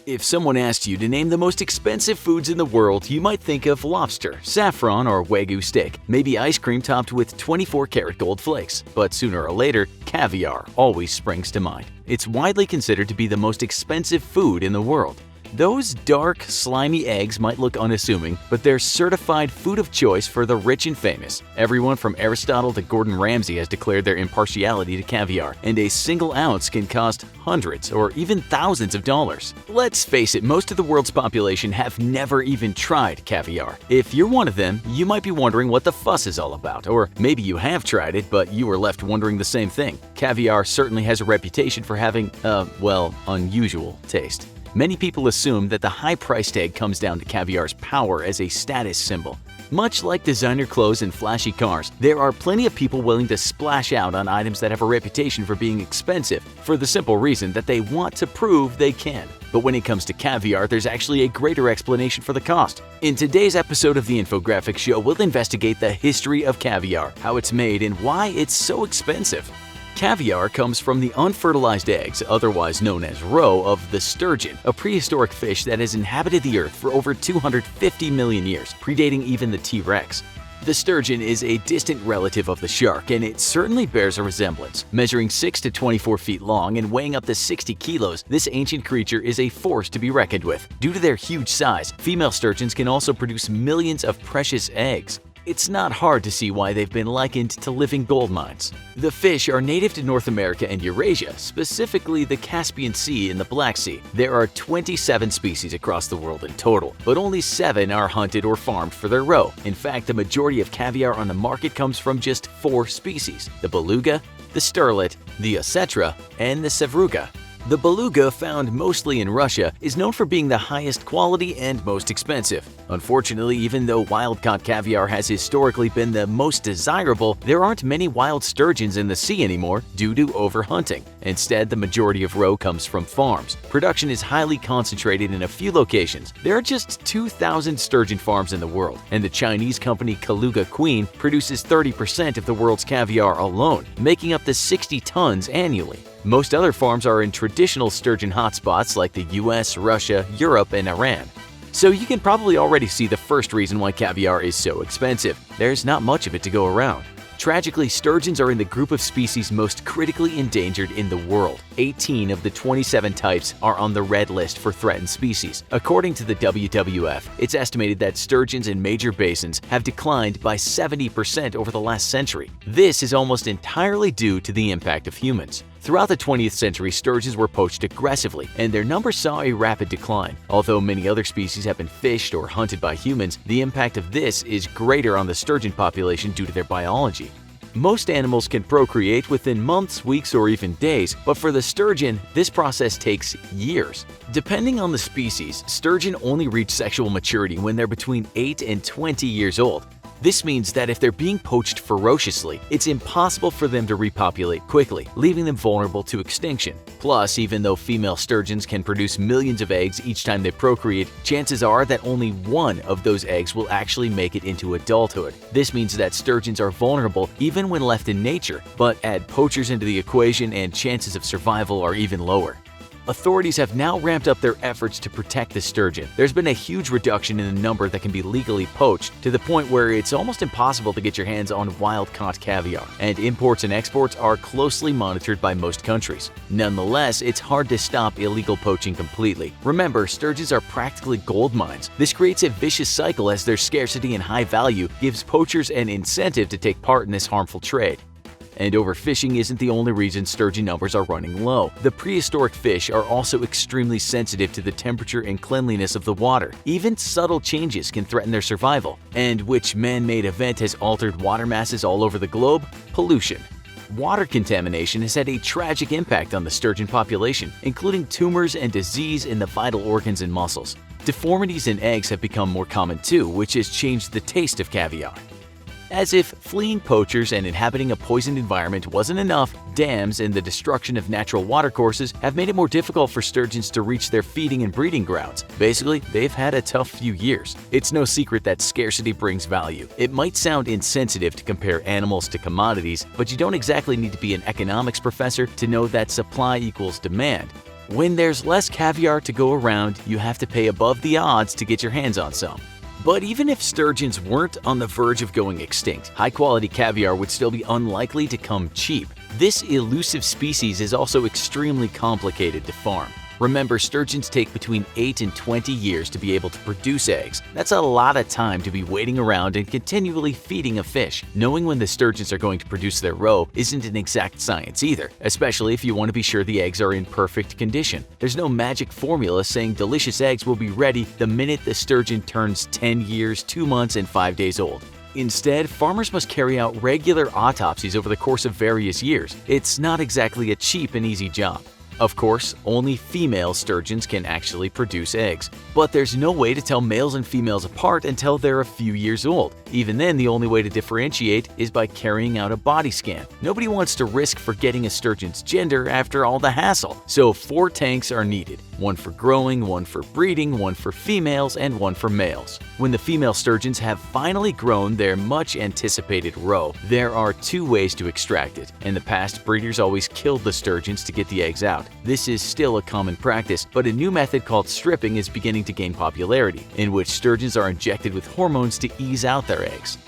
If someone asked you to name the most expensive foods in the world, you might think of lobster, saffron, or Wagyu steak, maybe ice cream topped with 24-karat gold flakes. But sooner or later, caviar always springs to mind. It's widely considered to be the most expensive food in the world. Those dark, slimy eggs might look unassuming, but they're certified food of choice for the rich and famous. Everyone from Aristotle to Gordon Ramsay has declared their impartiality to caviar, and a single ounce can cost hundreds or even thousands of dollars. Let's face it, most of the world's population have never even tried caviar. If you're one of them, you might be wondering what the fuss is all about, or maybe you have tried it, but you were left wondering the same thing. Caviar certainly has a reputation for having, unusual taste. Many people assume that the high-priced tag comes down to caviar's power as a status symbol. Much like designer clothes and flashy cars, there are plenty of people willing to splash out on items that have a reputation for being expensive for the simple reason that they want to prove they can. But when it comes to caviar, there's actually a greater explanation for the cost. In today's episode of the Infographic Show, we'll investigate the history of caviar, how it's made, and why it's so expensive. Caviar comes from the unfertilized eggs, otherwise known as roe, of the sturgeon, a prehistoric fish that has inhabited the earth for over 250 million years, predating even the T-Rex. The sturgeon is a distant relative of the shark, and it certainly bears a resemblance. Measuring 6 to 24 feet long and weighing up to 60 kilos, this ancient creature is a force to be reckoned with. Due to their huge size, female sturgeons can also produce millions of precious eggs. It's not hard to see why they've been likened to living gold mines. The fish are native to North America and Eurasia, specifically the Caspian Sea and the Black Sea. There are 27 species across the world in total, but only 7 are hunted or farmed for their roe. In fact, the majority of caviar on the market comes from just 4 species: the beluga, the sterlet, the osetra, and the sevruga. The beluga, found mostly in Russia, is known for being the highest quality and most expensive. Unfortunately, even though wild-caught caviar has historically been the most desirable, there aren't many wild sturgeons in the sea anymore due to overhunting. Instead, the majority of roe comes from farms. Production is highly concentrated in a few locations. There are just 2,000 sturgeon farms in the world, and the Chinese company Kaluga Queen produces 30% of the world's caviar alone, making up to 60 tons annually. Most other farms are in traditional sturgeon hotspots like the US, Russia, Europe, and Iran. So you can probably already see the first reason why caviar is so expensive. There's not much of it to go around. Tragically, sturgeons are in the group of species most critically endangered in the world. 18 of the 27 types are on the red list for threatened species. According to the WWF, it's estimated that sturgeons in major basins have declined by 70% over the last century. This is almost entirely due to the impact of humans. Throughout the 20th century, sturgeons were poached aggressively, and their numbers saw a rapid decline. Although many other species have been fished or hunted by humans, the impact of this is greater on the sturgeon population due to their biology. Most animals can procreate within months, weeks, or even days, but for the sturgeon, this process takes years. Depending on the species, sturgeon only reach sexual maturity when they're between 8 and 20 years old. This means that if they're being poached ferociously, it's impossible for them to repopulate quickly, leaving them vulnerable to extinction. Plus, even though female sturgeons can produce millions of eggs each time they procreate, chances are that only one of those eggs will actually make it into adulthood. This means that sturgeons are vulnerable even when left in nature, but add poachers into the equation and chances of survival are even lower. Authorities have now ramped up their efforts to protect the sturgeon. There's been a huge reduction in the number that can be legally poached, to the point where it's almost impossible to get your hands on wild-caught caviar, and imports and exports are closely monitored by most countries. Nonetheless, it's hard to stop illegal poaching completely. Remember, sturgeons are practically gold mines. This creates a vicious cycle as their scarcity and high value gives poachers an incentive to take part in this harmful trade. And overfishing isn't the only reason sturgeon numbers are running low. The prehistoric fish are also extremely sensitive to the temperature and cleanliness of the water. Even subtle changes can threaten their survival. And which man-made event has altered water masses all over the globe? Pollution. Water contamination has had a tragic impact on the sturgeon population, including tumors and disease in the vital organs and muscles. Deformities in eggs have become more common too, which has changed the taste of caviar. As if fleeing poachers and inhabiting a poisoned environment wasn't enough, dams and the destruction of natural watercourses have made it more difficult for sturgeons to reach their feeding and breeding grounds. Basically, they've had a tough few years. It's no secret that scarcity brings value. It might sound insensitive to compare animals to commodities, but you don't exactly need to be an economics professor to know that supply equals demand. When there's less caviar to go around, you have to pay above the odds to get your hands on some. But even if sturgeons weren't on the verge of going extinct, high-quality caviar would still be unlikely to come cheap. This elusive species is also extremely complicated to farm. Remember, sturgeons take between 8 and 20 years to be able to produce eggs. That's a lot of time to be waiting around and continually feeding a fish. Knowing when the sturgeons are going to produce their roe isn't an exact science either, especially if you want to be sure the eggs are in perfect condition. There's no magic formula saying delicious eggs will be ready the minute the sturgeon turns 10 years, 2 months, and 5 days old. Instead, farmers must carry out regular autopsies over the course of various years. It's not exactly a cheap and easy job. Of course, only female sturgeons can actually produce eggs, but there's no way to tell males and females apart until they're a few years old. Even then, the only way to differentiate is by carrying out a body scan. Nobody wants to risk forgetting a sturgeon's gender after all the hassle, so 4 tanks are needed. One for growing, one for breeding, one for females, and one for males. When the female sturgeons have finally grown their much-anticipated roe, there are 2 ways to extract it. In the past, breeders always killed the sturgeons to get the eggs out. This is still a common practice, but a new method called stripping is beginning to gain popularity, in which sturgeons are injected with hormones to ease out their eggs.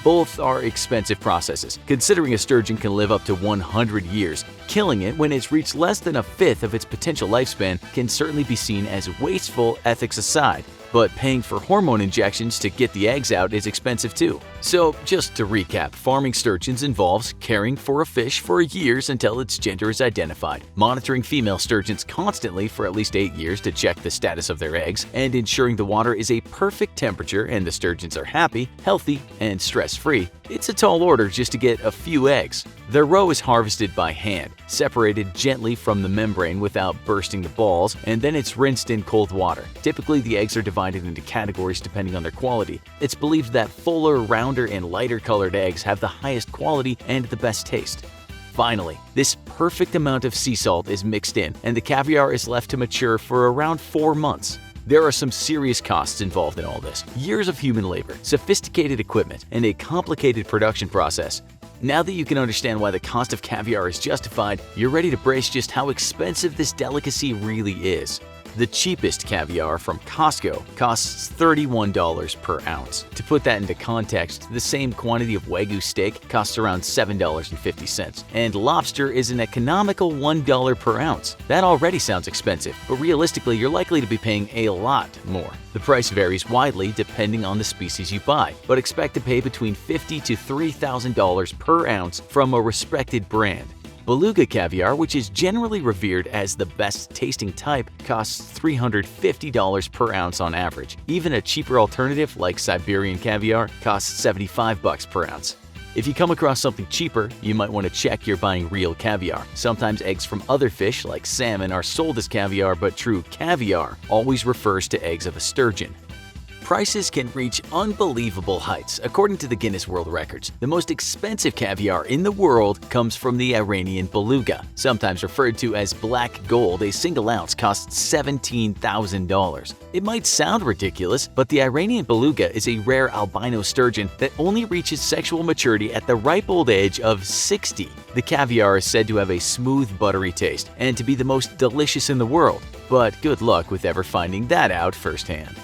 Both are expensive processes, considering a sturgeon can live up to 100 years. Killing it when it's reached less than a fifth of its potential lifespan can certainly be seen as wasteful, ethics aside. But paying for hormone injections to get the eggs out is expensive too. So just to recap, farming sturgeons involves caring for a fish for years until its gender is identified, monitoring female sturgeons constantly for at least 8 years to check the status of their eggs, and ensuring the water is a perfect temperature and the sturgeons are happy, healthy, and stress-free. It's a tall order just to get a few eggs. Their roe is harvested by hand, separated gently from the membrane without bursting the balls, and then it's rinsed in cold water. Typically, the eggs are divided into categories depending on their quality. It's believed that fuller, rounder, and lighter colored eggs have the highest quality and the best taste. Finally, this perfect amount of sea salt is mixed in, and the caviar is left to mature for around 4 months. There are some serious costs involved in all this. Years of human labor, sophisticated equipment, and a complicated production process. Now that you can understand why the cost of caviar is justified, you're ready to brace just how expensive this delicacy really is. The cheapest caviar from Costco costs $31 per ounce. To put that into context, the same quantity of Wagyu steak costs around $7.50, and lobster is an economical $1 per ounce. That already sounds expensive, but realistically, you're likely to be paying a lot more. The price varies widely depending on the species you buy, but expect to pay between $50,000 to $3,000 per ounce from a respected brand. Beluga caviar, which is generally revered as the best tasting type, costs $350 per ounce on average. Even a cheaper alternative like Siberian caviar costs $75 per ounce. If you come across something cheaper, you might want to check you're buying real caviar. Sometimes eggs from other fish like salmon are sold as caviar, but true caviar always refers to eggs of a sturgeon. Prices can reach unbelievable heights. According to the Guinness World Records, the most expensive caviar in the world comes from the Iranian beluga. Sometimes referred to as black gold, a single ounce costs $17,000. It might sound ridiculous, but the Iranian beluga is a rare albino sturgeon that only reaches sexual maturity at the ripe old age of 60. The caviar is said to have a smooth, buttery taste and to be the most delicious in the world. But good luck with ever finding that out firsthand.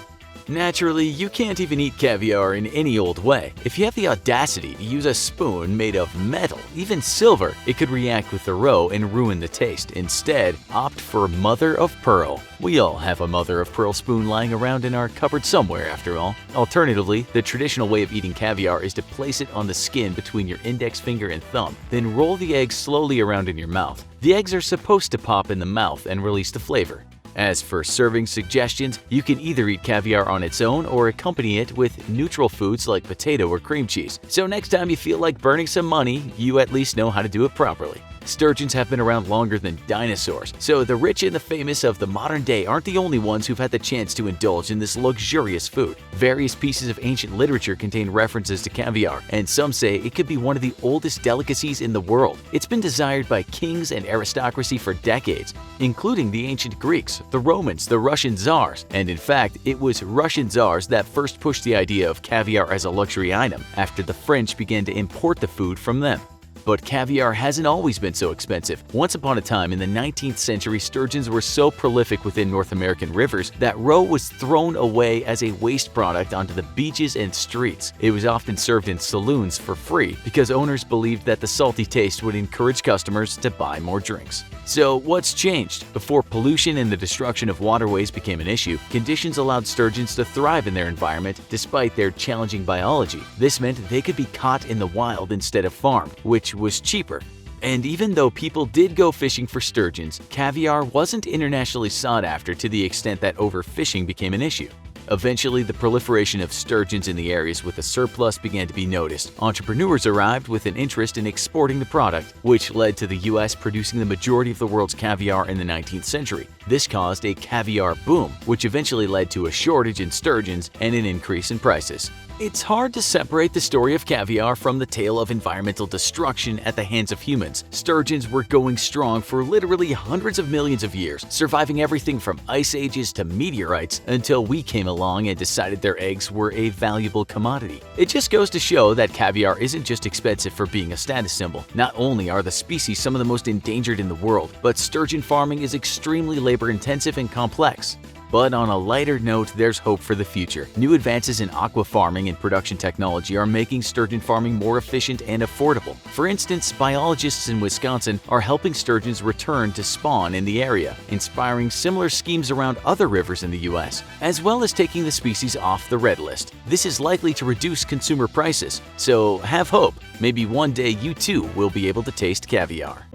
Naturally, you can't even eat caviar in any old way. If you have the audacity to use a spoon made of metal, even silver, it could react with the roe and ruin the taste. Instead, opt for mother of pearl. We all have a mother of pearl spoon lying around in our cupboard somewhere, after all. Alternatively, the traditional way of eating caviar is to place it on the skin between your index finger and thumb, then roll the egg slowly around in your mouth. The eggs are supposed to pop in the mouth and release the flavor. As for serving suggestions, you can either eat caviar on its own or accompany it with neutral foods like potato or cream cheese. So next time you feel like burning some money, you at least know how to do it properly. Sturgeons have been around longer than dinosaurs, so the rich and the famous of the modern day aren't the only ones who've had the chance to indulge in this luxurious food. Various pieces of ancient literature contain references to caviar, and some say it could be one of the oldest delicacies in the world. It's been desired by kings and aristocracy for decades, including the ancient Greeks, the Romans, the Russian czars, and in fact, it was Russian czars that first pushed the idea of caviar as a luxury item after the French began to import the food from them. But caviar hasn't always been so expensive. Once upon a time in the 19th century, sturgeons were so prolific within North American rivers that roe was thrown away as a waste product onto the beaches and streets. It was often served in saloons for free because owners believed that the salty taste would encourage customers to buy more drinks. So what's changed? Before pollution and the destruction of waterways became an issue, conditions allowed sturgeons to thrive in their environment despite their challenging biology. This meant they could be caught in the wild instead of farmed, which was cheaper. And even though people did go fishing for sturgeons, caviar wasn't internationally sought after to the extent that overfishing became an issue. Eventually, the proliferation of sturgeons in the areas with a surplus began to be noticed. Entrepreneurs arrived with an interest in exporting the product, which led to the US producing the majority of the world's caviar in the 19th century. This caused a caviar boom, which eventually led to a shortage in sturgeons and an increase in prices. It's hard to separate the story of caviar from the tale of environmental destruction at the hands of humans. Sturgeons were going strong for literally hundreds of millions of years, surviving everything from ice ages to meteorites until we came along and decided their eggs were a valuable commodity. It just goes to show that caviar isn't just expensive for being a status symbol. Not only are the species some of the most endangered in the world, but sturgeon farming is extremely labor-intensive and complex. But on a lighter note, there's hope for the future. New advances in aqua farming and production technology are making sturgeon farming more efficient and affordable. For instance, biologists in Wisconsin are helping sturgeons return to spawn in the area, inspiring similar schemes around other rivers in the US, as well as taking the species off the red list. This is likely to reduce consumer prices, so have hope. Maybe one day you too will be able to taste caviar.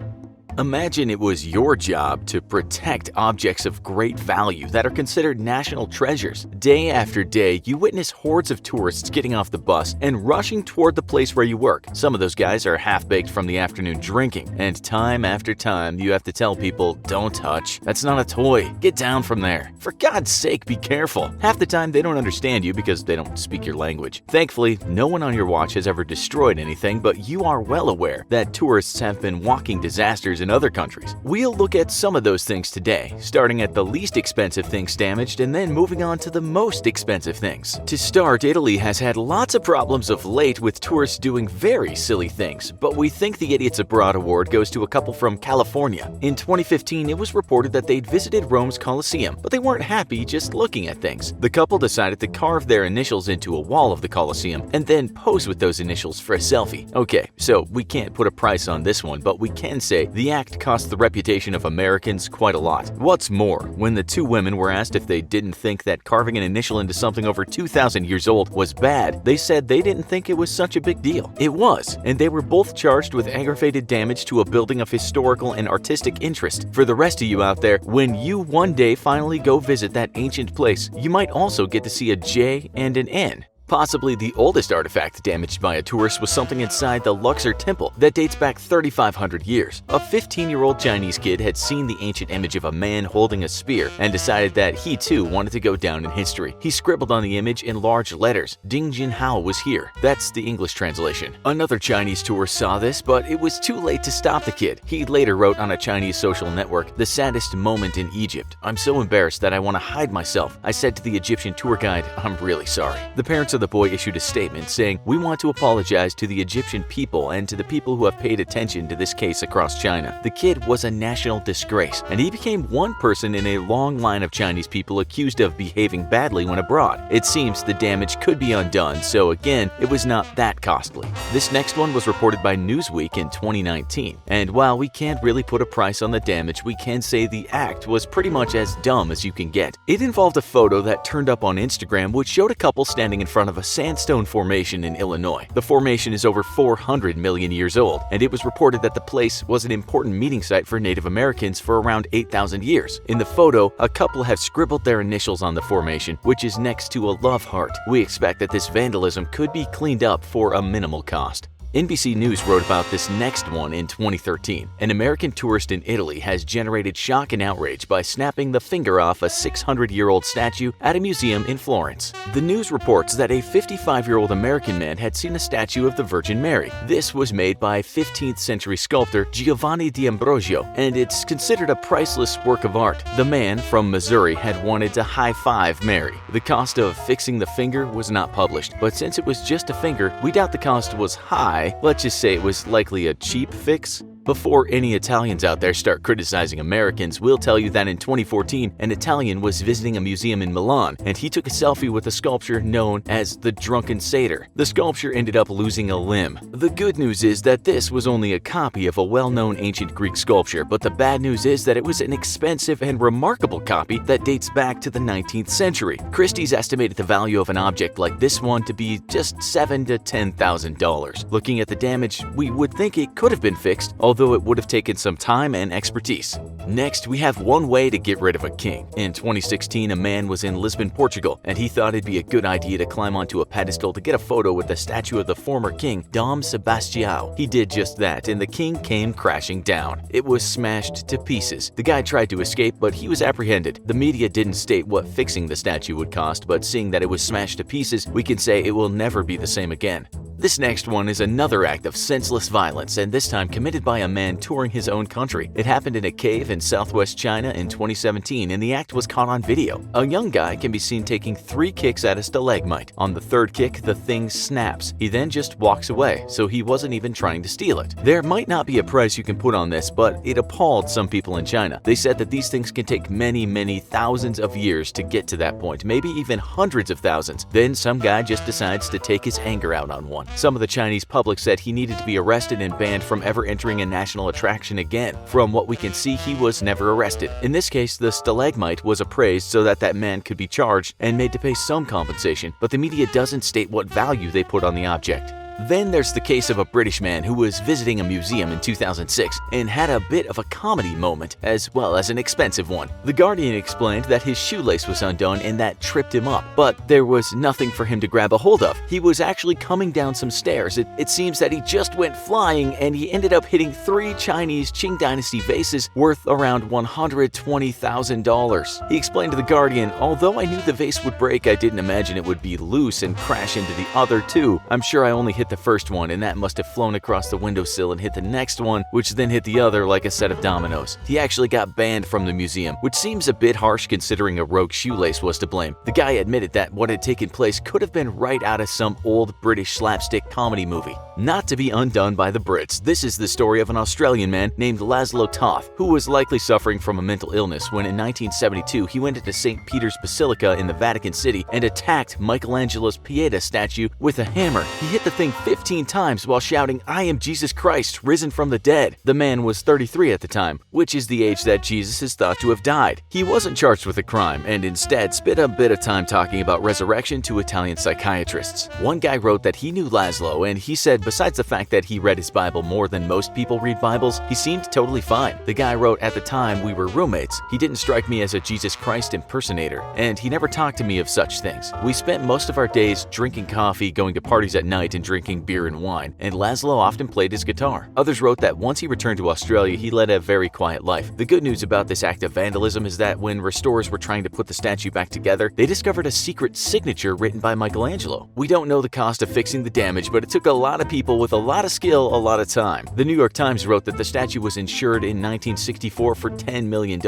Imagine it was your job to protect objects of great value that are considered national treasures. Day after day, you witness hordes of tourists getting off the bus and rushing toward the place where you work. Some of those guys are half-baked from the afternoon drinking, and time after time, you have to tell people, "Don't touch. That's not a toy. Get down from there. For God's sake, be careful." Half the time, they don't understand you because they don't speak your language. Thankfully, no one on your watch has ever destroyed anything, but you are well aware that tourists have been walking disasters in other countries. We'll look at some of those things today, starting at the least expensive things damaged and then moving on to the most expensive things. To start, Italy has had lots of problems of late with tourists doing very silly things, but we think the Idiots Abroad award goes to a couple from California. In 2015, it was reported that they'd visited Rome's Colosseum, but they weren't happy just looking at things. The couple decided to carve their initials into a wall of the Colosseum and then pose with those initials for a selfie. Okay, so we can't put a price on this one, but we can say the act cost the reputation of Americans quite a lot. What's more, when the two women were asked if they didn't think that carving an initial into something over 2,000 years old was bad, they said they didn't think it was such a big deal. It was, and they were both charged with aggravated damage to a building of historical and artistic interest. For the rest of you out there, when you one day finally go visit that ancient place, you might also get to see a J and an N. Possibly the oldest artifact damaged by a tourist was something inside the Luxor Temple that dates back 3,500 years. A 15-year-old Chinese kid had seen the ancient image of a man holding a spear and decided that he too wanted to go down in history. He scribbled on the image in large letters, "Ding Jinhao was here." That's the English translation. Another Chinese tourist saw this, but it was too late to stop the kid. He later wrote on a Chinese social network, "The saddest moment in Egypt. I'm so embarrassed that I want to hide myself. I said to the Egyptian tour guide, I'm really sorry." The parents of the boy issued a statement saying, "We want to apologize to the Egyptian people and to the people who have paid attention to this case across China. The kid was a national disgrace, and he became one person in a long line of Chinese people accused of behaving badly when abroad. It seems the damage could be undone, so again, it was not that costly." This next one was reported by Newsweek in 2019, and while we can't really put a price on the damage, we can say the act was pretty much as dumb as you can get. It involved a photo that turned up on Instagram which showed a couple standing in front of a sandstone formation in Illinois. The formation is over 400 million years old, and it was reported that the place was an important meeting site for Native Americans for around 8,000 years. In the photo, a couple have scribbled their initials on the formation, which is next to a love heart. We expect that this vandalism could be cleaned up for a minimal cost. NBC News wrote about this next one in 2013. An American tourist in Italy has generated shock and outrage by snapping the finger off a 600-year-old statue at a museum in Florence. The news reports that a 55-year-old American man had seen a statue of the Virgin Mary. This was made by 15th century sculptor Giovanni D'Ambrosio, and it's considered a priceless work of art. The man from Missouri had wanted to high-five Mary. The cost of fixing the finger was not published, but since it was just a finger, we doubt the cost was high guy. Let's just say it was likely a cheap fix. Before any Italians out there start criticizing Americans, we'll tell you that in 2014, an Italian was visiting a museum in Milan, and he took a selfie with a sculpture known as the Drunken Satyr. The sculpture ended up losing a limb. The good news is that this was only a copy of a well-known ancient Greek sculpture, but the bad news is that it was an expensive and remarkable copy that dates back to the 19th century. Christie's estimated the value of an object like this one to be just $7,000 to $10,000. Looking at the damage, we would think it could have been fixed, although it would have taken some time and expertise. Next, we have one way to get rid of a king. In 2016, a man was in Lisbon, Portugal, and he thought it'd be a good idea to climb onto a pedestal to get a photo with the statue of the former king, Dom Sebastião. He did just that, and the king came crashing down. It was smashed to pieces. The guy tried to escape, but he was apprehended. The media didn't state what fixing the statue would cost, but seeing that it was smashed to pieces, we can say it will never be the same again. This next one is another act of senseless violence, and this time committed by a man touring his own country. It happened in a cave in southwest China in 2017, and the act was caught on video. A young guy can be seen taking 3 kicks at a stalagmite. On the 3rd kick, the thing snaps. He then just walks away, so he wasn't even trying to steal it. There might not be a price you can put on this, but it appalled some people in China. They said that these things can take many thousands of years to get to that point, maybe even hundreds of thousands. Then some guy just decides to take his anger out on one. Some of the Chinese public said he needed to be arrested and banned from ever entering a national attraction again. From what we can see, he was never arrested. In this case, the stalagmite was appraised so that man could be charged and made to pay some compensation, but the media doesn't state what value they put on the object. Then there's the case of a British man who was visiting a museum in 2006 and had a bit of a comedy moment as well as an expensive one. The Guardian explained that his shoelace was undone and that tripped him up, but there was nothing for him to grab a hold of. He was actually coming down some stairs. It seems that he just went flying and he ended up hitting 3 Chinese Qing Dynasty vases worth around $120,000. He explained to the Guardian, "Although I knew the vase would break, I didn't imagine it would be loose and crash into the other 2. I'm sure I only hit the first one, and that must have flown across the windowsill and hit the next one, which then hit the other like a set of dominoes." He actually got banned from the museum, which seems a bit harsh considering a rogue shoelace was to blame. The guy admitted that what had taken place could have been right out of some old British slapstick comedy movie. Not to be undone by the Brits, this is the story of an Australian man named Laszlo Toth, who was likely suffering from a mental illness when in 1972 he went into St. Peter's Basilica in the Vatican City and attacked Michelangelo's Pieta statue with a hammer. He hit the thing 15 times while shouting, "I am Jesus Christ, risen from the dead." The man was 33 at the time, which is the age that Jesus is thought to have died. He wasn't charged with a crime and instead spent a bit of time talking about resurrection to Italian psychiatrists. One guy wrote that he knew Laszlo, and he said besides the fact that he read his Bible more than most people read Bibles, he seemed totally fine. The guy wrote, "At the time we were roommates. He didn't strike me as a Jesus Christ impersonator, and he never talked to me of such things. We spent most of our days drinking coffee, going to parties at night, and drinking beer and wine, and Laszlo often played his guitar." Others wrote that once he returned to Australia, he led a very quiet life. The good news about this act of vandalism is that when restorers were trying to put the statue back together, they discovered a secret signature written by Michelangelo. We don't know the cost of fixing the damage, but it took a lot of people with a lot of skill, a lot of time. The New York Times wrote that the statue was insured in 1964 for $10 million,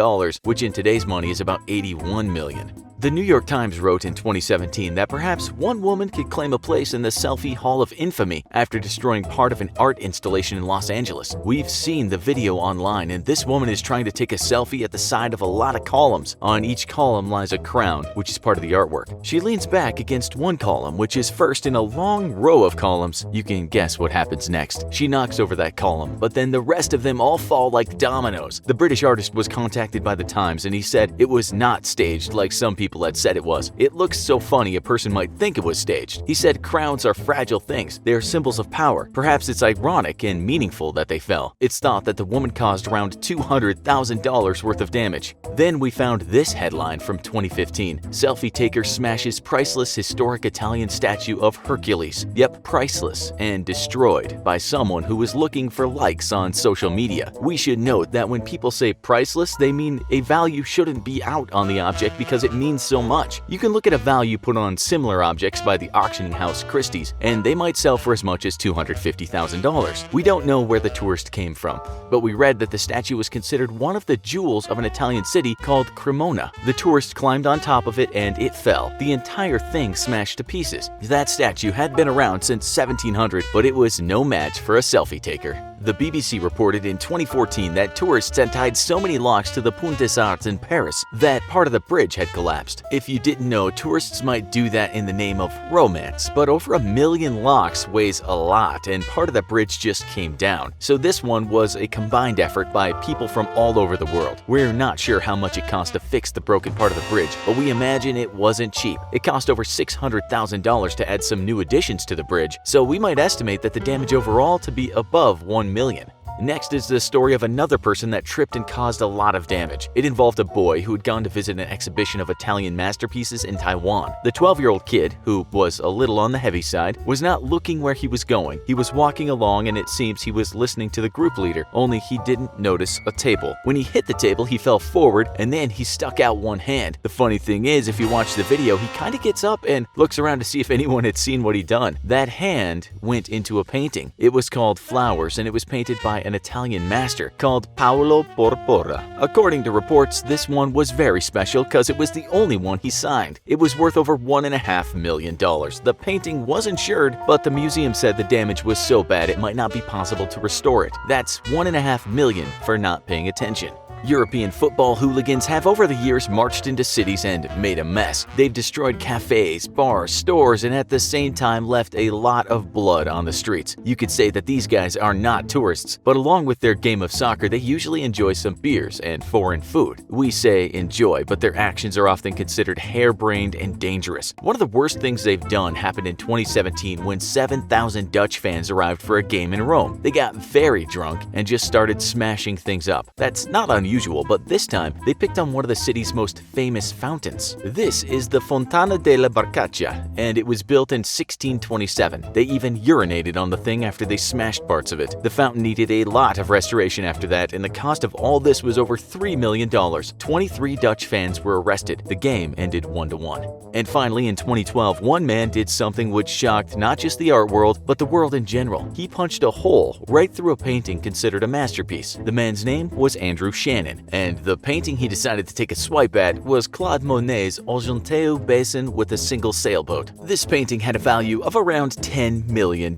which in today's money is about $81 million. The New York Times wrote in 2017 that perhaps one woman could claim a place in the Selfie Hall of Infamy after destroying part of an art installation in Los Angeles. We've seen the video online, and this woman is trying to take a selfie at the side of a lot of columns. On each column lies a crown, which is part of the artwork. She leans back against one column, which is first in a long row of columns. You can guess what happens next. She knocks over that column, but then the rest of them all fall like dominoes. The British artist was contacted by the Times, and he said it was not staged like some people had said it was. "It looks so funny a person might think it was staged." He said crowns are fragile things. They are symbols of power. Perhaps it's ironic and meaningful that they fell. It's thought that the woman caused around $200,000 worth of damage. Then we found this headline from 2015. Selfie taker smashes priceless historic Italian statue of Hercules. Yep, priceless and destroyed by someone who was looking for likes on social media. We should note that when people say priceless, they mean a value shouldn't be out on the object because it means so much. You can look at a value put on similar objects by the auctioning house Christie's, and they might sell for as much as $250,000. We don't know where the tourist came from, but we read that the statue was considered one of the jewels of an Italian city called Cremona. The tourist climbed on top of it and it fell. The entire thing smashed to pieces. That statue had been around since 1700, but it was no match for a selfie taker. The BBC reported in 2014 that tourists had tied so many locks to the Pont des Arts in Paris that part of the bridge had collapsed. If you didn't know, tourists might do that in the name of romance, but over 1 million locks weighs a lot and part of the bridge just came down. So this one was a combined effort by people from all over the world. We're not sure how much it cost to fix the broken part of the bridge, but we imagine it wasn't cheap. It cost over $600,000 to add some new additions to the bridge, so we might estimate that the damage overall to be above $1 million. Next is the story of another person that tripped and caused a lot of damage. It involved a boy who had gone to visit an exhibition of Italian masterpieces in Taiwan. The 12-year-old kid, who was a little on the heavy side, was not looking where he was going. He was walking along and it seems he was listening to the group leader, only he didn't notice a table. When he hit the table, he fell forward and then he stuck out one hand. The funny thing is, if you watch the video, he kind of gets up and looks around to see if anyone had seen what he'd done. That hand went into a painting. It was called Flowers and it was painted by an Italian master called Paolo Porpora. According to reports, this one was very special because it was the only one he signed. It was worth over $1.5 million. The painting was insured, but the museum said the damage was so bad it might not be possible to restore it. That's $1.5 million for not paying attention. European football hooligans have over the years marched into cities and made a mess. They've destroyed cafes, bars, stores, and at the same time left a lot of blood on the streets. You could say that these guys are not tourists, but along with their game of soccer, they usually enjoy some beers and foreign food. We say enjoy, but their actions are often considered harebrained and dangerous. One of the worst things they've done happened in 2017 when 7,000 Dutch fans arrived for a game in Rome. They got very drunk and just started smashing things up. That's not unusual, but this time they picked on one of the city's most famous fountains. This is the Fontana della Barcaccia, and it was built in 1627. They even urinated on the thing after they smashed parts of it. The fountain needed a lot of restoration after that, and the cost of all this was over $3 million. 23 Dutch fans were arrested. The game ended 1-1. And finally, in 2012, one man did something which shocked not just the art world, but the world in general. He punched a hole right through a painting considered a masterpiece. The man's name was Andrew Shannon, and the painting he decided to take a swipe at was Claude Monet's Argenteuil Basin with a single sailboat. This painting had a value of around $10 million.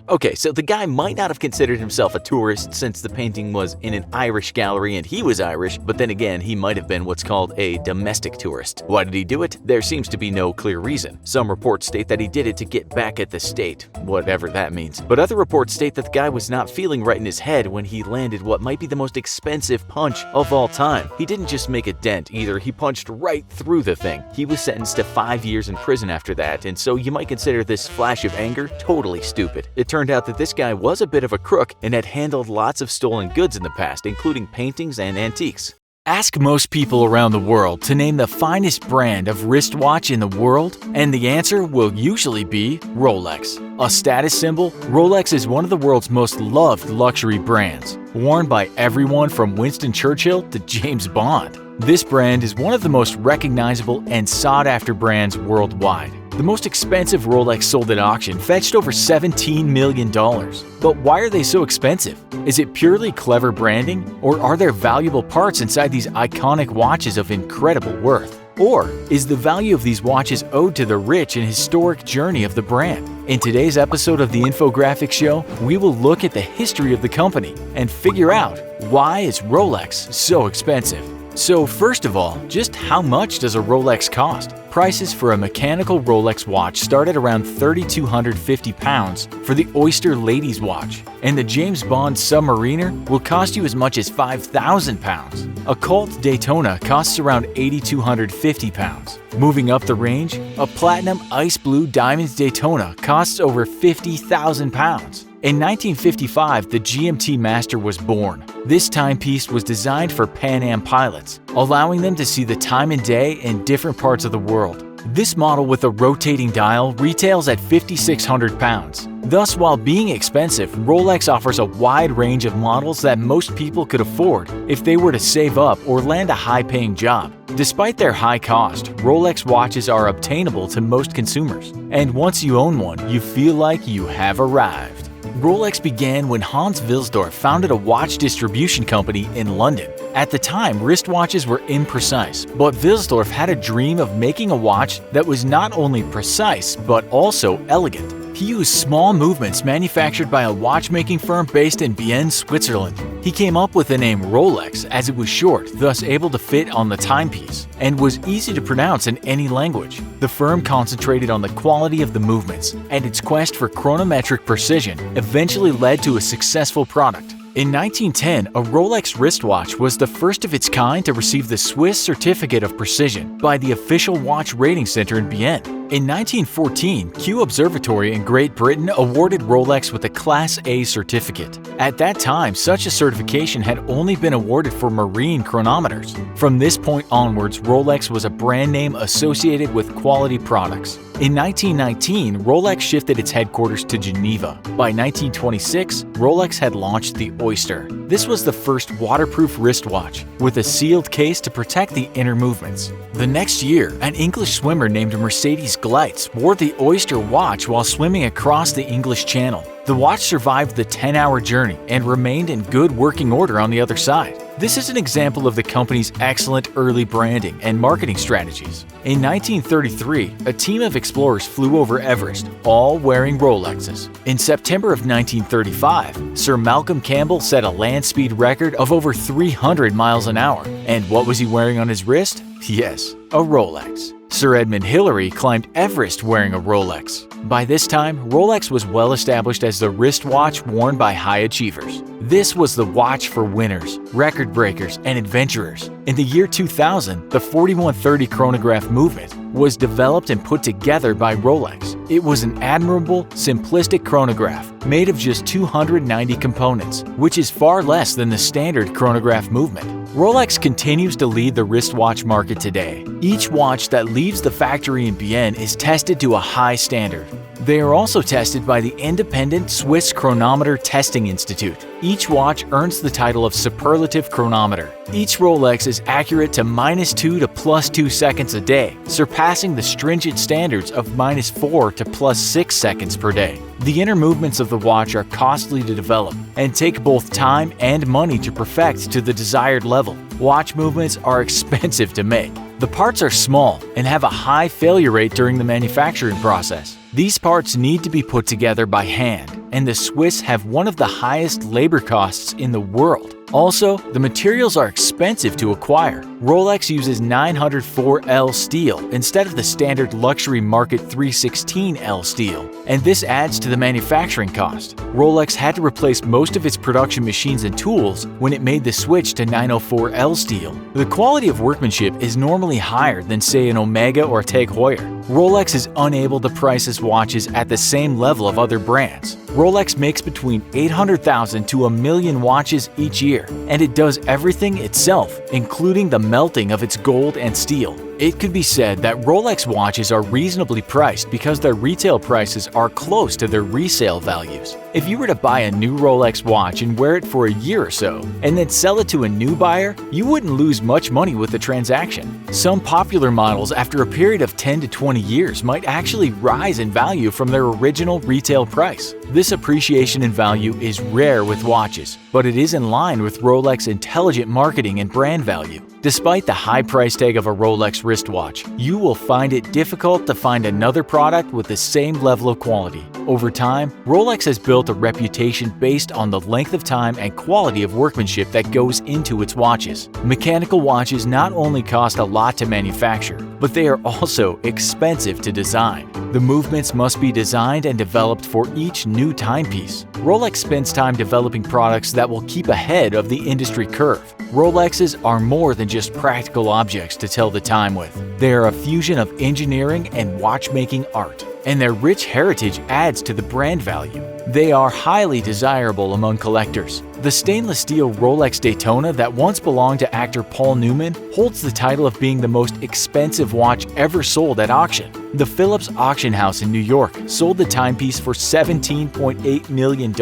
Okay, so the guy might not have considered himself a tourist since the painting was in an Irish gallery and he was Irish, but then again, he might have been what's called a domestic tourist. Why did he do it? There seems to be no clear reason. Some reports state that he did it to get back at the state, whatever that means. But other reports state that the guy was not feeling right in his head when he landed what might be the most expensive punch of all time. He didn't just make a dent either, he punched right through the thing. He was sentenced to 5 years in prison after that, and so you might consider this flash of anger totally stupid. It turned out that this guy was a bit of a crook and had handled lots of stolen goods in the past, including paintings and antiques. Ask most people around the world to name the finest brand of wristwatch in the world, and the answer will usually be Rolex. A status symbol, Rolex is one of the world's most loved luxury brands, worn by everyone from Winston Churchill to James Bond. This brand is one of the most recognizable and sought-after brands worldwide. The most expensive Rolex sold at auction fetched over $17 million. But why are they so expensive? Is it purely clever branding, or are there valuable parts inside these iconic watches of incredible worth? Or is the value of these watches owed to the rich and historic journey of the brand? In today's episode of the Infographics Show, we will look at the history of the company and figure out why is Rolex so expensive. So first of all, just how much does a Rolex cost? Prices for a mechanical Rolex watch start at around £3,250 for the Oyster Ladies watch, and the James Bond Submariner will cost you as much as £5,000. A Colt Daytona costs around £8,250. Moving up the range, a Platinum Ice Blue Diamonds Daytona costs over £50,000. In 1955, the GMT Master was born. This timepiece was designed for Pan Am pilots, allowing them to see the time and day in different parts of the world. This model with a rotating dial retails at £5,600. Thus, while being expensive, Rolex offers a wide range of models that most people could afford if they were to save up or land a high-paying job. Despite their high cost, Rolex watches are obtainable to most consumers, and once you own one, you feel like you have arrived. Rolex began when Hans Wilsdorf founded a watch distribution company in London. At the time, wristwatches were imprecise, but Wilsdorf had a dream of making a watch that was not only precise but also elegant. He used small movements manufactured by a watchmaking firm based in Bienne, Switzerland. He came up with the name Rolex as it was short, thus able to fit on the timepiece, and was easy to pronounce in any language. The firm concentrated on the quality of the movements, and its quest for chronometric precision eventually led to a successful product. In 1910, a Rolex wristwatch was the first of its kind to receive the Swiss Certificate of Precision by the official watch rating center in Bienne. In 1914, Kew Observatory in Great Britain awarded Rolex with a Class A certificate. At that time, such a certification had only been awarded for marine chronometers. From this point onwards, Rolex was a brand name associated with quality products. In 1919, Rolex shifted its headquarters to Geneva. By 1926, Rolex had launched the Oyster. This was the first waterproof wristwatch, with a sealed case to protect the inner movements. The next year, an English swimmer named Mercedes Gleitz wore the Oyster watch while swimming across the English Channel. The watch survived the 10-hour journey and remained in good working order on the other side. This is an example of the company's excellent early branding and marketing strategies. In 1933, a team of explorers flew over Everest, all wearing Rolexes. In September of 1935, Sir Malcolm Campbell set a land speed record of over 300 miles an hour. And what was he wearing on his wrist? Yes, a Rolex. Sir Edmund Hillary climbed Everest wearing a Rolex. By this time, Rolex was well established as the wristwatch worn by high achievers. This was the watch for winners, record breakers, and adventurers. In the year 2000, the 4130 chronograph movement was developed and put together by Rolex. It was an admirable, simplistic chronograph made of just 290 components, which is far less than the standard chronograph movement. Rolex continues to lead the wristwatch market today. Each watch that leaves the factory in Bienne is tested to a high standard. They are also tested by the independent Swiss Chronometer Testing Institute. Each watch earns the title of Superlative Chronometer. Each Rolex is accurate to -2 to +2 seconds a day, surpassing the stringent standards of -4 to +6 seconds per day. The inner movements of the watch are costly to develop and take both time and money to perfect to the desired level. Watch movements are expensive to make. The parts are small and have a high failure rate during the manufacturing process. These parts need to be put together by hand, and the Swiss have one of the highest labor costs in the world. Also, the materials are expensive to acquire. Rolex uses 904L steel instead of the standard luxury market 316L steel, and this adds to the manufacturing cost. Rolex had to replace most of its production machines and tools when it made the switch to 904L steel. The quality of workmanship is normally higher than, say, an Omega or Tag Heuer. Rolex is unable to price its watches at the same level of other brands. Rolex makes between 800,000 to 1 million watches each year, and it does everything itself, including the melting of its gold and steel. It could be said that Rolex watches are reasonably priced because their retail prices are close to their resale values. If you were to buy a new Rolex watch and wear it for a year or so, and then sell it to a new buyer, you wouldn't lose much money with the transaction. Some popular models after a period of 10 to 20 years might actually rise in value from their original retail price. This appreciation in value is rare with watches, but it is in line with Rolex intelligent marketing and brand value. Despite the high price tag of a Rolex wristwatch, you will find it difficult to find another product with the same level of quality. Over time, Rolex has built a reputation based on the length of time and quality of workmanship that goes into its watches. Mechanical watches not only cost a lot to manufacture, but they are also expensive to design. The movements must be designed and developed for each new timepiece. Rolex spends time developing products that will keep ahead of the industry curve. Rolexes are more than just practical objects to tell the time with. They are a fusion of engineering and watchmaking art, and their rich heritage adds to the brand value. They are highly desirable among collectors. The stainless steel Rolex Daytona that once belonged to actor Paul Newman holds the title of being the most expensive watch ever sold at auction. The Phillips Auction House in New York sold the timepiece for $17.8 million,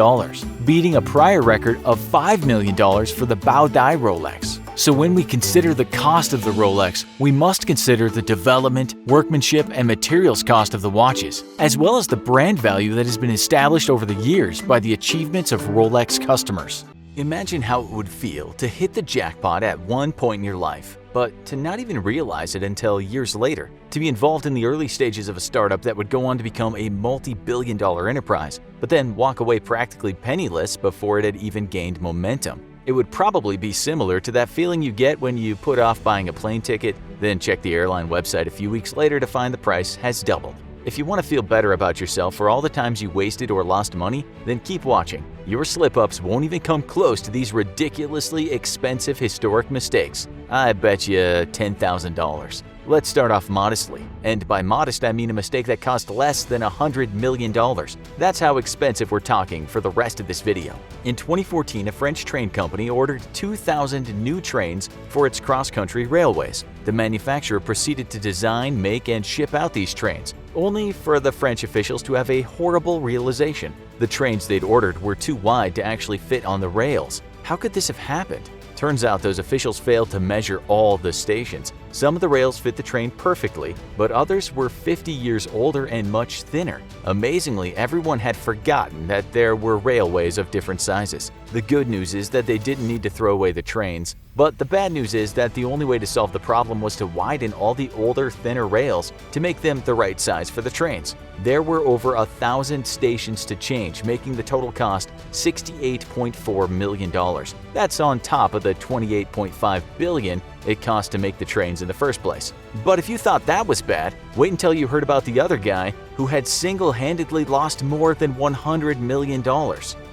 beating a prior record of $5 million for the Baudai Rolex. So when we consider the cost of the Rolex, we must consider the development, workmanship, and materials cost of the watches, as well as the brand value that has been established over the years by the achievements of Rolex customers. Imagine how it would feel to hit the jackpot at one point in your life, but to not even realize it until years later, to be involved in the early stages of a startup that would go on to become a multi-billion-dollar enterprise, but then walk away practically penniless before it had even gained momentum. It would probably be similar to that feeling you get when you put off buying a plane ticket, then check the airline website a few weeks later to find the price has doubled. If you want to feel better about yourself for all the times you wasted or lost money, then keep watching. Your slip-ups won't even come close to these ridiculously expensive historic mistakes. I bet you $10,000. Let's start off modestly. And by modest, I mean a mistake that cost less than $100 million. That's how expensive we're talking for the rest of this video. In 2014, a French train company ordered 2,000 new trains for its cross-country railways. The manufacturer proceeded to design, make, and ship out these trains, only for the French officials to have a horrible realization. The trains they'd ordered were too wide to actually fit on the rails. How could this have happened? Turns out those officials failed to measure all the stations. Some of the rails fit the train perfectly, but others were 50 years older and much thinner. Amazingly, everyone had forgotten that there were railways of different sizes. The good news is that they didn't need to throw away the trains, but the bad news is that the only way to solve the problem was to widen all the older, thinner rails to make them the right size for the trains. There were over 1,000 stations to change, making the total cost $68.4 million. That's on top of the $28.5 billion it cost to make the trains in the first place. But if you thought that was bad, wait until you heard about the other guy who had single-handedly lost more than $100 million.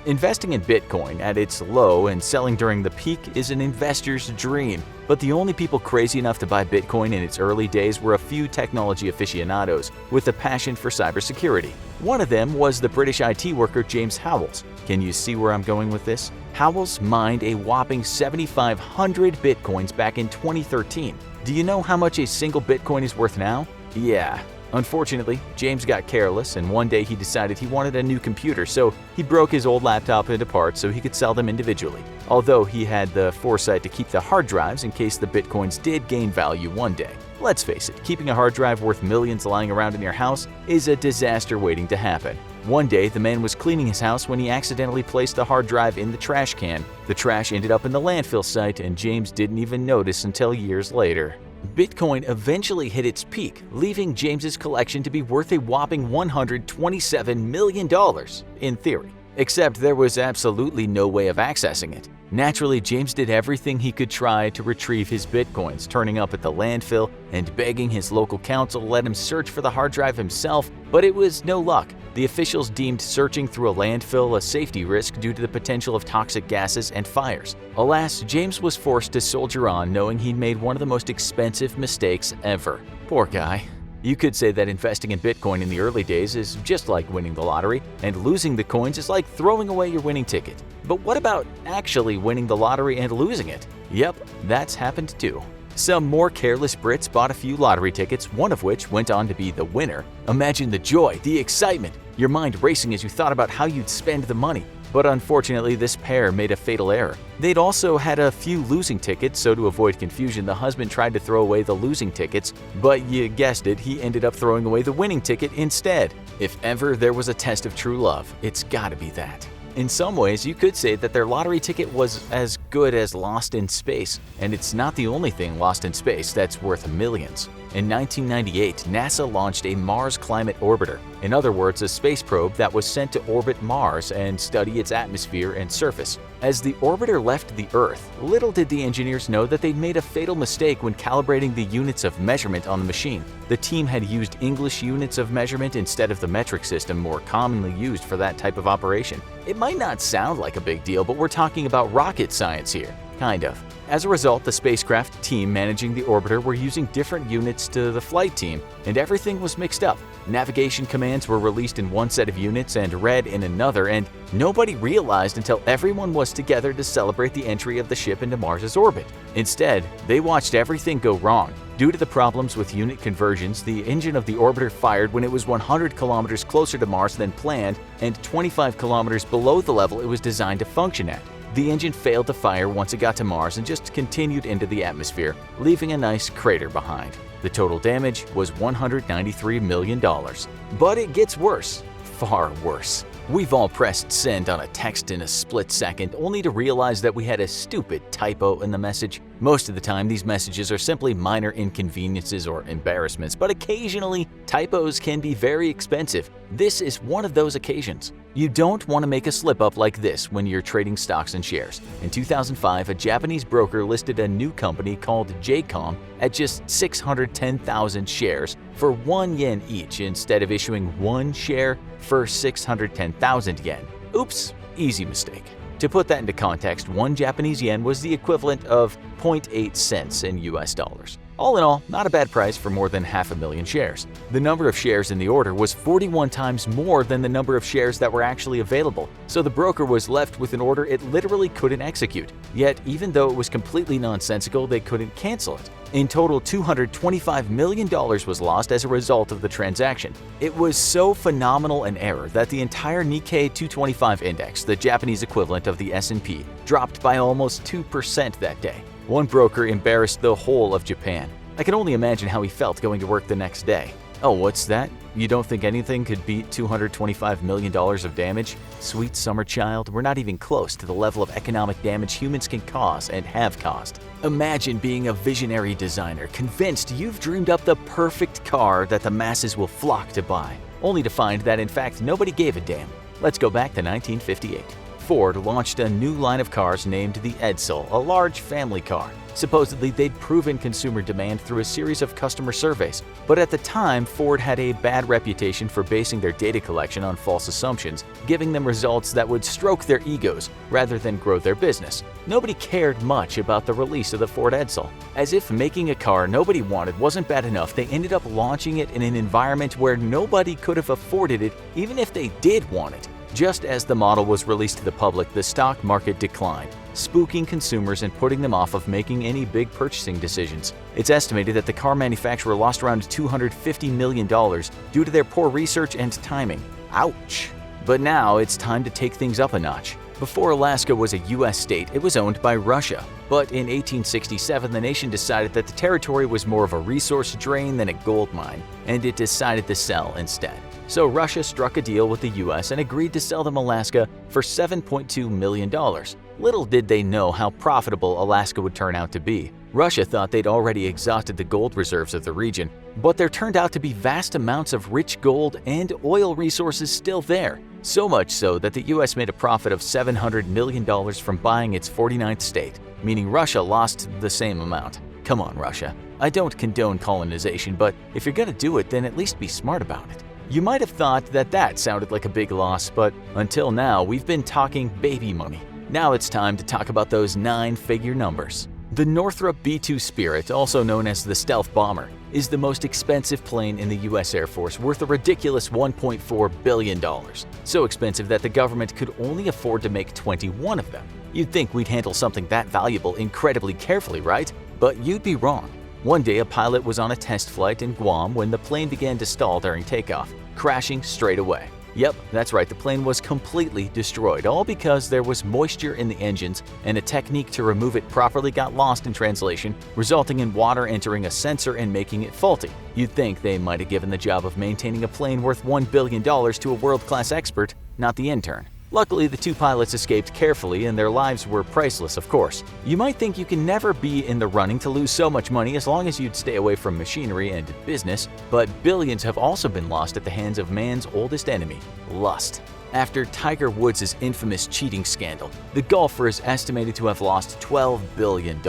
Investing in Bitcoin at its low and selling during the peak is an investor's dream, but the only people crazy enough to buy Bitcoin in its early days were a few technology aficionados with a passion for cybersecurity. One of them was the British IT worker James Howells. Can you see where I'm going with this? Howells mined a whopping 7,500 Bitcoins back in 2013. Do you know how much a single Bitcoin is worth now? Yeah. Unfortunately, James got careless and one day he decided he wanted a new computer, so he broke his old laptop into parts so he could sell them individually. Although he had the foresight to keep the hard drives in case the Bitcoins did gain value one day. Let's face it, keeping a hard drive worth millions lying around in your house is a disaster waiting to happen. One day, the man was cleaning his house when he accidentally placed the hard drive in the trash can. The trash ended up in the landfill site and James didn't even notice until years later. Bitcoin eventually hit its peak, leaving James's collection to be worth a whopping $127 million, in theory. Except there was absolutely no way of accessing it. Naturally, James did everything he could try to retrieve his Bitcoins, turning up at the landfill and begging his local council to let him search for the hard drive himself, but it was no luck. The officials deemed searching through a landfill a safety risk due to the potential of toxic gases and fires. Alas, James was forced to soldier on, knowing he'd made one of the most expensive mistakes ever. Poor guy. You could say that investing in Bitcoin in the early days is just like winning the lottery, and losing the coins is like throwing away your winning ticket. But what about actually winning the lottery and losing it? Yep, that's happened too. Some more careless Brits bought a few lottery tickets, one of which went on to be the winner. Imagine the joy, the excitement, your mind racing as you thought about how you'd spend the money. But unfortunately, this pair made a fatal error. They'd also had a few losing tickets, so to avoid confusion, the husband tried to throw away the losing tickets, but you guessed it, he ended up throwing away the winning ticket instead. If ever there was a test of true love, it's gotta be that. In some ways, you could say that their lottery ticket was as good as lost in space, and it's not the only thing lost in space that's worth millions. In 1998, NASA launched a Mars Climate Orbiter, in other words, a space probe that was sent to orbit Mars and study its atmosphere and surface. As the orbiter left the Earth, little did the engineers know that they'd made a fatal mistake when calibrating the units of measurement on the machine. The team had used English units of measurement instead of the metric system more commonly used for that type of operation. It might not sound like a big deal, but we're talking about rocket science here. Kind of. As a result, the spacecraft team managing the orbiter were using different units to the flight team, and everything was mixed up. Navigation commands were released in one set of units and read in another, and nobody realized until everyone was together to celebrate the entry of the ship into Mars's orbit. Instead, they watched everything go wrong. Due to the problems with unit conversions, the engine of the orbiter fired when it was 100 kilometers closer to Mars than planned and 25 kilometers below the level it was designed to function at. The engine failed to fire once it got to Mars and just continued into the atmosphere, leaving a nice crater behind. The total damage was $193 million. But it gets worse. Far worse. We've all pressed send on a text in a split second only to realize that we had a stupid typo in the message. Most of the time, these messages are simply minor inconveniences or embarrassments, but occasionally, typos can be very expensive. This is one of those occasions. You don't want to make a slip-up like this when you're trading stocks and shares. In 2005, a Japanese broker listed a new company called JCOM at just 610,000 shares for 1 yen each instead of issuing one share for 610,000 yen. Oops, easy mistake. To put that into context, 1 Japanese yen was the equivalent of 0.8 cents in US dollars. All in all, not a bad price for more than 500,000 shares. The number of shares in the order was 41 times more than the number of shares that were actually available, so the broker was left with an order it literally couldn't execute. Yet, even though it was completely nonsensical, they couldn't cancel it. In total, $225 million was lost as a result of the transaction. It was so phenomenal an error that the entire Nikkei 225 index, the Japanese equivalent of the S&P, dropped by almost 2% that day. One broker embarrassed the whole of Japan. I can only imagine how he felt going to work the next day. Oh, what's that? You don't think anything could beat $225 million of damage? Sweet summer child, we're not even close to the level of economic damage humans can cause and have caused. Imagine being a visionary designer, convinced you've dreamed up the perfect car that the masses will flock to buy, only to find that in fact nobody gave a damn. Let's go back to 1958. Ford launched a new line of cars named the Edsel, a large family car. Supposedly, they'd proven consumer demand through a series of customer surveys. But at the time, Ford had a bad reputation for basing their data collection on false assumptions, giving them results that would stroke their egos rather than grow their business. Nobody cared much about the release of the Ford Edsel. As if making a car nobody wanted wasn't bad enough, they ended up launching it in an environment where nobody could have afforded it even if they did want it. Just as the model was released to the public, the stock market declined, spooking consumers and putting them off of making any big purchasing decisions. It's estimated that the car manufacturer lost around $250 million due to their poor research and timing. Ouch! But now it's time to take things up a notch. Before Alaska was a U.S. state, it was owned by Russia. But in 1867, the nation decided that the territory was more of a resource drain than a gold mine, and it decided to sell instead. So Russia struck a deal with the U.S. and agreed to sell them Alaska for $7.2 million. Little did they know how profitable Alaska would turn out to be. Russia thought they'd already exhausted the gold reserves of the region, but there turned out to be vast amounts of rich gold and oil resources still there. So much so that the U.S. made a profit of $700 million from buying its 49th state, meaning Russia lost the same amount. Come on, Russia. I don't condone colonization, but if you're gonna do it, then at least be smart about it. You might have thought that sounded like a big loss, but until now, we've been talking baby money. Now it's time to talk about those 9-figure numbers. The Northrop B-2 Spirit, also known as the Stealth Bomber, is the most expensive plane in the U.S. Air Force, worth a ridiculous $1.4 billion. So expensive that the government could only afford to make 21 of them. You'd think we'd handle something that valuable incredibly carefully, right? But you'd be wrong. One day, a pilot was on a test flight in Guam when the plane began to stall during takeoff, crashing straight away. Yep, that's right, the plane was completely destroyed, all because there was moisture in the engines and a technique to remove it properly got lost in translation, resulting in water entering a sensor and making it faulty. You'd think they might have given the job of maintaining a plane worth $1 billion to a world-class expert, not the intern. Luckily, the 2 pilots escaped carefully and their lives were priceless, of course. You might think you can never be in the running to lose so much money as long as you'd stay away from machinery and business, but billions have also been lost at the hands of man's oldest enemy, lust. After Tiger Woods' infamous cheating scandal, the golfer is estimated to have lost $12 billion.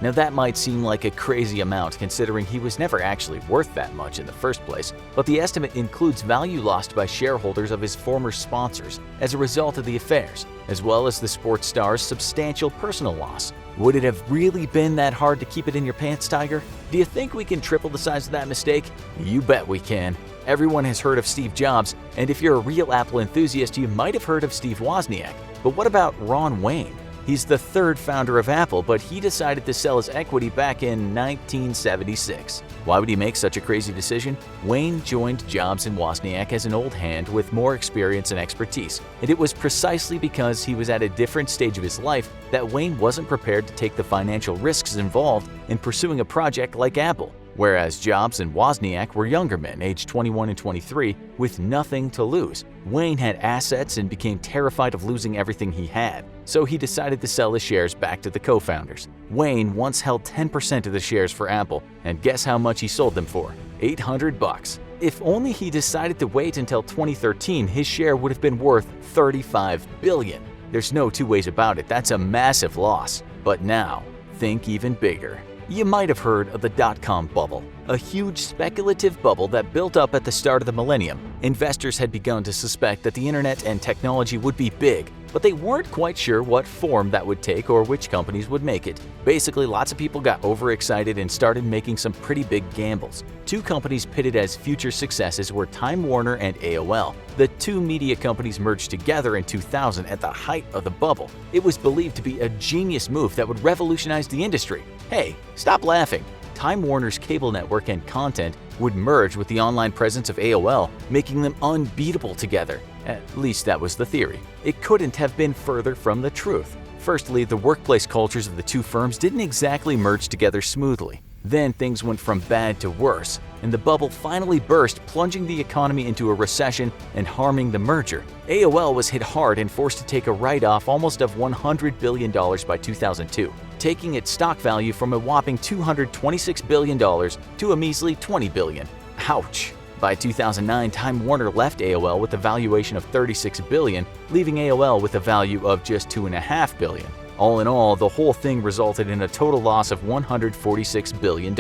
Now that might seem like a crazy amount considering he was never actually worth that much in the first place, but the estimate includes value lost by shareholders of his former sponsors as a result of the affairs, as well as the sports star's substantial personal loss. Would it have really been that hard to keep it in your pants, Tiger? Do you think we can triple the size of that mistake? You bet we can. Everyone has heard of Steve Jobs, and if you're a real Apple enthusiast, you might have heard of Steve Wozniak. But what about Ron Wayne? He's the third founder of Apple, but he decided to sell his equity back in 1976. Why would he make such a crazy decision? Wayne joined Jobs and Wozniak as an old hand with more experience and expertise, and it was precisely because he was at a different stage of his life that Wayne wasn't prepared to take the financial risks involved in pursuing a project like Apple. Whereas Jobs and Wozniak were younger men, aged 21 and 23, with nothing to lose. Wayne had assets and became terrified of losing everything he had, so he decided to sell his shares back to the co-founders. Wayne once held 10% of the shares for Apple, and guess how much he sold them for? $800. If only he decided to wait until 2013, his share would have been worth $35 billion. There's no two ways about it, that's a massive loss. But now, think even bigger. You might have heard of the dot-com bubble, a huge speculative bubble that built up at the start of the millennium. Investors had begun to suspect that the internet and technology would be big, but they weren't quite sure what form that would take or which companies would make it. Basically, lots of people got overexcited and started making some pretty big gambles. Two companies pitted as future successes were Time Warner and AOL. The two media companies merged together in 2000 at the height of the bubble. It was believed to be a genius move that would revolutionize the industry. Hey, stop laughing. Time Warner's cable network and content would merge with the online presence of AOL, making them unbeatable together. At least that was the theory. It couldn't have been further from the truth. Firstly, the workplace cultures of the two firms didn't exactly merge together smoothly. Then things went from bad to worse, and the bubble finally burst, plunging the economy into a recession and harming the merger. AOL was hit hard and forced to take a write-off almost of $100 billion by 2002, taking its stock value from a whopping $226 billion to a measly $20 billion. Ouch! By 2009, Time Warner left AOL with a valuation of $36 billion, leaving AOL with a value of just $2.5 billion. All in all, the whole thing resulted in a total loss of $146 billion.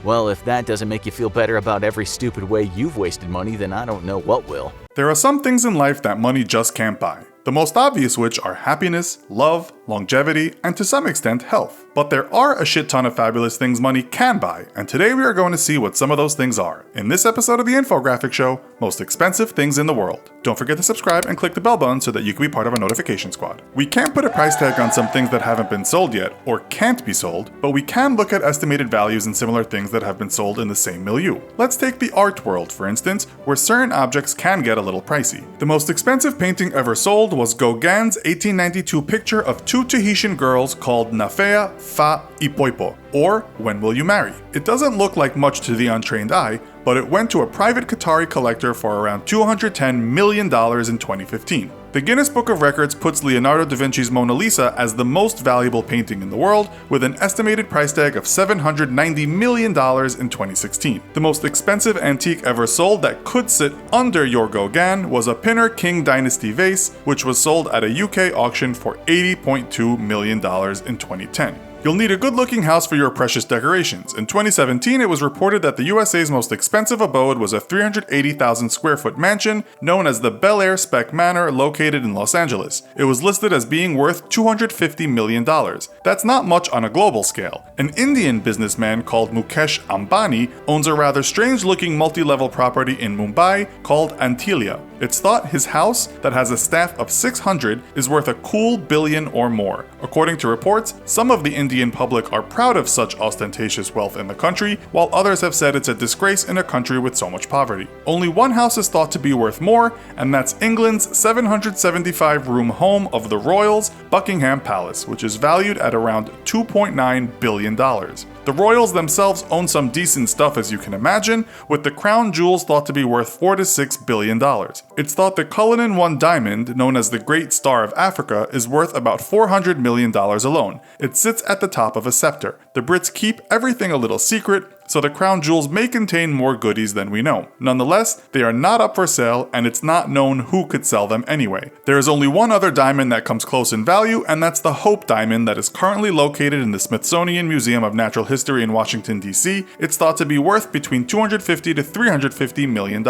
Well, if that doesn't make you feel better about every stupid way you've wasted money, then I don't know what will. There are some things in life that money just can't buy. The most obvious which are happiness, love, longevity, and to some extent health. But there are a shit ton of fabulous things money can buy, and today we are going to see what some of those things are. In this episode of the Infographic Show, Most Expensive Things in the World. Don't forget to subscribe and click the bell button so that you can be part of our notification squad. We can't put a price tag on some things that haven't been sold yet, or can't be sold, but we can look at estimated values in similar things that have been sold in the same milieu. Let's take the art world, for instance, where certain objects can get a little pricey. The most expensive painting ever sold was Gauguin's 1892 picture of two Tahitian girls called Nafea, Fa, y Poipo, or When Will You Marry? It doesn't look like much to the untrained eye, but it went to a private Qatari collector for around $210 million in 2015. The Guinness Book of Records puts Leonardo da Vinci's Mona Lisa as the most valuable painting in the world, with an estimated price tag of $790 million in 2016. The most expensive antique ever sold that could sit under your Gauguin was a Pinner King Dynasty vase, which was sold at a UK auction for $80.2 million in 2010. You'll need a good-looking house for your precious decorations. In 2017, it was reported that the USA's most expensive abode was a 380,000 square foot mansion known as the Bel Air Spec Manor located in Los Angeles. It was listed as being worth $250 million. That's not much on a global scale. An Indian businessman called Mukesh Ambani owns a rather strange-looking multi-level property in Mumbai called Antilia. It's thought his house, that has a staff of 600, is worth a cool billion or more. According to reports, some of the Indian public are proud of such ostentatious wealth in the country, while others have said it's a disgrace in a country with so much poverty. Only one house is thought to be worth more, and that's England's 775-room home of the Royals, Buckingham Palace, which is valued at around $2.9 billion. The royals themselves own some decent stuff, as you can imagine, with the crown jewels thought to be worth $4 to $6 billion. It's thought the Cullinan 1 diamond, known as the Great Star of Africa, is worth about $400 million alone. It sits at the top of a scepter. The Brits keep everything a little secret, so the crown jewels may contain more goodies than we know. Nonetheless, they are not up for sale, and it's not known who could sell them anyway. There is only one other diamond that comes close in value, and that's the Hope Diamond that is currently located in the Smithsonian Museum of Natural History in Washington, D.C. It's thought to be worth between $250 to $350 million.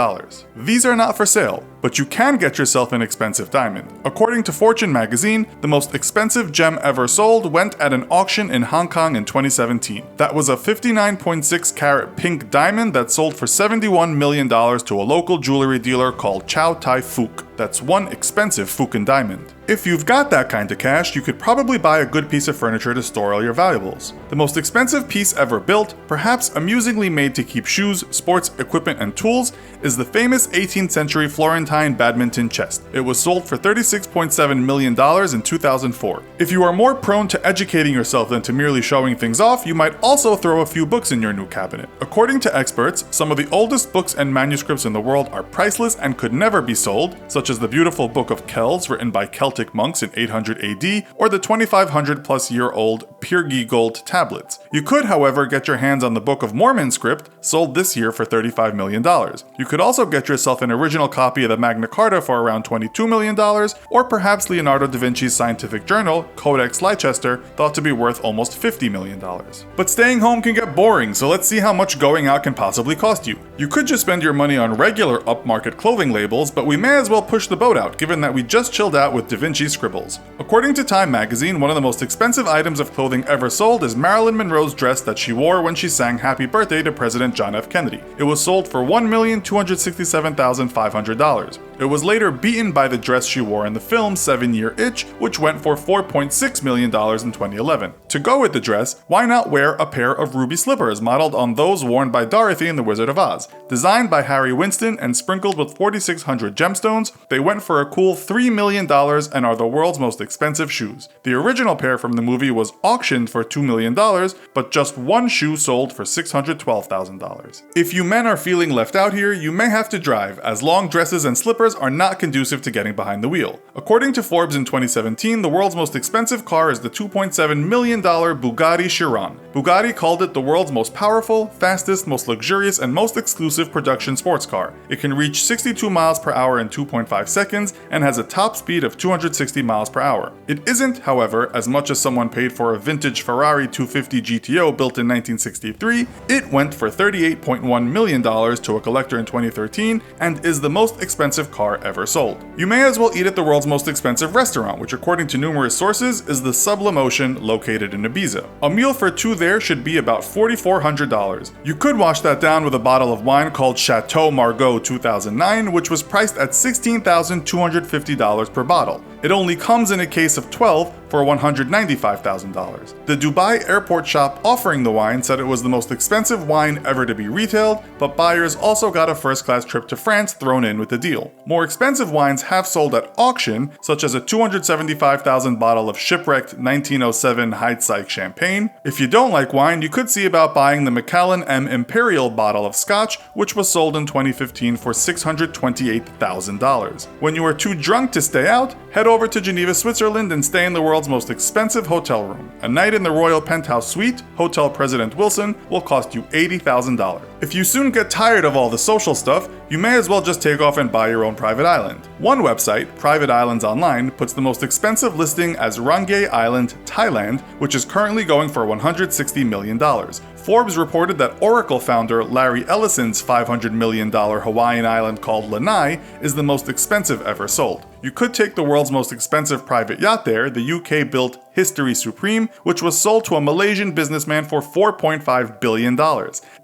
These are not for sale, but you can get yourself an expensive diamond. According to Fortune magazine, the most expensive gem ever sold went at an auction in Hong Kong in 2017. That was a 59.6 carat pink diamond that sold for $71 million to a local jewelry dealer called Chow Tai Fook. That's one expensive Fukin diamond. If you've got that kind of cash, you could probably buy a good piece of furniture to store all your valuables. The most expensive piece ever built, perhaps amusingly made to keep shoes, sports equipment, and tools, is the famous 18th century Florentine badminton chest. It was sold for $36.7 million in 2004. If you are more prone to educating yourself than to merely showing things off, you might also throw a few books in your new cabinet. According to experts, some of the oldest books and manuscripts in the world are priceless and could never be sold, such as the beautiful Book of Kells written by Celtic monks in 800 AD, or the 2,500 plus year old Pyrgi gold tablets. You could, however, get your hands on the Book of Mormon script, sold this year for $35 million. You could also get yourself an original copy of the Magna Carta for around $22 million, or perhaps Leonardo da Vinci's scientific journal, Codex Leicester, thought to be worth almost $50 million. But staying home can get boring, so let's see how much going out can possibly cost you. You could just spend your money on regular upmarket clothing labels, but we may as well push the boat out, given that we just chilled out with Da Vinci's scribbles. According to Time magazine, one of the most expensive items of clothing ever sold is Marilyn Monroe's dress that she wore when she sang Happy Birthday to President John F. Kennedy. It was sold for $1,267,500. It was later beaten by the dress she wore in the film 7-Year Itch, which went for $4.6 million in 2011. To go with the dress, why not wear a pair of ruby slippers modeled on those worn by Dorothy in The Wizard of Oz? Designed by Harry Winston and sprinkled with 4,600 gemstones, they went for a cool $3 million and are the world's most expensive shoes. The original pair from the movie was auctioned for $2 million, but just one shoe sold for $612,000. If you men are feeling left out here, you may have to drive, as long dresses and slippers are not conducive to getting behind the wheel. According to Forbes in 2017, the world's most expensive car is the $2.7 million Bugatti Chiron. Bugatti called it the world's most powerful, fastest, most luxurious, and most exclusive production sports car. It can reach 62 miles per hour in 2.5 seconds and has a top speed of 260 miles per hour. It isn't, however, as much as someone paid for a vintage Ferrari 250 GTO built in 1963. It went for $38.1 million to a collector in 2013 and is the most expensive car ever sold. You may as well eat at the world's most expensive restaurant, which according to numerous sources is the Submarine located in Ibiza. A meal for two there should be about $4,400. You could wash that down with a bottle of wine called Chateau Margaux 2009, which was priced at $16,250 per bottle. It only comes in a case of 12 for $195,000. The Dubai airport shop offering the wine said it was the most expensive wine ever to be retailed, but buyers also got a first-class trip to France thrown in with the deal. More expensive wines have sold at auction, such as a $275,000 bottle of shipwrecked 1907 Heidsieck champagne. If you don't like wine, you could see about buying the Macallan M Imperial bottle of scotch, which was sold in 2015 for $628,000. When you are too drunk to stay out, head over to Geneva, Switzerland and stay in the world's most expensive hotel room. A night in the Royal Penthouse Suite, Hotel President Wilson, will cost you $80,000. If you soon get tired of all the social stuff, you may as well just take off and buy your own private island. One website, Private Islands Online, puts the most expensive listing as Rangay Island, Thailand, which is currently going for $160 million. Forbes reported that Oracle founder Larry Ellison's $500 million Hawaiian island called Lanai is the most expensive ever sold. You could take the world's most expensive private yacht there, the UK-built History Supreme, which was sold to a Malaysian businessman for $4.5 billion.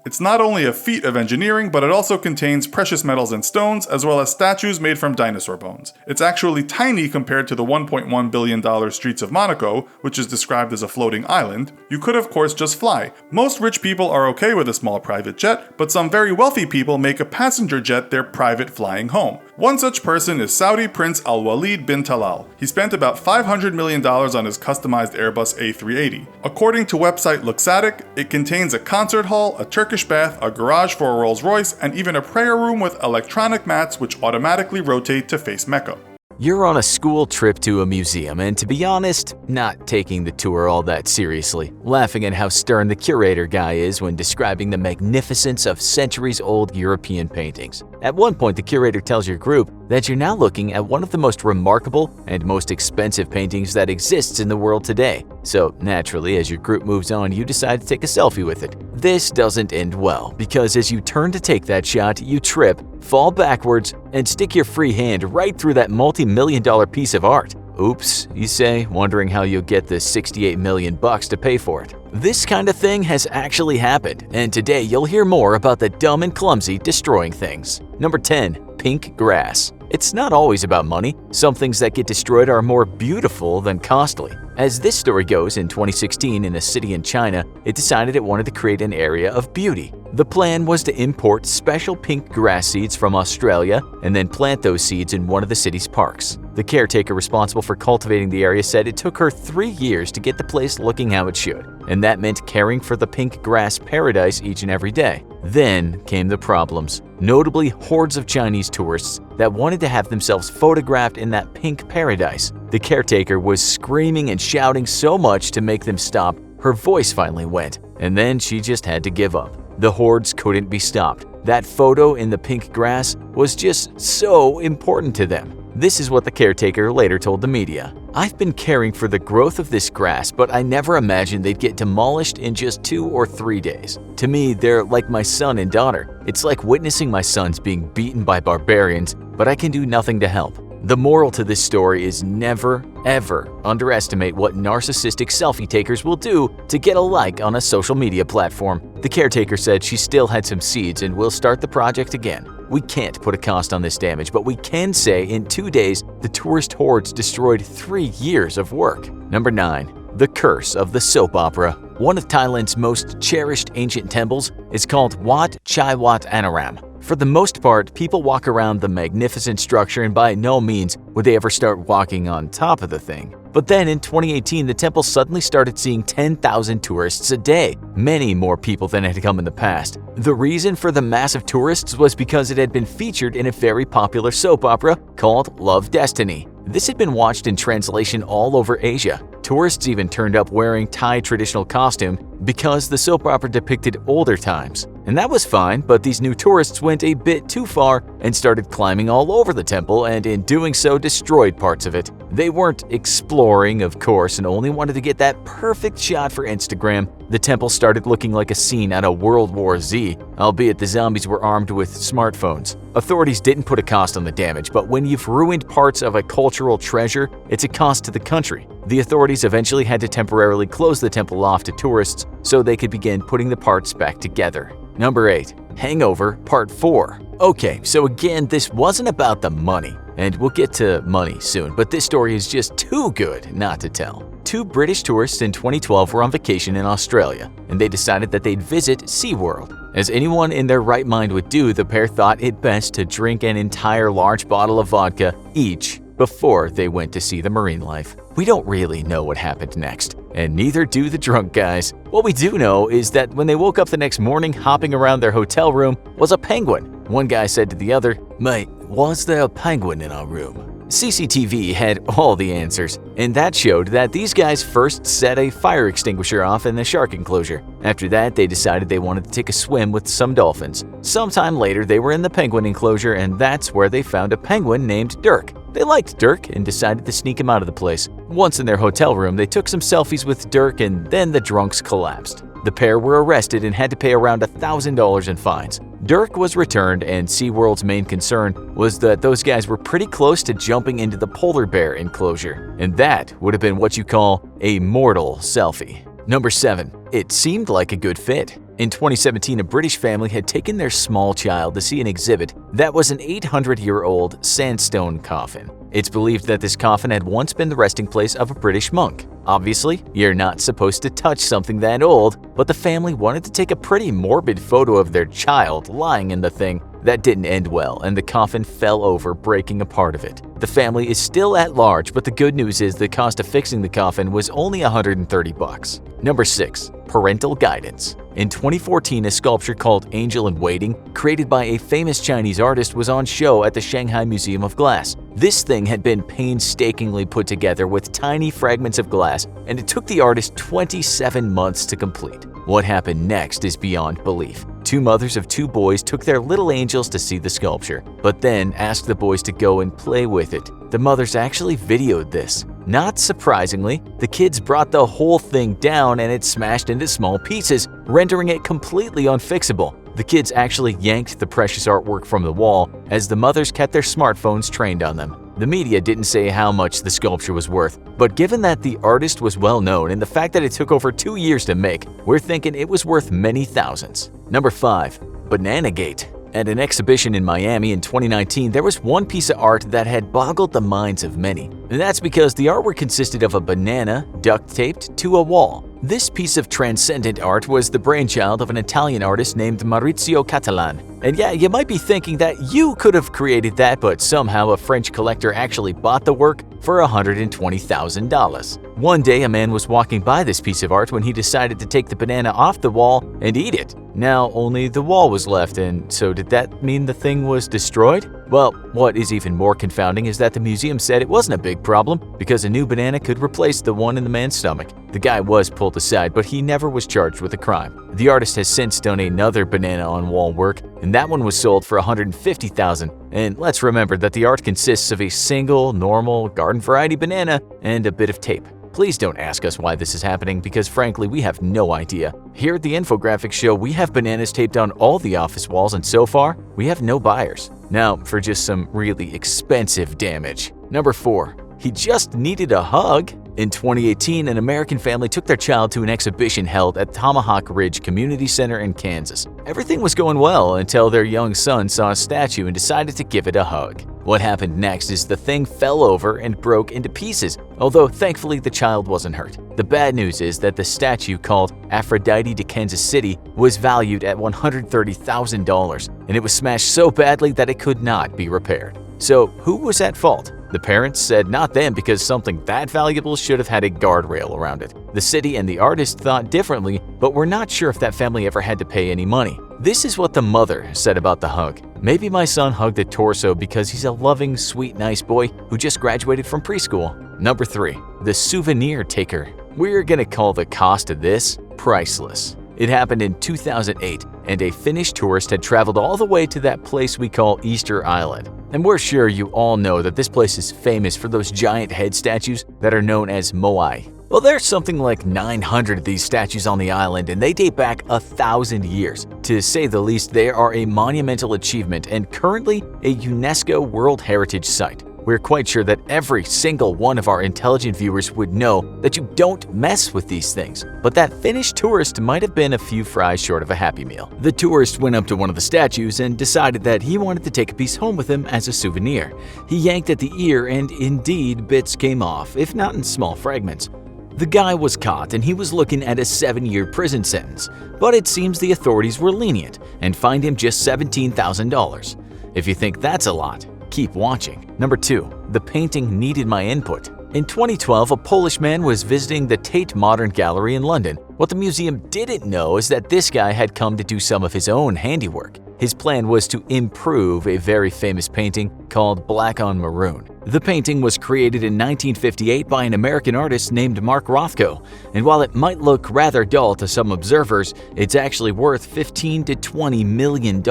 It's not only a feat of engineering, but it also contains precious metals and stones, as well as statues made from dinosaur bones. It's actually tiny compared to the $1.1 billion Streets of Monaco, which is described as a floating island. You could of course just fly. Most rich people are okay with a small private jet, but some very wealthy people make a passenger jet their private flying home. One such person is Saudi Prince Al-Walid bin Talal. He spent about $500 million on his customized Airbus A380. According to website Luxatic, it contains a concert hall, a Turkish bath, a garage for a Rolls Royce, and even a prayer room with electronic mats which automatically rotate to face Mecca. You're on a school trip to a museum and, to be honest, not taking the tour all that seriously, laughing at how stern the curator guy is when describing the magnificence of centuries-old European paintings. At one point, the curator tells your group that you're now looking at one of the most remarkable and most expensive paintings that exists in the world today. So naturally, as your group moves on, you decide to take a selfie with it. This doesn't end well, because as you turn to take that shot, you trip, fall backwards, and stick your free hand right through that multi-million-dollar piece of art. Oops, you say, wondering how you'll get the $68 million to pay for it. This kind of thing has actually happened, and today you'll hear more about the dumb and clumsy destroying things. Number 10. Pink grass. It's not always about money. Some things that get destroyed are more beautiful than costly. As this story goes, in 2016 in a city in China, it decided it wanted to create an area of beauty. The plan was to import special pink grass seeds from Australia and then plant those seeds in one of the city's parks. The caretaker responsible for cultivating the area said it took her 3 years to get the place looking how it should, and that meant caring for the pink grass paradise each and every day. Then came the problems, notably hordes of Chinese tourists that wanted to have themselves photographed in that pink paradise. The caretaker was screaming and shouting so much to make them stop, her voice finally went, and then she just had to give up. The hordes couldn't be stopped. That photo in the pink grass was just so important to them. This is what the caretaker later told the media. "I've been caring for the growth of this grass, but I never imagined they'd get demolished in just 2 or 3 days. To me, they're like my son and daughter. It's like witnessing my sons being beaten by barbarians, but I can do nothing to help." The moral to this story is never, ever underestimate what narcissistic selfie takers will do to get a like on a social media platform. The caretaker said she still had some seeds and will start the project again. We can't put a cost on this damage, but we can say in 2 days, the tourist hordes destroyed 3 years of work. Number 9. The Curse of the Soap Opera. One of Thailand's most cherished ancient temples is called Wat Chai Wat Anaram. For the most part, people walk around the magnificent structure, and by no means would they ever start walking on top of the thing. But then in 2018, the temple suddenly started seeing 10,000 tourists a day, many more people than had come in the past. The reason for the massive tourists was because it had been featured in a very popular soap opera called Love Destiny. This had been watched in translation all over Asia. Tourists even turned up wearing Thai traditional costume because the soap opera depicted older times. And that was fine, but these new tourists went a bit too far and started climbing all over the temple, and in doing so destroyed parts of it. They weren't exploring, of course, and only wanted to get that perfect shot for Instagram. The temple started looking like a scene out of World War Z, albeit the zombies were armed with smartphones. Authorities didn't put a cost on the damage, but when you've ruined parts of a cultural treasure, it's a cost to the country. The authorities eventually had to temporarily close the temple off to tourists so they could begin putting the parts back together. Number 8. Hangover Part 4. Okay, so again, this wasn't about the money, and we'll get to money soon, but this story is just too good not to tell. 2 British tourists in 2012 were on vacation in Australia, and they decided that they'd visit SeaWorld. As anyone in their right mind would do, the pair thought it best to drink an entire large bottle of vodka each before they went to see the marine life. We don't really know what happened next, and neither do the drunk guys. What we do know is that when they woke up the next morning, hopping around their hotel room was a penguin. One guy said to the other, "Mate, was there a penguin in our room?" CCTV had all the answers, and that showed that these guys first set a fire extinguisher off in the shark enclosure. After that, they decided they wanted to take a swim with some dolphins. Sometime later, they were in the penguin enclosure, and that's where they found a penguin named Dirk. They liked Dirk and decided to sneak him out of the place. Once in their hotel room, they took some selfies with Dirk, and then the drunks collapsed. The pair were arrested and had to pay around $1,000 in fines. Dirk was returned, and SeaWorld's main concern was that those guys were pretty close to jumping into the polar bear enclosure, and that would have been what you call a mortal selfie. Number 7. It seemed like a good fit. In 2017, a British family had taken their small child to see an exhibit that was an 800-year-old sandstone coffin. It's believed that this coffin had once been the resting place of a British monk. Obviously, you're not supposed to touch something that old, but the family wanted to take a pretty morbid photo of their child lying in the thing. That didn't end well, and the coffin fell over, breaking a part of it. The family is still at large, but the good news is the cost of fixing the coffin was only $130. Number 6. Parental Guidance. In 2014, a sculpture called Angel in Waiting, created by a famous Chinese artist, was on show at the Shanghai Museum of Glass. This thing had been painstakingly put together with tiny fragments of glass, and it took the artist 27 months to complete. What happened next is beyond belief. 2 mothers of 2 boys took their little angels to see the sculpture, but then asked the boys to go and play with it. The mothers actually videoed this. Not surprisingly, the kids brought the whole thing down and it smashed into small pieces, rendering it completely unfixable. The kids actually yanked the precious artwork from the wall as the mothers kept their smartphones trained on them. The media didn't say how much the sculpture was worth, but given that the artist was well known and the fact that it took over 2 years to make, we're thinking it was worth many thousands. Number 5. Bananagate. At an exhibition in Miami in 2019, there was one piece of art that had boggled the minds of many. And that's because the artwork consisted of a banana duct-taped to a wall. This piece of transcendent art was the brainchild of an Italian artist named Maurizio Catalan. And yeah, you might be thinking that you could have created that, but somehow a French collector actually bought the work for $120,000. One day, a man was walking by this piece of art when he decided to take the banana off the wall and eat it. Now, only the wall was left, and so did that mean the thing was destroyed? Well, what is even more confounding is that the museum said it wasn't a big problem because a new banana could replace the one in the man's stomach. The guy was pulled aside, but he never was charged with a crime. The artist has since done another banana on wall work, and that one was sold for $150,000. And let's remember that the art consists of a single, normal, garden variety banana and a bit of tape. Please don't ask us why this is happening because frankly we have no idea. Here at the infographics show we have bananas taped on all the office walls and so far we have no buyers. Now for just some really expensive damage. Number 4. He just needed a hug. In 2018, an American family took their child to an exhibition held at Tomahawk Ridge Community Center in Kansas. Everything was going well until their young son saw a statue and decided to give it a hug. What happened next is the thing fell over and broke into pieces, although thankfully the child wasn't hurt. The bad news is that the statue, called Aphrodite de Kansas City, was valued at $130,000, and it was smashed so badly that it could not be repaired. So who was at fault? The parents said not them because something that valuable should have had a guardrail around it. The city and the artist thought differently, but we're not sure if that family ever had to pay any money. This is what the mother said about the hug. Maybe my son hugged the torso because he's a loving, sweet, nice boy who just graduated from preschool. Number 3. The souvenir taker. We're gonna call the cost of this priceless. It happened in 2008, and a Finnish tourist had traveled all the way to that place we call Easter Island. And we're sure you all know that this place is famous for those giant head statues that are known as moai. Well, there's something like 900 of these statues on the island, and they date back 1,000 years. To say the least, they are a monumental achievement and currently a UNESCO World Heritage Site. We're quite sure that every single one of our intelligent viewers would know that you don't mess with these things. But that Finnish tourist might have been a few fries short of a Happy Meal. The tourist went up to one of the statues and decided that he wanted to take a piece home with him as a souvenir. He yanked at the ear and indeed bits came off, if not in small fragments. The guy was caught and he was looking at a 7-year prison sentence, but it seems the authorities were lenient and fined him just $17,000. If you think that's a lot, keep watching. Number 2. The painting needed my input. In 2012, a Polish man was visiting the Tate Modern Gallery in London. What the museum didn't know is that this guy had come to do some of his own handiwork. His plan was to improve a very famous painting called Black on Maroon. The painting was created in 1958 by an American artist named Mark Rothko, and while it might look rather dull to some observers, it's actually worth $15 to $20 million.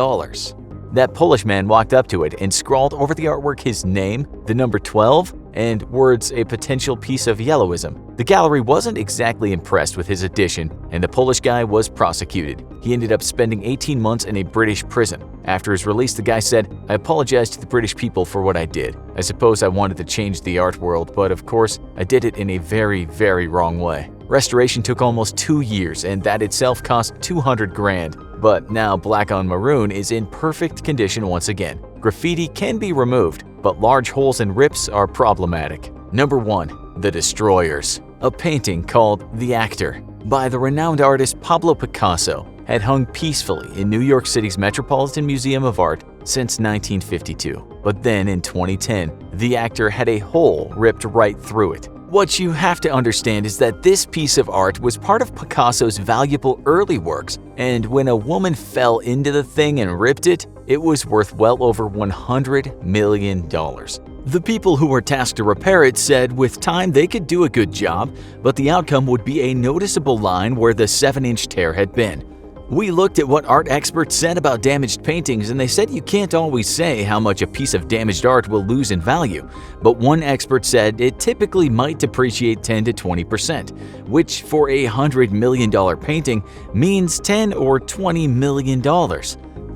That Polish man walked up to it and scrawled over the artwork his name, the number 12, and words a potential piece of yellowism. The gallery wasn't exactly impressed with his addition, and the Polish guy was prosecuted. He ended up spending 18 months in a British prison. After his release, the guy said, "I apologize to the British people for what I did. I suppose I wanted to change the art world, but of course, I did it in a very, very wrong way." Restoration took almost 2 years, and that itself cost $200,000. But now Black on Maroon is in perfect condition once again. Graffiti can be removed, but large holes and rips are problematic. Number 1. The Destroyers. A painting called The Actor by the renowned artist Pablo Picasso had hung peacefully in New York City's Metropolitan Museum of Art since 1952. But then in 2010, The Actor had a hole ripped right through it. What you have to understand is that this piece of art was part of Picasso's valuable early works, and when a woman fell into the thing and ripped it, it was worth well over $100 million. The people who were tasked to repair it said with time they could do a good job, but the outcome would be a noticeable line where the 7-inch tear had been. We looked at what art experts said about damaged paintings, and they said you can't always say how much a piece of damaged art will lose in value. But one expert said it typically might depreciate 10 to 20%, which for a $100 million painting means $10 or $20 million.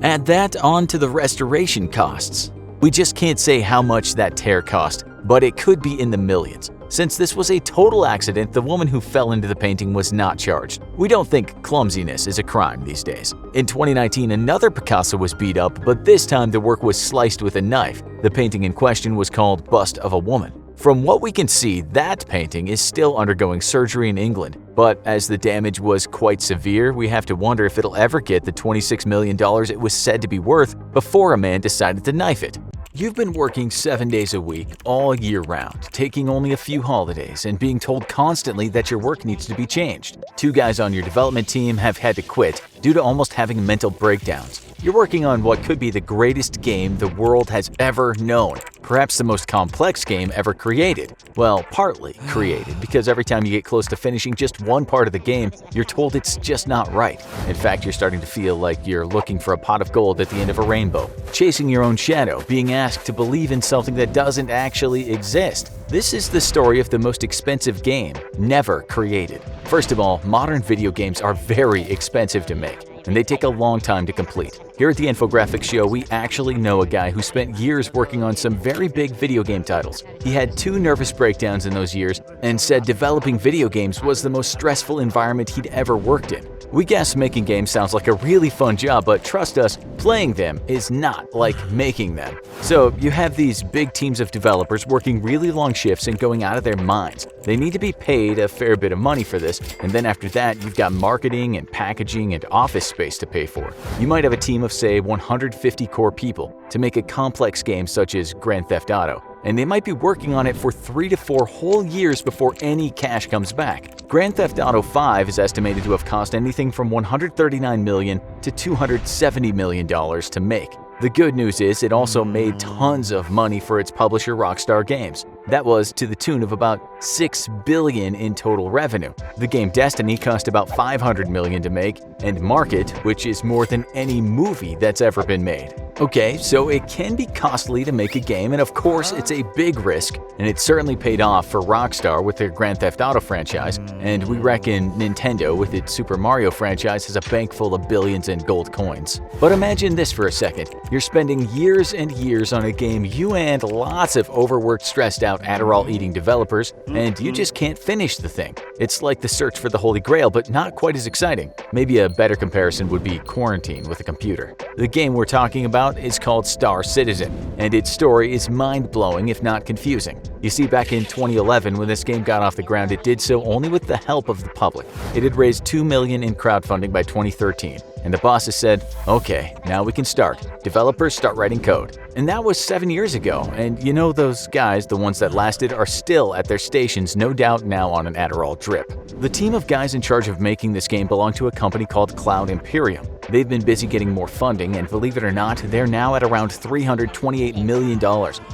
Add that on to the restoration costs. We just can't say how much that tear cost, but it could be in the millions. Since this was a total accident, the woman who fell into the painting was not charged. We don't think clumsiness is a crime these days. In 2019, another Picasso was beat up, but this time the work was sliced with a knife. The painting in question was called Bust of a Woman. From what we can see, that painting is still undergoing surgery in England, but as the damage was quite severe, we have to wonder if it'll ever get the $26 million it was said to be worth before a man decided to knife it. You've been working 7 days a week, all year round, taking only a few holidays, and being told constantly that your work needs to be changed. 2 guys on your development team have had to quit due to almost having mental breakdowns. You're working on what could be the greatest game the world has ever known, perhaps the most complex game ever created. Well, partly created, because every time you get close to finishing just one part of the game, you're told it's just not right. In fact, you're starting to feel like you're looking for a pot of gold at the end of a rainbow, chasing your own shadow, being asked to believe in something that doesn't actually exist. This is the story of the most expensive game never created. First of all, modern video games are very expensive to make, and they take a long time to complete. Here at the Infographics Show, we actually know a guy who spent years working on some very big video game titles. He had 2 nervous breakdowns in those years and said developing video games was the most stressful environment he'd ever worked in. We guess making games sounds like a really fun job, but trust us, playing them is not like making them. So you have these big teams of developers working really long shifts and going out of their minds. They need to be paid a fair bit of money for this, and then after that, you've got marketing and packaging and office space to pay for. You might have a team of, say, 150 core people to make a complex game such as Grand Theft Auto, and they might be working on it for 3 to 4 whole years before any cash comes back. Grand Theft Auto 5 is estimated to have cost anything from $139 million to $270 million to make. The good news is it also made tons of money for its publisher Rockstar Games. That was to the tune of about $6 billion in total revenue. The game Destiny cost about $500 million to make and market, which is more than any movie that's ever been made. Okay, so it can be costly to make a game, and of course it's a big risk, and it certainly paid off for Rockstar with their Grand Theft Auto franchise, and we reckon Nintendo with its Super Mario franchise has a bank full of billions in gold coins. But imagine this for a second. You're spending years and years on a game you and lots of overworked, stressed out, Adderall-eating developers, and you just can't finish the thing. It's like the search for the Holy Grail, but not quite as exciting. Maybe a better comparison would be Quarantine with a computer. The game we're talking about is called Star Citizen, and its story is mind-blowing if not confusing. You see, back in 2011, when this game got off the ground, it did so only with the help of the public. It had raised $2 million in crowdfunding by 2013. And the bosses said, okay, now we can start. Developers start writing code. And that was 7 years ago, and you know those guys, the ones that lasted, are still at their stations, no doubt now on an Adderall drip. The team of guys in charge of making this game belonged to a company called Cloud Imperium. They've been busy getting more funding, and believe it or not, they're now at around $328 million.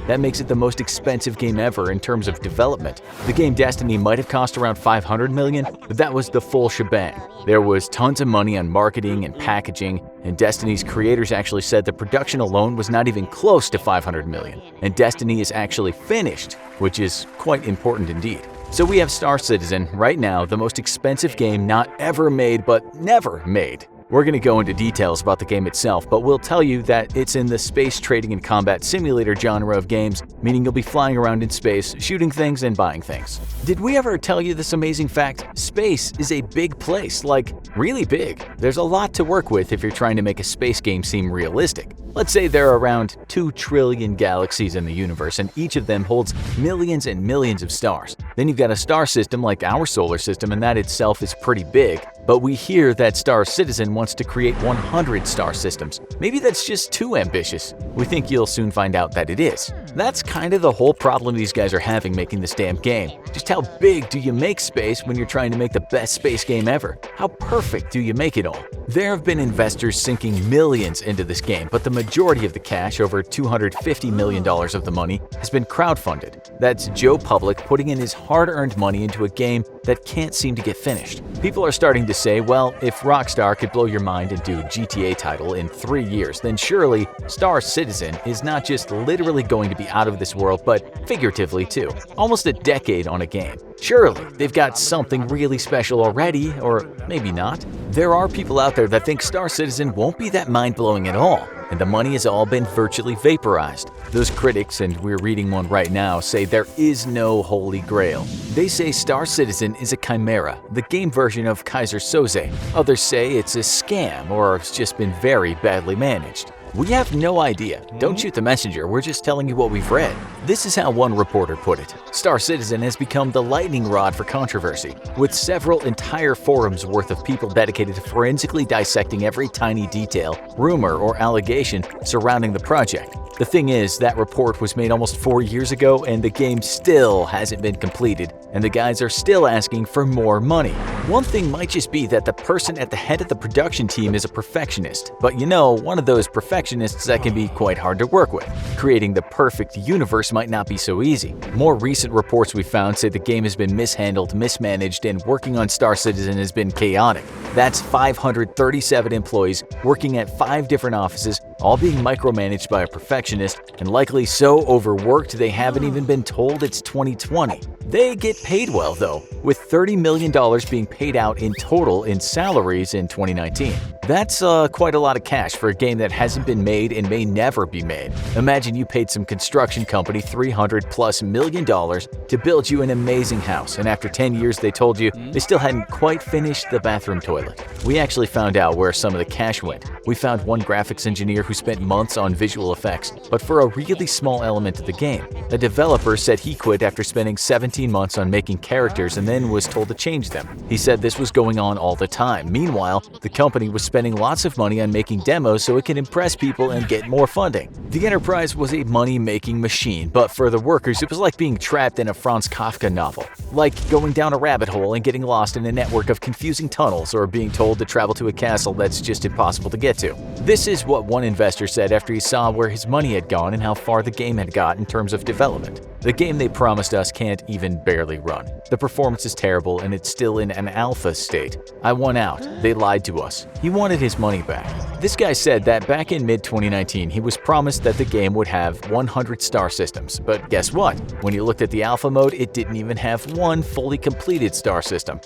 That makes it the most expensive game ever in terms of development. The game Destiny might have cost around $500 million, but that was the full shebang. There was tons of money on marketing and packaging, and Destiny's creators actually said the production alone was not even close to $500 million. And Destiny is actually finished, which is quite important indeed. So we have Star Citizen, right now the most expensive game not ever made but never made. We're going to go into details about the game itself, but we'll tell you that it's in the space trading and combat simulator genre of games, meaning you'll be flying around in space, shooting things and buying things. Did we ever tell you this amazing fact? Space is a big place, like really big. There's a lot to work with if you're trying to make a space game seem realistic. Let's say there are around 2 trillion galaxies in the universe, and each of them holds millions and millions of stars. Then you've got a star system like our solar system, and that itself is pretty big. But we hear that Star Citizen wants to create 100 star systems. Maybe that's just too ambitious. We think you'll soon find out that it is. That's kind of the whole problem these guys are having making this damn game. Just how big do you make space when you're trying to make the best space game ever? How perfect do you make it all? There have been investors sinking millions into this game, but the majority of the cash, over $250 million of the money, has been crowdfunded. That's Joe Public putting in his hard-earned money into a game that can't seem to get finished. People are starting to say, well, if Rockstar could blow your mind and do a GTA title in 3 years, then surely Star Citizen is not just literally going to be out of this world, but figuratively too. Almost a decade on a game. Surely they've got something really special already, or maybe not. There are people out there that think Star Citizen won't be that mind-blowing at all. and the money has all been virtually vaporized. Those critics, and we're reading one right now, say there is no holy grail. They say Star Citizen is a chimera, the game version of Kaiser Soze. Others say it's a scam or it's just been very badly managed. We have no idea. Don't shoot the messenger, we're just telling you what we've read. This is how one reporter put it. Star Citizen has become the lightning rod for controversy, with several entire forums worth of people dedicated to forensically dissecting every tiny detail, rumor, or allegation surrounding the project. The thing is, that report was made almost 4 years ago and the game still hasn't been completed, and the guys are still asking for more money. One thing might just be that the person at the head of the production team is a perfectionist, but you know, one of those perfectionists that can be quite hard to work with. Creating the perfect universe might not be so easy. More recent reports we found say the game has been mishandled, mismanaged, and working on Star Citizen has been chaotic. That's 537 employees working at 5 different offices, all being micromanaged by a perfectionist, and likely so overworked they haven't even been told it's 2020. They get paid well though, with $30 million being paid out in total in salaries in 2019. That's quite a lot of cash for a game that hasn't been made and may never be made. Imagine you paid some construction company $300+ million to build you an amazing house, and after 10 years they told you they still hadn't quite finished the bathroom toilet. We actually found out where some of the cash went. We found one graphics engineer who spent months on visual effects, but for a really small element of the game. A developer said he quit after spending 17 months on making characters and then was told to change them. He said this was going on all the time. Meanwhile, the company was spending lots of money on making demos so it could impress people and get more funding. The enterprise was a money-making machine, but for the workers it was like being trapped in a Franz Kafka novel. Like going down a rabbit hole and getting lost in a network of confusing tunnels, or being told to travel to a castle that's just impossible to get to. This is what one investor said after he saw where his money had gone and how far the game had got in terms of development. The game they promised us can't even barely run. The performance is terrible and it's still in an alpha state. I won out. They lied to us. He wanted his money back. This guy said that back in mid-2019 he was promised that the game would have 100 star systems, but guess what? When he looked at the alpha mode, it didn't even have one fully completed star system.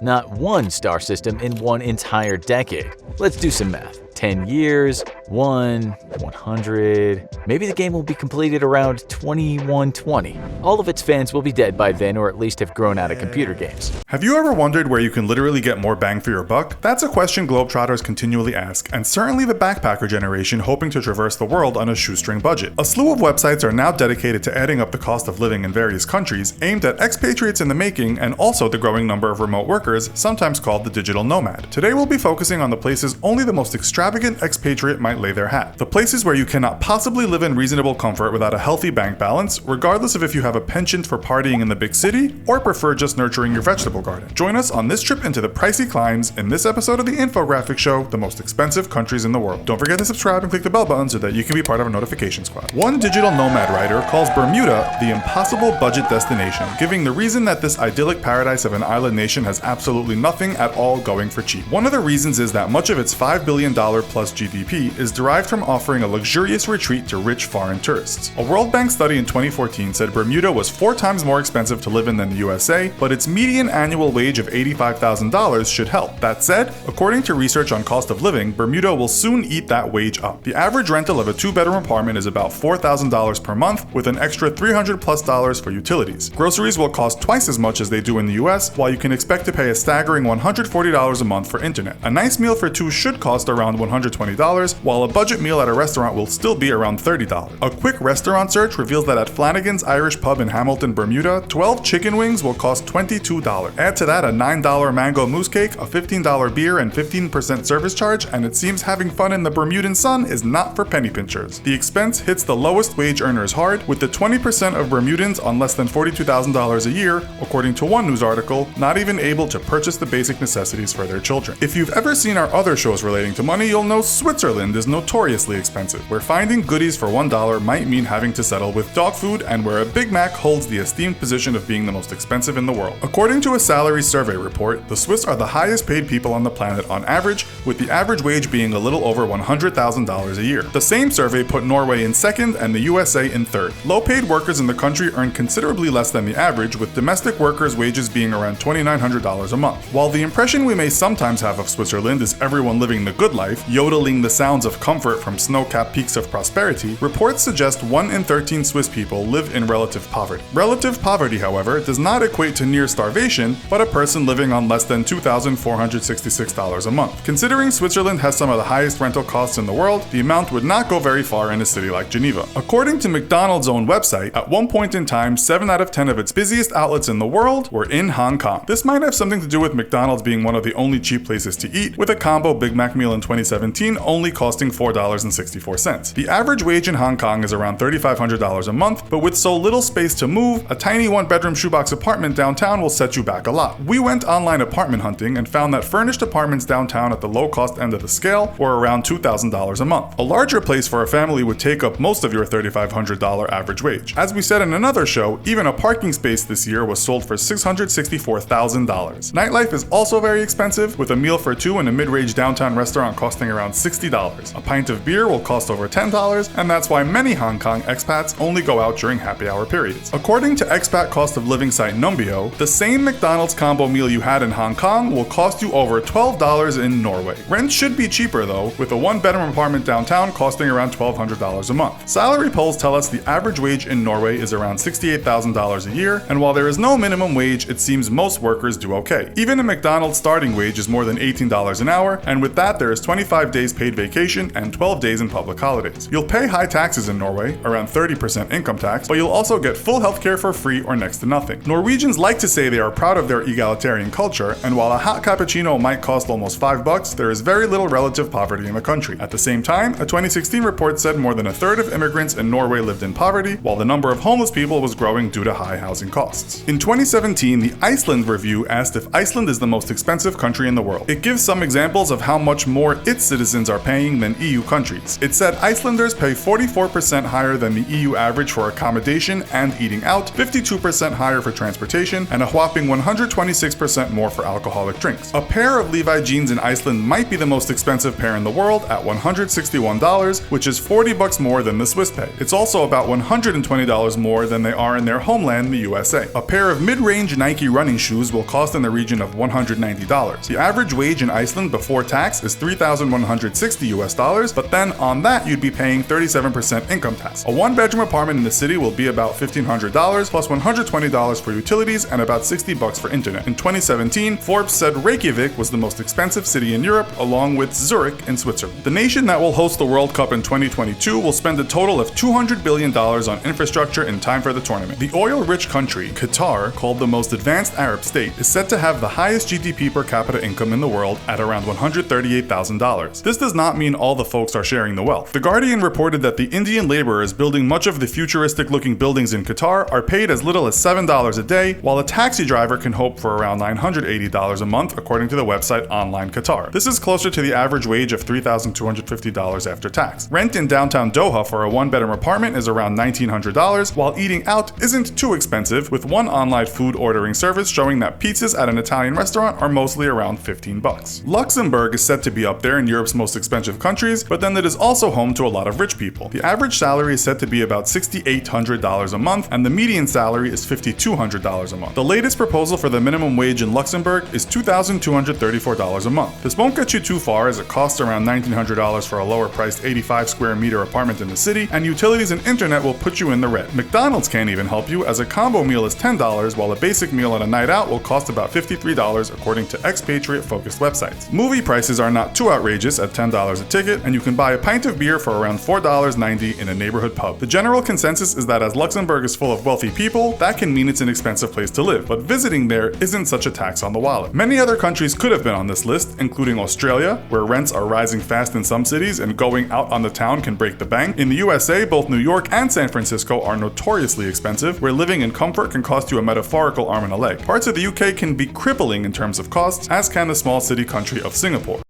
Not one star system in one entire decade. Let's do some math. 10 years, 100. Maybe the game will be completed around 2120. All of its fans will be dead by then, or at least have grown out of computer games. Have you ever wondered where you can literally get more bang for your buck? That's a question Globetrotters continually ask, and certainly the backpacker generation hoping to traverse the world on a shoestring budget. A slew of websites are now dedicated to adding up the cost of living in various countries, aimed at expatriates in the making and also the growing number of remote workers, sometimes called the digital nomad. Today we'll be focusing on the places only the most extravagant expatriate might lay their hat. The places where you cannot possibly live in reasonable comfort without a healthy bank balance, regardless of if you have a penchant for partying in the big city or prefer just nurturing your vegetable garden. Join us on this trip into the pricey climes in this episode of the infographic show, The Most Expensive Countries in the World. Don't forget to subscribe and click the bell button so that you can be part of our notification squad. One digital nomad writer calls Bermuda the impossible budget destination, giving the reason that this idyllic paradise of an island nation has absolutely nothing at all going for cheap. One of the reasons is that much of its $5 billion plus GDP is derived from offering a luxurious retreat to rich foreign tourists. A World Bank study in 2014 said Bermuda was 4 times more expensive to live in than the USA, but its median annual wage of $85,000 should help. That said, according to research on cost of living, Bermuda will soon eat that wage up. The average rental of a 2-bedroom apartment is about $4,000 per month, with an extra $300+ for utilities. Groceries will cost twice as much as they do in the US, while you can expect to pay a staggering $140 a month for internet. A nice meal for 2 should cost around $120, while a budget meal at a restaurant will still be around $30. A quick restaurant search reveals that at Flanagan's Irish Pub in Hamilton, Bermuda, 12 chicken wings will cost $22. Add to that a $9 mango mousse cake, a $15 beer, and 15% service charge, and it seems having fun in the Bermudan sun is not for penny pinchers. The expense hits the lowest wage earners hard, with the 20% of Bermudans on less than $42,000 a year, according to one news article, not even able to purchase the basic necessities for their children. If you've ever seen our other shows relating to money, you'll know Switzerland is notoriously expensive, where finding goodies for $1 might mean having to settle with dog food, and where a Big Mac holds the esteemed position of being the most expensive in the world. According to a salary survey report, the Swiss are the highest paid people on the planet on average, with the average wage being a little over $100,000 a year. The same survey put Norway in second and the USA in third. Low-paid workers in the country earn considerably less than the average, with domestic workers' wages being around $2,900 a month. While the impression we may sometimes have of Switzerland is everyone living the good life, yodeling the sounds of of comfort from snow-capped peaks of prosperity, reports suggest 1 in 13 Swiss people live in relative poverty. Relative poverty, however, does not equate to near starvation, but a person living on less than $2,466 a month. Considering Switzerland has some of the highest rental costs in the world, the amount would not go very far in a city like Geneva. According to McDonald's own website, at one point in time, 7 out of 10 of its busiest outlets in the world were in Hong Kong. This might have something to do with McDonald's being one of the only cheap places to eat, with a combo Big Mac meal in 2017 only costing $4.64. The average wage in Hong Kong is around $3,500 a month, but with so little space to move, a tiny one-bedroom shoebox apartment downtown will set you back a lot. We went online apartment hunting and found that furnished apartments downtown at the low-cost end of the scale were around $2,000 a month. A larger place for a family would take up most of your $3,500 average wage. As we said in another show, even a parking space this year was sold for $664,000. Nightlife is also very expensive, with a meal for two in a mid-range downtown restaurant costing around $60. A pint of beer will cost over $10, and that's why many Hong Kong expats only go out during happy hour periods. According to expat cost of living site Numbeo, the same McDonald's combo meal you had in Hong Kong will cost you over $12 in Norway. Rent should be cheaper though, with a one-bedroom apartment downtown costing around $1,200 a month. Salary polls tell us the average wage in Norway is around $68,000 a year, and while there is no minimum wage, it seems most workers do okay. Even a McDonald's starting wage is more than $18 an hour, and with that there is 25 days paid vacation and 12 days in public holidays. You'll pay high taxes in Norway, around 30% income tax, but you'll also get full healthcare for free or next to nothing. Norwegians like to say they are proud of their egalitarian culture, and while a hot cappuccino might cost almost $5, there is very little relative poverty in the country. At the same time, a 2016 report said more than a third of immigrants in Norway lived in poverty, while the number of homeless people was growing due to high housing costs. In 2017, the Iceland Review asked if Iceland is the most expensive country in the world. It gives some examples of how much more its citizens are paying than EU countries. It said Icelanders pay 44% higher than the EU average for accommodation and eating out, 52% higher for transportation, and a whopping 126% more for alcoholic drinks. A pair of Levi jeans in Iceland might be the most expensive pair in the world at $161, which is $40 more than the Swiss pay. It's also about $120 more than they are in their homeland, the USA. A pair of mid-range Nike running shoes will cost in the region of $190. The average wage in Iceland before tax is $3,160, but then on that you'd be paying 37% income tax. A one-bedroom apartment in the city will be about $1,500 plus $120 for utilities and about $60 for internet. In 2017, Forbes said Reykjavik was the most expensive city in Europe, along with Zurich in Switzerland. The nation that will host the World Cup in 2022 will spend a total of $200 billion on infrastructure in time for the tournament. The oil-rich country, Qatar, called the most advanced Arab state, is said to have the highest GDP per capita income in the world at around $138,000. This does not mean all the folks are sharing the wealth. The Guardian reported that the Indian laborers building much of the futuristic-looking buildings in Qatar are paid as little as $7 a day, while a taxi driver can hope for around $980 a month, according to the website Online Qatar. This is closer to the average wage of $3,250 after tax. Rent in downtown Doha for a one-bedroom apartment is around $1,900, while eating out isn't too expensive, with one online food ordering service showing that pizzas at an Italian restaurant are mostly around $15. Luxembourg is said to be up there in Europe's most expensive countries, but then it is also home to a lot of rich people. The average salary is said to be about $6,800 a month, and the median salary is $5,200 a month. The latest proposal for the minimum wage in Luxembourg is $2,234 a month. This won't get you too far, as it costs around $1,900 for a lower-priced 85 square meter apartment in the city, and utilities and internet will put you in the red. McDonald's can't even help you, as a combo meal is $10, while a basic meal on a night out will cost about $53, according to expatriate-focused websites. Movie prices are not too outrageous at $10 a ticket, and you can buy a pint of beer for around $4.90 in a neighborhood pub. The general consensus is that as Luxembourg is full of wealthy people, that can mean it's an expensive place to live, but visiting there isn't such a tax on the wallet. Many other countries could have been on this list, including Australia, where rents are rising fast in some cities and going out on the town can break the bank. In the USA, both New York and San Francisco are notoriously expensive, where living in comfort can cost you a metaphorical arm and a leg. Parts of the UK can be crippling in terms of costs, as can the small city country of Singapore.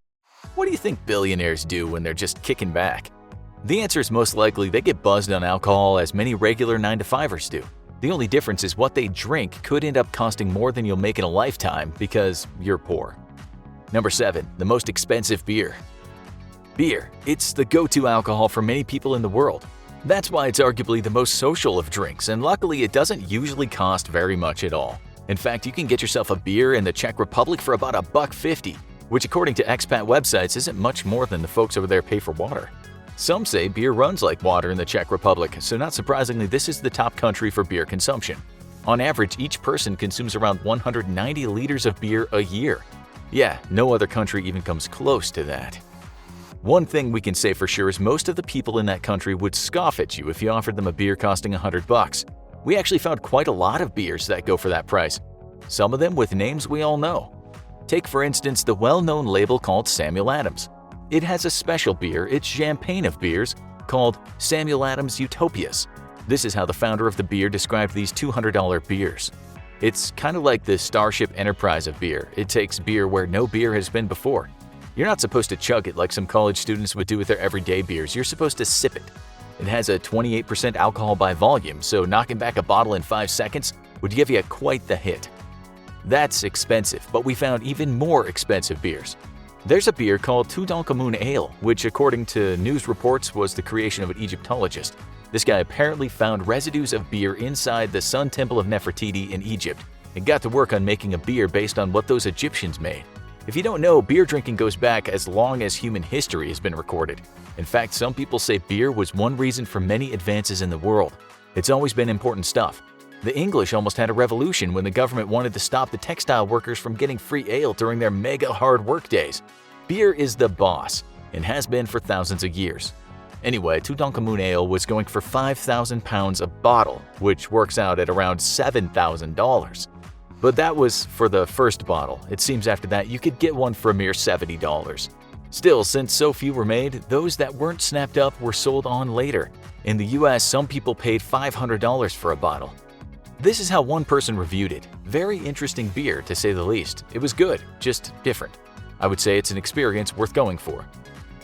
What do you think billionaires do when they're just kicking back? The answer is most likely they get buzzed on alcohol as many regular 9-to-5ers do. The only difference is what they drink could end up costing more than you'll make in a lifetime because you're poor. Number 7. The most expensive beer. Beer. It's the go-to alcohol for many people in the world. That's why it's arguably the most social of drinks, and luckily it doesn't usually cost very much at all. In fact, you can get yourself a beer in the Czech Republic for about $1.50. which according to expat websites isn't much more than the folks over there pay for water. Some say beer runs like water in the Czech Republic, so not surprisingly, this is the top country for beer consumption. On average, each person consumes around 190 liters of beer a year. Yeah, no other country even comes close to that. One thing we can say for sure is most of the people in that country would scoff at you if you offered them a beer costing $100. We actually found quite a lot of beers that go for that price. Some of them with names we all know. Take for instance the well-known label called Samuel Adams. It has a special beer, its champagne of beers, called Samuel Adams Utopias. This is how the founder of the beer described these $200 beers. It's kind of like the Starship Enterprise of beer. It takes beer where no beer has been before. You're not supposed to chug it like some college students would do with their everyday beers. You're supposed to sip it. It has a 28% alcohol by volume, so knocking back a bottle in 5 seconds would give you quite the hit. That's expensive, but we found even more expensive beers. There's a beer called Tutankhamun Ale, which according to news reports was the creation of an Egyptologist. This guy apparently found residues of beer inside the Sun Temple of Nefertiti in Egypt and got to work on making a beer based on what those Egyptians made. If you don't know, beer drinking goes back as long as human history has been recorded. In fact, some people say beer was one reason for many advances in the world. It's always been important stuff. The English almost had a revolution when the government wanted to stop the textile workers from getting free ale during their mega hard work days. Beer is the boss and has been for thousands of years. Anyway, Tutankhamun Ale was going for 5,000 pounds a bottle, which works out at around $7,000. But that was for the first bottle. It seems after that you could get one for a mere $70. Still, since so few were made, those that weren't snapped up were sold on later. In the US, some people paid $500 for a bottle. This is how one person reviewed it. Very interesting beer, to say the least. It was good, just different. I would say it's an experience worth going for.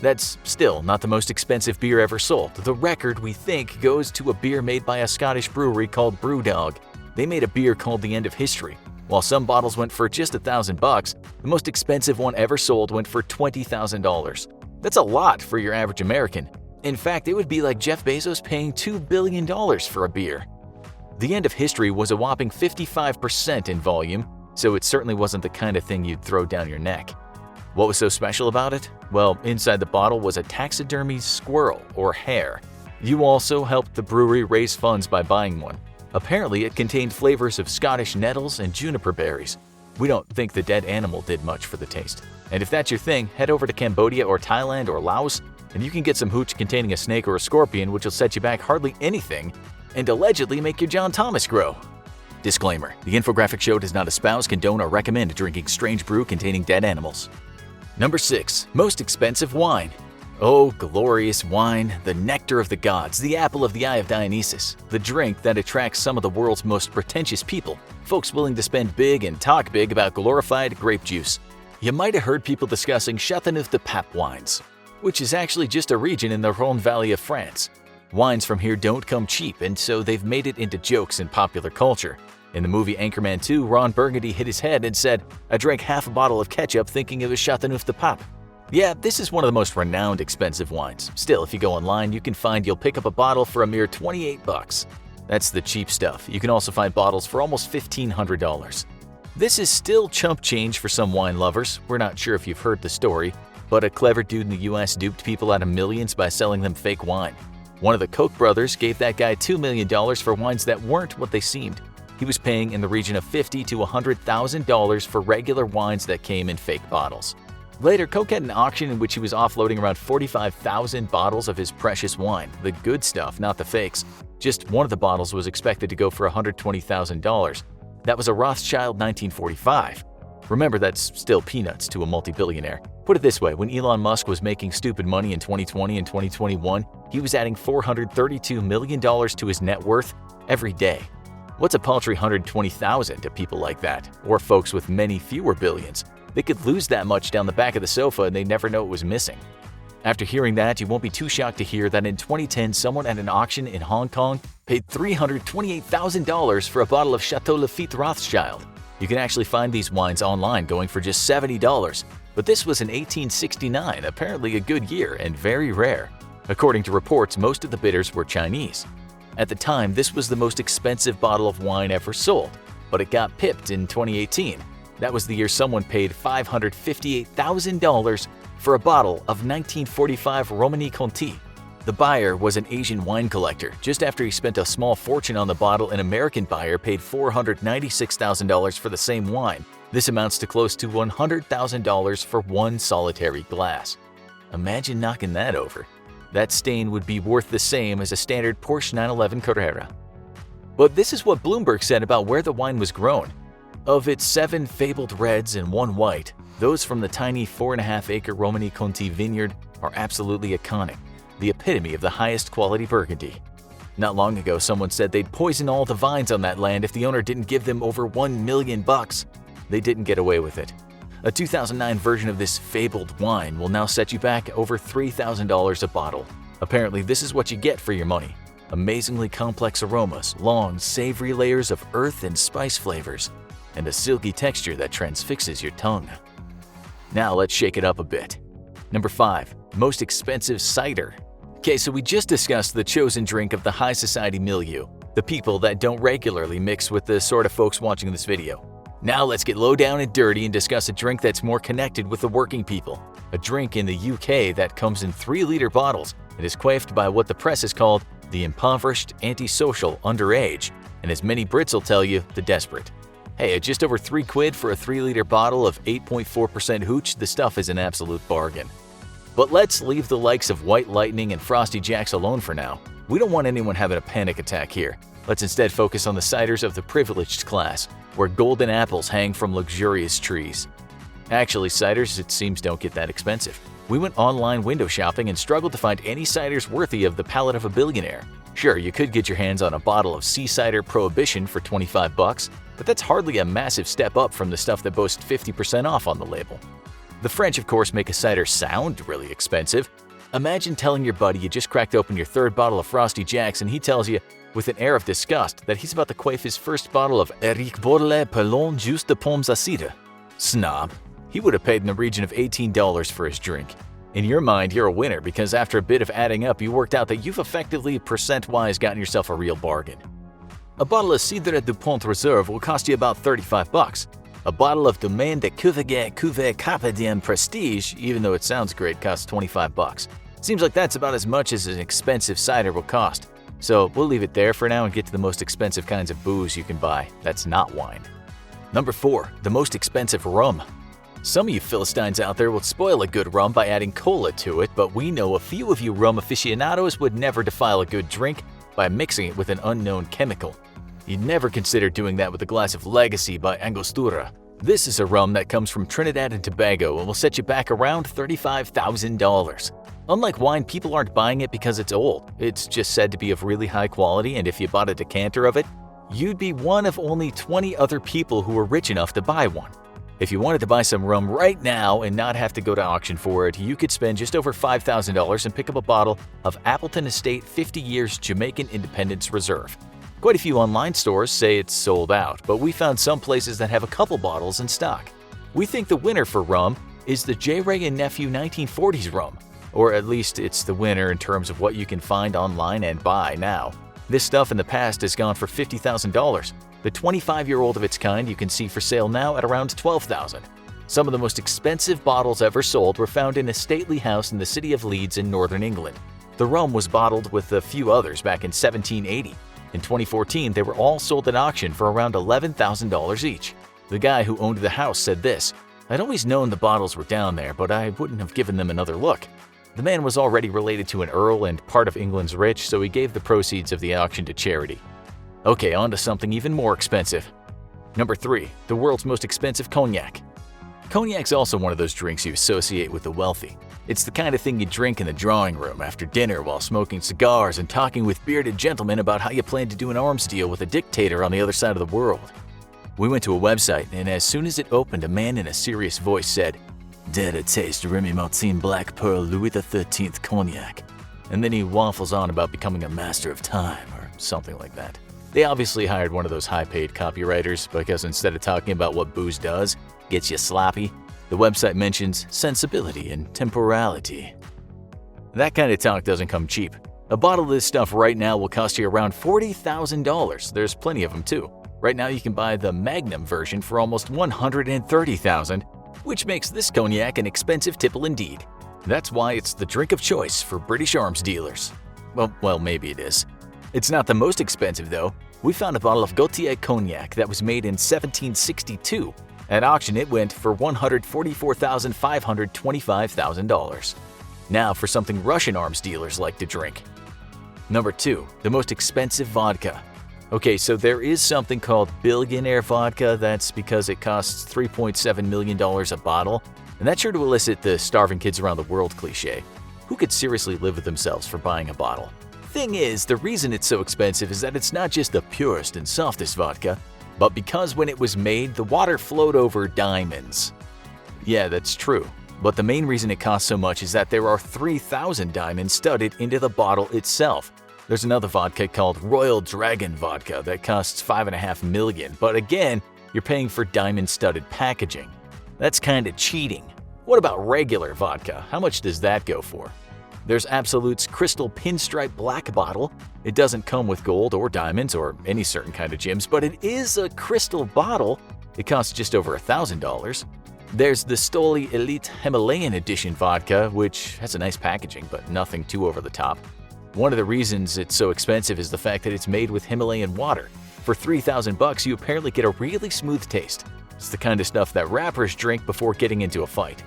That's still not the most expensive beer ever sold. The record, we think, goes to a beer made by a Scottish brewery called Brewdog. They made a beer called The End of History. While some bottles went for just $1,000, the most expensive one ever sold went for $20,000. That's a lot for your average American. In fact, it would be like Jeff Bezos paying $2 billion for a beer. The End of History was a whopping 55% in volume, so it certainly wasn't the kind of thing you'd throw down your neck. What was so special about it? Well, inside the bottle was a taxidermy squirrel or hare. You also helped the brewery raise funds by buying one. Apparently, it contained flavors of Scottish nettles and juniper berries. We don't think the dead animal did much for the taste. And if that's your thing, head over to Cambodia or Thailand or Laos, and you can get some hooch containing a snake or a scorpion, which will set you back hardly anything, and allegedly make your John Thomas grow. Disclaimer: the infographic show does not espouse, condone, or recommend drinking strange brew containing dead animals. Number 6. Most expensive wine. Oh, glorious wine, the nectar of the gods, the apple of the eye of Dionysus, the drink that attracts some of the world's most pretentious people, folks willing to spend big and talk big about glorified grape juice. You might have heard people discussing Châteauneuf-du-Pape wines, which is actually just a region in the Rhône Valley of France. Wines from here don't come cheap, and so they've made it into jokes in popular culture. In the movie Anchorman 2, Ron Burgundy hit his head and said, "I drank half a bottle of ketchup thinking it was Châteauneuf-du-Pape." Yeah, this is one of the most renowned expensive wines. Still, if you go online, you can find you'll pick up a bottle for a mere $28. That's the cheap stuff. You can also find bottles for almost $1,500. This is still chump change for some wine lovers. We're not sure if you've heard the story, but a clever dude in the US duped people out of millions by selling them fake wine. One of the Koch brothers gave that guy $2 million for wines that weren't what they seemed. He was paying in the region of $50,000 to $100,000 for regular wines that came in fake bottles. Later, Koch had an auction in which he was offloading around 45,000 bottles of his precious wine, the good stuff, not the fakes. Just one of the bottles was expected to go for $120,000. That was a Rothschild 1945. Remember, that's still peanuts to a multi-billionaire. Put it this way, when Elon Musk was making stupid money in 2020 and 2021, he was adding $432 million to his net worth every day. What's a paltry $120,000 to people like that, or folks with many fewer billions? They could lose that much down the back of the sofa and they never know it was missing. After hearing that, you won't be too shocked to hear that in 2010, someone at an auction in Hong Kong paid $328,000 for a bottle of Chateau Lafite Rothschild. You can actually find these wines online going for just $70, but this was in 1869, apparently a good year and very rare. According to reports, most of the bidders were Chinese. At the time, this was the most expensive bottle of wine ever sold, but it got pipped in 2018. That was the year someone paid $558,000 for a bottle of 1945 Romanée Conti. The buyer was an Asian wine collector. Just after he spent a small fortune on the bottle, an American buyer paid $496,000 for the same wine. This amounts to close to $100,000 for one solitary glass. Imagine knocking that over. That stain would be worth the same as a standard Porsche 911 Carrera. But this is what Bloomberg said about where the wine was grown. Of its 7 fabled reds and 1 white, those from the tiny 4.5-acre Romanée Conti vineyard are absolutely iconic, the epitome of the highest quality Burgundy. Not long ago, someone said they'd poison all the vines on that land if the owner didn't give them over $1 million. They didn't get away with it. A 2009 version of this fabled wine will now set you back over $3,000 a bottle. Apparently, this is what you get for your money. Amazingly complex aromas, long, savory layers of earth and spice flavors, and a silky texture that transfixes your tongue. Now let's shake it up a bit. Number 5. Most expensive cider. Okay, so we just discussed the chosen drink of the high society milieu, the people that don't regularly mix with the sort of folks watching this video. Now let's get low down and dirty and discuss a drink that's more connected with the working people. A drink in the UK that comes in 3-liter bottles and is quaffed by what the press has called the impoverished, antisocial, underage, and as many Brits will tell you, the desperate. Hey, at just over £3 for a 3-liter bottle of 8.4% hooch, the stuff is an absolute bargain. But let's leave the likes of White Lightning and Frosty Jacks alone for now. We don't want anyone having a panic attack here. Let's instead focus on the ciders of the privileged class, where golden apples hang from luxurious trees. Actually, ciders, it seems, don't get that expensive. We went online window shopping and struggled to find any ciders worthy of the palate of a billionaire. Sure, you could get your hands on a bottle of Sea Cider Prohibition for $25, but that's hardly a massive step up from the stuff that boasts 50% off on the label. The French, of course, make a cider sound really expensive. Imagine telling your buddy you just cracked open your 3rd bottle of Frosty Jacks and he tells you, with an air of disgust, that he's about to quaff his first bottle of Eric Bordeaux Pelon Jus de Pommes Acide. Snob. He would have paid in the region of $18 for his drink. In your mind, you're a winner because after a bit of adding up, you worked out that you've effectively percent-wise gotten yourself a real bargain. A bottle of Cidre du Pont Reserve will cost you about $35. A bottle of Domaine de Cuvée Capedien Prestige, even though it sounds great, costs $25. Seems like that's about as much as an expensive cider will cost. So we'll leave it there for now and get to the most expensive kinds of booze you can buy. That's not wine. Number 4. The most expensive rum. Some of you Philistines out there will spoil a good rum by adding cola to it, but we know a few of you rum aficionados would never defile a good drink by mixing it with an unknown chemical. You'd never consider doing that with a glass of Legacy by Angostura. This is a rum that comes from Trinidad and Tobago and will set you back around $35,000. Unlike wine, people aren't buying it because it's old. It's just said to be of really high quality, and if you bought a decanter of it, you'd be one of only 20 other people who were rich enough to buy one. If you wanted to buy some rum right now and not have to go to auction for it, you could spend just over $5,000 and pick up a bottle of Appleton Estate 50 Years Jamaican Independence Reserve. Quite a few online stores say it's sold out, but we found some places that have a couple bottles in stock. We think the winner for rum is the J. Ray & Nephew 1940s rum, or at least it's the winner in terms of what you can find online and buy now. This stuff in the past has gone for $50,000. The 25-year-old of its kind you can see for sale now at around $12,000. Some of the most expensive bottles ever sold were found in a stately house in the city of Leeds in northern England. The rum was bottled with a few others back in 1780. In 2014, they were all sold at auction for around $11,000 each. The guy who owned the house said this, "I'd always known the bottles were down there, but I wouldn't have given them another look." The man was already related to an earl and part of England's rich, so he gave the proceeds of the auction to charity. Okay, on to something even more expensive. Number 3. The world's most expensive cognac. Cognac's also one of those drinks you associate with the wealthy. It's the kind of thing you drink in the drawing room after dinner while smoking cigars and talking with bearded gentlemen about how you plan to do an arms deal with a dictator on the other side of the world. We went to a website, and as soon as it opened, a man in a serious voice said, "Dare to taste Remy Martin Black Pearl Louis XIII Cognac." And then he waffles on about becoming a master of time or something like that. They obviously hired one of those high-paid copywriters because instead of talking about what booze does, gets you sloppy, the website mentions sensibility and temporality. That kind of talk doesn't come cheap. A bottle of this stuff right now will cost you around $40,000. There's plenty of them too. Right now you can buy the Magnum version for almost $130,000, which makes this cognac an expensive tipple indeed. That's why it's the drink of choice for British arms dealers. Well, maybe it is. It's not the most expensive though. We found a bottle of Gaultier cognac that was made in 1762. At auction it went for $144,525,000. Now for something Russian arms dealers like to drink. Number 2. The most expensive vodka. Okay, so there is something called billionaire vodka. That's because it costs $3.7 million a bottle, and that's sure to elicit the starving kids around the world cliche. Who could seriously live with themselves for buying a bottle? Thing is, the reason it's so expensive is that it's not just the purest and softest vodka, but because when it was made, the water flowed over diamonds. Yeah, that's true. But the main reason it costs so much is that there are 3,000 diamonds studded into the bottle itself. There's another vodka called Royal Dragon Vodka that costs $5.5 million, but again, you're paying for diamond-studded packaging. That's kinda cheating. What about regular vodka? How much does that go for? There's Absolut's Crystal Pinstripe Black Bottle. It doesn't come with gold or diamonds or any certain kind of gems, but it is a crystal bottle. It costs just over $1,000. There's the Stoli Elite Himalayan Edition vodka, which has a nice packaging, but nothing too over the top. One of the reasons it's so expensive is the fact that it's made with Himalayan water. For $3,000 you apparently get a really smooth taste. It's the kind of stuff that rappers drink before getting into a fight.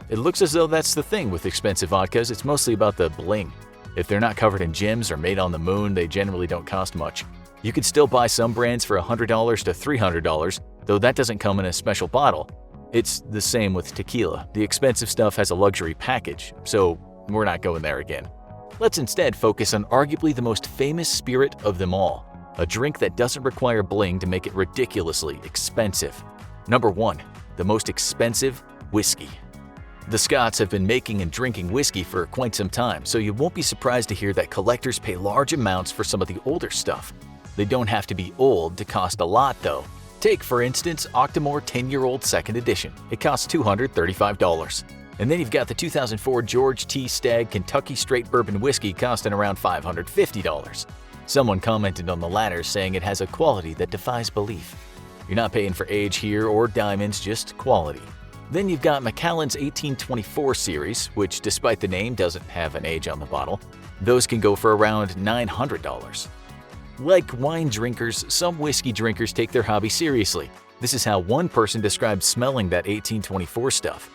It looks as though that's the thing with expensive vodkas, it's mostly about the bling. If they're not covered in gems or made on the moon, they generally don't cost much. You can still buy some brands for $100 to $300, though that doesn't come in a special bottle. It's the same with tequila. The expensive stuff has a luxury package, so we're not going there again. Let's instead focus on arguably the most famous spirit of them all, a drink that doesn't require bling to make it ridiculously expensive. Number 1. The most expensive whiskey. The Scots have been making and drinking whiskey for quite some time, so you won't be surprised to hear that collectors pay large amounts for some of the older stuff. They don't have to be old to cost a lot though. Take, for instance, Octomore 10-year-old second edition. It costs $235. And then you've got the 2004 George T. Stagg Kentucky Straight Bourbon Whiskey costing around $550. Someone commented on the latter saying it has a quality that defies belief. You're not paying for age here or diamonds, just quality. Then you've got Macallan's 1824 series, which despite the name doesn't have an age on the bottle. Those can go for around $900. Like wine drinkers, some whiskey drinkers take their hobby seriously. This is how one person described smelling that 1824 stuff.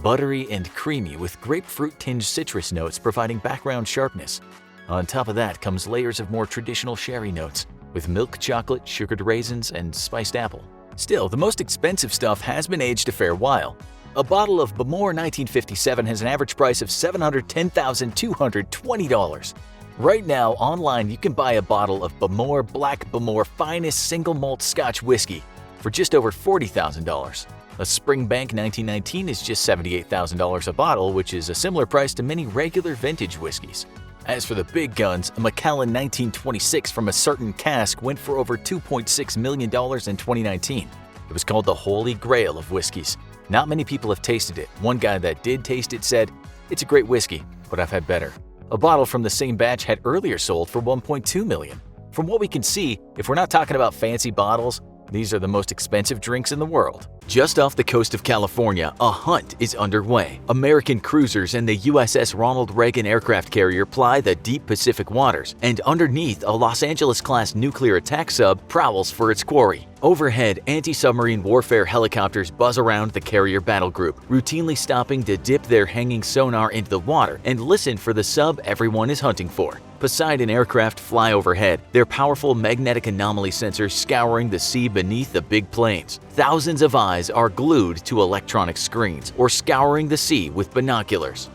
Buttery and creamy with grapefruit-tinged citrus notes providing background sharpness. On top of that comes layers of more traditional sherry notes, with milk chocolate, sugared raisins, and spiced apple. Still, the most expensive stuff has been aged a fair while. A bottle of Bamor 1957 has an average price of $710,220. Right now, online you can buy a bottle of Bamor Black Bamor Finest Single Malt Scotch Whiskey for just over $40,000. A Springbank 1919 is just $78,000 a bottle, which is a similar price to many regular vintage whiskeys. As for the big guns, a Macallan 1926 from a certain cask went for over $2.6 million in 2019. It was called the Holy Grail of whiskeys. Not many people have tasted it. One guy that did taste it said, "It's a great whiskey, but I've had better." A bottle from the same batch had earlier sold for $1.2 million. From what we can see, if we're not talking about fancy bottles, these are the most expensive drinks in the world. Just off the coast of California, a hunt is underway. American cruisers and the USS Ronald Reagan aircraft carrier ply the deep Pacific waters, and underneath, a Los Angeles-class nuclear attack sub prowls for its quarry. Overhead, anti-submarine warfare helicopters buzz around the carrier battle group, routinely stopping to dip their hanging sonar into the water and listen for the sub everyone is hunting for. Poseidon aircraft fly overhead, their powerful magnetic anomaly sensors scouring the sea beneath the big planes. Thousands of eyes are glued to electronic screens or scouring the sea with binoculars.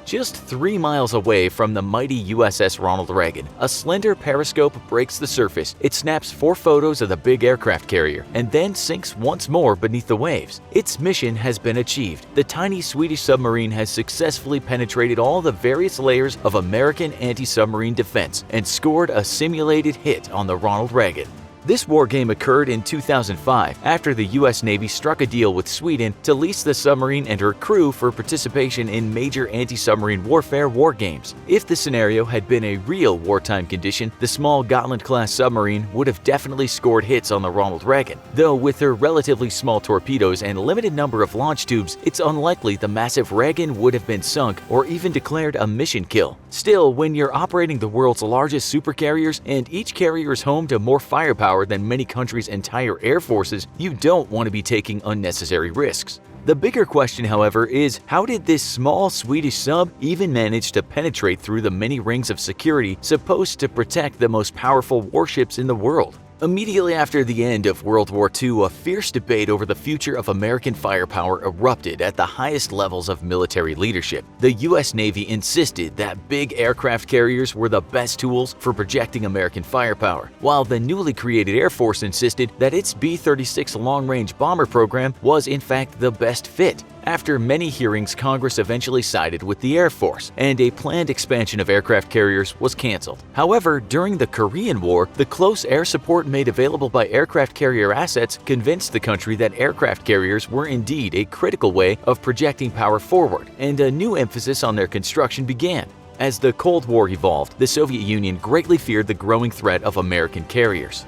Just 3 miles away from the mighty USS Ronald Reagan, a slender periscope breaks the surface. It snaps 4 photos of the big aircraft carrier and then sinks once more beneath the waves. Its mission has been achieved. The tiny Swedish submarine has successfully penetrated all the various layers of American anti-submarine defense and scored a simulated hit on the Ronald Reagan. This war game occurred in 2005 after the U.S. Navy struck a deal with Sweden to lease the submarine and her crew for participation in major anti-submarine warfare war games. If the scenario had been a real wartime condition, the small Gotland-class submarine would have definitely scored hits on the Ronald Reagan. Though with her relatively small torpedoes and limited number of launch tubes, it's unlikely the massive Reagan would have been sunk or even declared a mission kill. Still, when you're operating the world's largest supercarriers and each carrier is home to more firepower than many countries' entire air forces, you don't want to be taking unnecessary risks. The bigger question, however, is how did this small Swedish sub even manage to penetrate through the many rings of security supposed to protect the most powerful warships in the world? Immediately after the end of World War II, a fierce debate over the future of American firepower erupted at the highest levels of military leadership. The U.S. Navy insisted that big aircraft carriers were the best tools for projecting American firepower, while the newly created Air Force insisted that its B-36 long-range bomber program was in fact the best fit. After many hearings, Congress eventually sided with the Air Force, and a planned expansion of aircraft carriers was canceled. However, during the Korean War, the close air support made available by aircraft carrier assets convinced the country that aircraft carriers were indeed a critical way of projecting power forward, and a new emphasis on their construction began. As the Cold War evolved, the Soviet Union greatly feared the growing threat of American carriers.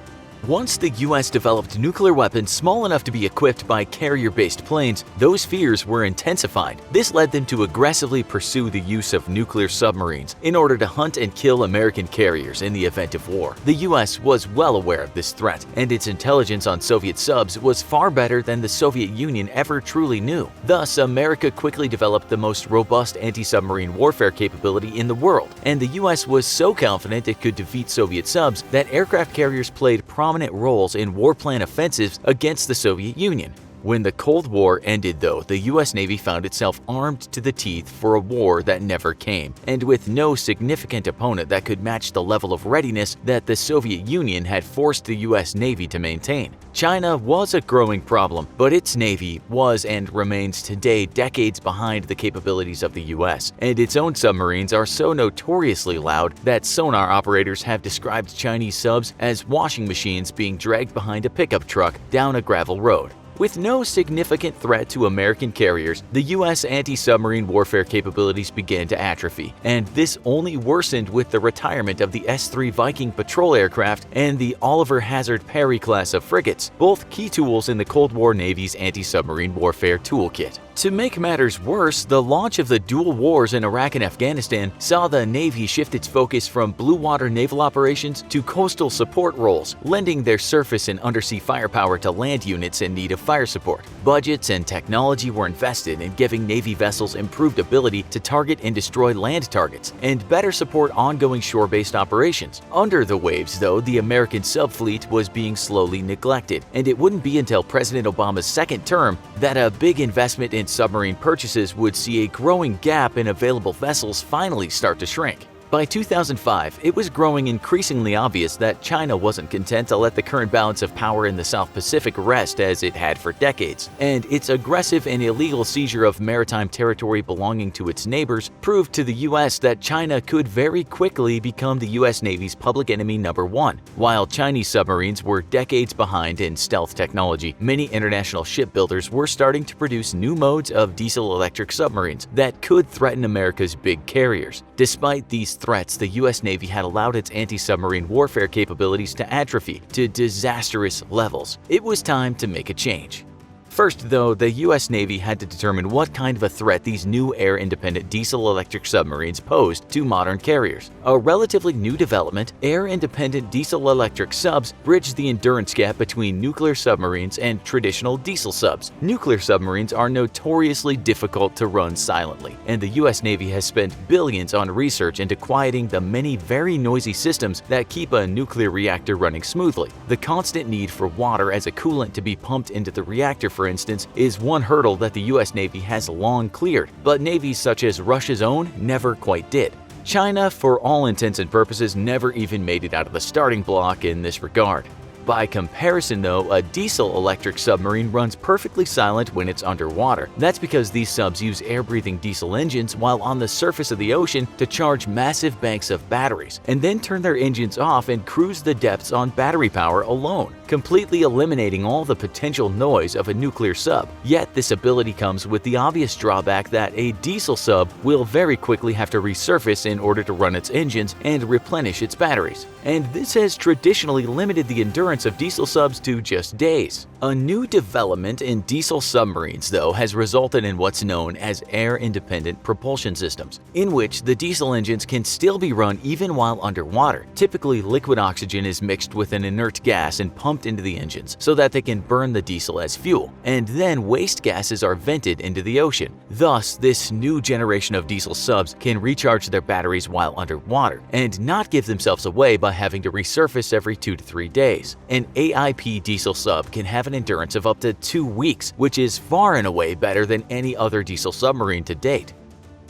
Once the U.S. developed nuclear weapons small enough to be equipped by carrier-based planes, those fears were intensified. This led them to aggressively pursue the use of nuclear submarines in order to hunt and kill American carriers in the event of war. The U.S. was well aware of this threat, and its intelligence on Soviet subs was far better than the Soviet Union ever truly knew. Thus, America quickly developed the most robust anti-submarine warfare capability in the world, and the U.S. was so confident it could defeat Soviet subs that aircraft carriers played prominent roles in warplane offensives against the Soviet Union. When the Cold War ended, though, the U.S. Navy found itself armed to the teeth for a war that never came, and with no significant opponent that could match the level of readiness that the Soviet Union had forced the U.S. Navy to maintain. China was a growing problem, but its Navy was and remains today decades behind the capabilities of the U.S., and its own submarines are so notoriously loud that sonar operators have described Chinese subs as washing machines being dragged behind a pickup truck down a gravel road. With no significant threat to American carriers, the U.S. anti-submarine warfare capabilities began to atrophy, and this only worsened with the retirement of the S-3 Viking patrol aircraft and the Oliver Hazard Perry class of frigates, both key tools in the Cold War Navy's anti-submarine warfare toolkit. To make matters worse, the launch of the dual wars in Iraq and Afghanistan saw the Navy shift its focus from blue water naval operations to coastal support roles, lending their surface and undersea firepower to land units in need of fire support. Budgets and technology were invested in giving Navy vessels improved ability to target and destroy land targets, and better support ongoing shore-based operations. Under the waves, though, the American subfleet was being slowly neglected, and it wouldn't be until President Obama's second term that a big investment in submarine purchases would see a growing gap in available vessels finally start to shrink. By 2005, it was growing increasingly obvious that China wasn't content to let the current balance of power in the South Pacific rest as it had for decades, and its aggressive and illegal seizure of maritime territory belonging to its neighbors proved to the U.S. that China could very quickly become the U.S. Navy's public enemy number one. While Chinese submarines were decades behind in stealth technology, many international shipbuilders were starting to produce new modes of diesel-electric submarines that could threaten America's big carriers. Despite these threats, the U.S. Navy had allowed its anti-submarine warfare capabilities to atrophy to disastrous levels. It was time to make a change. First, though, the U.S. Navy had to determine what kind of a threat these new air-independent diesel-electric submarines posed to modern carriers. A relatively new development, air-independent diesel-electric subs bridged the endurance gap between nuclear submarines and traditional diesel subs. Nuclear submarines are notoriously difficult to run silently, and the U.S. Navy has spent billions on research into quieting the many very noisy systems that keep a nuclear reactor running smoothly. The constant need for water as a coolant to be pumped into the reactor, for instance, is one hurdle that the U.S. Navy has long cleared, but navies such as Russia's own never quite did. China, for all intents and purposes, never even made it out of the starting block in this regard. By comparison though, a diesel-electric submarine runs perfectly silent when it's underwater. That's because these subs use air-breathing diesel engines while on the surface of the ocean to charge massive banks of batteries, and then turn their engines off and cruise the depths on battery power alone, completely eliminating all the potential noise of a nuclear sub. Yet this ability comes with the obvious drawback that a diesel sub will very quickly have to resurface in order to run its engines and replenish its batteries. And this has traditionally limited the endurance of diesel subs to just days. A new development in diesel submarines, though, has resulted in what's known as air-independent propulsion systems, in which the diesel engines can still be run even while underwater. Typically, liquid oxygen is mixed with an inert gas and pumped into the engines so that they can burn the diesel as fuel, and then waste gases are vented into the ocean. Thus, this new generation of diesel subs can recharge their batteries while underwater and not give themselves away by having to resurface every 2 to 3 days. An AIP diesel sub can have an endurance of up to 2 weeks, which is far and away better than any other diesel submarine to date.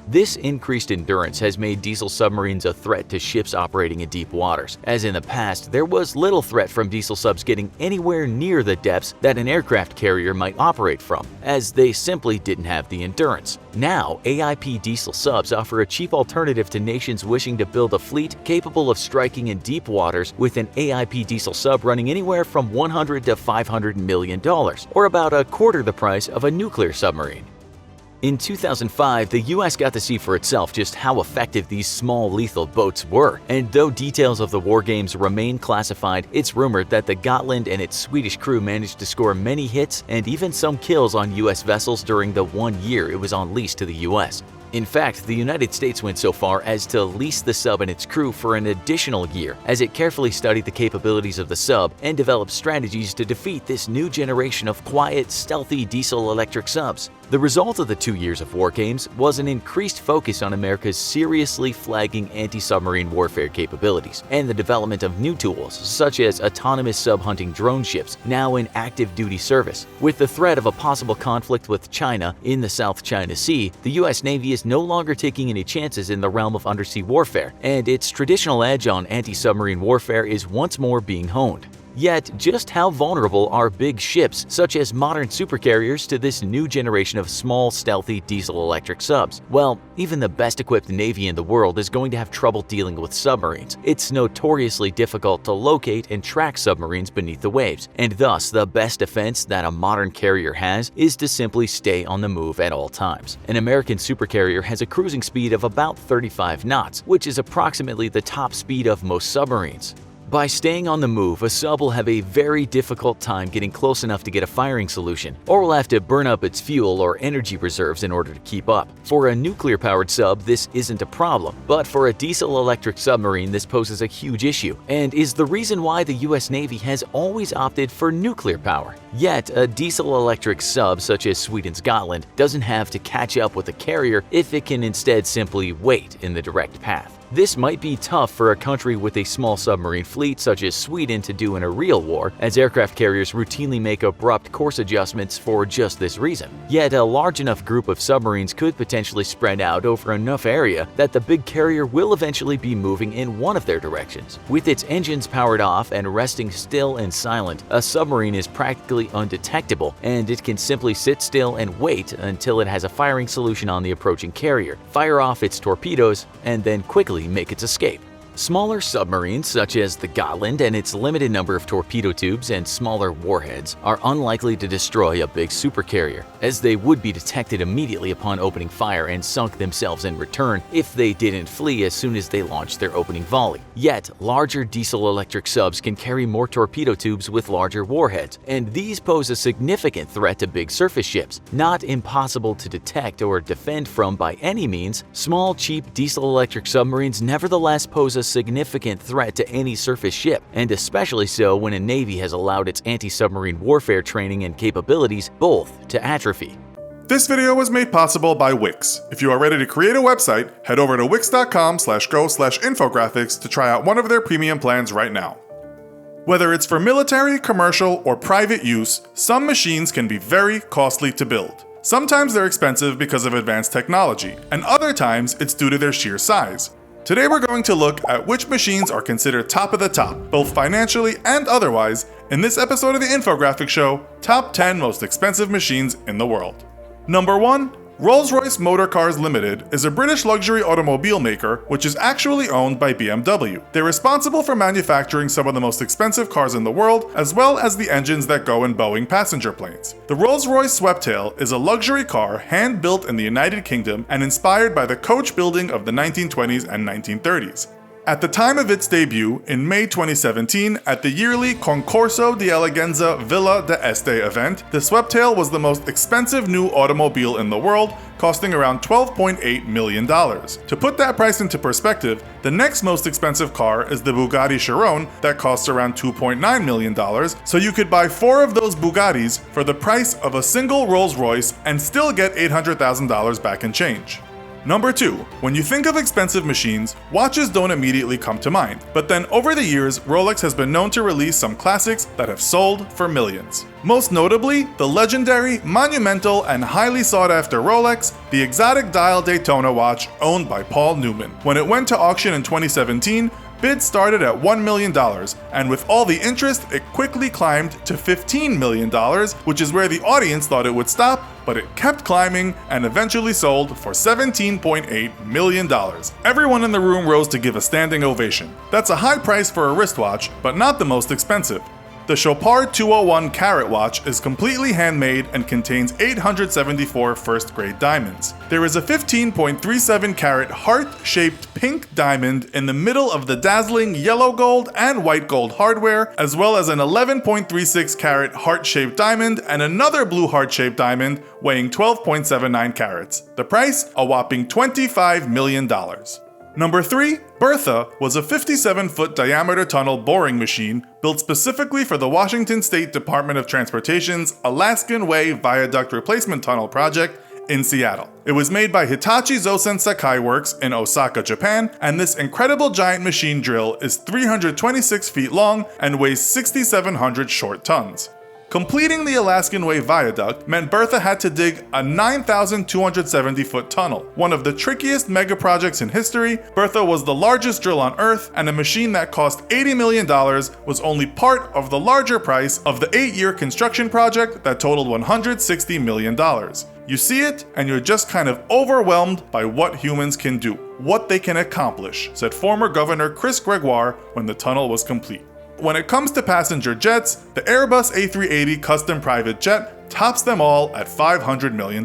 This increased endurance has made diesel submarines a threat to ships operating in deep waters, as in the past there was little threat from diesel subs getting anywhere near the depths that an aircraft carrier might operate from, as they simply didn't have the endurance. Now, AIP diesel subs offer a cheap alternative to nations wishing to build a fleet capable of striking in deep waters, with an AIP diesel sub running anywhere from $100 to $500 million, or about a quarter the price of a nuclear submarine. In 2005, the US got to see for itself just how effective these small lethal boats were, and though details of the war games remain classified, it's rumored that the Gotland and its Swedish crew managed to score many hits and even some kills on US vessels during the 1 year it was on lease to the US. In fact, the United States went so far as to lease the sub and its crew for an additional year, as it carefully studied the capabilities of the sub and developed strategies to defeat this new generation of quiet, stealthy diesel-electric subs. The result of the 2 years of war games was an increased focus on America's seriously flagging anti-submarine warfare capabilities, and the development of new tools such as autonomous sub-hunting drone ships now in active duty service. With the threat of a possible conflict with China in the South China Sea, the US Navy is no longer taking any chances in the realm of undersea warfare, and its traditional edge on anti-submarine warfare is once more being honed. Yet, just how vulnerable are big ships such as modern supercarriers to this new generation of small, stealthy diesel-electric subs? Well, even the best-equipped navy in the world is going to have trouble dealing with submarines. It's notoriously difficult to locate and track submarines beneath the waves, and thus the best defense that a modern carrier has is to simply stay on the move at all times. An American supercarrier has a cruising speed of about 35 knots, which is approximately the top speed of most submarines. By staying on the move, a sub will have a very difficult time getting close enough to get a firing solution, or will have to burn up its fuel or energy reserves in order to keep up. For a nuclear-powered sub, this isn't a problem, but for a diesel-electric submarine, this poses a huge issue, and is the reason why the US Navy has always opted for nuclear power. Yet, a diesel-electric sub such as Sweden's Gotland doesn't have to catch up with a carrier if it can instead simply wait in the direct path. This might be tough for a country with a small submarine fleet such as Sweden to do in a real war, as aircraft carriers routinely make abrupt course adjustments for just this reason. Yet a large enough group of submarines could potentially spread out over enough area that the big carrier will eventually be moving in one of their directions. With its engines powered off and resting still and silent, a submarine is practically undetectable, and it can simply sit still and wait until it has a firing solution on the approaching carrier, fire off its torpedoes, and then quickly make its escape. Smaller submarines such as the Gotland and its limited number of torpedo tubes and smaller warheads are unlikely to destroy a big supercarrier, as they would be detected immediately upon opening fire and sunk themselves in return if they didn't flee as soon as they launched their opening volley. Yet, larger diesel-electric subs can carry more torpedo tubes with larger warheads, and these pose a significant threat to big surface ships. Not impossible to detect or defend from by any means, small, cheap diesel-electric submarines nevertheless pose a significant threat to any surface ship, and especially so when a navy has allowed its anti-submarine warfare training and capabilities both to atrophy. This video was made possible by Wix. If you are ready to create a website, head over to wix.com/go/infographics to try out one of their premium plans right now. Whether it's for military, commercial, or private use, some machines can be very costly to build. Sometimes they're expensive because of advanced technology, and other times it's due to their sheer size. Today we're going to look at which machines are considered top of the top, both financially and otherwise, In this episode of the Infographic Show, top 10 most expensive machines in the world. Number 1. Rolls-Royce Motor Cars Limited is a British luxury automobile maker which is actually owned by BMW. They're responsible for manufacturing some of the most expensive cars in the world, as well as the engines that go in Boeing passenger planes. The Rolls-Royce Sweptail is a luxury car hand-built in the United Kingdom and inspired by the coach building of the 1920s and 1930s. At the time of its debut, in May 2017, at the yearly Concorso di Eleganza Villa d'Este event, the Sweptail was the most expensive new automobile in the world, costing around $12.8 million. To put that price into perspective, the next most expensive car is the Bugatti Chiron that costs around $2.9 million, so you could buy 4 of those Bugattis for the price of a single Rolls-Royce and still get $800,000 back in change. Number 2. When you think of expensive machines, watches don't immediately come to mind. But then over the years, Rolex has been known to release some classics that have sold for millions. Most notably, the legendary, monumental, and highly sought-after Rolex, the exotic dial Daytona watch owned by Paul Newman. When it went to auction in 2017, bids started at $1 million, and with all the interest, it quickly climbed to $15 million, which is where the audience thought it would stop, but it kept climbing and eventually sold for $17.8 million. Everyone in the room rose to give a standing ovation. That's a high price for a wristwatch, but not the most expensive. The Chopard 201 carat watch is completely handmade and contains 874 first-grade diamonds. There is a 15.37 carat heart-shaped pink diamond in the middle of the dazzling yellow gold and white gold hardware, as well as an 11.36 carat heart-shaped diamond and another blue heart-shaped diamond weighing 12.79 carats. The price, a whopping $25 million. Number 3. Bertha was a 57-foot diameter tunnel boring machine built specifically for the Washington State Department of Transportation's Alaskan Way Viaduct Replacement Tunnel project in Seattle. It was made by Hitachi Zosen Sakai Works in Osaka, Japan, and this incredible giant machine drill is 326 feet long and weighs 6,700 short tons. Completing the Alaskan Way Viaduct meant Bertha had to dig a 9,270-foot tunnel. One of the trickiest mega projects in history, Bertha was the largest drill on Earth, and a machine that cost $80 million was only part of the larger price of the 8-year construction project that totaled $160 million. You see it, and you're just kind of overwhelmed by what humans can do, what they can accomplish, said former Governor Chris Gregoire when the tunnel was complete. When it comes to passenger jets, the Airbus A380 custom private jet tops them all at $500 million.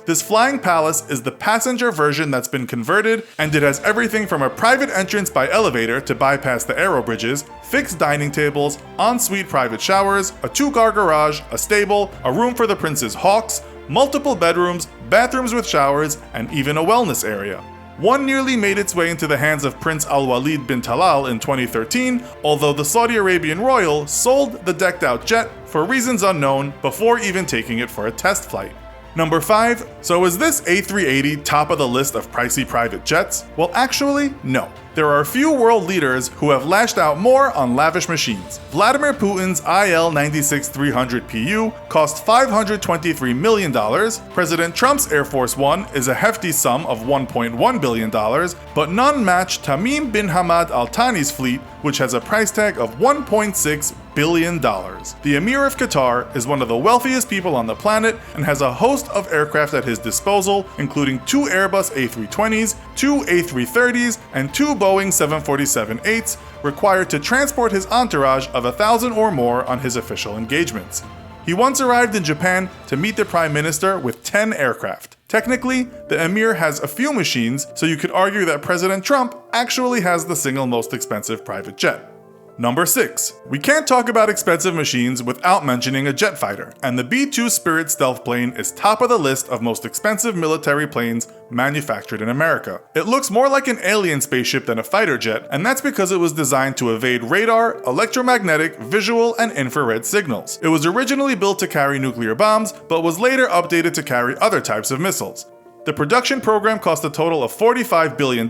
This flying palace is the passenger version that's been converted, and it has everything from a private entrance by elevator to bypass the aero bridges, fixed dining tables, ensuite private showers, a 2-car garage, a stable, a room for the prince's hawks, multiple bedrooms, bathrooms with showers, and even a wellness area. One nearly made its way into the hands of Prince Al-Walid bin Talal in 2013, although the Saudi Arabian royal sold the decked-out jet for reasons unknown before even taking it for a test flight. Number 5. So is this A380 top of the list of pricey private jets? Well, actually, no. There are a few world leaders who have lashed out more on lavish machines. Vladimir Putin's IL-96-300 PU cost $523 million, President Trump's Air Force One is a hefty sum of $1.1 billion, but none match Tamim bin Hamad Al Thani's fleet, which has a price tag of $1.6 billion. The Emir of Qatar is one of the wealthiest people on the planet and has a host of aircraft at his disposal, including 2 Airbus A320s, 2 A330s, and 2 Boeing 747-8s, required to transport his entourage of 1,000 or more on his official engagements. He once arrived in Japan to meet the Prime Minister with 10 aircraft. Technically, the Emir has a few machines, so you could argue that President Trump actually has the single most expensive private jet. Number 6. We can't talk about expensive machines without mentioning a jet fighter, and the B-2 Spirit stealth plane is top of the list of most expensive military planes manufactured in America. It looks more like an alien spaceship than a fighter jet, and that's because it was designed to evade radar, electromagnetic, visual, and infrared signals. It was originally built to carry nuclear bombs, but was later updated to carry other types of missiles. The production program cost a total of $45 billion,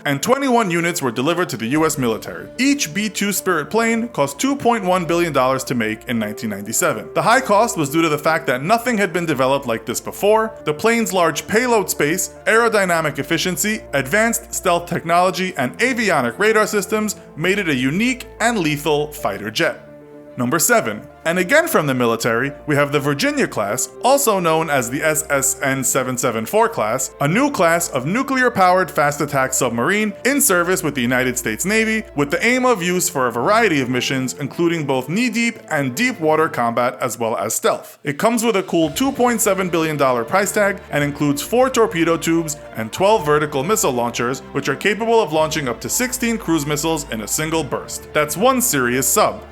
and 21 units were delivered to the US military. Each B-2 Spirit plane cost $2.1 billion to make in 1997. The high cost was due to the fact that nothing had been developed like this before, the plane's large payload space, aerodynamic efficiency, advanced stealth technology, and avionic radar systems made it a unique and lethal fighter jet. Number 7. And again from the military, we have the Virginia class, also known as the SSN 774 class, a new class of nuclear-powered fast attack submarine in service with the United States Navy, with the aim of use for a variety of missions, including both knee-deep and deep water combat as well as stealth. It comes with a cool $2.7 billion price tag and includes 4 torpedo tubes and 12 vertical missile launchers, which are capable of launching up to 16 cruise missiles in a single burst. That's one serious sub.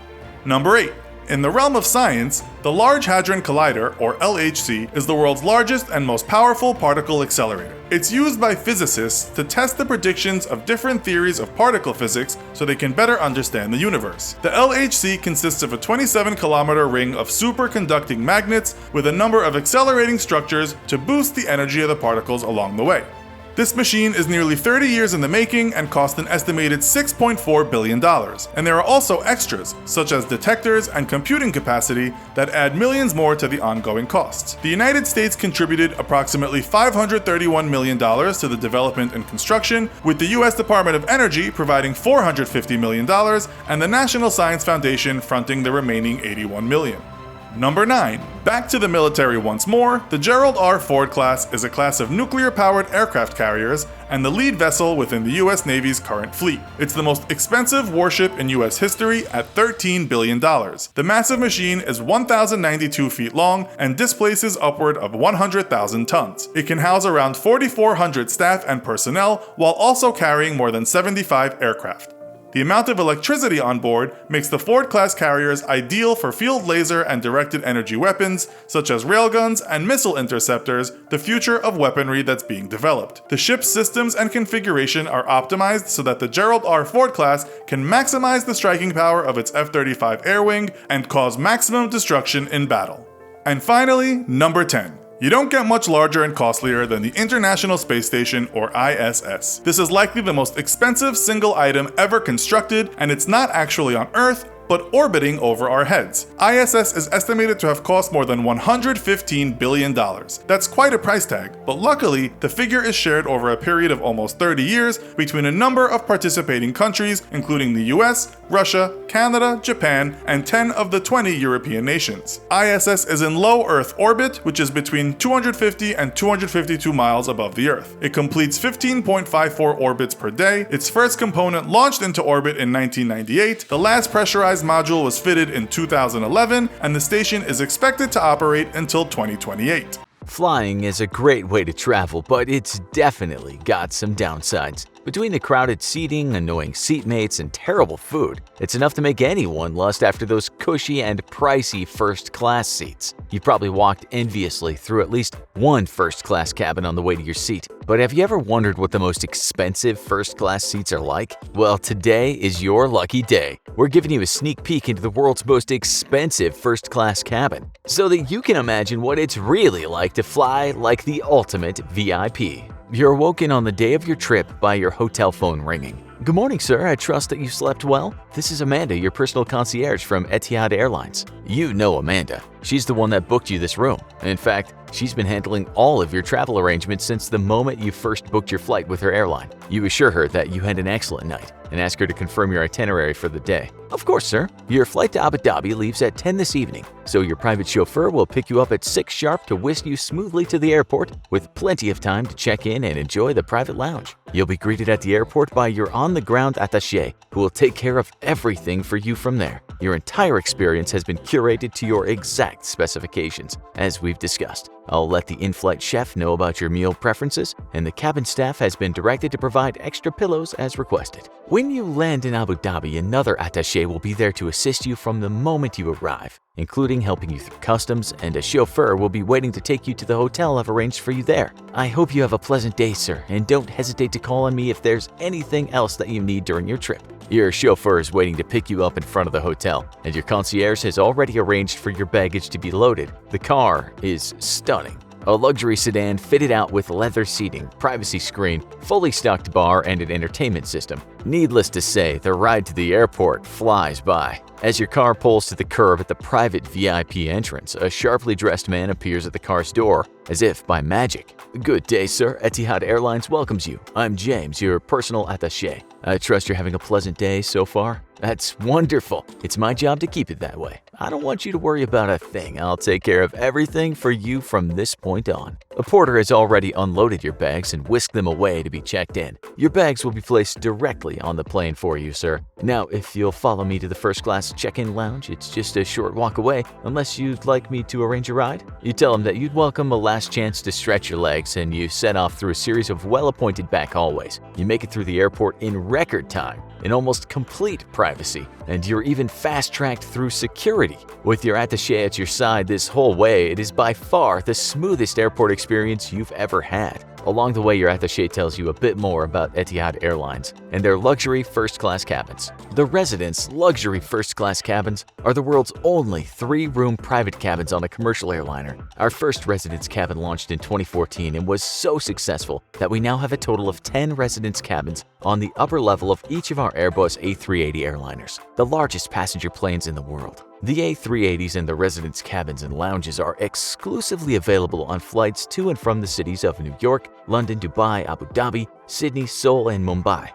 Number 8. In the realm of science, the Large Hadron Collider, or LHC, is the world's largest and most powerful particle accelerator. It's used by physicists to test the predictions of different theories of particle physics so they can better understand the universe. The LHC consists of a 27-kilometer ring of superconducting magnets with a number of accelerating structures to boost the energy of the particles along the way. This machine is nearly 30 years in the making and cost an estimated $6.4 billion. And there are also extras, such as detectors and computing capacity, that add millions more to the ongoing costs. The United States contributed approximately $531 million to the development and construction, with the US Department of Energy providing $450 million and the National Science Foundation fronting the remaining $81 million. Number 9. Back to the military once more, the Gerald R. Ford class is a class of nuclear-powered aircraft carriers and the lead vessel within the US Navy's current fleet. It's the most expensive warship in US history at $13 billion. The massive machine is 1,092 feet long and displaces upward of 100,000 tons. It can house around 4,400 staff and personnel while also carrying more than 75 aircraft. The amount of electricity on board makes the Ford-class carriers ideal for field laser and directed energy weapons, such as railguns and missile interceptors, the future of weaponry that's being developed. The ship's systems and configuration are optimized so that the Gerald R. Ford class can maximize the striking power of its F-35 air wing and cause maximum destruction in battle. And finally, number 10. You don't get much larger and costlier than the International Space Station, or ISS. This is likely the most expensive single item ever constructed, and it's not actually on Earth, but orbiting over our heads. ISS is estimated to have cost more than $115 billion. That's quite a price tag, but luckily, the figure is shared over a period of almost 30 years between a number of participating countries, including the US, Russia, Canada, Japan, and 10 of the 20 European nations. ISS is in low Earth orbit, which is between 250 and 252 miles above the Earth. It completes 15.54 orbits per day. Its first component launched into orbit in 1998. The last pressurized module was fitted in 2011, and the station is expected to operate until 2028. Flying is a great way to travel, but it's definitely got some downsides. Between the crowded seating, annoying seatmates, and terrible food, it's enough to make anyone lust after those cushy and pricey first-class seats. You probably walked enviously through at least one first-class cabin on the way to your seat. But have you ever wondered what the most expensive first-class seats are like? Well, today is your lucky day. We're giving you a sneak peek into the world's most expensive first-class cabin, so that you can imagine what it's really like to fly like the ultimate VIP. You're woken on the day of your trip by your hotel phone ringing. Good morning, sir. I trust that you slept well. This is Amanda, your personal concierge from Etihad Airlines. You know Amanda. She's the one that booked you this room. In fact, she's been handling all of your travel arrangements since the moment you first booked your flight with her airline. You assure her that you had an excellent night and ask her to confirm your itinerary for the day. Of course, sir. Your flight to Abu Dhabi leaves at 10 this evening, so your private chauffeur will pick you up at 6 sharp to whisk you smoothly to the airport with plenty of time to check in and enjoy the private lounge. You'll be greeted at the airport by your on-the-ground attaché, who will take care of everything for you from there. Your entire experience has been curated to your exact specifications, as we've discussed. I'll let the in-flight chef know about your meal preferences, and the cabin staff has been directed to provide extra pillows as requested. When you land in Abu Dhabi, another attaché will be there to assist you from the moment you arrive, including helping you through customs, and a chauffeur will be waiting to take you to the hotel I've arranged for you there. I hope you have a pleasant day, sir, and don't hesitate to call on me if there's anything else that you need during your trip. Your chauffeur is waiting to pick you up in front of the hotel, and your concierge has already arranged for your baggage to be loaded. The car is stunning. A luxury sedan fitted out with leather seating, privacy screen, fully stocked bar, and an entertainment system. Needless to say, the ride to the airport flies by. As your car pulls to the curb at the private VIP entrance, a sharply dressed man appears at the car's door, as if by magic. "Good day, sir. Etihad Airlines welcomes you. I'm James, your personal attaché. I trust you're having a pleasant day so far." "That's wonderful. It's my job to keep it that way. I don't want you to worry about a thing. I'll take care of everything for you from this point on." A porter has already unloaded your bags and whisked them away to be checked in. Your bags will be placed directly on the plane for you, sir. Now, if you'll follow me to the first-class check-in lounge, it's just a short walk away, unless you'd like me to arrange a ride. You tell them that you'd welcome a last chance to stretch your legs, and you set off through a series of well-appointed back hallways. You make it through the airport in record time, in almost complete privacy, and you're even fast-tracked through security. With your attaché at your side this whole way, it is by far the smoothest airport experience you've ever had. Along the way, your attaché tells you a bit more about Etihad Airlines and their luxury first-class cabins. The Residence luxury first-class cabins are the world's only 3-room private cabins on a commercial airliner. Our first Residence cabin launched in 2014 and was so successful that we now have a total of 10 Residence cabins on the upper level of each of our Airbus A380 airliners, the largest passenger planes in the world. The A380s and the Residence cabins and lounges are exclusively available on flights to and from the cities of New York, London, Dubai, Abu Dhabi, Sydney, Seoul, and Mumbai.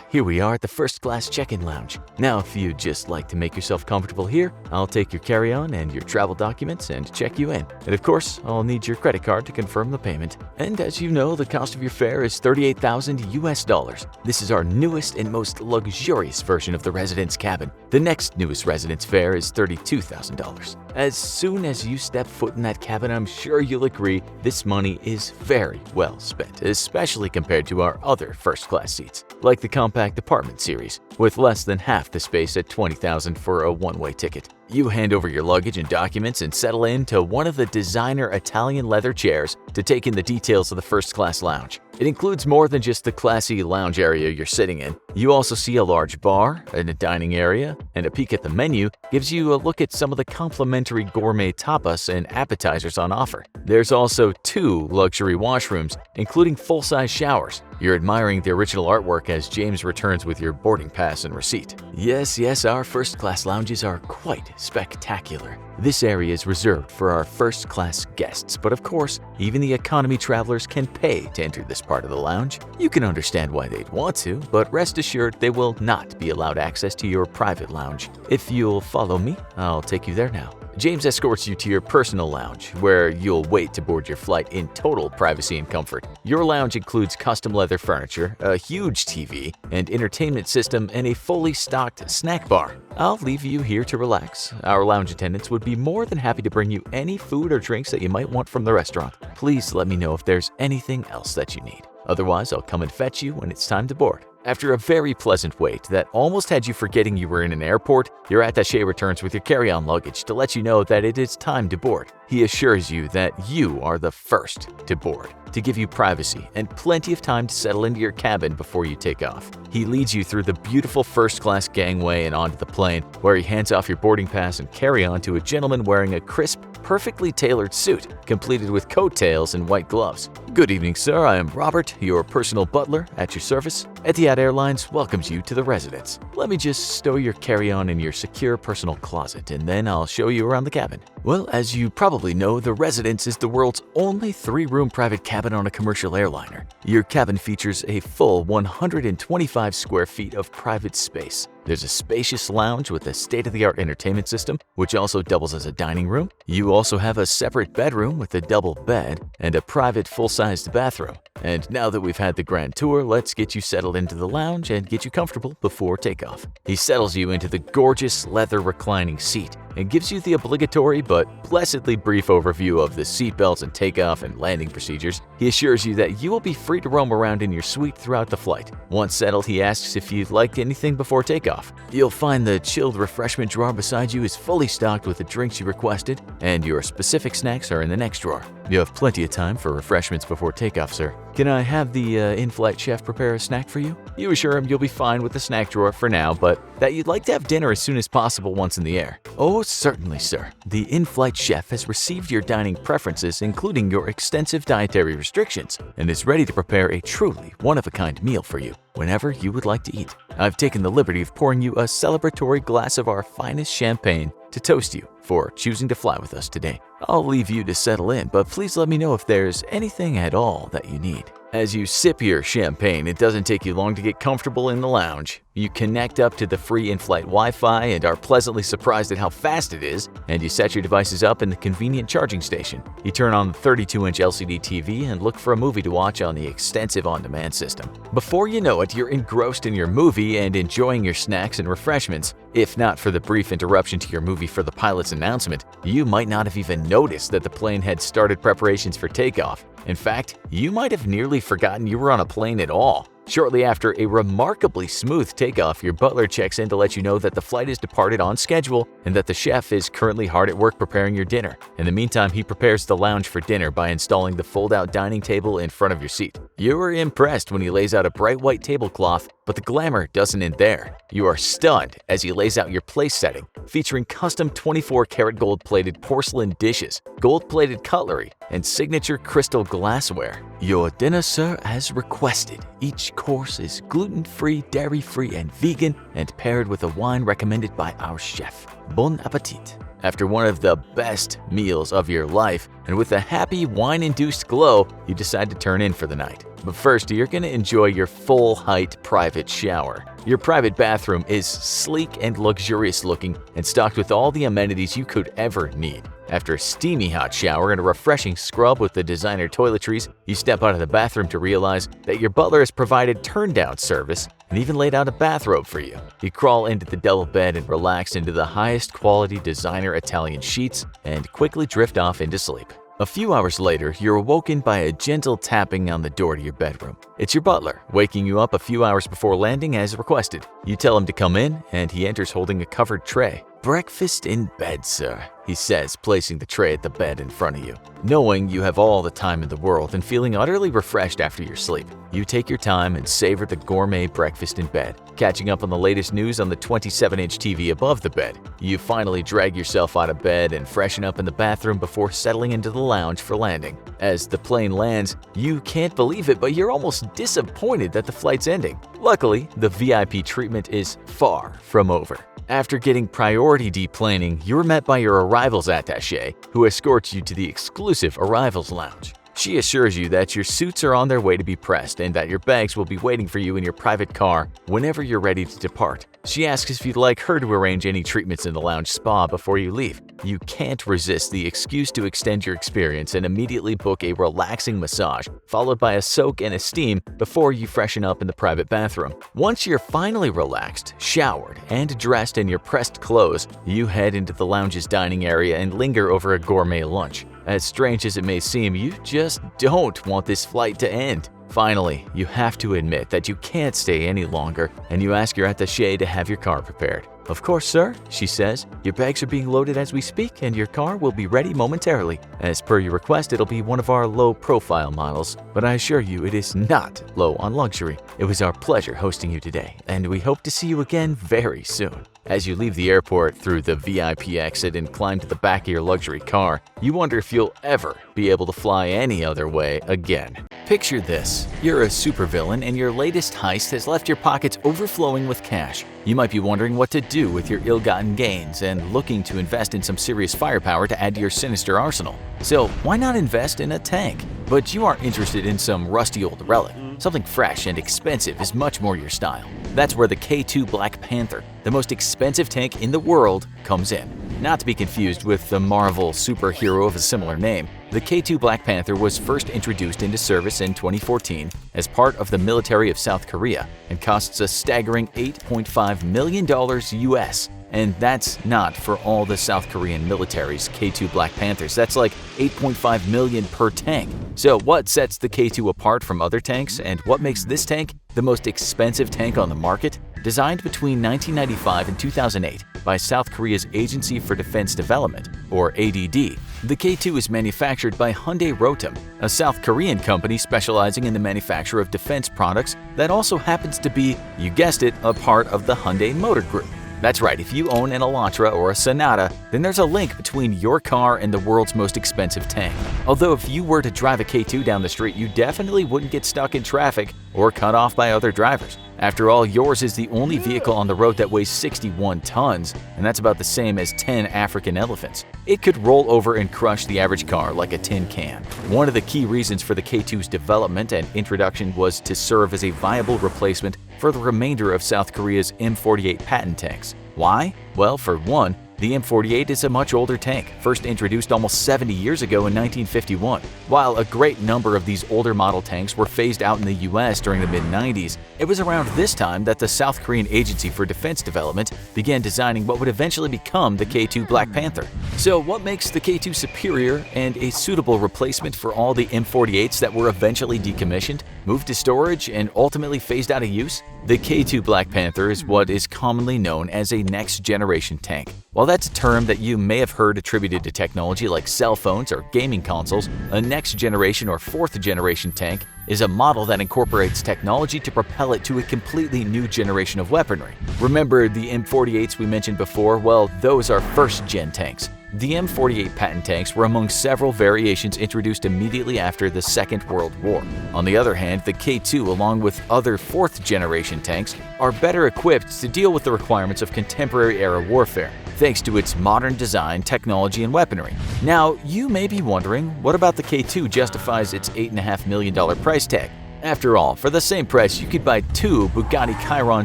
Here we are at the first-class check-in lounge. Now, if you'd just like to make yourself comfortable here, I'll take your carry-on and your travel documents and check you in. And of course, I'll need your credit card to confirm the payment. And as you know, the cost of your fare is $38,000. This is our newest and most luxurious version of the Residence cabin. The next newest Residence fare is $32,000. As soon as you step foot in that cabin, I'm sure you'll agree this money is very well spent, especially compared to our other first-class seats, like the compact apartment series, with less than half the space at $20,000 for a one-way ticket. You hand over your luggage and documents and settle into one of the designer Italian leather chairs to take in the details of the first-class lounge. It includes more than just the classy lounge area you're sitting in. You also see a large bar and a dining area, and a peek at the menu gives you a look at some of the complimentary gourmet tapas and appetizers on offer. There's also 2 luxury washrooms, including full-size showers. You're admiring the original artwork as James returns with your boarding pass and receipt. Yes, our first-class lounges are quite spectacular. This area is reserved for our first-class guests, but of course, even the economy travelers can pay to enter this part of the lounge. You can understand why they'd want to, but rest assured they will not be allowed access to your private lounge. If you'll follow me, I'll take you there now. James escorts you to your personal lounge, where you'll wait to board your flight in total privacy and comfort. Your lounge includes custom leather furniture, a huge TV, an entertainment system, and a fully stocked snack bar. I'll leave you here to relax. Our lounge attendants would be more than happy to bring you any food or drinks that you might want from the restaurant. Please let me know if there's anything else that you need. Otherwise, I'll come and fetch you when it's time to board. After a very pleasant wait that almost had you forgetting you were in an airport, your attaché returns with your carry-on luggage to let you know that it is time to board. He assures you that you are the first to board, to give you privacy and plenty of time to settle into your cabin before you take off. He leads you through the beautiful first-class gangway and onto the plane, where he hands off your boarding pass and carry-on to a gentleman wearing a crisp, perfectly tailored suit, completed with coattails and white gloves. "Good evening, sir. I am Robert, your personal butler, at your service. Etihad Airlines welcomes you to the Residence. Let me just stow your carry-on in your secure personal closet, and then I'll show you around the cabin." Well, as you probably know, the Residence is the world's only 3-room private cabin on a commercial airliner. Your cabin features a full 125 square feet of private space. There's a spacious lounge with a state-of-the-art entertainment system, which also doubles as a dining room. You also have a separate bedroom with a double bed and a private full-sized bathroom. And now that we've had the grand tour, let's get you settled into the lounge and get you comfortable before takeoff. He settles you into the gorgeous leather reclining seat and gives you the obligatory but blessedly brief overview of the seatbelts and takeoff and landing procedures. He assures you that you will be free to roam around in your suite throughout the flight. Once settled, he asks if you'd like anything before takeoff. You'll find the chilled refreshment drawer beside you is fully stocked with the drinks you requested, and your specific snacks are in the next drawer. You have plenty of time for refreshments before takeoff, sir. "Can I have the in-flight chef prepare a snack for you?" You assure him you'll be fine with the snack drawer for now, but that you'd like to have dinner as soon as possible once in the air. "Oh, certainly, sir. The in-flight chef has received your dining preferences, including your extensive dietary restrictions, and is ready to prepare a truly one-of-a-kind meal for you whenever you would like to eat. I've taken the liberty of pouring you a celebratory glass of our finest champagne to toast you for choosing to fly with us today. I'll leave you to settle in, but please let me know if there's anything at all that you need." As you sip your champagne, it doesn't take you long to get comfortable in the lounge. You connect up to the free in-flight Wi-Fi and are pleasantly surprised at how fast it is, and you set your devices up in the convenient charging station. You turn on the 32-inch LCD TV and look for a movie to watch on the extensive on-demand system. Before you know it, you're engrossed in your movie and enjoying your snacks and refreshments. If not for the brief interruption to your movie for the pilot's announcement, you might not have even noticed that the plane had started preparations for takeoff. In fact, you might have nearly forgotten you were on a plane at all. Shortly after a remarkably smooth takeoff, your butler checks in to let you know that the flight has departed on schedule and that the chef is currently hard at work preparing your dinner. In the meantime, he prepares the lounge for dinner by installing the fold-out dining table in front of your seat. You are impressed when he lays out a bright white tablecloth, but the glamour doesn't end there. You are stunned as he lays out your place setting, featuring custom 24-karat gold-plated porcelain dishes, gold-plated cutlery, and signature crystal glassware. "Your dinner, sir, as requested. Each course is gluten-free, dairy-free, and vegan, and paired with a wine recommended by our chef. Bon appetit." After one of the best meals of your life, and with a happy wine-induced glow, you decide to turn in for the night. But first, you're going to enjoy your full-height private shower. Your private bathroom is sleek and luxurious looking and stocked with all the amenities you could ever need. After a steamy hot shower and a refreshing scrub with the designer toiletries, you step out of the bathroom to realize that your butler has provided turn-down service and even laid out a bathrobe for you. You crawl into the double bed and relax into the highest quality designer Italian sheets and quickly drift off into sleep. A few hours later, you're awoken by a gentle tapping on the door to your bedroom. It's your butler, waking you up a few hours before landing as requested. You tell him to come in, and he enters holding a covered tray. "Breakfast in bed, sir," he says, placing the tray at the bed in front of you. Knowing you have all the time in the world and feeling utterly refreshed after your sleep, you take your time and savor the gourmet breakfast in bed, catching up on the latest news on the 27-inch TV above the bed. You finally drag yourself out of bed and freshen up in the bathroom before settling into the lounge for landing. As the plane lands, you can't believe it, but you're almost disappointed that the flight's ending. Luckily, the VIP treatment is far from over. After getting priority deplaning, you're met by your arrivals attaché, who escorts you to the exclusive arrivals lounge. She assures you that your suits are on their way to be pressed and that your bags will be waiting for you in your private car whenever you're ready to depart. She asks if you'd like her to arrange any treatments in the lounge spa before you leave. You can't resist the excuse to extend your experience and immediately book a relaxing massage, followed by a soak and a steam before you freshen up in the private bathroom. Once you're finally relaxed, showered, and dressed in your pressed clothes, you head into the lounge's dining area and linger over a gourmet lunch. As strange as it may seem, you just don't want this flight to end. Finally, you have to admit that you can't stay any longer, and you ask your attaché to have your car prepared. "Of course, sir," she says. "Your bags are being loaded as we speak, and your car will be ready momentarily. As per your request, it'll be one of our low-profile models, but I assure you it is not low on luxury. It was our pleasure hosting you today, and we hope to see you again very soon." As you leave the airport through the VIP exit and climb to the back of your luxury car, you wonder if you'll ever be able to fly any other way again. Picture this. You're a supervillain and your latest heist has left your pockets overflowing with cash. You might be wondering what to do with your ill-gotten gains and looking to invest in some serious firepower to add to your sinister arsenal. So why not invest in a tank? But you aren't interested in some rusty old relic. Something fresh and expensive is much more your style. That's where the K2 Black Panther, the most expensive tank in the world, comes in. Not to be confused with the Marvel superhero of a similar name, the K2 Black Panther was first introduced into service in 2014 as part of the military of South Korea and costs a staggering $8.5 million US. And that's not for all the South Korean military's K2 Black Panthers. That's like $8.5 million per tank. So what sets the K2 apart from other tanks, and what makes this tank the most expensive tank on the market? Designed between 1995 and 2008 by South Korea's Agency for Defense Development, or ADD, The K2 is manufactured by Hyundai Rotem, a South Korean company specializing in the manufacture of defense products that also happens to be, you guessed it, a part of the Hyundai Motor Group. That's right, if you own an Elantra or a Sonata, then there's a link between your car and the world's most expensive tank. Although if you were to drive a K2 down the street, you definitely wouldn't get stuck in traffic or cut off by other drivers. After all, yours is the only vehicle on the road that weighs 61 tons, and that's about the same as 10 African elephants. It could roll over and crush the average car like a tin can. One of the key reasons for the K2's development and introduction was to serve as a viable replacement for the remainder of South Korea's M48 Patton tanks. Why? Well, for one, the M48 is a much older tank, first introduced almost 70 years ago in 1951. While a great number of these older model tanks were phased out in the US during the mid-90s, it was around this time that the South Korean Agency for Defense Development began designing what would eventually become the K2 Black Panther. So what makes the K2 superior and a suitable replacement for all the M48s that were eventually decommissioned, moved to storage, and ultimately phased out of use? The K2 Black Panther is what is commonly known as a next-generation tank. While that's a term that you may have heard attributed to technology like cell phones or gaming consoles, a next-generation or fourth-generation tank is a model that incorporates technology to propel it to a completely new generation of weaponry. Remember the M48s we mentioned before? Well, those are first-gen tanks. The M48 Patton tanks were among several variations introduced immediately after the Second World War. On the other hand, the K2, along with other fourth-generation tanks, are better equipped to deal with the requirements of contemporary-era warfare, thanks to its modern design, technology, and weaponry. Now, you may be wondering, what about the K2 justifies its $8.5 million price tag? After all, for the same price, you could buy two Bugatti Chiron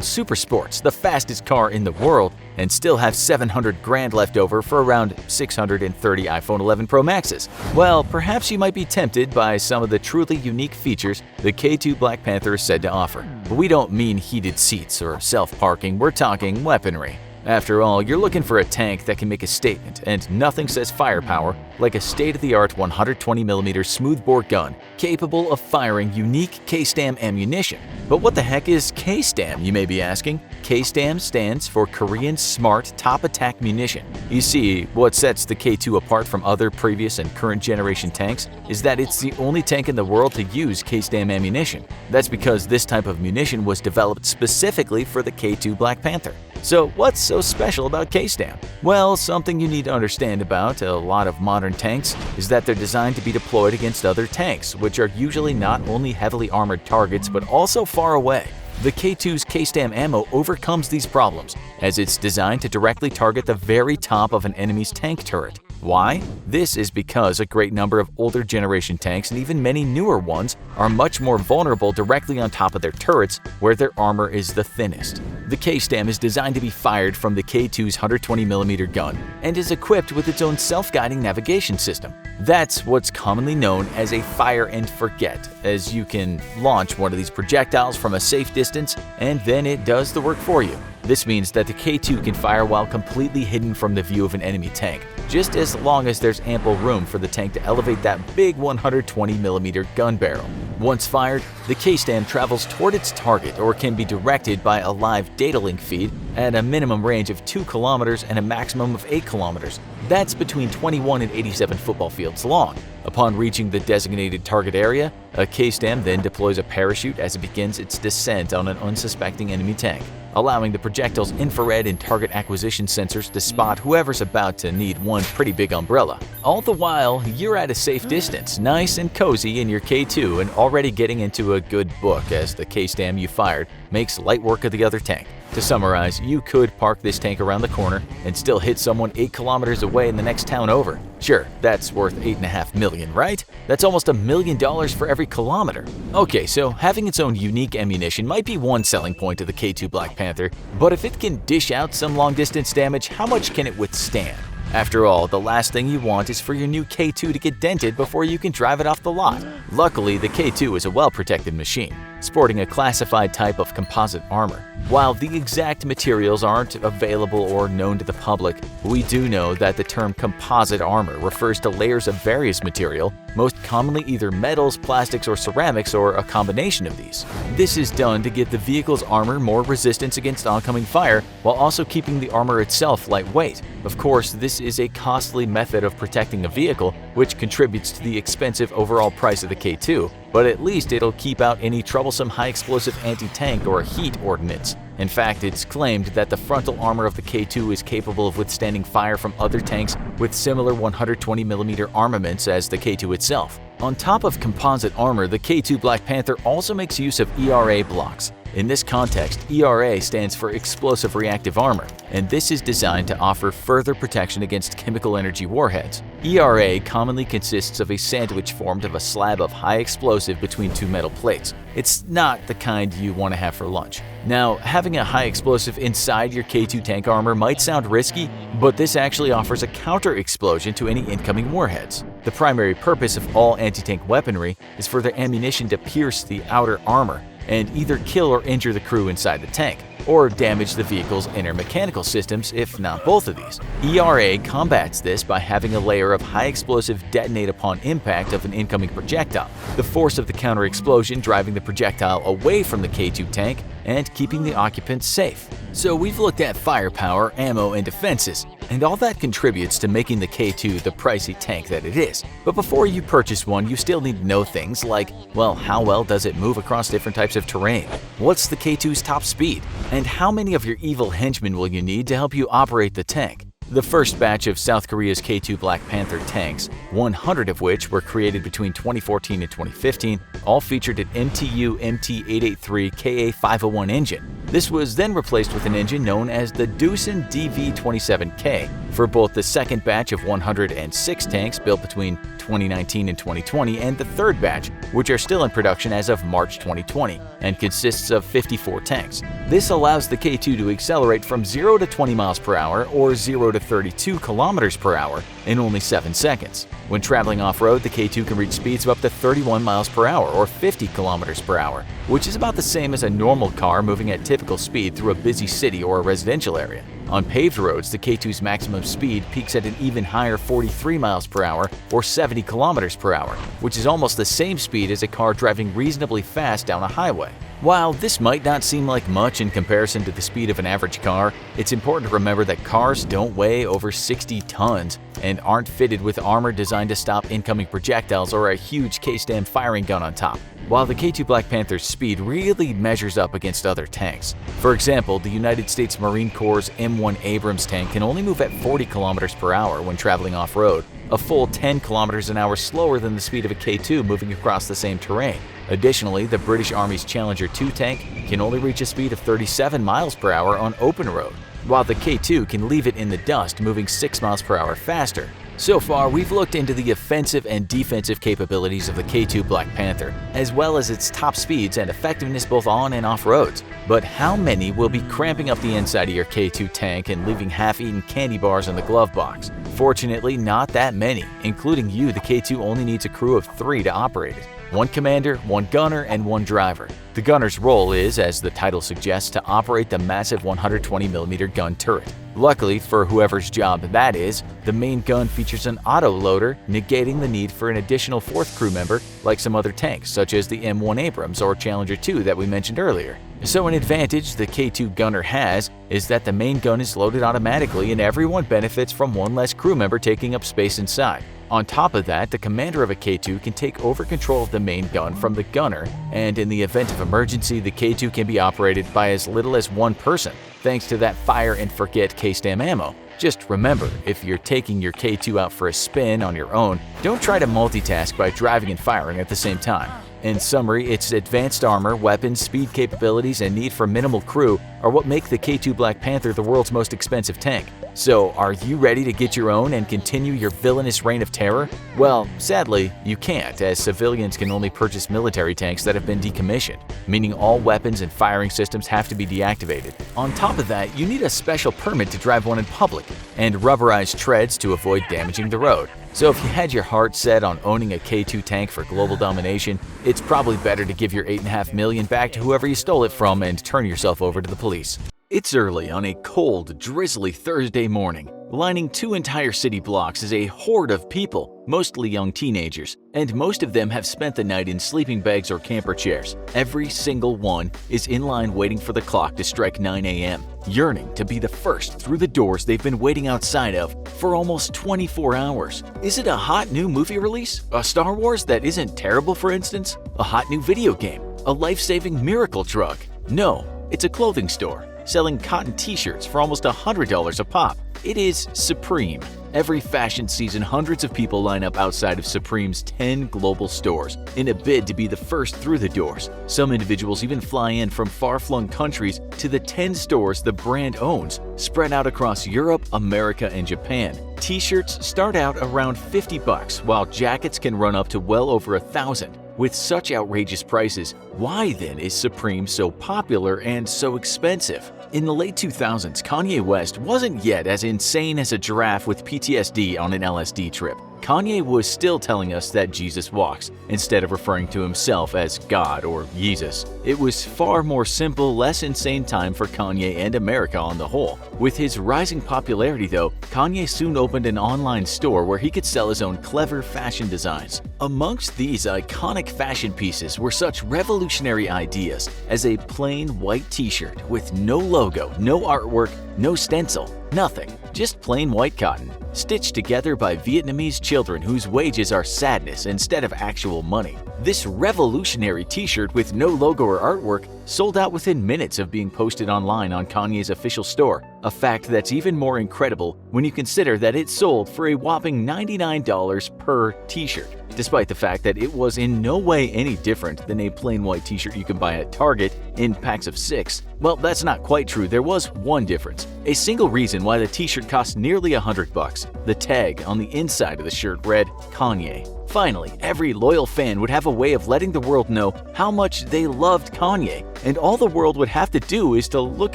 Supersports, the fastest car in the world, and still have 700 grand left over for around 630 iPhone 11 Pro Maxes. Well, perhaps you might be tempted by some of the truly unique features the K2 Black Panther is said to offer. But we don't mean heated seats or self-parking, we're talking weaponry. After all, you're looking for a tank that can make a statement, and nothing says firepower like a state-of-the-art 120mm smoothbore gun capable of firing unique K-STAM ammunition. But what the heck is K-STAM, you may be asking? K-STAM stands for Korean Smart Top Attack Munition. You see, what sets the K2 apart from other previous and current generation tanks is that it's the only tank in the world to use K-STAM ammunition. That's because this type of munition was developed specifically for the K2 Black Panther. So what's so special about K-STAM? Well, something you need to understand about a lot of modern tanks is that they're designed to be deployed against other tanks, which are usually not only heavily armored targets but also far away. The K2's K-STAM ammo overcomes these problems, as it's designed to directly target the very top of an enemy's tank turret. Why? This is because a great number of older generation tanks and even many newer ones are much more vulnerable directly on top of their turrets where their armor is the thinnest. The K-STAM is designed to be fired from the K2's 120mm gun and is equipped with its own self-guiding navigation system. That's what's commonly known as a fire and forget, as you can launch one of these projectiles from a safe distance and then it does the work for you. This means that the K2 can fire while completely hidden from the view of an enemy tank, just as long as there's ample room for the tank to elevate that big 120mm gun barrel. Once fired, the K-STAM travels toward its target or can be directed by a live data link feed at a minimum range of 2 kilometers and a maximum of 8 kilometers. That's between 21 and 87 football fields long. Upon reaching the designated target area, a K-STAM then deploys a parachute as it begins its descent on an unsuspecting enemy tank, allowing the projectile's infrared and target acquisition sensors to spot whoever's about to need one pretty big umbrella. All the while, you're at a safe distance, nice and cozy in your K2 and already getting into a good book as the K-STAM you fired makes light work of the other tank. To summarize, you could park this tank around the corner and still hit someone 8 kilometers away in the next town over. Sure, that's worth $8.5 million, right? That's almost $1 million for every kilometer. Okay, so having its own unique ammunition might be one selling point of the K2 Black Panther, but if it can dish out some long-distance damage, how much can it withstand? After all, the last thing you want is for your new K2 to get dented before you can drive it off the lot. Luckily, the K2 is a well-protected machine, sporting a classified type of composite armor. While the exact materials aren't available or known to the public, we do know that the term composite armor refers to layers of various material most commonly either metals, plastics, or ceramics, or a combination of these. This is done to give the vehicle's armor more resistance against oncoming fire, while also keeping the armor itself lightweight. Of course, this is a costly method of protecting a vehicle, which contributes to the expensive overall price of the K2, but at least it'll keep out any troublesome high-explosive anti-tank or heat ordnance. In fact, it's claimed that the frontal armor of the K2 is capable of withstanding fire from other tanks with similar 120mm armaments as the K2 itself. On top of composite armor, the K2 Black Panther also makes use of ERA blocks. In this context, ERA stands for Explosive Reactive Armor, and this is designed to offer further protection against chemical energy warheads. ERA commonly consists of a sandwich formed of a slab of high explosive between two metal plates. It's not the kind you want to have for lunch. Now, having a high explosive inside your K2 tank armor might sound risky, but this actually offers a counter-explosion to any incoming warheads. The primary purpose of all anti-tank weaponry is for the ammunition to pierce the outer armor and either kill or injure the crew inside the tank, or damage the vehicle's inner mechanical systems, if not both of these. ERA combats this by having a layer of high explosive detonate upon impact of an incoming projectile, the force of the counter-explosion driving the projectile away from the K2 tank and keeping the occupants safe. So we've looked at firepower, ammo, and defenses, and all that contributes to making the K2 the pricey tank that it is. But before you purchase one, you still need to know things like, well, how well does it move across different types of terrain? What's the K2's top speed? And how many of your evil henchmen will you need to help you operate the tank? The first batch of South Korea's K2 Black Panther tanks, 100 of which were created between 2014 and 2015, all featured an MTU MT883 KA501 engine. This was then replaced with an engine known as the Doosan DV27K for both the second batch of 106 tanks built between 2019 and 2020 and the third batch, which are still in production as of March 2020 and consists of 54 tanks. This allows the K2 to accelerate from 0 to 20 miles per hour or 0 to 32 kilometers per hour in only 7 seconds. When traveling off-road, the K2 can reach speeds of up to 31 miles per hour or 50 kilometers per hour, which is about the same as a normal car moving at typical speed through a busy city or a residential area. On paved roads, the K2's maximum speed peaks at an even higher 43 miles per hour or 70 kilometers per hour, which is almost the same speed as a car driving reasonably fast down a highway. While this might not seem like much in comparison to the speed of an average car, it's important to remember that cars don't weigh over 60 tons and aren't fitted with armor designed to stop incoming projectiles or a huge K-stand firing gun on top. While the K2 Black Panther's speed really measures up against other tanks. For example, the United States Marine Corps' M1 Abrams tank can only move at 40 kilometers per hour when traveling off-road, a full 10 kilometers an hour slower than the speed of a K2 moving across the same terrain. Additionally, the British Army's Challenger 2 tank can only reach a speed of 37 miles per hour on open road, while the K2 can leave it in the dust moving 6 miles per hour faster. So far, we've looked into the offensive and defensive capabilities of the K2 Black Panther, as well as its top speeds and effectiveness both on and off roads. But how many will be cramping up the inside of your K2 tank and leaving half-eaten candy bars in the glove box? Fortunately, not that many. Including you, the K2 only needs a crew of 3 to operate it. 1 commander, 1 gunner, and 1 driver. The gunner's role is, as the title suggests, to operate the massive 120mm gun turret. Luckily for whoever's job that is, the main gun features an auto-loader, negating the need for an additional 4th crew member like some other tanks, such as the M1 Abrams or Challenger 2 that we mentioned earlier. So an advantage the K2 gunner has is that the main gun is loaded automatically and everyone benefits from 1 less crew member taking up space inside. On top of that, the commander of a K2 can take over control of the main gun from the gunner, and in the event of emergency, the K2 can be operated by as little as 1 person, thanks to that fire and forget K-STAM ammo. Just remember, if you're taking your K2 out for a spin on your own, don't try to multitask by driving and firing at the same time. In summary, its advanced armor, weapons, speed capabilities, and need for minimal crew are what make the K2 Black Panther the world's most expensive tank. So, are you ready to get your own and continue your villainous reign of terror? Well, sadly, you can't, as civilians can only purchase military tanks that have been decommissioned, meaning all weapons and firing systems have to be deactivated. On top of that, you need a special permit to drive one in public, and rubberized treads to avoid damaging the road. So if you had your heart set on owning a K2 tank for global domination, it's probably better to give your $8.5 million back to whoever you stole it from and turn yourself over to the police. It's early on a cold, drizzly Thursday morning Lining 2 entire city blocks is a horde of people, mostly young teenagers, and most of them have spent the night in sleeping bags or camper chairs. Every single one is in line waiting for the clock to strike 9 a.m., yearning to be the first through the doors they've been waiting outside of for almost 24 hours. Is it a hot new movie release? A Star Wars that isn't terrible, for instance? A hot new video game? A life-saving miracle drug? No, it's a clothing store selling cotton t-shirts for almost $100 a pop. It is Supreme. Every fashion season, hundreds of people line up outside of Supreme's 10 global stores in a bid to be the first through the doors. Some individuals even fly in from far-flung countries to the 10 stores the brand owns, spread out across Europe, America, and Japan. T-shirts start out around $50, while jackets can run up to well over $1,000. With such outrageous prices, why then is Supreme so popular and so expensive? In the late 2000s, Kanye West wasn't yet as insane as a giraffe with PTSD on an LSD trip. Kanye was still telling us that Jesus walks, instead of referring to himself as God or Jesus. It was far more simple, less insane time for Kanye and America on the whole. With his rising popularity though, Kanye soon opened an online store where he could sell his own clever fashion designs. Amongst these iconic fashion pieces were such revolutionary ideas as a plain white t-shirt with no logo, no artwork, no stencil, nothing, just plain white cotton, stitched together by Vietnamese children whose wages are sadness instead of actual money. This revolutionary t-shirt with no logo or artwork sold out within minutes of being posted online on Kanye's official store, a fact that's even more incredible when you consider that it sold for a whopping $99 per t-shirt, despite the fact that it was in no way any different than a plain white t-shirt you can buy at Target in packs of 6. Well, that's not quite true. There was one difference. A single reason why the t-shirt cost nearly $100. The tag on the inside of the shirt read Kanye. Finally, every loyal fan would have a way of letting the world know how much they loved Kanye, and all the world would have to do is to look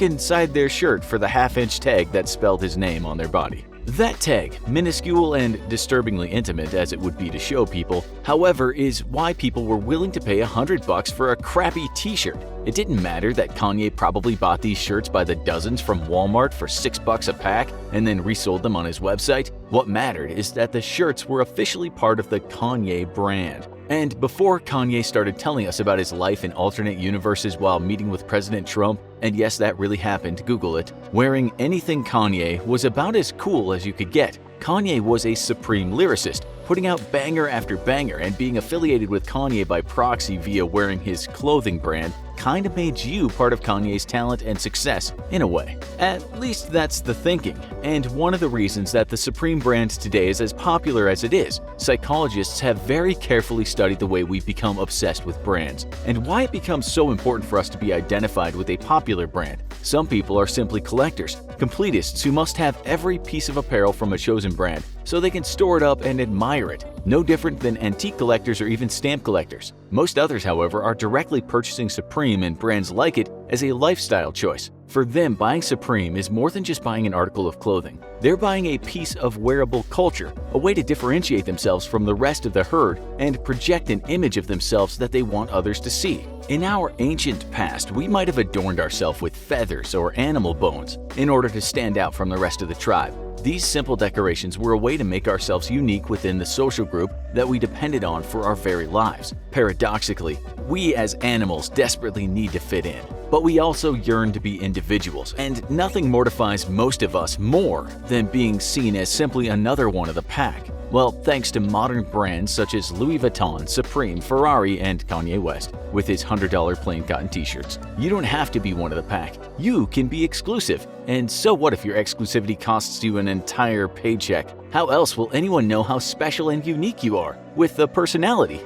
inside their shirt for the half-inch tag that spelled his name on their body. That tag, minuscule and disturbingly intimate as it would be to show people, however, is why people were willing to pay $100 for a crappy t-shirt. It didn't matter that Kanye probably bought these shirts by the dozens from Walmart for $6 a pack and then resold them on his website. What mattered is that the shirts were officially part of the Kanye brand. And before Kanye started telling us about his life in alternate universes while meeting with President Trump, and yes, that really happened, Google it, wearing anything Kanye was about as cool as you could get. Kanye was a supreme lyricist, putting out banger after banger, and being affiliated with Kanye by proxy via wearing his clothing brand kinda made you part of Kanye's talent and success, in a way. At least that's the thinking, and one of the reasons that the Supreme brand today is as popular as it is. Psychologists have very carefully studied the way we become obsessed with brands, and why it becomes so important for us to be identified with a popular brand. Some people are simply collectors, completists who must have every piece of apparel from a chosen brand so they can store it up and admire it, no different than antique collectors or even stamp collectors. Most others, however, are directly purchasing Supreme and brands like it as a lifestyle choice. For them, buying Supreme is more than just buying an article of clothing. They're buying a piece of wearable culture, a way to differentiate themselves from the rest of the herd and project an image of themselves that they want others to see. In our ancient past, we might have adorned ourselves with feathers or animal bones in order to stand out from the rest of the tribe. These simple decorations were a way to make ourselves unique within the social group that we depended on for our very lives. Paradoxically, we as animals desperately need to fit in, but we also yearn to be individuals, and nothing mortifies most of us more than being seen as simply another one of the pack. Well, thanks to modern brands such as Louis Vuitton, Supreme, Ferrari, and Kanye West with his $100 plain cotton t-shirts, you don't have to be one of the pack. You can be exclusive. And so what if your exclusivity costs you an entire paycheck? How else will anyone know how special and unique you are? With a personality.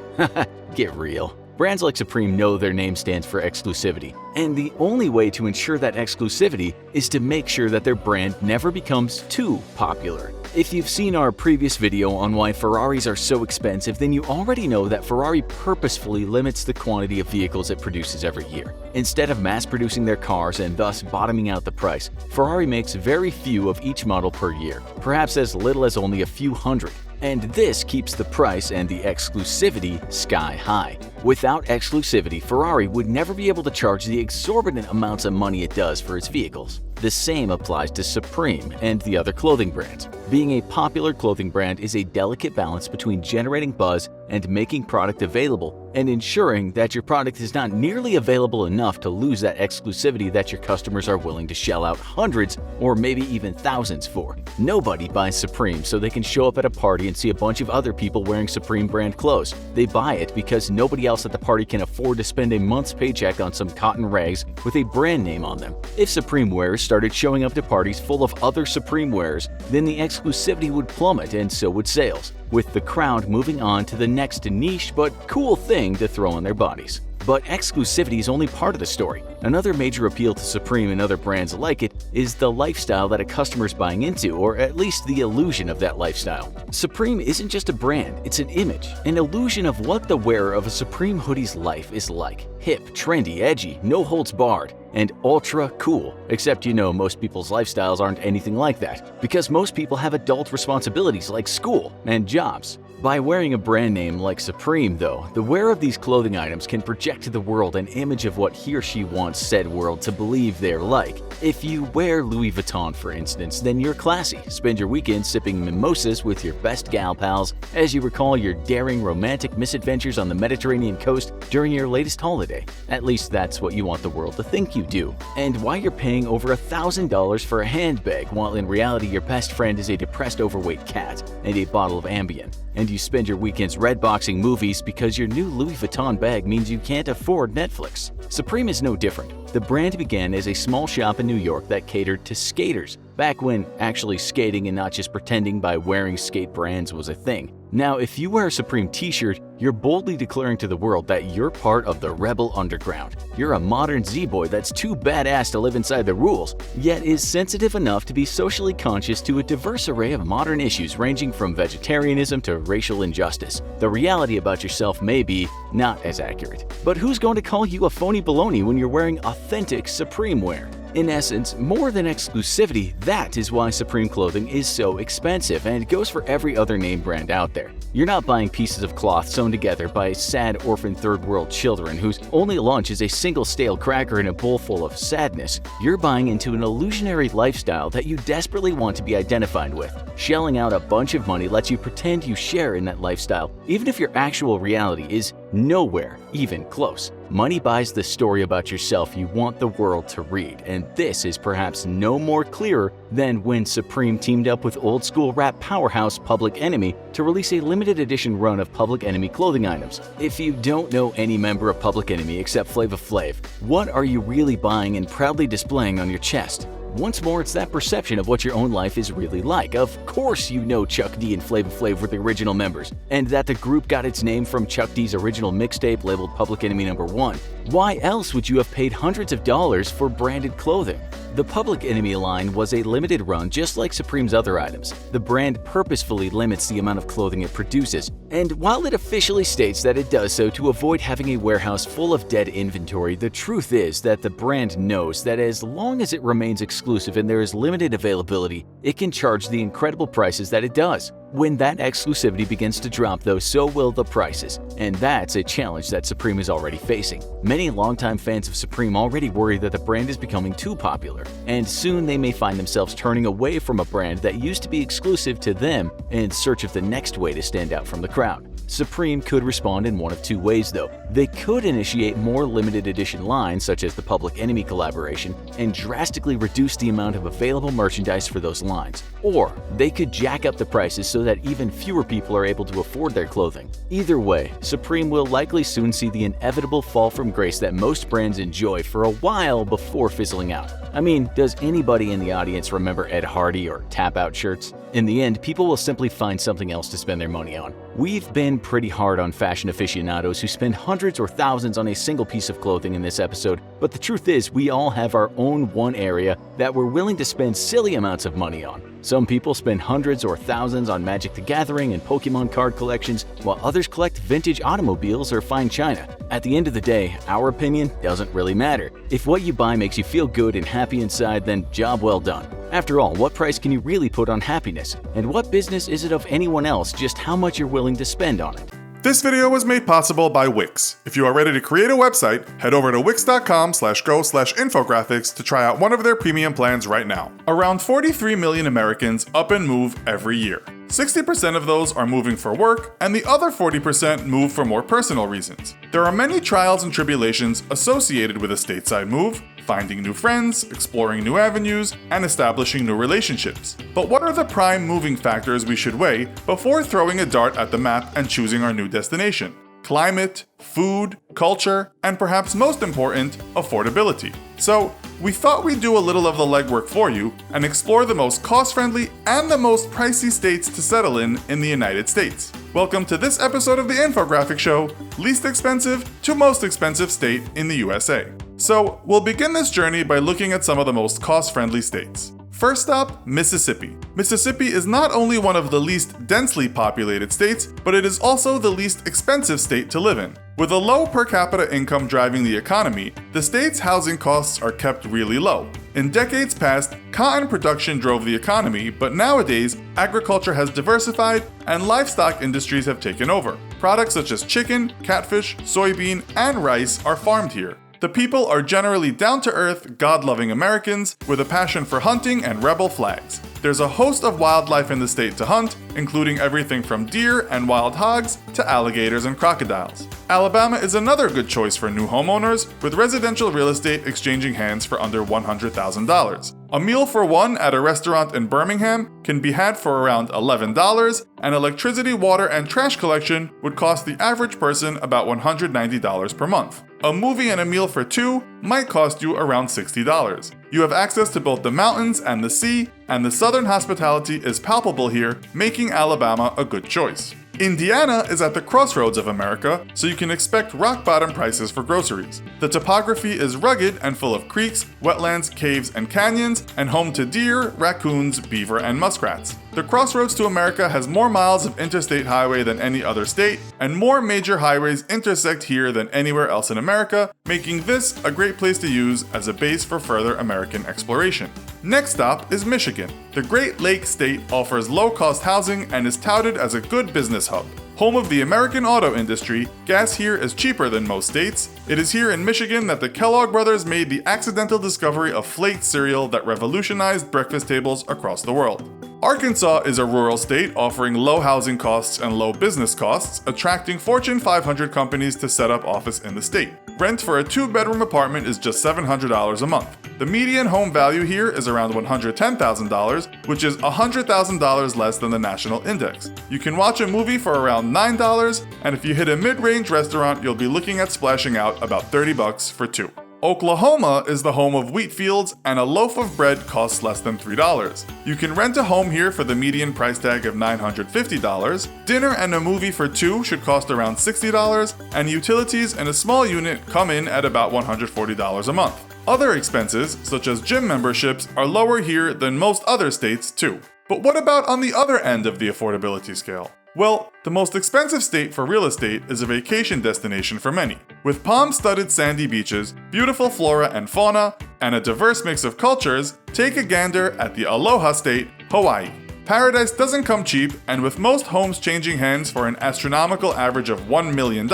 Get real. Brands like Supreme know their name stands for exclusivity, and the only way to ensure that exclusivity is to make sure that their brand never becomes too popular. If you've seen our previous video on why Ferraris are so expensive, then you already know that Ferrari purposefully limits the quantity of vehicles it produces every year. Instead of mass-producing their cars and thus bottoming out the price, Ferrari makes very few of each model per year, perhaps as little as only a few hundred. And this keeps the price and the exclusivity sky high. Without exclusivity, Ferrari would never be able to charge the exorbitant amounts of money it does for its vehicles. The same applies to Supreme and the other clothing brands. Being a popular clothing brand is a delicate balance between generating buzz and making product available and ensuring that your product is not nearly available enough to lose that exclusivity that your customers are willing to shell out hundreds or maybe even thousands for. Nobody buys Supreme so they can show up at a party and see a bunch of other people wearing Supreme brand clothes. They buy it because nobody else at the party can afford to spend a month's paycheck on some cotton rags with a brand name on them. If Supreme wearers started showing up to parties full of other Supreme wearers, then the exclusivity would plummet and so would sales, with the crowd moving on to the next niche but cool thing to throw on their bodies. But exclusivity is only part of the story. Another major appeal to Supreme and other brands like it is the lifestyle that a customer is buying into, or at least the illusion of that lifestyle. Supreme isn't just a brand, it's an image, an illusion of what the wearer of a Supreme hoodie's life is like. Hip, trendy, edgy, no holds barred, and ultra cool. Except most people's lifestyles aren't anything like that, because most people have adult responsibilities like school and jobs. By wearing a brand name like Supreme, though, the wearer of these clothing items can project to the world an image of what he or she wants said world to believe they're like. If you wear Louis Vuitton, for instance, then you're classy. Spend your weekend sipping mimosas with your best gal pals as you recall your daring romantic misadventures on the Mediterranean coast during your latest holiday. At least that's what you want the world to think you do. And why you're paying over $1,000 for a handbag while in reality your best friend is a depressed overweight cat and a bottle of Ambien. And you spend your weekends redboxing movies because your new Louis Vuitton bag means you can't afford Netflix. Supreme is no different. The brand began as a small shop in New York that catered to skaters, back when actually skating and not just pretending by wearing skate brands was a thing. Now, if you wear a Supreme t-shirt, you're boldly declaring to the world that you're part of the rebel underground. You're a modern Z-boy that's too badass to live inside the rules, yet is sensitive enough to be socially conscious to a diverse array of modern issues ranging from vegetarianism to racial injustice. The reality about yourself may be not as accurate. But who's going to call you a phony baloney when you're wearing authentic Supreme wear? In essence, more than exclusivity, that is why Supreme clothing is so expensive, and it goes for every other name brand out there. You're not buying pieces of cloth sewn together by sad orphan third world children whose only lunch is a single stale cracker in a bowl full of sadness. You're buying into an illusionary lifestyle that you desperately want to be identified with. Shelling out a bunch of money lets you pretend you share in that lifestyle, even if your actual reality is nowhere even close. Money buys the story about yourself you want the world to read, and this is perhaps no more clearer than when Supreme teamed up with old school rap powerhouse Public Enemy to release a limited edition run of Public Enemy clothing items. If you don't know any member of Public Enemy except Flava Flav, what are you really buying and proudly displaying on your chest? Once more, it's that perception of what your own life is really like. Of course you know Chuck D and Flava Flav were the original members, and that the group got its name from Chuck D's original mixtape labeled Public Enemy No. 1. Why else would you have paid hundreds of dollars for branded clothing? The Public Enemy line was a limited run just like Supreme's other items. The brand purposefully limits the amount of clothing it produces, and while it officially states that it does so to avoid having a warehouse full of dead inventory, the truth is that the brand knows that as long as it remains exclusive and there is limited availability, it can charge the incredible prices that it does. When that exclusivity begins to drop though, so will the prices, and that's a challenge that Supreme is already facing. Many longtime fans of Supreme already worry that the brand is becoming too popular, and soon they may find themselves turning away from a brand that used to be exclusive to them in search of the next way to stand out from the crowd. Supreme could respond in one of two ways though. They could initiate more limited edition lines such as the Public Enemy collaboration and drastically reduce the amount of available merchandise for those lines. Or they could jack up the prices so that even fewer people are able to afford their clothing. Either way, Supreme will likely soon see the inevitable fall from grace that most brands enjoy for a while before fizzling out. I mean, does anybody in the audience remember Ed Hardy or tap-out shirts? In the end, people will simply find something else to spend their money on. We've been pretty hard on fashion aficionados who spend hundreds or thousands on a single piece of clothing in this episode, but the truth is we all have our own one area that we're willing to spend silly amounts of money on. Some people spend hundreds or thousands on Magic the Gathering and Pokemon card collections, while others collect vintage automobiles or fine china. At the end of the day, our opinion doesn't really matter. If what you buy makes you feel good and happy inside, then job well done. After all, what price can you really put on happiness? And what business is it of anyone else just how much you're willing to spend on it? This video was made possible by Wix. If you are ready to create a website, head over to wix.com/go/infographics to try out one of their premium plans right now. Around 43 million Americans up and move every year. 60% of those are moving for work, and the other 40% move for more personal reasons. There are many trials and tribulations associated with a stateside move, finding new friends, exploring new avenues, and establishing new relationships. But what are the prime moving factors we should weigh before throwing a dart at the map and choosing our new destination? Climate, food, culture, and perhaps most important, affordability. So, we thought we'd do a little of the legwork for you and explore the most cost-friendly and the most pricey states to settle in the United States. Welcome to this episode of the Infographic Show, least expensive to most expensive state in the USA. So, we'll begin this journey by looking at some of the most cost-friendly states. First up, Mississippi. Mississippi is not only one of the least densely populated states, but it is also the least expensive state to live in. With a low per capita income driving the economy, the state's housing costs are kept really low. In decades past, cotton production drove the economy, but nowadays, agriculture has diversified and livestock industries have taken over. Products such as chicken, catfish, soybean, and rice are farmed here. The people are generally down-to-earth, God-loving Americans with a passion for hunting and rebel flags. There's a host of wildlife in the state to hunt, including everything from deer and wild hogs to alligators and crocodiles. Alabama is another good choice for new homeowners, with residential real estate exchanging hands for under $100,000. A meal for one at a restaurant in Birmingham can be had for around $11, and electricity, water, and trash collection would cost the average person about $190 per month. A movie and a meal for two might cost you around $60. You have access to both the mountains and the sea, and the southern hospitality is palpable here, making Alabama a good choice. Indiana is at the crossroads of America, so you can expect rock-bottom prices for groceries. The topography is rugged and full of creeks, wetlands, caves, and canyons, and home to deer, raccoons, beaver, and muskrats. The crossroads to America has more miles of interstate highway than any other state, and more major highways intersect here than anywhere else in America, making this a great place to use as a base for further American exploration. Next stop is Michigan. The Great Lakes state offers low-cost housing and is touted as a good business hub. Home of the American auto industry, gas here is cheaper than most states. It is here in Michigan that the Kellogg brothers made the accidental discovery of flaked cereal that revolutionized breakfast tables across the world. Arkansas is a rural state offering low housing costs and low business costs, attracting Fortune 500 companies to set up office in the state. Rent for a two-bedroom apartment is just $700 a month. The median home value here is around $110,000, which is $100,000 less than the national index. You can watch a movie for around $9, and if you hit a mid-range restaurant, you'll be looking at splashing out about $30 for two. Oklahoma is the home of wheat fields, and a loaf of bread costs less than $3. You can rent a home here for the median price tag of $950. Dinner and a movie for two should cost around $60, and utilities in a small unit come in at about $140 a month. Other expenses, such as gym memberships, are lower here than most other states too. But what about on the other end of the affordability scale? Well, the most expensive state for real estate is a vacation destination for many. With palm-studded sandy beaches, beautiful flora and fauna, and a diverse mix of cultures, take a gander at the Aloha state, Hawaii. Paradise doesn't come cheap, and with most homes changing hands for an astronomical average of $1 million,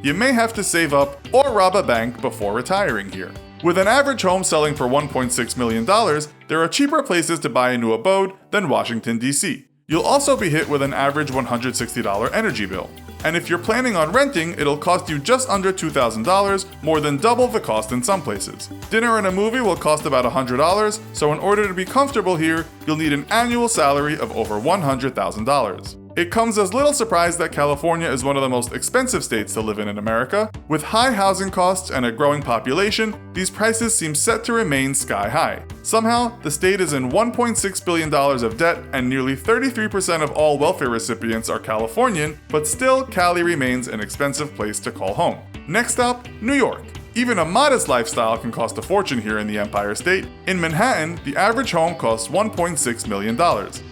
you may have to save up or rob a bank before retiring here. With an average home selling for $1.6 million, there are cheaper places to buy a new abode than Washington, D.C. You'll also be hit with an average $160 energy bill. And if you're planning on renting, it'll cost you just under $2,000, more than double the cost in some places. Dinner and a movie will cost about $100, so in order to be comfortable here, you'll need an annual salary of over $100,000. It comes as little surprise that California is one of the most expensive states to live in America. With high housing costs and a growing population, these prices seem set to remain sky high. Somehow, the state is in $1.6 billion of debt, and nearly 33% of all welfare recipients are Californian, but still, Cali remains an expensive place to call home. Next up, New York. Even a modest lifestyle can cost a fortune here in the Empire State. In Manhattan, the average home costs $1.6 million.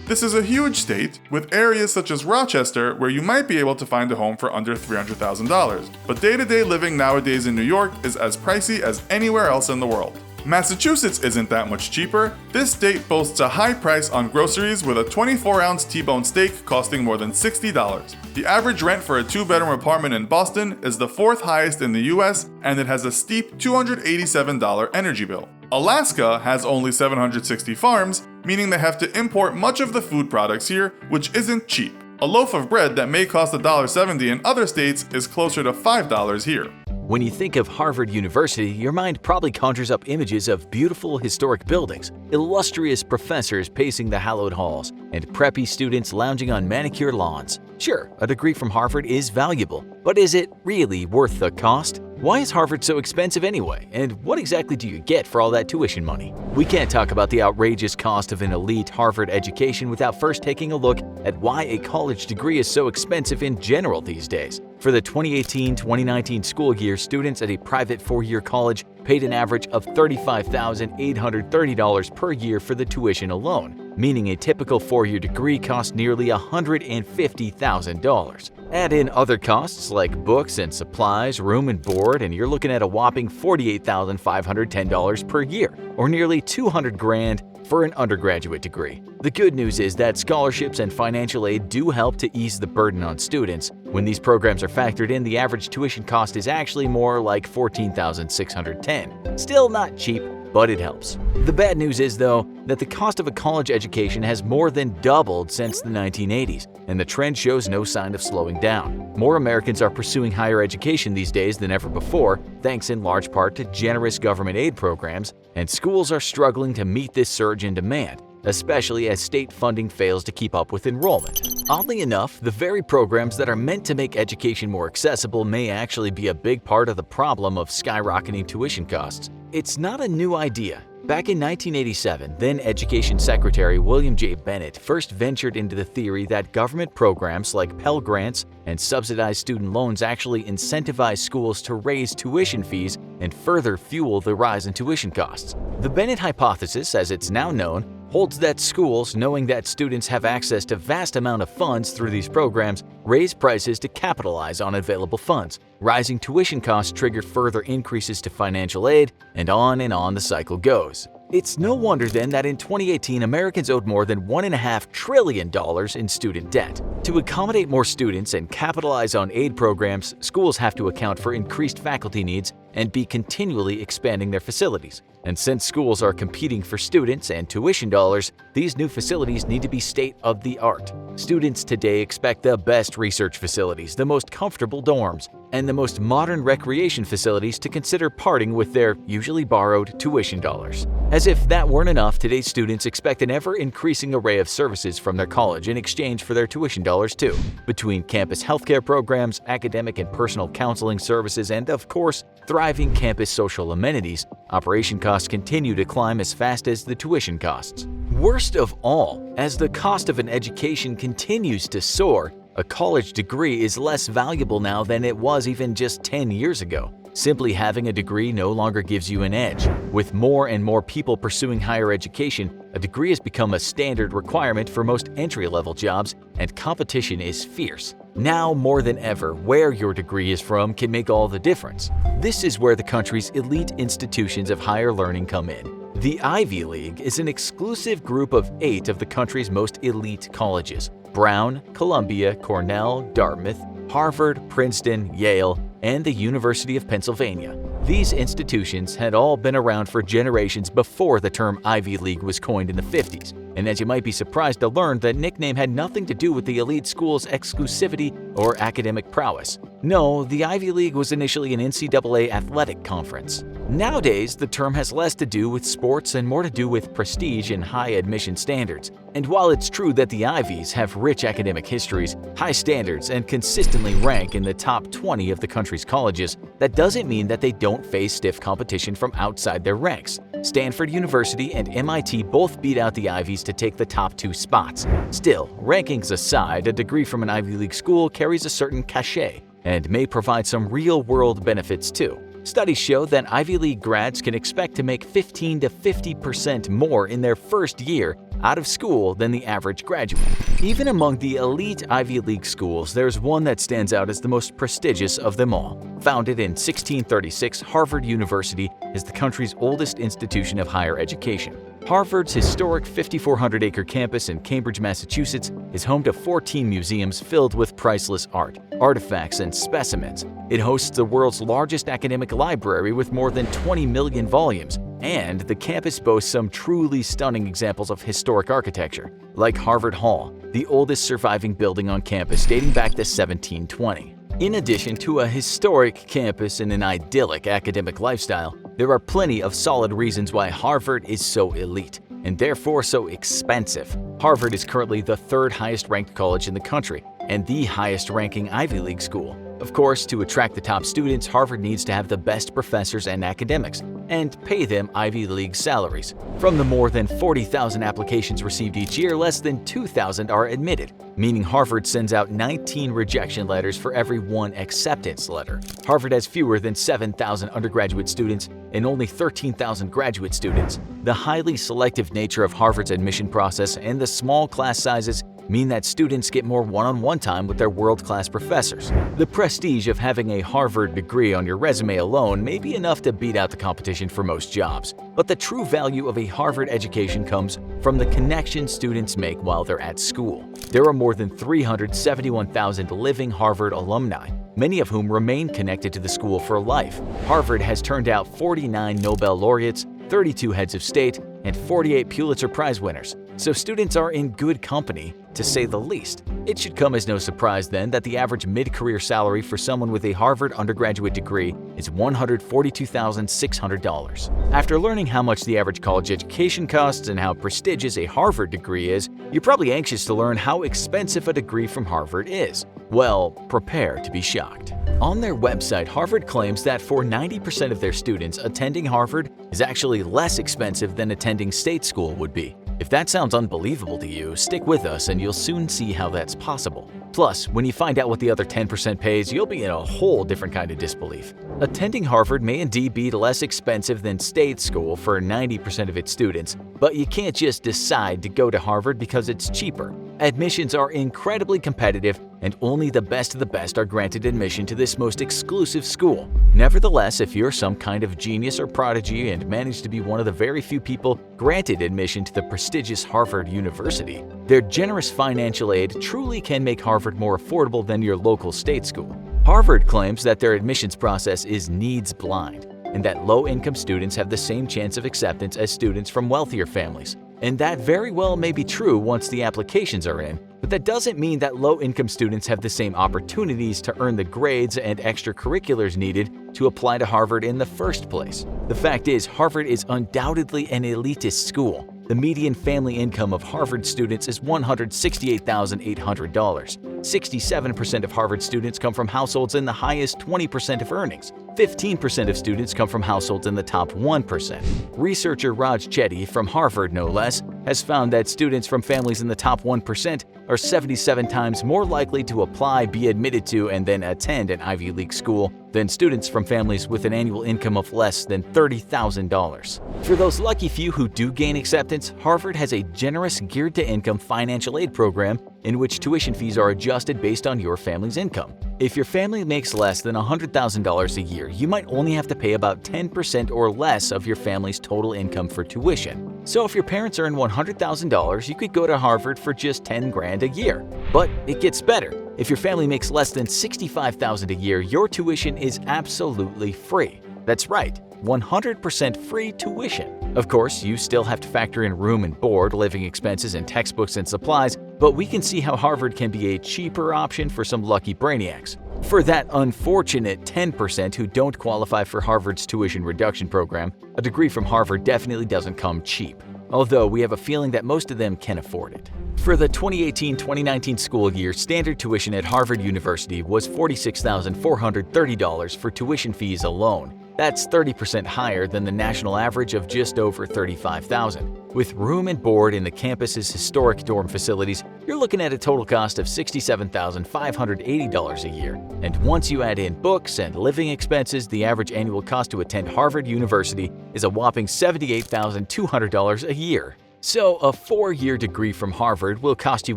This is a huge state, with areas such as Rochester where you might be able to find a home for under $300,000. But day-to-day living nowadays in New York is as pricey as anywhere else in the world. Massachusetts isn't that much cheaper. This state boasts a high price on groceries with a 24-ounce T-bone steak costing more than $60. The average rent for a 2-bedroom apartment in Boston is the 4th highest in the US, and it has a steep $287 energy bill. Alaska has only 760 farms, meaning they have to import much of the food products here, which isn't cheap. A loaf of bread that may cost $1.70 in other states is closer to $5 here. When you think of Harvard University, your mind probably conjures up images of beautiful historic buildings, illustrious professors pacing the hallowed halls, and preppy students lounging on manicured lawns. Sure, a degree from Harvard is valuable, but is it really worth the cost? Why is Harvard so expensive anyway, and what exactly do you get for all that tuition money? We can't talk about the outrageous cost of an elite Harvard education without first taking a look at why a college degree is so expensive in general these days. For the 2018-2019 school year, students at a private 4-year college paid an average of $35,830 per year for the tuition alone, meaning a typical 4-year degree cost nearly $150,000. Add in other costs like books and supplies, room and board, and you're looking at a whopping $48,510 per year, or nearly $200,000 for an undergraduate degree. The good news is that scholarships and financial aid do help to ease the burden on students. When these programs are factored in, the average tuition cost is actually more like $14,610. Still not cheap, but it helps. The bad news is, though, that the cost of a college education has more than doubled since the 1980s, and the trend shows no sign of slowing down. More Americans are pursuing higher education these days than ever before, thanks in large part to generous government aid programs, and schools are struggling to meet this surge in demand, especially as state funding fails to keep up with enrollment. Oddly enough, the very programs that are meant to make education more accessible may actually be a big part of the problem of skyrocketing tuition costs. It's not a new idea. Back in 1987, then Education Secretary William J. Bennett first ventured into the theory that government programs like Pell Grants and subsidized student loans actually incentivize schools to raise tuition fees and further fuel the rise in tuition costs. The Bennett hypothesis, as it's now known, holds that schools, knowing that students have access to vast amount of funds through these programs, raise prices to capitalize on available funds. Rising tuition costs trigger further increases to financial aid, and on the cycle goes. It's no wonder then that in 2018, Americans owed more than $1.5 trillion in student debt. To accommodate more students and capitalize on aid programs, schools have to account for increased faculty needs and be continually expanding their facilities. And since schools are competing for students and tuition dollars, these new facilities need to be state-of-the-art. Students today expect the best research facilities, the most comfortable dorms, and the most modern recreation facilities to consider parting with their usually borrowed tuition dollars. As if that weren't enough, today's students expect an ever-increasing array of services from their college in exchange for their tuition dollars too. Between campus healthcare programs, academic and personal counseling services, and of course, thriving campus social amenities, operation costs continue to climb as fast as the tuition costs. Worst of all, as the cost of an education continues to soar, a college degree is less valuable now than it was even just 10 years ago. Simply having a degree no longer gives you an edge. With more and more people pursuing higher education, a degree has become a standard requirement for most entry-level jobs, and competition is fierce. Now more than ever, where your degree is from can make all the difference. This is where the country's elite institutions of higher learning come in. The Ivy League is an exclusive group of 8 of the country's most elite colleges: Brown, Columbia, Cornell, Dartmouth, Harvard, Princeton, Yale, and the University of Pennsylvania. These institutions had all been around for generations before the term Ivy League was coined in the 50s, and as you might be surprised to learn, the nickname had nothing to do with the elite school's exclusivity or academic prowess. No, the Ivy League was initially an NCAA athletic conference. Nowadays, the term has less to do with sports and more to do with prestige and high admission standards. And while it's true that the Ivies have rich academic histories, high standards, and consistently rank in the top 20 of the country's colleges, that doesn't mean that they don't face stiff competition from outside their ranks. Stanford University and MIT both beat out the Ivies to take the top 2 spots. Still, rankings aside, a degree from an Ivy League school carries a certain cachet and may provide some real-world benefits too. Studies show that Ivy League grads can expect to make 15 to 50% more in their first year out of school than the average graduate. Even among the elite Ivy League schools, there's one that stands out as the most prestigious of them all. Founded in 1636, Harvard University is the country's oldest institution of higher education. Harvard's historic 5,400-acre campus in Cambridge, Massachusetts is home to 14 museums filled with priceless art, artifacts, and specimens. It hosts the world's largest academic library with more than 20 million volumes, and the campus boasts some truly stunning examples of historic architecture, like Harvard Hall, the oldest surviving building on campus dating back to 1720. In addition to a historic campus and an idyllic academic lifestyle, there are plenty of solid reasons why Harvard is so elite, and therefore so expensive. Harvard is currently the third highest ranked college in the country, and the highest ranking Ivy League school. Of course, to attract the top students, Harvard needs to have the best professors and academics, and pay them Ivy League salaries. From the more than 40,000 applications received each year, less than 2,000 are admitted, meaning Harvard sends out 19 rejection letters for every one acceptance letter. Harvard has fewer than 7,000 undergraduate students and only 13,000 graduate students. The highly selective nature of Harvard's admission process and the small class sizes mean that students get more one-on-one time with their world-class professors. The prestige of having a Harvard degree on your resume alone may be enough to beat out the competition for most jobs, but the true value of a Harvard education comes from the connections students make while they're at school. There are more than 371,000 living Harvard alumni, many of whom remain connected to the school for life. Harvard has turned out 49 Nobel laureates, 32 heads of state, and 48 Pulitzer Prize winners, so students are in good company, to say the least. It should come as no surprise then that the average mid-career salary for someone with a Harvard undergraduate degree is $142,600. After learning how much the average college education costs and how prestigious a Harvard degree is, you're probably anxious to learn how expensive a degree from Harvard is. Well, prepare to be shocked. On their website, Harvard claims that for 90% of their students, attending Harvard is actually less expensive than attending state school would be. If that sounds unbelievable to you, stick with us and you'll soon see how that's possible. Plus, when you find out what the other 10% pays, you'll be in a whole different kind of disbelief. Attending Harvard may indeed be less expensive than state school for 90% of its students, but you can't just decide to go to Harvard because it's cheaper. Admissions are incredibly competitive, and only the best of the best are granted admission to this most exclusive school. Nevertheless, if you're some kind of genius or prodigy and manage to be one of the very few people granted admission to the prestigious Harvard University, their generous financial aid truly can make Harvard more affordable than your local state school. Harvard claims that their admissions process is needs blind, and that low-income students have the same chance of acceptance as students from wealthier families. And that very well may be true once the applications are in, but that doesn't mean that low-income students have the same opportunities to earn the grades and extracurriculars needed to apply to Harvard in the first place. The fact is, Harvard is undoubtedly an elitist school. The median family income of Harvard students is $168,800. 67% of Harvard students come from households in the highest 20% of earnings. 15% of students come from households in the top 1%. Researcher Raj Chetty, from Harvard no less, has found that students from families in the top 1% are 77 times more likely to apply, be admitted to, and then attend an Ivy League school than students from families with an annual income of less than $30,000. For those lucky few who do gain acceptance, Harvard has a generous geared-to-income financial aid program in which tuition fees are adjusted based on your family's income. If your family makes less than $100,000 a year, you might only have to pay about 10% or less of your family's total income for tuition. So if your parents earn $100,000, you could go to Harvard for just $10,000 a year. But it gets better. If your family makes less than $65,000 a year, your tuition is absolutely free. That's right, 100% free tuition. Of course, you still have to factor in room and board, living expenses, and textbooks and supplies, but we can see how Harvard can be a cheaper option for some lucky brainiacs. For that unfortunate 10% who don't qualify for Harvard's tuition reduction program, a degree from Harvard definitely doesn't come cheap, although we have a feeling that most of them can afford it. For the 2018-2019 school year, standard tuition at Harvard University was $46,430 for tuition fees alone. That's 30% higher than the national average of just over $35,000. With room and board in the campus's historic dorm facilities, you're looking at a total cost of $67,580 a year. And once you add in books and living expenses, the average annual cost to attend Harvard University is a whopping $78,200 a year. So, a 4-year degree from Harvard will cost you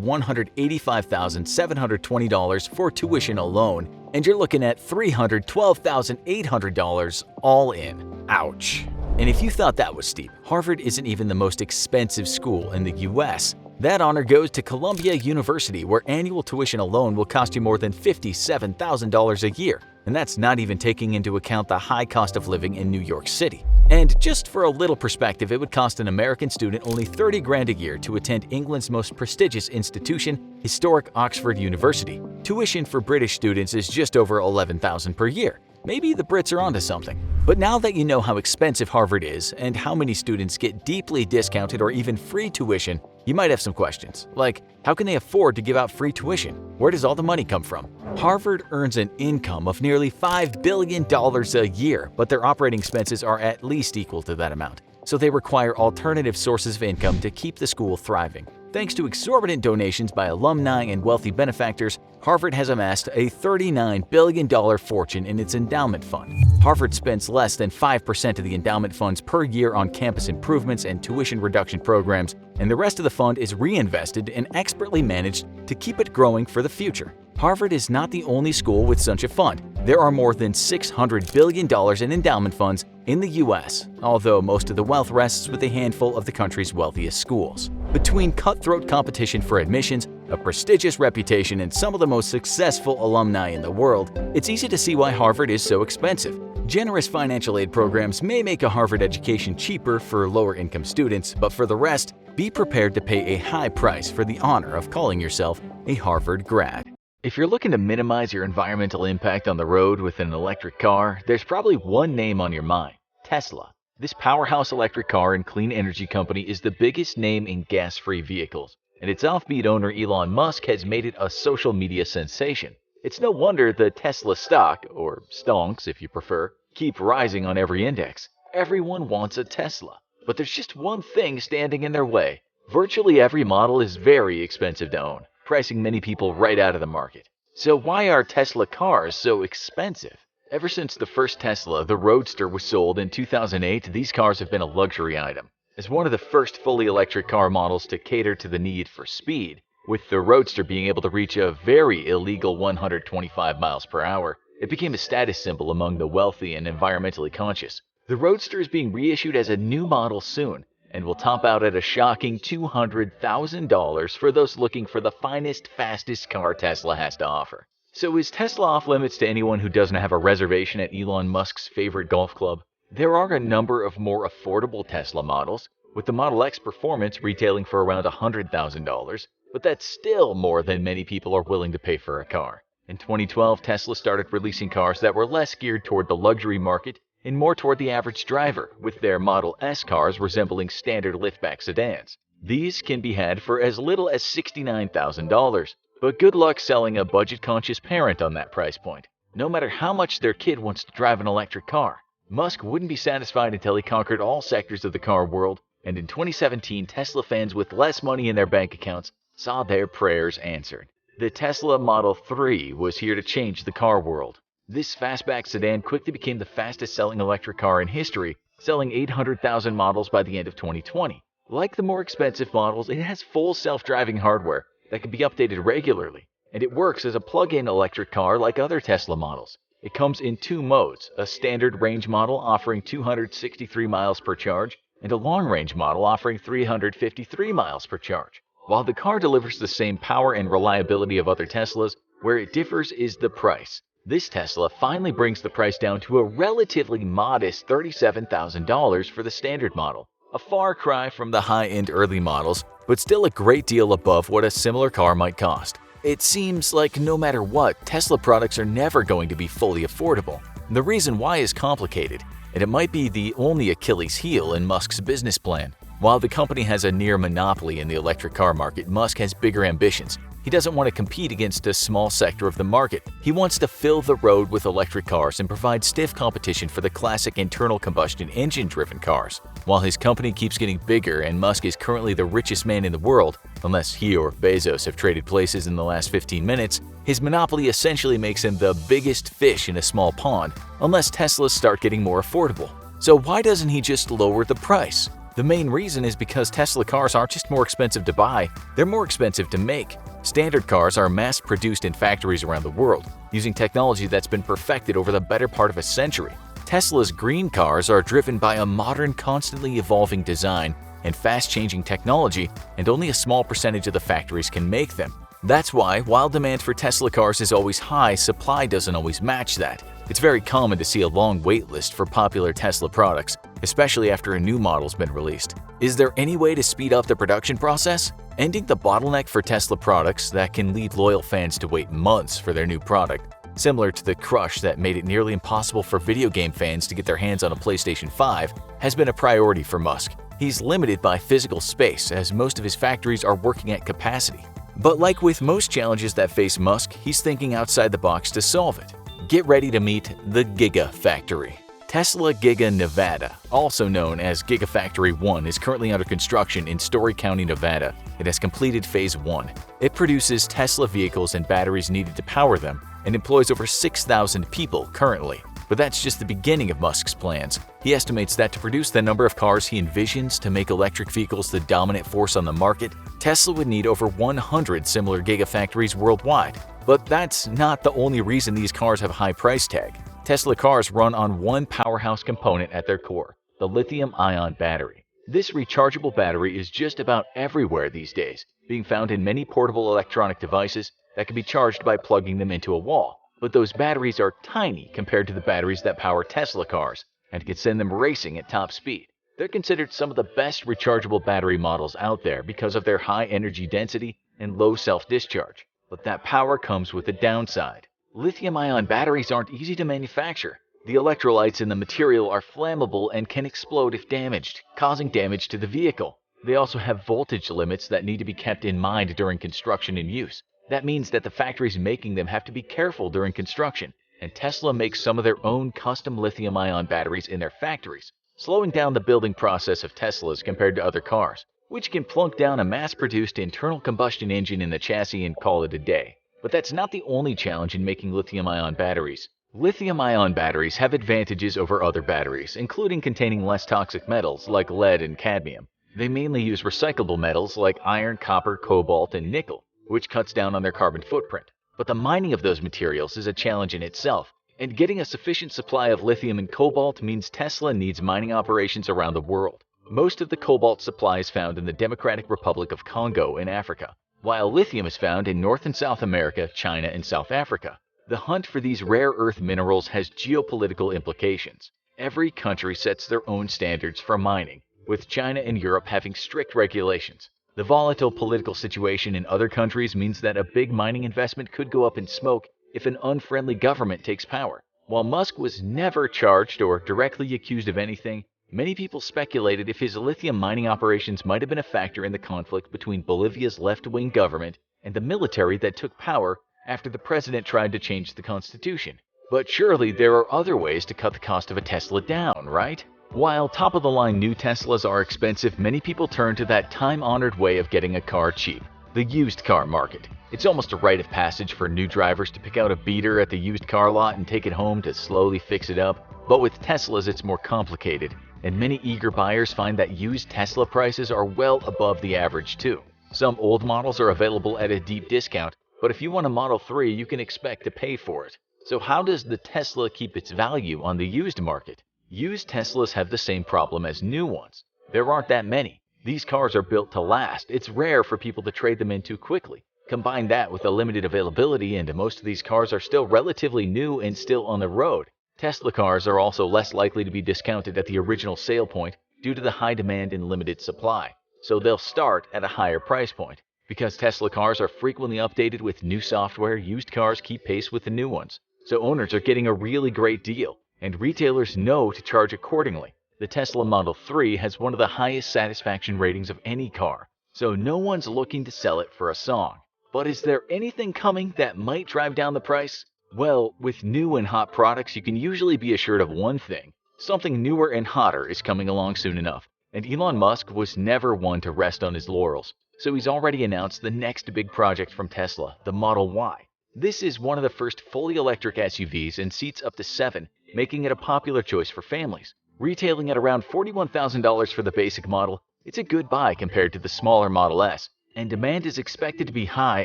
$185,720 for tuition alone, and you're looking at $312,800 all in. Ouch. And if you thought that was steep, Harvard isn't even the most expensive school in the US. That honor goes to Columbia University, where annual tuition alone will cost you more than $57,000 a year, and that's not even taking into account the high cost of living in New York City. And just for a little perspective, it would cost an American student only $30 grand a year to attend England's most prestigious institution, historic Oxford University. Tuition for British students is just over $11,000 per year. Maybe the Brits are onto something. But now that you know how expensive Harvard is and how many students get deeply discounted or even free tuition, you might have some questions, like how can they afford to give out free tuition? Where does all the money come from? Harvard earns an income of nearly $5 billion a year, but their operating expenses are at least equal to that amount. So they require alternative sources of income to keep the school thriving. Thanks to exorbitant donations by alumni and wealthy benefactors, Harvard has amassed a $39 billion fortune in its endowment fund. Harvard spends less than 5% of the endowment funds per year on campus improvements and tuition reduction programs, and the rest of the fund is reinvested and expertly managed to keep it growing for the future. Harvard is not the only school with such a fund. There are more than $600 billion in endowment funds in the US, although most of the wealth rests with a handful of the country's wealthiest schools. Between cutthroat competition for admissions, a prestigious reputation, and some of the most successful alumni in the world, it's easy to see why Harvard is so expensive. Generous financial aid programs may make a Harvard education cheaper for lower-income students, but for the rest, be prepared to pay a high price for the honor of calling yourself a Harvard grad. If you're looking to minimize your environmental impact on the road with an electric car, there's probably one name on your mind: Tesla. This powerhouse electric car and clean energy company is the biggest name in gas-free vehicles, and its offbeat owner Elon Musk has made it a social media sensation. It's no wonder the Tesla stock, or stonks if you prefer, keep rising on every index. Everyone wants a Tesla, but there's just one thing standing in their way. Virtually every model is very expensive to own, pricing many people right out of the market. So why are Tesla cars so expensive? Ever since the first Tesla, the Roadster, was sold in 2008, these cars have been a luxury item. As one of the first fully electric car models to cater to the need for speed, with the Roadster being able to reach a very illegal 125 miles per hour, it became a status symbol among the wealthy and environmentally conscious. The Roadster is being reissued as a new model soon, and will top out at a shocking $200,000 for those looking for the finest, fastest car Tesla has to offer. So is Tesla off limits to anyone who doesn't have a reservation at Elon Musk's favorite golf club? There are a number of more affordable Tesla models, with the Model X Performance retailing for around $100,000, but that's still more than many people are willing to pay for a car. In 2012, Tesla started releasing cars that were less geared toward the luxury market and more toward the average driver, with their Model S cars resembling standard liftback sedans. These can be had for as little as $69,000, but good luck selling a budget-conscious parent on that price point. No matter how much their kid wants to drive an electric car, Musk wouldn't be satisfied until he conquered all sectors of the car world, and in 2017, Tesla fans with less money in their bank accounts saw their prayers answered. The Tesla Model 3 was here to change the car world. This fastback sedan quickly became the fastest-selling electric car in history, selling 800,000 models by the end of 2020. Like the more expensive models, it has full self-driving hardware that can be updated regularly, and it works as a plug-in electric car like other Tesla models. It comes in two modes: a standard range model offering 263 miles per charge, and a long-range model offering 353 miles per charge. While the car delivers the same power and reliability of other Teslas, where it differs is the price. This Tesla finally brings the price down to a relatively modest $37,000 for the standard model, a far cry from the high-end early models, but still a great deal above what a similar car might cost. It seems like no matter what, Tesla products are never going to be fully affordable. The reason why is complicated, and it might be the only Achilles heel in Musk's business plan. While the company has a near monopoly in the electric car market, Musk has bigger ambitions. He doesn't want to compete against a small sector of the market. He wants to fill the road with electric cars and provide stiff competition for the classic internal combustion engine-driven cars. While his company keeps getting bigger and Musk is currently the richest man in the world, unless he or Bezos have traded places in the last 15 minutes, his monopoly essentially makes him the biggest fish in a small pond, unless Teslas start getting more affordable. So why doesn't he just lower the price? The main reason is because Tesla cars aren't just more expensive to buy, they're more expensive to make. Standard cars are mass-produced in factories around the world, using technology that's been perfected over the better part of a century. Tesla's green cars are driven by a modern, constantly evolving design and fast-changing technology, and only a small percentage of the factories can make them. That's why, while demand for Tesla cars is always high, supply doesn't always match that. It's very common to see a long wait list for popular Tesla products, especially after a new model's been released. Is there any way to speed up the production process? Ending the bottleneck for Tesla products that can lead loyal fans to wait months for their new product, similar to the crush that made it nearly impossible for video game fans to get their hands on a PlayStation 5, has been a priority for Musk. He's limited by physical space, as most of his factories are working at capacity. But like with most challenges that face Musk, he's thinking outside the box to solve it. Get ready to meet the Gigafactory. Tesla Giga Nevada, also known as Gigafactory 1, is currently under construction in Story County, Nevada. It has completed Phase 1. It produces Tesla vehicles and batteries needed to power them, and employs over 6,000 people currently. But that's just the beginning of Musk's plans. He estimates that to produce the number of cars he envisions to make electric vehicles the dominant force on the market, Tesla would need over 100 similar gigafactories worldwide. But that's not the only reason these cars have a high price tag. Tesla cars run on one powerhouse component at their core, the lithium-ion battery. This rechargeable battery is just about everywhere these days, being found in many portable electronic devices that can be charged by plugging them into a wall. But those batteries are tiny compared to the batteries that power Tesla cars and can send them racing at top speed. They're considered some of the best rechargeable battery models out there because of their high energy density and low self-discharge. But that power comes with a downside. Lithium-ion batteries aren't easy to manufacture. The electrolytes in the material are flammable and can explode if damaged, causing damage to the vehicle. They also have voltage limits that need to be kept in mind during construction and use. That means that the factories making them have to be careful during construction, and Tesla makes some of their own custom lithium-ion batteries in their factories, slowing down the building process of Teslas compared to other cars, which can plunk down a mass-produced internal combustion engine in the chassis and call it a day. But that's not the only challenge in making lithium-ion batteries. Lithium-ion batteries have advantages over other batteries, including containing less toxic metals like lead and cadmium. They mainly use recyclable metals like iron, copper, cobalt, and nickel, which cuts down on their carbon footprint. But the mining of those materials is a challenge in itself, and getting a sufficient supply of lithium and cobalt means Tesla needs mining operations around the world. Most of the cobalt supply is found in the Democratic Republic of Congo in Africa, while lithium is found in North and South America, China, and South Africa. The hunt for these rare earth minerals has geopolitical implications. Every country sets their own standards for mining, with China and Europe having strict regulations. The volatile political situation in other countries means that a big mining investment could go up in smoke if an unfriendly government takes power. While Musk was never charged or directly accused of anything, many people speculated if his lithium mining operations might have been a factor in the conflict between Bolivia's left-wing government and the military that took power after the president tried to change the constitution. But surely there are other ways to cut the cost of a Tesla down, right? While top-of-the-line new Teslas are expensive, many people turn to that time-honored way of getting a car cheap, the used car market. It's almost a rite of passage for new drivers to pick out a beater at the used car lot and take it home to slowly fix it up. But with Teslas, it's more complicated, and many eager buyers find that used Tesla prices are well above the average too. Some old models are available at a deep discount, but if you want a Model 3, you can expect to pay for it. So how does the Tesla keep its value on the used market? Used Teslas have the same problem as new ones. There aren't that many. These cars are built to last. It's rare for people to trade them in too quickly. Combine that with a limited availability, and most of these cars are still relatively new and still on the road. Tesla cars are also less likely to be discounted at the original sale point due to the high demand and limited supply. So they'll start at a higher price point. Because Tesla cars are frequently updated with new software, used cars keep pace with the new ones. So owners are getting a really great deal, and retailers know to charge accordingly. The Tesla Model 3 has one of the highest satisfaction ratings of any car, so no one's looking to sell it for a song. But is there anything coming that might drive down the price? Well, with new and hot products, you can usually be assured of one thing. Something newer and hotter is coming along soon enough. And Elon Musk was never one to rest on his laurels, so he's already announced the next big project from Tesla, the Model Y. This is one of the first fully electric SUVs and seats up to 7, making it a popular choice for families. Retailing at around $41,000 for the basic model, it's a good buy compared to the smaller Model S, and demand is expected to be high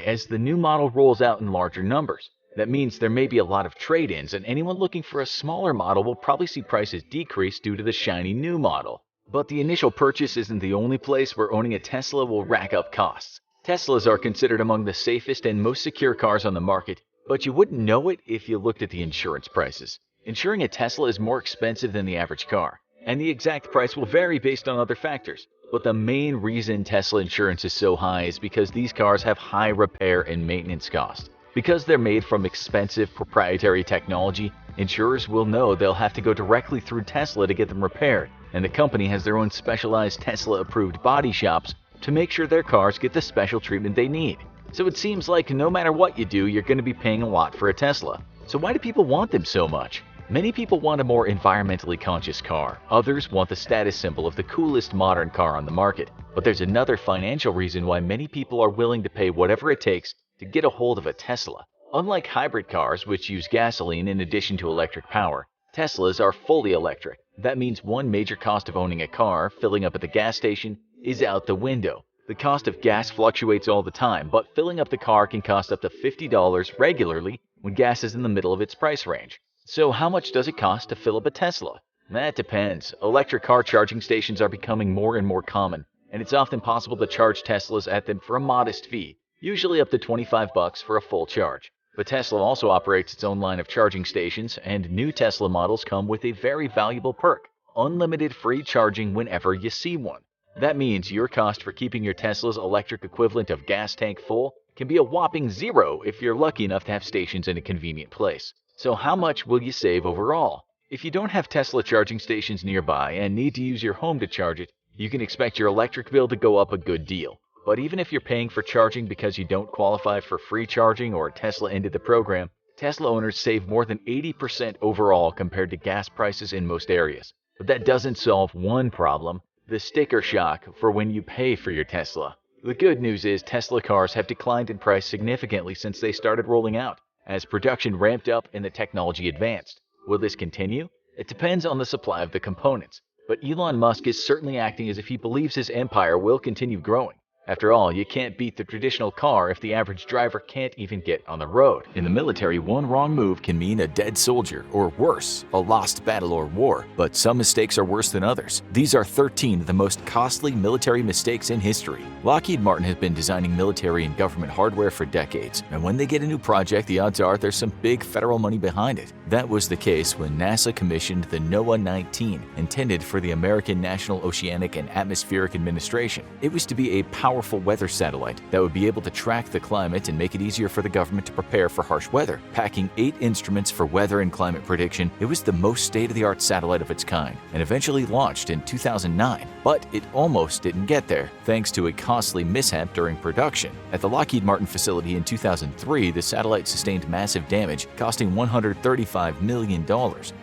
as the new model rolls out in larger numbers. That means there may be a lot of trade-ins, and anyone looking for a smaller model will probably see prices decrease due to the shiny new model. But the initial purchase isn't the only place where owning a Tesla will rack up costs. Teslas are considered among the safest and most secure cars on the market, but you wouldn't know it if you looked at the insurance prices. Insuring a Tesla is more expensive than the average car, and the exact price will vary based on other factors. But the main reason Tesla insurance is so high is because these cars have high repair and maintenance costs. Because they're made from expensive proprietary technology, insurers will know they'll have to go directly through Tesla to get them repaired, and the company has their own specialized Tesla-approved body shops to make sure their cars get the special treatment they need. So it seems like no matter what you do, you're going to be paying a lot for a Tesla. So why do people want them so much? Many people want a more environmentally conscious car. Others want the status symbol of the coolest modern car on the market. But there's another financial reason why many people are willing to pay whatever it takes to get a hold of a Tesla. Unlike hybrid cars, which use gasoline in addition to electric power, Teslas are fully electric. That means one major cost of owning a car, filling up at the gas station, is out the window. The cost of gas fluctuates all the time, but filling up the car can cost up to $50 regularly when gas is in the middle of its price range. So how much does it cost to fill up a Tesla? That depends. Electric car charging stations are becoming more and more common, and it's often possible to charge Teslas at them for a modest fee, usually up to $25 for a full charge. But Tesla also operates its own line of charging stations, and new Tesla models come with a very valuable perk: unlimited free charging whenever you see one. That means your cost for keeping your Tesla's electric equivalent of gas tank full can be a whopping zero if you're lucky enough to have stations in a convenient place. So how much will you save overall? If you don't have Tesla charging stations nearby and need to use your home to charge it, you can expect your electric bill to go up a good deal. But even if you're paying for charging because you don't qualify for free charging or Tesla ended the program, Tesla owners save more than 80% overall compared to gas prices in most areas. But that doesn't solve one problem: the sticker shock for when you pay for your Tesla. The good news is Tesla cars have declined in price significantly since they started rolling out, as production ramped up and the technology advanced. Will this continue? It depends on the supply of the components, but Elon Musk is certainly acting as if he believes his empire will continue growing. After all, you can't beat the traditional car if the average driver can't even get on the road. In the military, one wrong move can mean a dead soldier, or worse, a lost battle or war. But some mistakes are worse than others. These are 13 of the most costly military mistakes in history. Lockheed Martin has been designing military and government hardware for decades, and when they get a new project, the odds are there's some big federal money behind it. That was the case when NASA commissioned the NOAA-19, intended for the American National Oceanic and Atmospheric Administration. It was to be a powerful weather satellite that would be able to track the climate and make it easier for the government to prepare for harsh weather. Packing 8 instruments for weather and climate prediction, it was the most state-of-the-art satellite of its kind, and eventually launched in 2009. But it almost didn't get there, thanks to a costly mishap during production. At the Lockheed Martin facility in 2003, the satellite sustained massive damage, costing $135 million,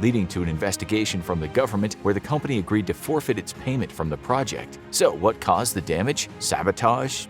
leading to an investigation from the government where the company agreed to forfeit its payment from the project. So what caused the damage? Sabotage?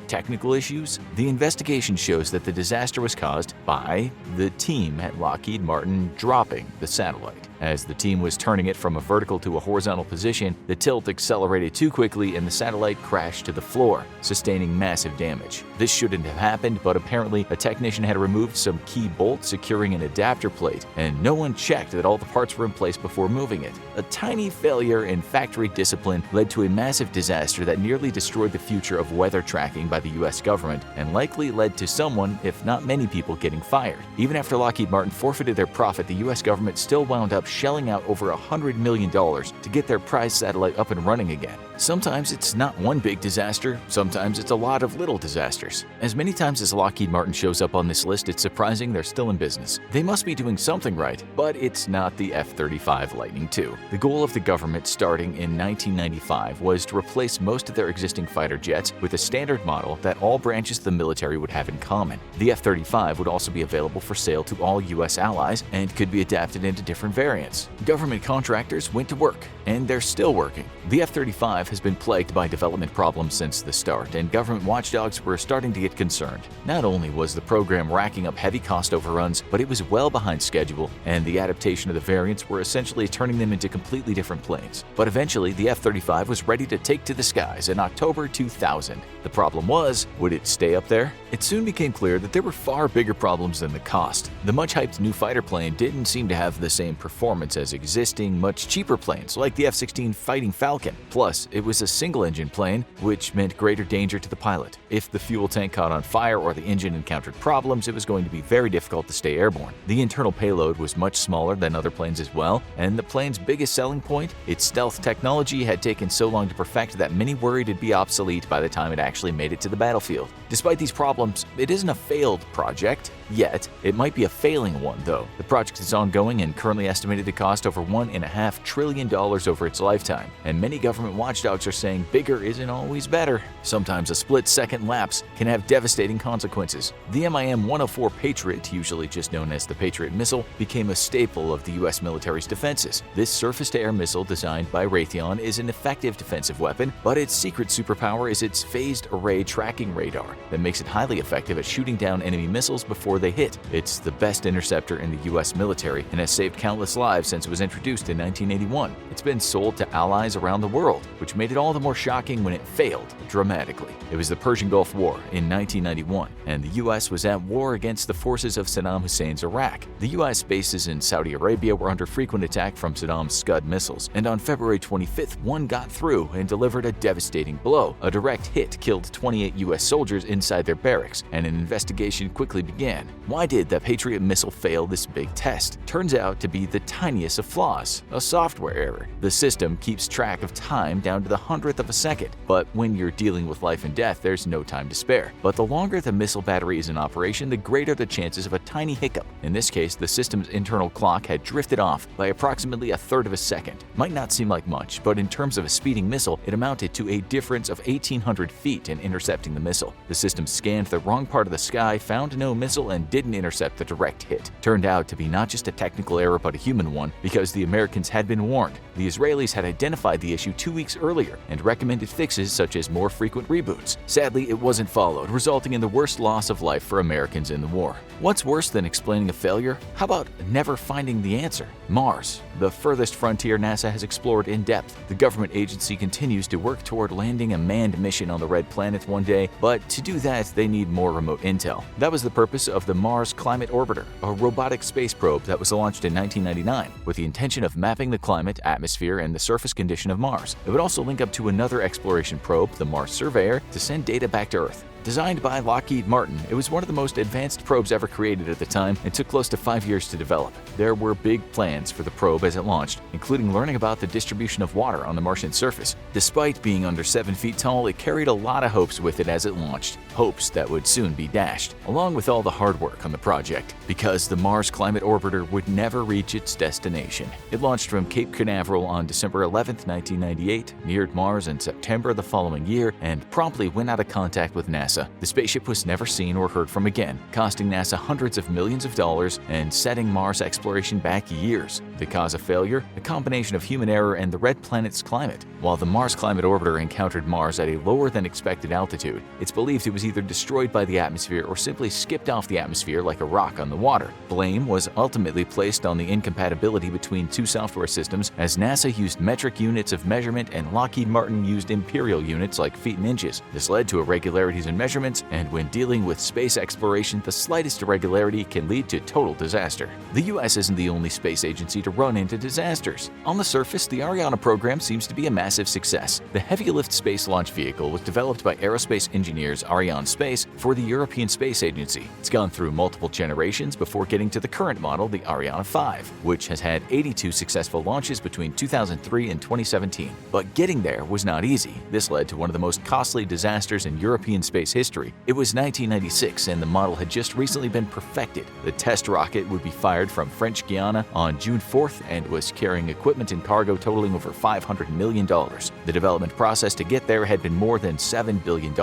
Technical issues? The investigation shows that the disaster was caused by the team at Lockheed Martin dropping the satellite. As the team was turning it from a vertical to a horizontal position, the tilt accelerated too quickly and the satellite crashed to the floor, sustaining massive damage. This shouldn't have happened, but apparently a technician had removed some key bolts securing an adapter plate, and no one checked that all the parts were in place before moving it. A tiny failure in factory discipline led to a massive disaster that nearly destroyed the future of weather tracking by the US government, and likely led to someone, if not many people, getting fired. Even after Lockheed Martin forfeited their profit, the US government still wound up shelling out over $100 million to get their prized satellite up and running again. Sometimes it's not one big disaster, sometimes it's a lot of little disasters. As many times as Lockheed Martin shows up on this list, it's surprising they're still in business. They must be doing something right, but it's not the F-35 Lightning II. The goal of the government starting in 1995 was to replace most of their existing fighter jets with a standard model that all branches of the military would have in common. The F-35 would also be available for sale to all US allies and could be adapted into different variants. Government contractors went to work, and they're still working. The F-35 F-35 has been plagued by development problems since the start, and government watchdogs were starting to get concerned. Not only was the program racking up heavy cost overruns, but it was well behind schedule, and the adaptation of the variants were essentially turning them into completely different planes. But eventually, the F-35 was ready to take to the skies in October 2000. The problem was, would it stay up there? It soon became clear that there were far bigger problems than the cost. The much-hyped new fighter plane didn't seem to have the same performance as existing, much cheaper planes like the F-16 Fighting Falcon. Plus, it was a single-engine plane, which meant greater danger to the pilot. If the fuel tank caught on fire or the engine encountered problems, it was going to be very difficult to stay airborne. The internal payload was much smaller than other planes as well, and the plane's biggest selling point, its stealth technology, had taken so long to perfect that many worried it'd be obsolete by the time it actually made it to the battlefield. Despite these problems, it isn't a failed project yet. It might be a failing one, though. The project is ongoing and currently estimated to cost over $1.5 trillion over its lifetime, and many government watchdogs are saying bigger isn't always better. Sometimes a split-second lapse can have devastating consequences. The MIM-104 Patriot, usually just known as the Patriot missile, became a staple of the U.S. military's defenses. This surface-to-air missile designed by Raytheon is an effective defensive weapon, but its secret superpower is its phased array tracking radar that makes it highly effective at shooting down enemy missiles before they hit. It's the best interceptor in the U.S. military and has saved countless lives since it was introduced in 1981. It's been sold to allies around the world, which made it all the more shocking when it failed dramatically. It was the Persian Gulf War in 1991, and the U.S. was at war against the forces of Saddam Hussein's Iraq. The U.S. bases in Saudi Arabia were under frequent attack from Saddam's Scud missiles, and on February 25th, one got through and delivered a devastating blow. A direct hit killed 28 U.S. soldiers inside their barracks, and an investigation quickly began. Why did the Patriot missile fail this big test? Turns out to be the tiniest of flaws, a software error. The system keeps track of time down to the hundredth of a second, but when you're dealing with life and death, there's no time to spare. But the longer the missile battery is in operation, the greater the chances of a tiny hiccup. In this case, the system's internal clock had drifted off by approximately a third of a second. Might not seem like much, but in terms of a speeding missile, it amounted to a difference of 1,800 feet in intercepting the missile. The system scanned the wrong part of the sky, found no missile, and didn't intercept the direct hit. Turned out to be not just a technical error but a human one, because the Americans had been warned. The Israelis had identified the issue 2 weeks earlier and recommended fixes such as more frequent reboots. Sadly, it wasn't followed, resulting in the worst loss of life for Americans in the war. What's worse than explaining a failure? How about never finding the answer? Mars, the furthest frontier NASA has explored in depth. The government agency continues to work toward landing a manned mission on the Red Planet one day, but to do that, they need more remote intel. That was the purpose of the Mars Climate Orbiter, a robotic space probe that was launched in 1999 with the intention of mapping the climate, atmosphere, and the surface condition of Mars. It would also link up to another exploration probe, the Mars Surveyor, to send data back to Earth. Designed by Lockheed Martin, it was one of the most advanced probes ever created at the time and took close to 5 years to develop. There were big plans for the probe as it launched, including learning about the distribution of water on the Martian surface. Despite being under 7 feet tall, it carried a lot of hopes with it as it launched, hopes that would soon be dashed, along with all the hard work on the project, because the Mars Climate Orbiter would never reach its destination. It launched from Cape Canaveral on December 11, 1998, neared Mars in September the following year, and promptly went out of contact with NASA. The spaceship was never seen or heard from again, costing NASA hundreds of millions of dollars and setting Mars exploration back years. The cause of failure? A combination of human error and the red planet's climate. While the Mars Climate Orbiter encountered Mars at a lower than expected altitude, it's believed it was either destroyed by the atmosphere or simply skipped off the atmosphere like a rock on the water. Blame was ultimately placed on the incompatibility between two software systems, as NASA used metric units of measurement and Lockheed Martin used imperial units like feet and inches. This led to irregularities in measurements, and when dealing with space exploration, the slightest irregularity can lead to total disaster. The US isn't the only space agency to run into disasters. On the surface, the Ariane program seems to be a massive success. The heavy-lift space launch vehicle was developed by aerospace engineers Arianespace for the European Space Agency. It's gone through multiple generations before getting to the current model, the Ariane 5, which has had 82 successful launches between 2003 and 2017. But getting there was not easy. This led to one of the most costly disasters in European space history. It was 1996 and the model had just recently been perfected. The test rocket would be fired from French Guiana on June 4th and was carrying equipment and cargo totaling over $500 million. The development process to get there had been more than $7 billion.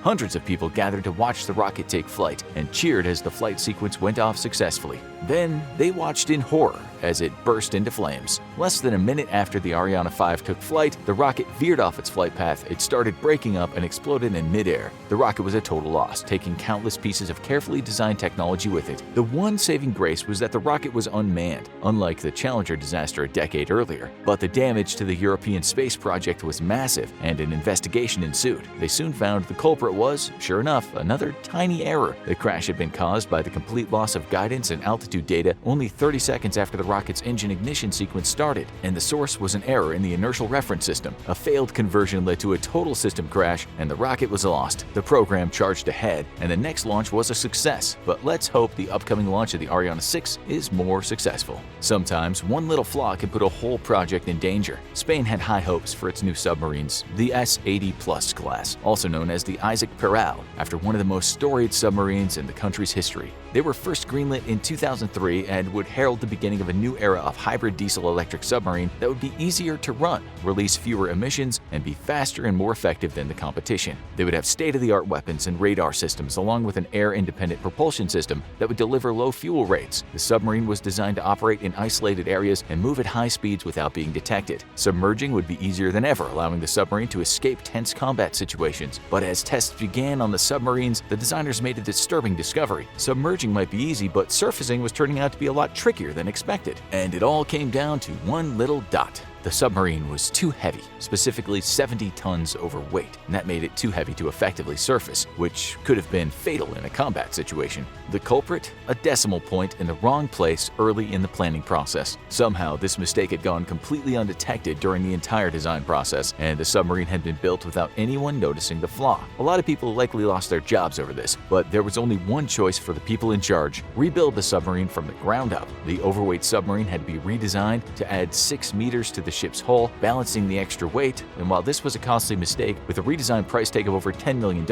Hundreds of people gathered to watch the rocket take flight and cheered as the flight sequence went off successfully. Then they watched in horror as it burst into flames. Less than a minute after the Ariane 5 took flight, the rocket veered off its flight path, it started breaking up and exploded in midair. The rocket was a total loss, taking countless pieces of carefully designed technology with it. The one saving grace was that the rocket was unmanned, unlike the Challenger disaster a decade earlier. But the damage to the European space project was massive, and an investigation ensued. They soon found the culprit was, sure enough, another tiny error. The crash had been caused by the complete loss of guidance and altitude data only 30 seconds after the rocket's engine ignition sequence started, and the source was an error in the inertial reference system. A failed conversion led to a total system crash, and the rocket was lost. The program charged ahead, and the next launch was a success, but let's hope the upcoming launch of the Ariane 6 is more successful. Sometimes one little flaw can put a whole project in danger. Spain had high hopes for its new submarines, the S-80 Plus class, also known as the Is Parmesan, after one of the most storied submarines in the country's history. They were first greenlit in 2003 and would herald the beginning of a new era of hybrid diesel-electric submarine that would be easier to run, release fewer emissions, and be faster and more effective than the competition. They would have state-of-the-art weapons and radar systems along with an air-independent propulsion system that would deliver low fuel rates. The submarine was designed to operate in isolated areas and move at high speeds without being detected. Submerging would be easier than ever, allowing the submarine to escape tense combat situations. But as tests began on the submarines, the designers made a disturbing discovery. Submerging might be easy, but surfacing was turning out to be a lot trickier than expected. And it all came down to one little dot. The submarine was too heavy, specifically 70 tons overweight, and that made it too heavy to effectively surface, which could have been fatal in a combat situation. The culprit? A decimal point in the wrong place early in the planning process. Somehow, this mistake had gone completely undetected during the entire design process, and the submarine had been built without anyone noticing the flaw. A lot of people likely lost their jobs over this, but there was only one choice for the people in charge: rebuild the submarine from the ground up. The overweight submarine had to be redesigned to add 6 meters to the ship's hull, balancing the extra weight. And while this was a costly mistake, with a redesigned price tag of over $10 million,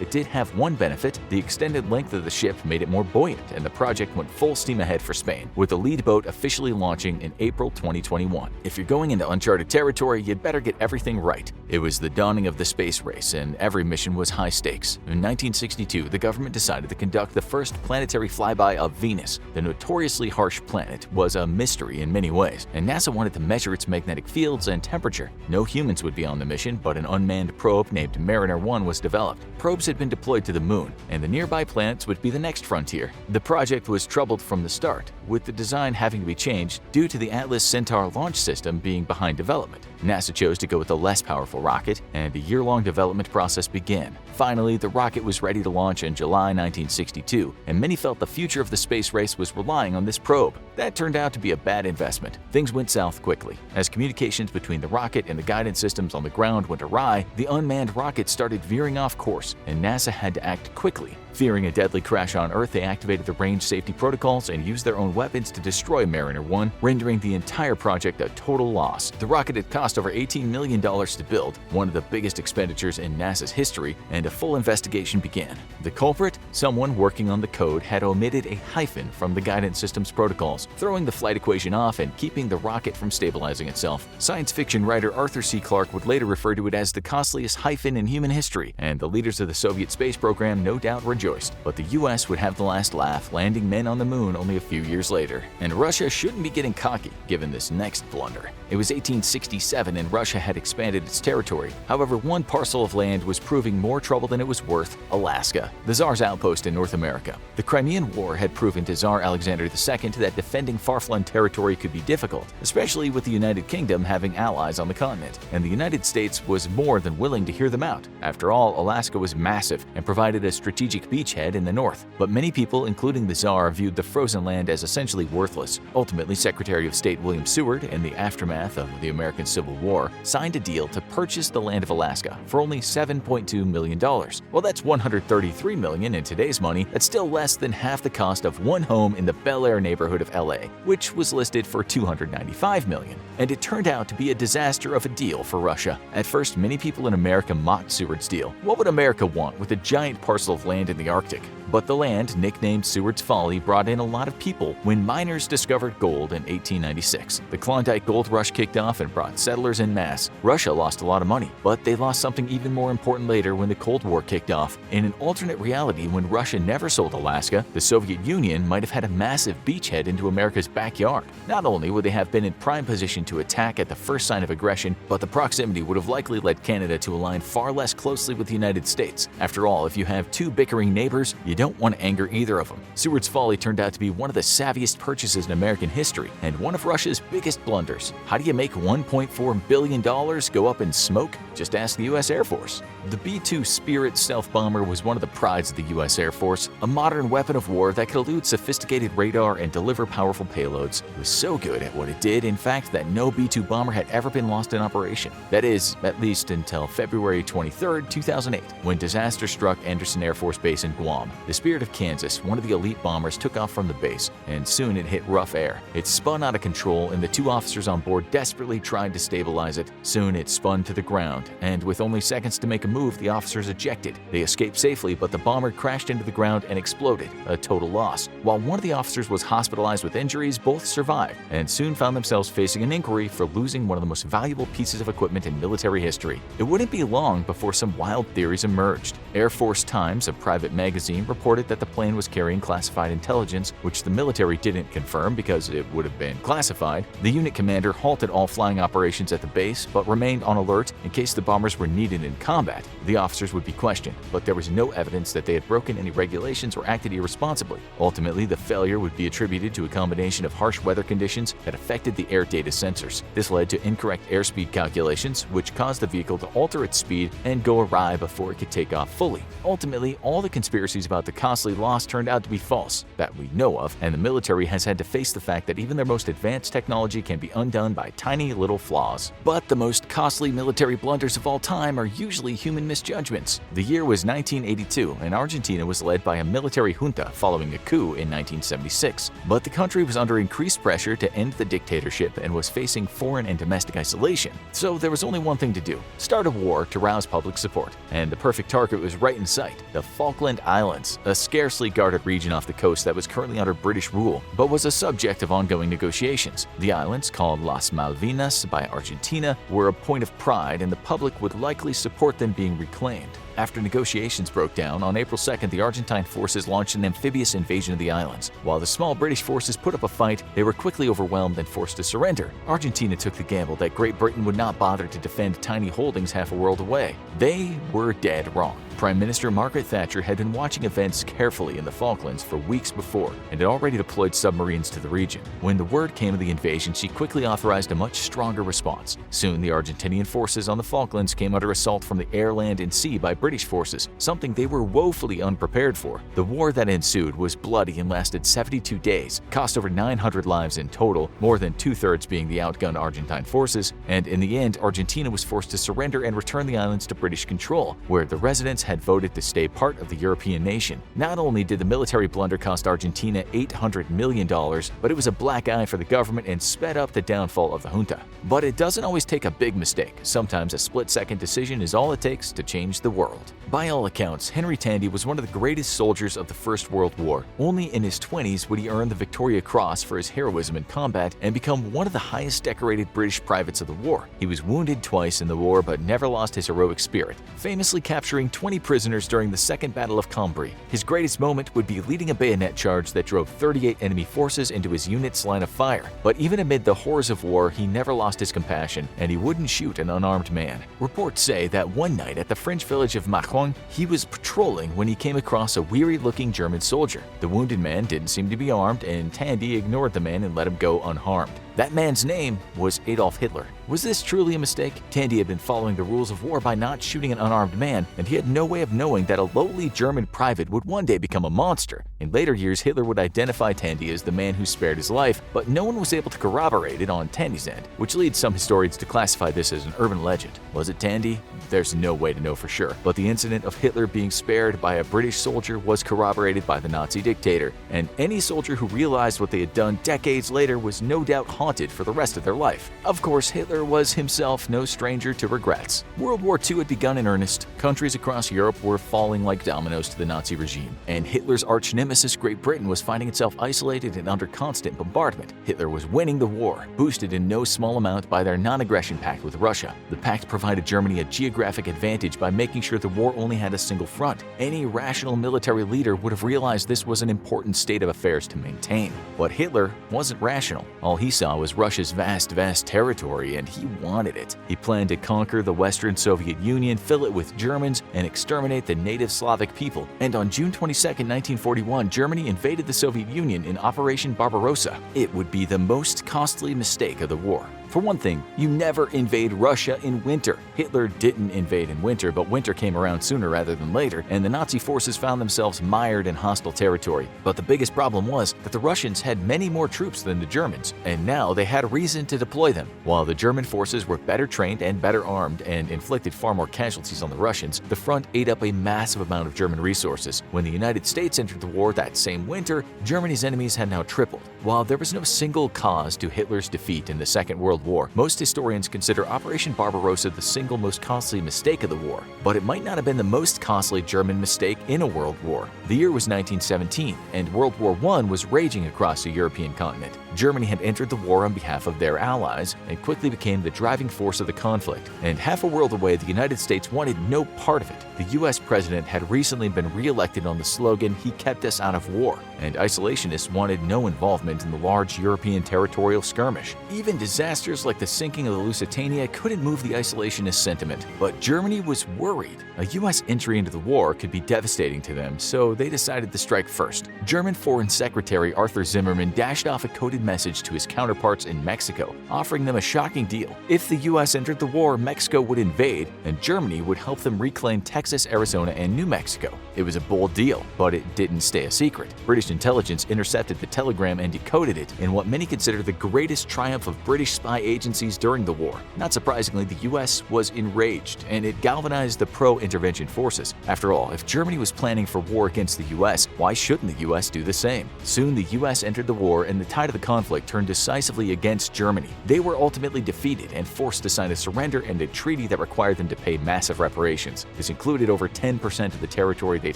it did have one benefit: the extended length of the ship made it more buoyant, and the project went full steam ahead for Spain, with the lead boat officially launching in April 2021. If you're going into uncharted territory, you'd better get everything right. It was the dawning of the space race, and every mission was high stakes. In 1962, the government decided to conduct the first planetary flyby of Venus. The notoriously harsh planet was a mystery in many ways, and NASA wanted to measure its magnetic fields and temperature. No humans would be on the mission, but an unmanned probe named Mariner 1 was developed. Probes had been deployed to the moon, and the nearby planets would be the next frontier. The project was troubled from the start, with the design having to be changed due to the Atlas Centaur launch system being behind development. NASA chose to go with a less powerful rocket, and a year-long development process began. Finally, the rocket was ready to launch in July 1962, and many felt the future of the space race was relying on this probe. That turned out to be a bad investment. Things went south quickly. As communications between the rocket and the guidance systems on the ground went awry, the unmanned rocket started veering off course, and NASA had to act quickly. Fearing a deadly crash on Earth, they activated the range safety protocols and used their own weapons to destroy Mariner 1, rendering the entire project a total loss. The rocket had cost over $18 million to build, one of the biggest expenditures in NASA's history, and a full investigation began. The culprit? Someone working on the code had omitted a hyphen from the guidance system's protocols, throwing the flight equation off and keeping the rocket from stabilizing itself. Science fiction writer Arthur C. Clarke would later refer to it as the costliest hyphen in human history, and the leaders of the Soviet space program no doubt rejoiced. But the US would have the last laugh, landing men on the moon only a few years later. And Russia shouldn't be getting cocky, given this next blunder. It was 1867 and Russia had expanded its territory. However, one parcel of land was proving more trouble than it was worth: Alaska, the Tsar's outpost in North America. The Crimean War had proven to Tsar Alexander II that defending far-flung territory could be difficult, especially with the United Kingdom having allies on the continent, and the United States was more than willing to hear them out. After all, Alaska was massive and provided a strategic beachhead in the north, but many people, including the Tsar, viewed the frozen land as essentially worthless. Ultimately, Secretary of State William Seward, in the aftermath of the American Civil War, signed a deal to purchase the land of Alaska for only $7.2 million. Well, that's $133 million in today's money. That's still less than half the cost of one home in the Bel Air neighborhood of LA, which was listed for $295 million. And it turned out to be a disaster of a deal for Russia. At first, many people in America mocked Seward's deal. What would America want with a giant parcel of land in the Arctic? But the land, nicknamed Seward's Folly, brought in a lot of people when miners discovered gold in 1896. The Klondike Gold Rush kicked off and brought settlers en masse. Russia lost a lot of money, but they lost something even more important later when the Cold War kicked off. In an alternate reality, when Russia never sold Alaska, the Soviet Union might have had a massive beachhead into America's backyard. Not only would they have been in prime position to attack at the first sign of aggression, but the proximity would have likely led Canada to align far less closely with the United States. After all, if you have two bickering neighbors, you don't want to anger either of them. Seward's Folly turned out to be one of the savviest purchases in American history and one of Russia's biggest blunders. How do you make $1.4 billion go up in smoke? Just ask the U.S. Air Force. The B-2 Spirit stealth bomber was one of the prides of the U.S. Air Force, a modern weapon of war that could elude sophisticated radar and deliver powerful payloads. It was so good at what it did, in fact, that no B-2 bomber had ever been lost in operation. That is, at least until February 23, 2008, when disaster struck Anderson Air Force Base in Guam. The Spirit of Kansas, one of the elite bombers, took off from the base, and soon it hit rough air. It spun out of control, and the two officers on board desperately tried to stabilize it. Soon it spun to the ground, and with only seconds to make a move, the officers ejected. They escaped safely, but the bomber crashed into the ground and exploded, a total loss. While one of the officers was hospitalized with injuries, both survived, and soon found themselves facing an inquiry for losing one of the most valuable pieces of equipment in military history. It wouldn't be long before some wild theories emerged. Air Force Times, a private magazine, reported that the plane was carrying classified intelligence, which the military didn't confirm because it would have been classified. The unit commander halted all flying operations at the base, but remained on alert in case the bombers were needed in combat. The officers would be questioned, but there was no evidence that they had broken any regulations or acted irresponsibly. Ultimately, the failure would be attributed to a combination of harsh weather conditions that affected the air data sensors. This led to incorrect airspeed calculations, which caused the vehicle to alter its speed and go awry before it could take off fully. Ultimately, all the conspiracies about the costly loss turned out to be false, that we know of, and the military has had to face the fact that even their most advanced technology can be undone by tiny little flaws. But the most costly military blunders of all time are usually human misjudgments. The year was 1982, and Argentina was led by a military junta following a coup in 1976. But the country was under increased pressure to end the dictatorship and was facing foreign and domestic isolation. So there was only one thing to do: start a war to rouse public support. And the perfect target was right in sight: the Falkland Islands, a scarcely guarded region off the coast that was currently under British rule, but was a subject of ongoing negotiations. The islands, called Las Malvinas by Argentina, were a point of pride, and the public would likely support them being reclaimed. After negotiations broke down, on April 2nd, the Argentine forces launched an amphibious invasion of the islands. While the small British forces put up a fight, they were quickly overwhelmed and forced to surrender. Argentina took the gamble that Great Britain would not bother to defend tiny holdings half a world away. They were dead wrong. Prime Minister Margaret Thatcher had been watching events carefully in the Falklands for weeks before and had already deployed submarines to the region. When the word came of the invasion, she quickly authorized a much stronger response. Soon, the Argentinian forces on the Falklands came under assault from the air, land, and sea by British forces, something they were woefully unprepared for. The war that ensued was bloody and lasted 72 days, cost over 900 lives in total, more than two-thirds being the outgunned Argentine forces, and in the end, Argentina was forced to surrender and return the islands to British control, where the residents had voted to stay part of the European nation. Not only did the military blunder cost Argentina $800 million, but it was a black eye for the government and sped up the downfall of the junta. But it doesn't always take a big mistake. Sometimes a split-second decision is all it takes to change the world. By all accounts, Henry Tandy was one of the greatest soldiers of the First World War. Only in his 20s would he earn the Victoria Cross for his heroism in combat and become one of the highest decorated British privates of the war. He was wounded twice in the war but never lost his heroic spirit, famously capturing 20 prisoners during the Second Battle of Cambrai. His greatest moment would be leading a bayonet charge that drove 38 enemy forces into his unit's line of fire. But even amid the horrors of war, he never lost his compassion, and he wouldn't shoot an unarmed man. Reports say that one night at the French village of Mâcon, he was patrolling when he came across a weary-looking German soldier. The wounded man didn't seem to be armed, and Tandy ignored the man and let him go unharmed. That man's name was Adolf Hitler. Was this truly a mistake? Tandy had been following the rules of war by not shooting an unarmed man, and he had no way of knowing that a lowly German private would one day become a monster. In later years, Hitler would identify Tandy as the man who spared his life, but no one was able to corroborate it on Tandy's end, which leads some historians to classify this as an urban legend. Was it Tandy? There's no way to know for sure, but the incident of Hitler being spared by a British soldier was corroborated by the Nazi dictator, and any soldier who realized what they had done decades later was no doubt haunted for the rest of their life. Of course, Hitler was himself no stranger to regrets. World War II had begun in earnest, countries across Europe were falling like dominoes to the Nazi regime, and Hitler's arch-nemesis Great Britain was finding itself isolated and under constant bombardment. Hitler was winning the war, boosted in no small amount by their non-aggression pact with Russia. The pact provided Germany a geographic advantage by making sure the war only had a single front. Any rational military leader would have realized this was an important state of affairs to maintain. But Hitler wasn't rational. All he saw was Russia's vast territory, and he wanted it. He planned to conquer the Western Soviet Union, fill it with Germans, and exterminate the native Slavic people. And on June 22, 1941, Germany invaded the Soviet Union in Operation Barbarossa. It would be the most costly mistake of the war. For one thing, you never invade Russia in winter. Hitler didn't invade in winter, but winter came around sooner rather than later, and the Nazi forces found themselves mired in hostile territory. But the biggest problem was that the Russians had many more troops than the Germans, and now they had a reason to deploy them. While the German forces were better trained and better armed and inflicted far more casualties on the Russians, the front ate up a massive amount of German resources. When the United States entered the war that same winter, Germany's enemies had now tripled. While there was no single cause to Hitler's defeat in the Second World War, most historians consider Operation Barbarossa the single most costly mistake of the war. But it might not have been the most costly German mistake in a world war. The year was 1917, and World War I was raging across the European continent. Germany had entered the war on behalf of their allies and quickly became the driving force of the conflict. And half a world away, the United States wanted no part of it. The US president had recently been re-elected on the slogan, "He kept us out of war," and isolationists wanted no involvement in the large European territorial skirmish. Even disasters like the sinking of the Lusitania couldn't move the isolationist sentiment. But Germany was worried. A US entry into the war could be devastating to them, so they decided to strike first. German Foreign Secretary Arthur Zimmermann dashed off a coded message to his counterparts in Mexico, offering them a shocking deal. If the US entered the war, Mexico would invade, and Germany would help them reclaim Texas, Arizona, and New Mexico. It was a bold deal, but it didn't stay a secret. British intelligence intercepted the telegram and decoded it in what many consider the greatest triumph of British spy agencies during the war. Not surprisingly, the US was enraged, and it galvanized the pro-intervention forces. After all, if Germany was planning for war against the US, why shouldn't the US do the same? Soon the US entered the war, and the tide of the conflict turned decisively against Germany. They were ultimately defeated and forced to sign a surrender and a treaty that required them to pay massive reparations. This included over 10% of the territory they'd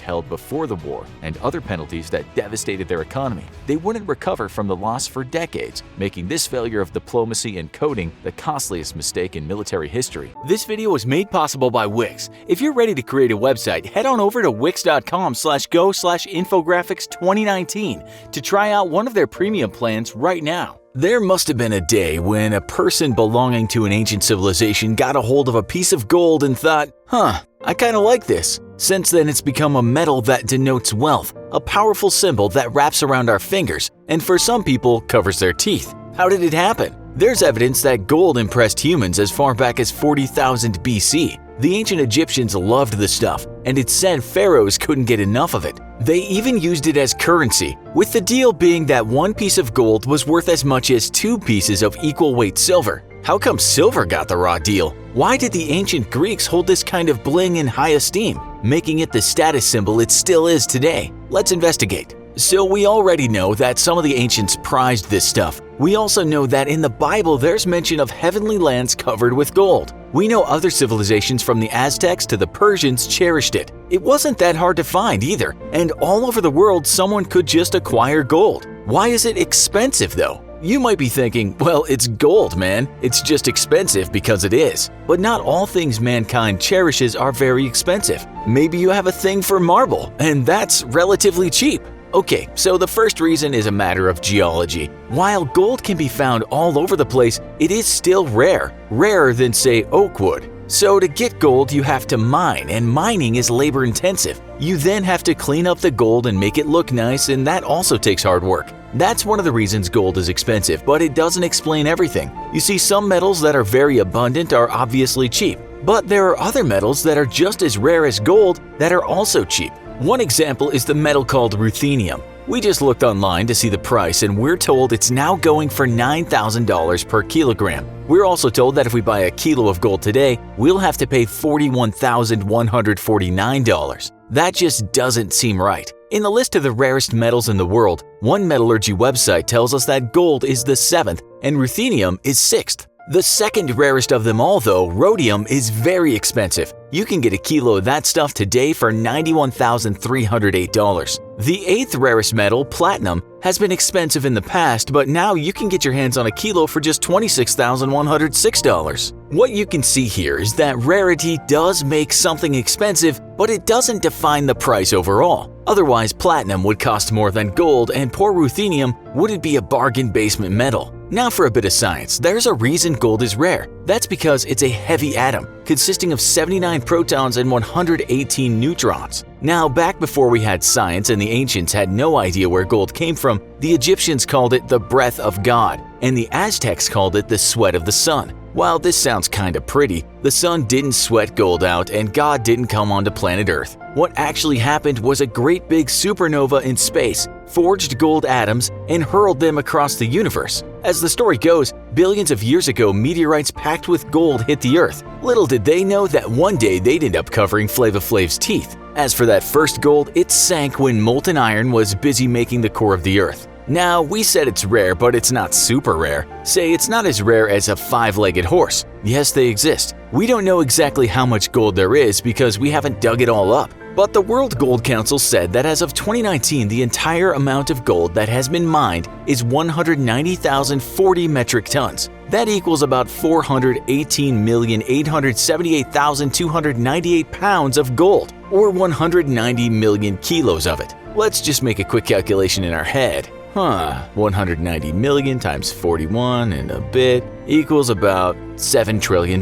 held before the war, and other penalties that devastated their economy. They wouldn't recover from the loss for decades, making this failure of diplomacy and coding the costliest mistake in military history. This video was made possible by Wix. If you're ready to create a website, head on over to wix.com/go/infographics2019 to try out one of their premium plans right now. There must have been a day when a person belonging to an ancient civilization got a hold of a piece of gold and thought, I kinda like this. Since then, it's become a metal that denotes wealth, a powerful symbol that wraps around our fingers, and for some people, covers their teeth. How did it happen? There's evidence that gold impressed humans as far back as 40,000 BC. The ancient Egyptians loved the stuff, and it's said pharaohs couldn't get enough of it. They even used it as currency, with the deal being that one piece of gold was worth as much as 2 pieces of equal weight silver. How come silver got the raw deal? Why did the ancient Greeks hold this kind of bling in high esteem, making it the status symbol it still is today? Let's investigate. So we already know that some of the ancients prized this stuff. We also know that in the Bible there's mention of heavenly lands covered with gold. We know other civilizations from the Aztecs to the Persians cherished it. It wasn't that hard to find either, and all over the world someone could just acquire gold. Why is it expensive though? You might be thinking, well, it's gold, man. It's just expensive because it is. But not all things mankind cherishes are very expensive. Maybe you have a thing for marble, and that's relatively cheap. Okay, so the first reason is a matter of geology. While gold can be found all over the place, it is still rare, rarer than, say, oak wood. So to get gold, you have to mine, and mining is labor intensive. You then have to clean up the gold and make it look nice, and that also takes hard work. That's one of the reasons gold is expensive, but it doesn't explain everything. You see, some metals that are very abundant are obviously cheap, but there are other metals that are just as rare as gold that are also cheap. One example is the metal called ruthenium. We just looked online to see the price, and we're told it's now going for $9,000 per kilogram. We're also told that if we buy a kilo of gold today, we'll have to pay $41,149. That just doesn't seem right. In the list of the rarest metals in the world, one metallurgy website tells us that gold is the 7th and ruthenium is 6th. The second rarest of them all, though, rhodium, is very expensive. You can get a kilo of that stuff today for $91,308. The 8th rarest metal, platinum, has been expensive in the past, but now you can get your hands on a kilo for just $26,106. What you can see here is that rarity does make something expensive, but it doesn't define the price overall. Otherwise, platinum would cost more than gold, and poor ruthenium wouldn't be a bargain basement metal. Now for a bit of science. There's a reason gold is rare. That's because it's a heavy atom, consisting of 79 protons and 118 neutrons. Now, back before we had science and the ancients had no idea where gold came from, the Egyptians called it the breath of God, and the Aztecs called it the sweat of the sun. While this sounds kinda pretty, the sun didn't sweat gold out and God didn't come onto planet Earth. What actually happened was a great big supernova in space forged gold atoms and hurled them across the universe. As the story goes, billions of years ago, meteorites packed with gold hit the Earth. Little did they know that one day they'd end up covering Flava Flav's teeth. As for that first gold, it sank when molten iron was busy making the core of the Earth. Now, we said it's rare, but it's not super rare. Say it's not as rare as a 5-legged horse. Yes, they exist. We don't know exactly how much gold there is because we haven't dug it all up. But the World Gold Council said that as of 2019, the entire amount of gold that has been mined is 190,040 metric tons. That equals about 418,878,298 pounds of gold, or 190 million kilos of it. Let's just make a quick calculation in our head. 190 million times 41 and a bit equals about $7 trillion.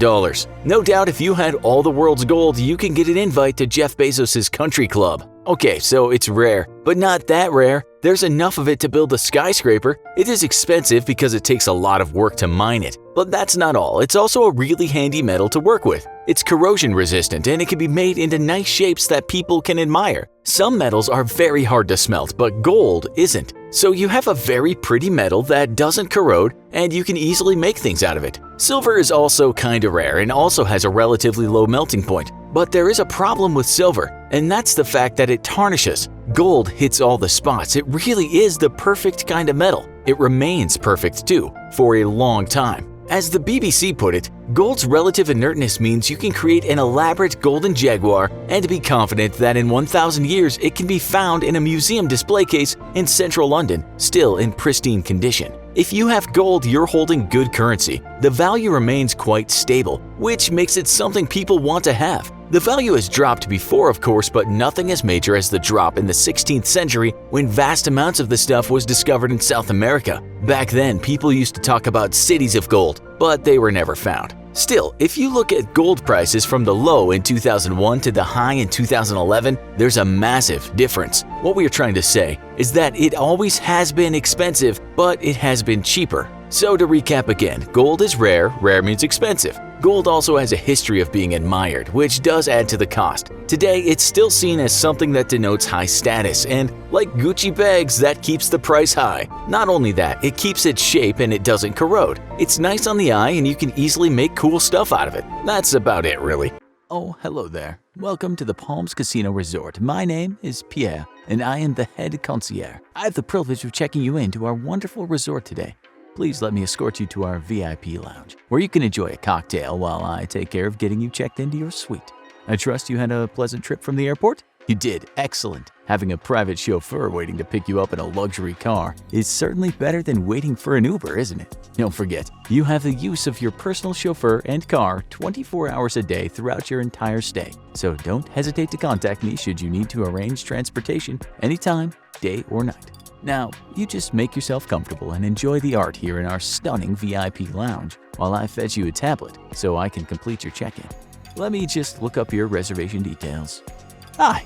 No doubt if you had all the world's gold, you can get an invite to Jeff Bezos' country club. Okay, so it's rare, but not that rare. There's enough of it to build a skyscraper. It is expensive because it takes a lot of work to mine it. But that's not all. It's also a really handy metal to work with. It's corrosion resistant and it can be made into nice shapes that people can admire. Some metals are very hard to smelt, but gold isn't. So you have a very pretty metal that doesn't corrode and you can easily make things out of it. Silver is also kinda rare and also has a relatively low melting point. But there is a problem with silver, and that's the fact that it tarnishes. Gold hits all the spots. It really is the perfect kind of metal. It remains perfect too, for a long time. As the BBC put it, gold's relative inertness means you can create an elaborate golden jaguar and be confident that in 1,000 years it can be found in a museum display case in central London, still in pristine condition. If you have gold, you're holding good currency. The value remains quite stable, which makes it something people want to have. The value has dropped before, of course, but nothing as major as the drop in the 16th century when vast amounts of the stuff was discovered in South America. Back then, people used to talk about cities of gold, but they were never found. Still, if you look at gold prices from the low in 2001 to the high in 2011, there's a massive difference. What we are trying to say is that it always has been expensive, but it has been cheaper. So to recap again, gold is rare, rare means expensive. Gold also has a history of being admired, which does add to the cost. Today, it's still seen as something that denotes high status, and like Gucci bags, that keeps the price high. Not only that, it keeps its shape and it doesn't corrode. It's nice on the eye and you can easily make cool stuff out of it. That's about it, really. Oh, hello there. Welcome to the Palms Casino Resort. My name is Pierre, and I am the head concierge. I have the privilege of checking you into our wonderful resort today. Please let me escort you to our VIP lounge, where you can enjoy a cocktail while I take care of getting you checked into your suite. I trust you had a pleasant trip from the airport? You did, excellent. Having a private chauffeur waiting to pick you up in a luxury car is certainly better than waiting for an Uber, isn't it? Don't forget, you have the use of your personal chauffeur and car 24 hours a day throughout your entire stay. So don't hesitate to contact me should you need to arrange transportation anytime, day or night. Now, you just make yourself comfortable and enjoy the art here in our stunning VIP lounge while I fetch you a tablet so I can complete your check-in. Let me just look up your reservation details.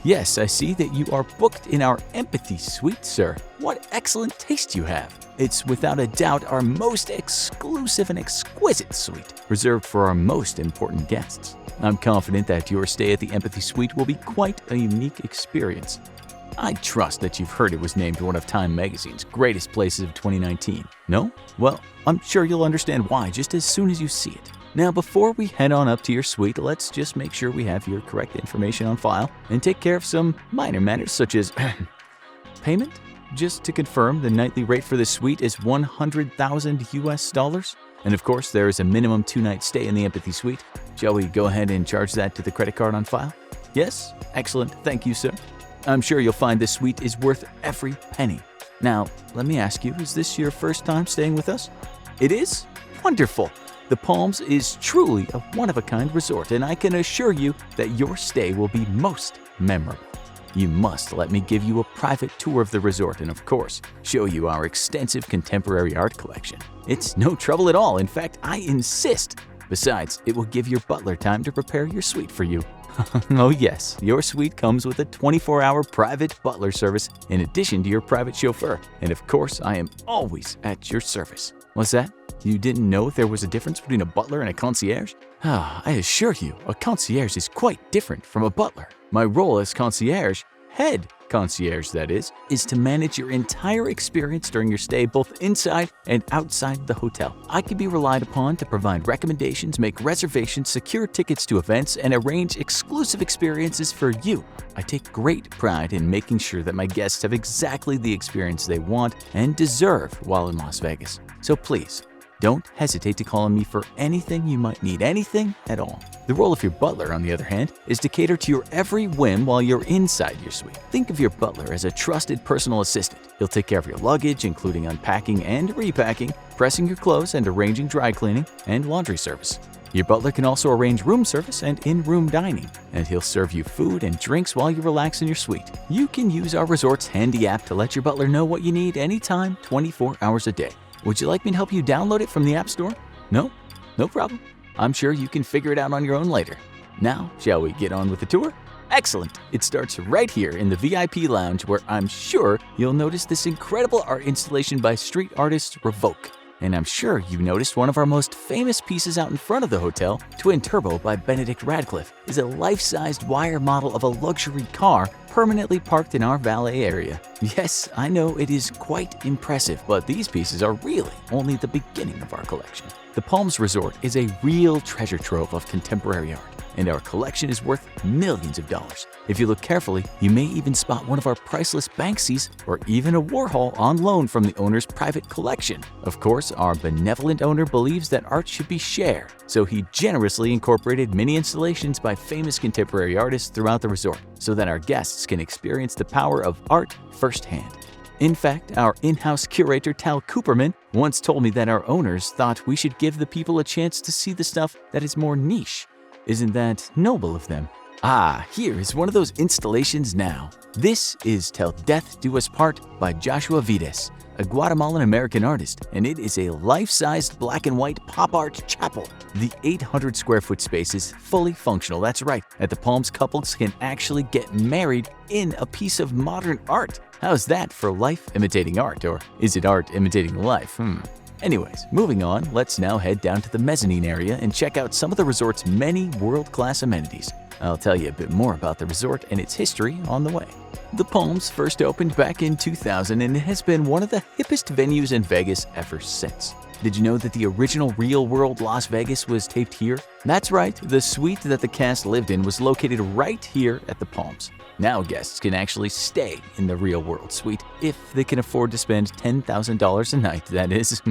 Yes, I see that you are booked in our Empathy Suite, sir. What excellent taste you have. It's without a doubt our most exclusive and exquisite suite, reserved for our most important guests. I'm confident that your stay at the Empathy Suite will be quite a unique experience. I trust that you've heard it was named one of Time Magazine's greatest places of 2019. No? Well, I'm sure you'll understand why just as soon as you see it. Now, before we head on up to your suite, let's just make sure we have your correct information on file and take care of some minor matters such as Payment? Just to confirm, the nightly rate for this suite is $100,000 US. And of course, there is a minimum 2-night stay in the Empathy Suite. Shall we go ahead and charge that to the credit card on file? Yes? Excellent. Thank you, sir. I'm sure you'll find this suite is worth every penny. Now, let me ask you, is this your first time staying with us? It is? Wonderful! The Palms is truly a one-of-a-kind resort, and I can assure you that your stay will be most memorable. You must let me give you a private tour of the resort and, of course, show you our extensive contemporary art collection. It's no trouble at all. In fact, I insist. Besides, it will give your butler time to prepare your suite for you. Oh yes, your suite comes with a 24-hour private butler service in addition to your private chauffeur. And of course, I am always at your service. What's that? You didn't know there was a difference between a butler and a concierge? I assure you, a concierge is quite different from a butler. My role as concierge, head concierge that is to manage your entire experience during your stay both inside and outside the hotel. I can be relied upon to provide recommendations, make reservations, secure tickets to events, and arrange exclusive experiences for you. I take great pride in making sure that my guests have exactly the experience they want and deserve while in Las Vegas. So please, don't hesitate to call on me for anything you might need, anything at all. The role of your butler, on the other hand, is to cater to your every whim while you're inside your suite. Think of your butler as a trusted personal assistant. He'll take care of your luggage, including unpacking and repacking, pressing your clothes and arranging dry cleaning and laundry service. Your butler can also arrange room service and in-room dining, and he'll serve you food and drinks while you relax in your suite. You can use our resort's handy app to let your butler know what you need anytime, 24 hours a day. Would you like me to help you download it from the App Store? No? No problem. I'm sure you can figure it out on your own later. Now, shall we get on with the tour? Excellent! It starts right here in the VIP lounge where I'm sure you'll notice this incredible art installation by street artist Revoke. And I'm sure you noticed one of our most famous pieces out in front of the hotel, Twin Turbo by Benedict Radcliffe, is a life-sized wire model of a luxury car permanently parked in our valet area. Yes, I know it is quite impressive, but these pieces are really only the beginning of our collection. The Palms Resort is a real treasure trove of contemporary art, and our collection is worth millions of dollars. If you look carefully, you may even spot one of our priceless Banksys or even a Warhol on loan from the owner's private collection. Of course, our benevolent owner believes that art should be shared, so he generously incorporated many installations by famous contemporary artists throughout the resort so that our guests can experience the power of art firsthand. In fact, our in-house curator Tal Cooperman once told me that our owners thought we should give the people a chance to see the stuff that is more niche. Isn't that noble of them? Here is one of those installations now. This is Till Death Do Us Part by Joshua Vides, a Guatemalan-American artist, and it is a life-sized black and white pop art chapel. The 800 square foot space is fully functional. That's right, at the Palms, couples can actually get married in a piece of modern art. How's that for life imitating art, or is it art imitating life? Anyways, moving on, let's now head down to the mezzanine area and check out some of the resort's many world-class amenities. I'll tell you a bit more about the resort and its history on the way. The Palms first opened back in 2000 and it has been one of the hippest venues in Vegas ever since. Did you know that the original real-world Las Vegas was taped here? That's right, the suite that the cast lived in was located right here at the Palms. Now guests can actually stay in the real-world suite if they can afford to spend $10,000 a night, that is.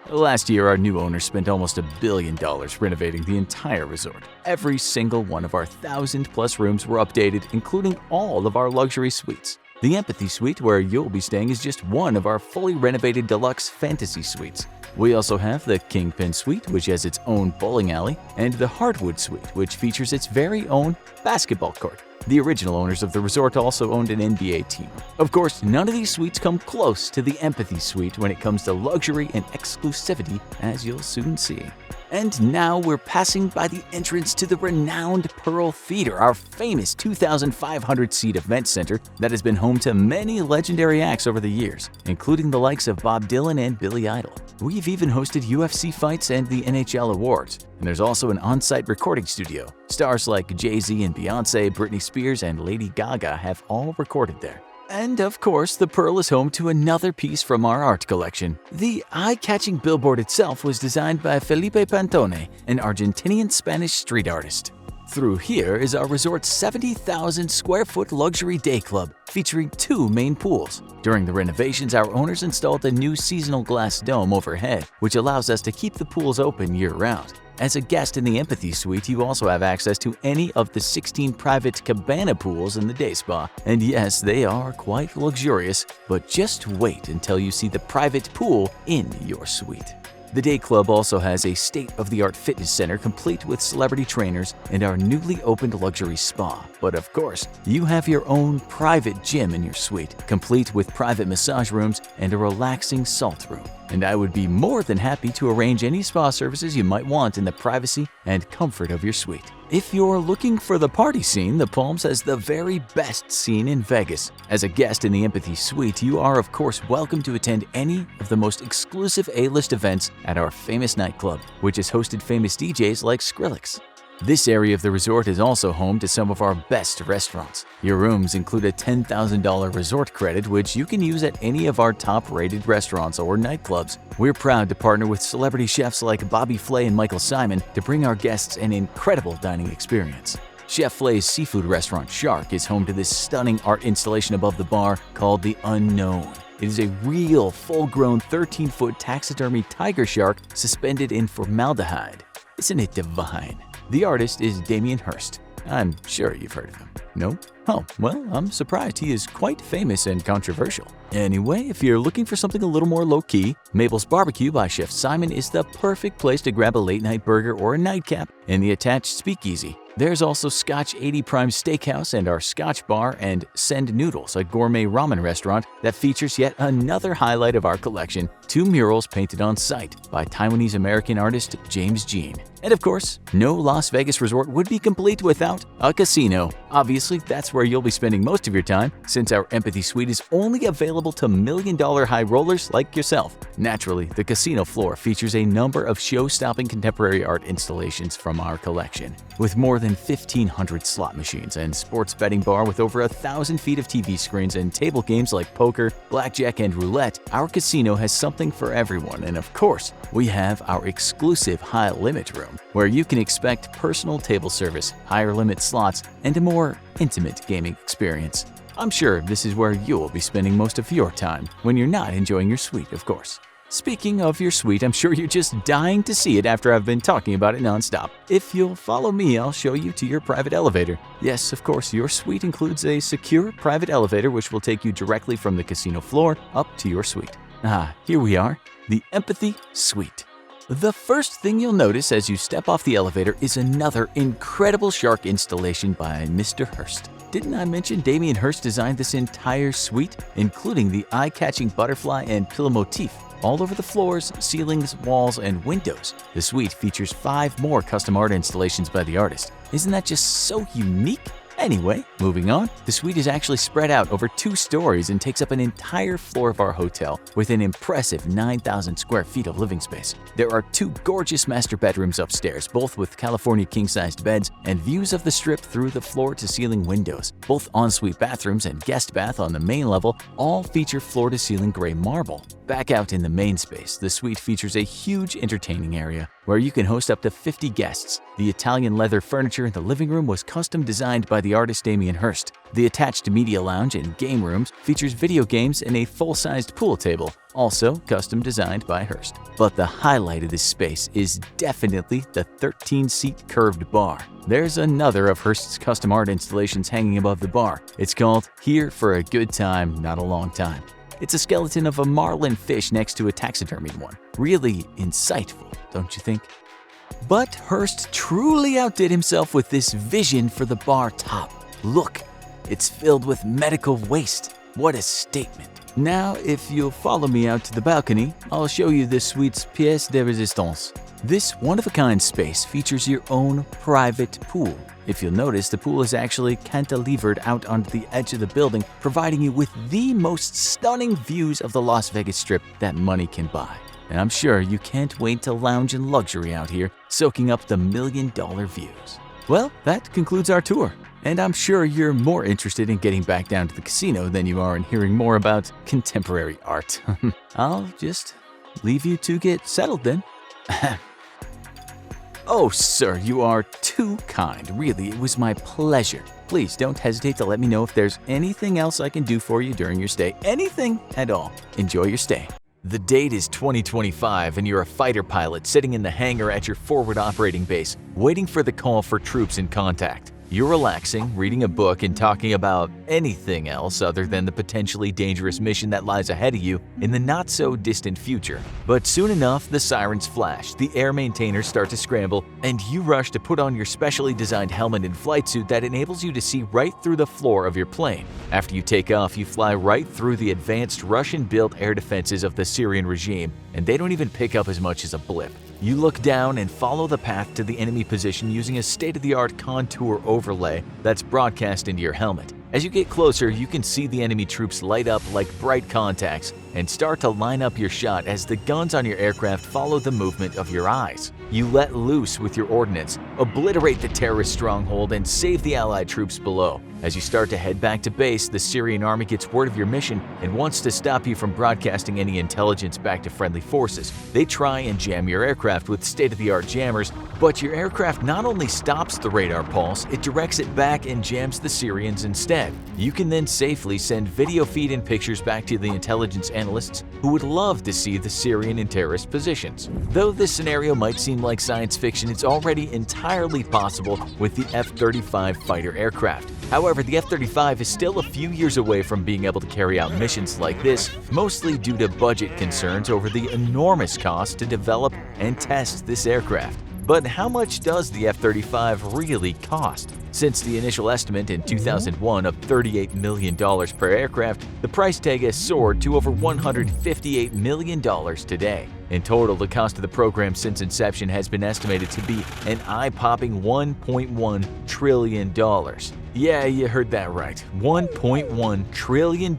Last year, our new owners spent almost $1 billion renovating the entire resort. Every single one of our 1,000-plus rooms were updated, including all of our luxury suites. The Empathy Suite, where you'll be staying, is just one of our fully renovated deluxe fantasy suites. We also have the Kingpin Suite, which has its own bowling alley, and the Hardwood Suite, which features its very own basketball court. The original owners of the resort also owned an NBA team. Of course, none of these suites come close to the Empathy Suite when it comes to luxury and exclusivity, as you'll soon see. And now we're passing by the entrance to the renowned Pearl Theater, our famous 2,500-seat event center that has been home to many legendary acts over the years, including the likes of Bob Dylan and Billy Idol. We've even hosted UFC fights and the NHL awards. And there's also an on-site recording studio. Stars like Jay-Z and Beyonce, Britney Spears, and Lady Gaga have all recorded there. And of course, the Pearl is home to another piece from our art collection. The eye-catching billboard itself was designed by Felipe Pantone, an Argentinian Spanish street artist. Through here is our resort's 70,000 square foot luxury day club featuring 2 main pools. During the renovations, our owners installed a new seasonal glass dome overhead, which allows us to keep the pools open year-round. As a guest in the Empathy Suite, you also have access to any of the 16 private cabana pools in the day spa. And yes, they are quite luxurious, but just wait until you see the private pool in your suite. The day club also has a state-of-the-art fitness center complete with celebrity trainers and our newly opened luxury spa. But of course, you have your own private gym in your suite, complete with private massage rooms and a relaxing salt room. And I would be more than happy to arrange any spa services you might want in the privacy and comfort of your suite. If you're looking for the party scene, the Palms has the very best scene in Vegas. As a guest in the Empathy Suite, you are of course welcome to attend any of the most exclusive A-list events at our famous nightclub, which has hosted famous DJs like Skrillex. This area of the resort is also home to some of our best restaurants. Your rooms include a $10,000 resort credit, which you can use at any of our top-rated restaurants or nightclubs. We're proud to partner with celebrity chefs like Bobby Flay and Michael Simon to bring our guests an incredible dining experience. Chef Flay's seafood restaurant Shark is home to this stunning art installation above the bar called The Unknown. It is a real, full-grown 13-foot taxidermy tiger shark suspended in formaldehyde. Isn't it divine? The artist is Damien Hirst. I'm sure you've heard of him. No? Oh, well, I'm surprised. He is quite famous and controversial. Anyway, if you're looking for something a little more low-key, Mabel's Barbecue by Chef Simon is the perfect place to grab a late-night burger or a nightcap in the attached speakeasy. There's also Scotch 80 Prime Steakhouse and our Scotch Bar and Send Noodles, a gourmet ramen restaurant that features yet another highlight of our collection, 2 murals painted on site by Taiwanese-American artist James Jean. And of course, no Las Vegas resort would be complete without a casino. Obviously, that's where you'll be spending most of your time, since our Empathy Suite is only available to million-dollar high rollers like yourself. Naturally, the casino floor features a number of show-stopping contemporary art installations from our collection. With more than 1,500 slot machines and sports betting bar with over 1,000 feet of TV screens and table games like poker, blackjack, and roulette, our casino has something for everyone. And of course, we have our exclusive high-limit room, where you can expect personal table service, higher-limit slots, and a more intimate gaming experience. I'm sure this is where you'll be spending most of your time when you're not enjoying your suite, of course. Speaking of your suite, I'm sure you're just dying to see it after I've been talking about it nonstop. If you'll follow me, I'll show you to your private elevator. Yes, of course, your suite includes a secure private elevator which will take you directly from the casino floor up to your suite. Here we are, the Empathy Suite. The first thing you'll notice as you step off the elevator is another incredible shark installation by Mr. Hirst. Didn't I mention Damien Hirst designed this entire suite, including the eye-catching butterfly and pillow motif all over the floors, ceilings, walls, and windows? The suite features 5 more custom art installations by the artist. Isn't that just so unique? Anyway, moving on, the suite is actually spread out over 2 stories and takes up an entire floor of our hotel with an impressive 9,000 square feet of living space. There are 2 gorgeous master bedrooms upstairs, both with California king-sized beds and views of the strip through the floor-to-ceiling windows. Both ensuite bathrooms and guest bath on the main level all feature floor-to-ceiling gray marble. Back out in the main space, the suite features a huge entertaining area where you can host up to 50 guests. The Italian leather furniture in the living room was custom designed by the artist Damien Hirst. The attached media lounge and game rooms features video games and a full-sized pool table, also custom designed by Hirst. But the highlight of this space is definitely the 13-seat curved bar. There's another of Hirst's custom art installations hanging above the bar. It's called Here for a Good Time, Not a Long Time. It's a skeleton of a marlin fish next to a taxidermied one. Really insightful, don't you think? But Hirst truly outdid himself with this vision for the bar top. Look, it's filled with medical waste. What a statement. Now, if you'll follow me out to the balcony, I'll show you this suite's pièce de résistance. This one-of-a-kind space features your own private pool. If you'll notice, the pool is actually cantilevered out onto the edge of the building, providing you with the most stunning views of the Las Vegas Strip that money can buy. And I'm sure you can't wait to lounge in luxury out here, soaking up the million-dollar views. Well, that concludes our tour. And I'm sure you're more interested in getting back down to the casino than you are in hearing more about contemporary art. I'll just leave you to get settled then. Oh, sir, you are too kind. Really, it was my pleasure. Please don't hesitate to let me know if there's anything else I can do for you during your stay. Anything at all. Enjoy your stay. The date is 2025 and you're a fighter pilot sitting in the hangar at your forward operating base, waiting for the call for troops in contact. You're relaxing, reading a book, and talking about anything else other than the potentially dangerous mission that lies ahead of you in the not-so-distant future. But soon enough, the sirens flash, the air maintainers start to scramble, and you rush to put on your specially designed helmet and flight suit that enables you to see right through the floor of your plane. After you take off, you fly right through the advanced Russian-built air defenses of the Syrian regime, and they don't even pick up as much as a blip. You look down and follow the path to the enemy position using a state-of-the-art contour overlay that's broadcast into your helmet. As you get closer, you can see the enemy troops light up like bright contacts and start to line up your shot as the guns on your aircraft follow the movement of your eyes. You let loose with your ordnance, obliterate the terrorist stronghold, and save the Allied troops below. As you start to head back to base, the Syrian army gets word of your mission and wants to stop you from broadcasting any intelligence back to friendly forces. They try and jam your aircraft with state-of-the-art jammers, but your aircraft not only stops the radar pulse, it directs it back and jams the Syrians instead. You can then safely send video feed and pictures back to the intelligence analysts who would love to see the Syrian and terrorist positions. Though this scenario might seem like science fiction, it's already entirely possible with the F-35 fighter aircraft. However, the F-35 is still a few years away from being able to carry out missions like this, mostly due to budget concerns over the enormous cost to develop and test this aircraft. But how much does the F-35 really cost? Since the initial estimate in 2001 of $38 million per aircraft, the price tag has soared to over $158 million today. In total, the cost of the program since inception has been estimated to be an eye-popping $1.1 trillion. Yeah, you heard that right. $1.1 trillion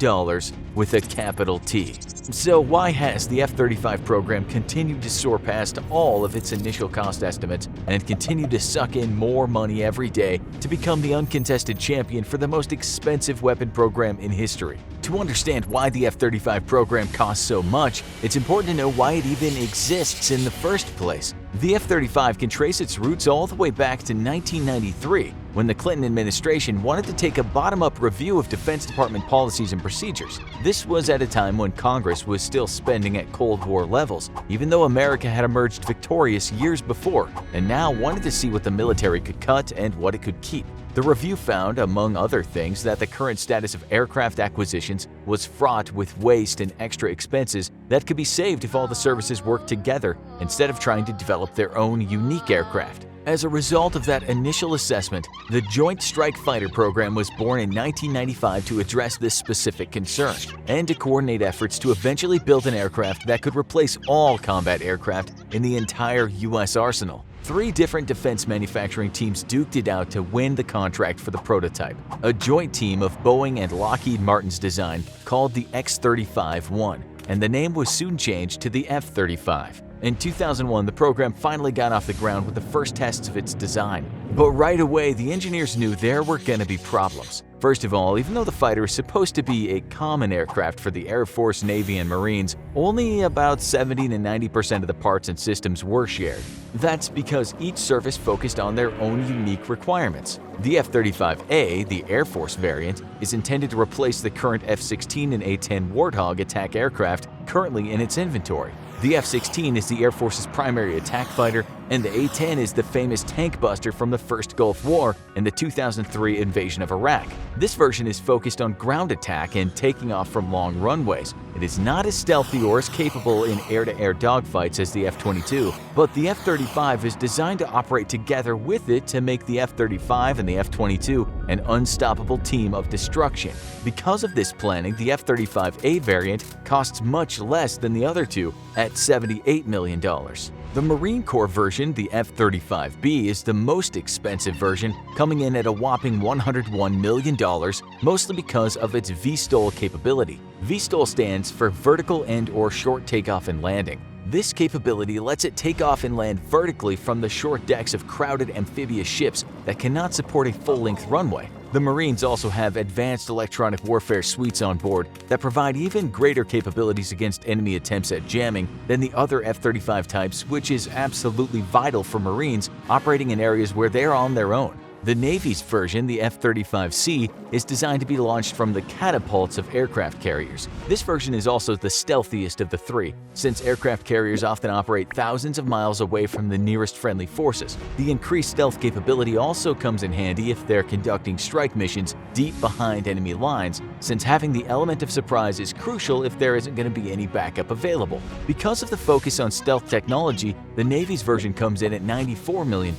with a capital T. So why has the F-35 program continued to soar past all of its initial cost estimates and continue to suck in more money every day to become the uncontested champion for the most expensive weapon program in history? To understand why the F-35 program costs so much, it's important to know why it even exists in the first place. The F-35 can trace its roots all the way back to 1993, when the Clinton administration wanted to take a bottom-up review of Defense Department policies and procedures. This was at a time when Congress was still spending at Cold War levels, even though America had emerged victorious years before, and now wanted to see what the military could cut and what it could keep. The review found, among other things, that the current status of aircraft acquisitions was fraught with waste and extra expenses that could be saved if all the services worked together instead of trying to develop their own unique aircraft. As a result of that initial assessment, the Joint Strike Fighter program was born in 1995 to address this specific concern and to coordinate efforts to eventually build an aircraft that could replace all combat aircraft in the entire U.S. arsenal. 3 different defense manufacturing teams duked it out to win the contract for the prototype, a joint team of Boeing and Lockheed Martin's design called the X-35-1, and the name was soon changed to the F-35. In 2001, the program finally got off the ground with the first tests of its design. But right away, the engineers knew there were going to be problems. First of all, even though the fighter is supposed to be a common aircraft for the Air Force, Navy, and Marines, only about 70 to 90% of the parts and systems were shared. That's because each service focused on their own unique requirements. The F-35A, the Air Force variant, is intended to replace the current F-16 and A-10 Warthog attack aircraft currently in its inventory. The F-16 is the Air Force's primary attack fighter, and the A-10 is the famous tank buster from the First Gulf War and the 2003 invasion of Iraq. This version is focused on ground attack and taking off from long runways. It is not as stealthy or as capable in air-to-air dogfights as the F-22, but the F-35 is designed to operate together with it to make the F-35 and the F-22 an unstoppable team of destruction. Because of this planning, the F-35A variant costs much less than the other two at $78 million. The Marine Corps version, the F-35B, is the most expensive version, coming in at a whopping $101 million, mostly because of its VSTOL capability. VSTOL stands for Vertical and/or Short Takeoff and Landing. This capability lets it take off and land vertically from the short decks of crowded amphibious ships that cannot support a full-length runway. The Marines also have advanced electronic warfare suites on board that provide even greater capabilities against enemy attempts at jamming than the other F-35 types, which is absolutely vital for Marines operating in areas where they're on their own. The Navy's version, the F-35C, is designed to be launched from the catapults of aircraft carriers. This version is also the stealthiest of the three, since aircraft carriers often operate thousands of miles away from the nearest friendly forces. The increased stealth capability also comes in handy if they're conducting strike missions deep behind enemy lines, since having the element of surprise is crucial if there isn't going to be any backup available. Because of the focus on stealth technology, the Navy's version comes in at $94 million.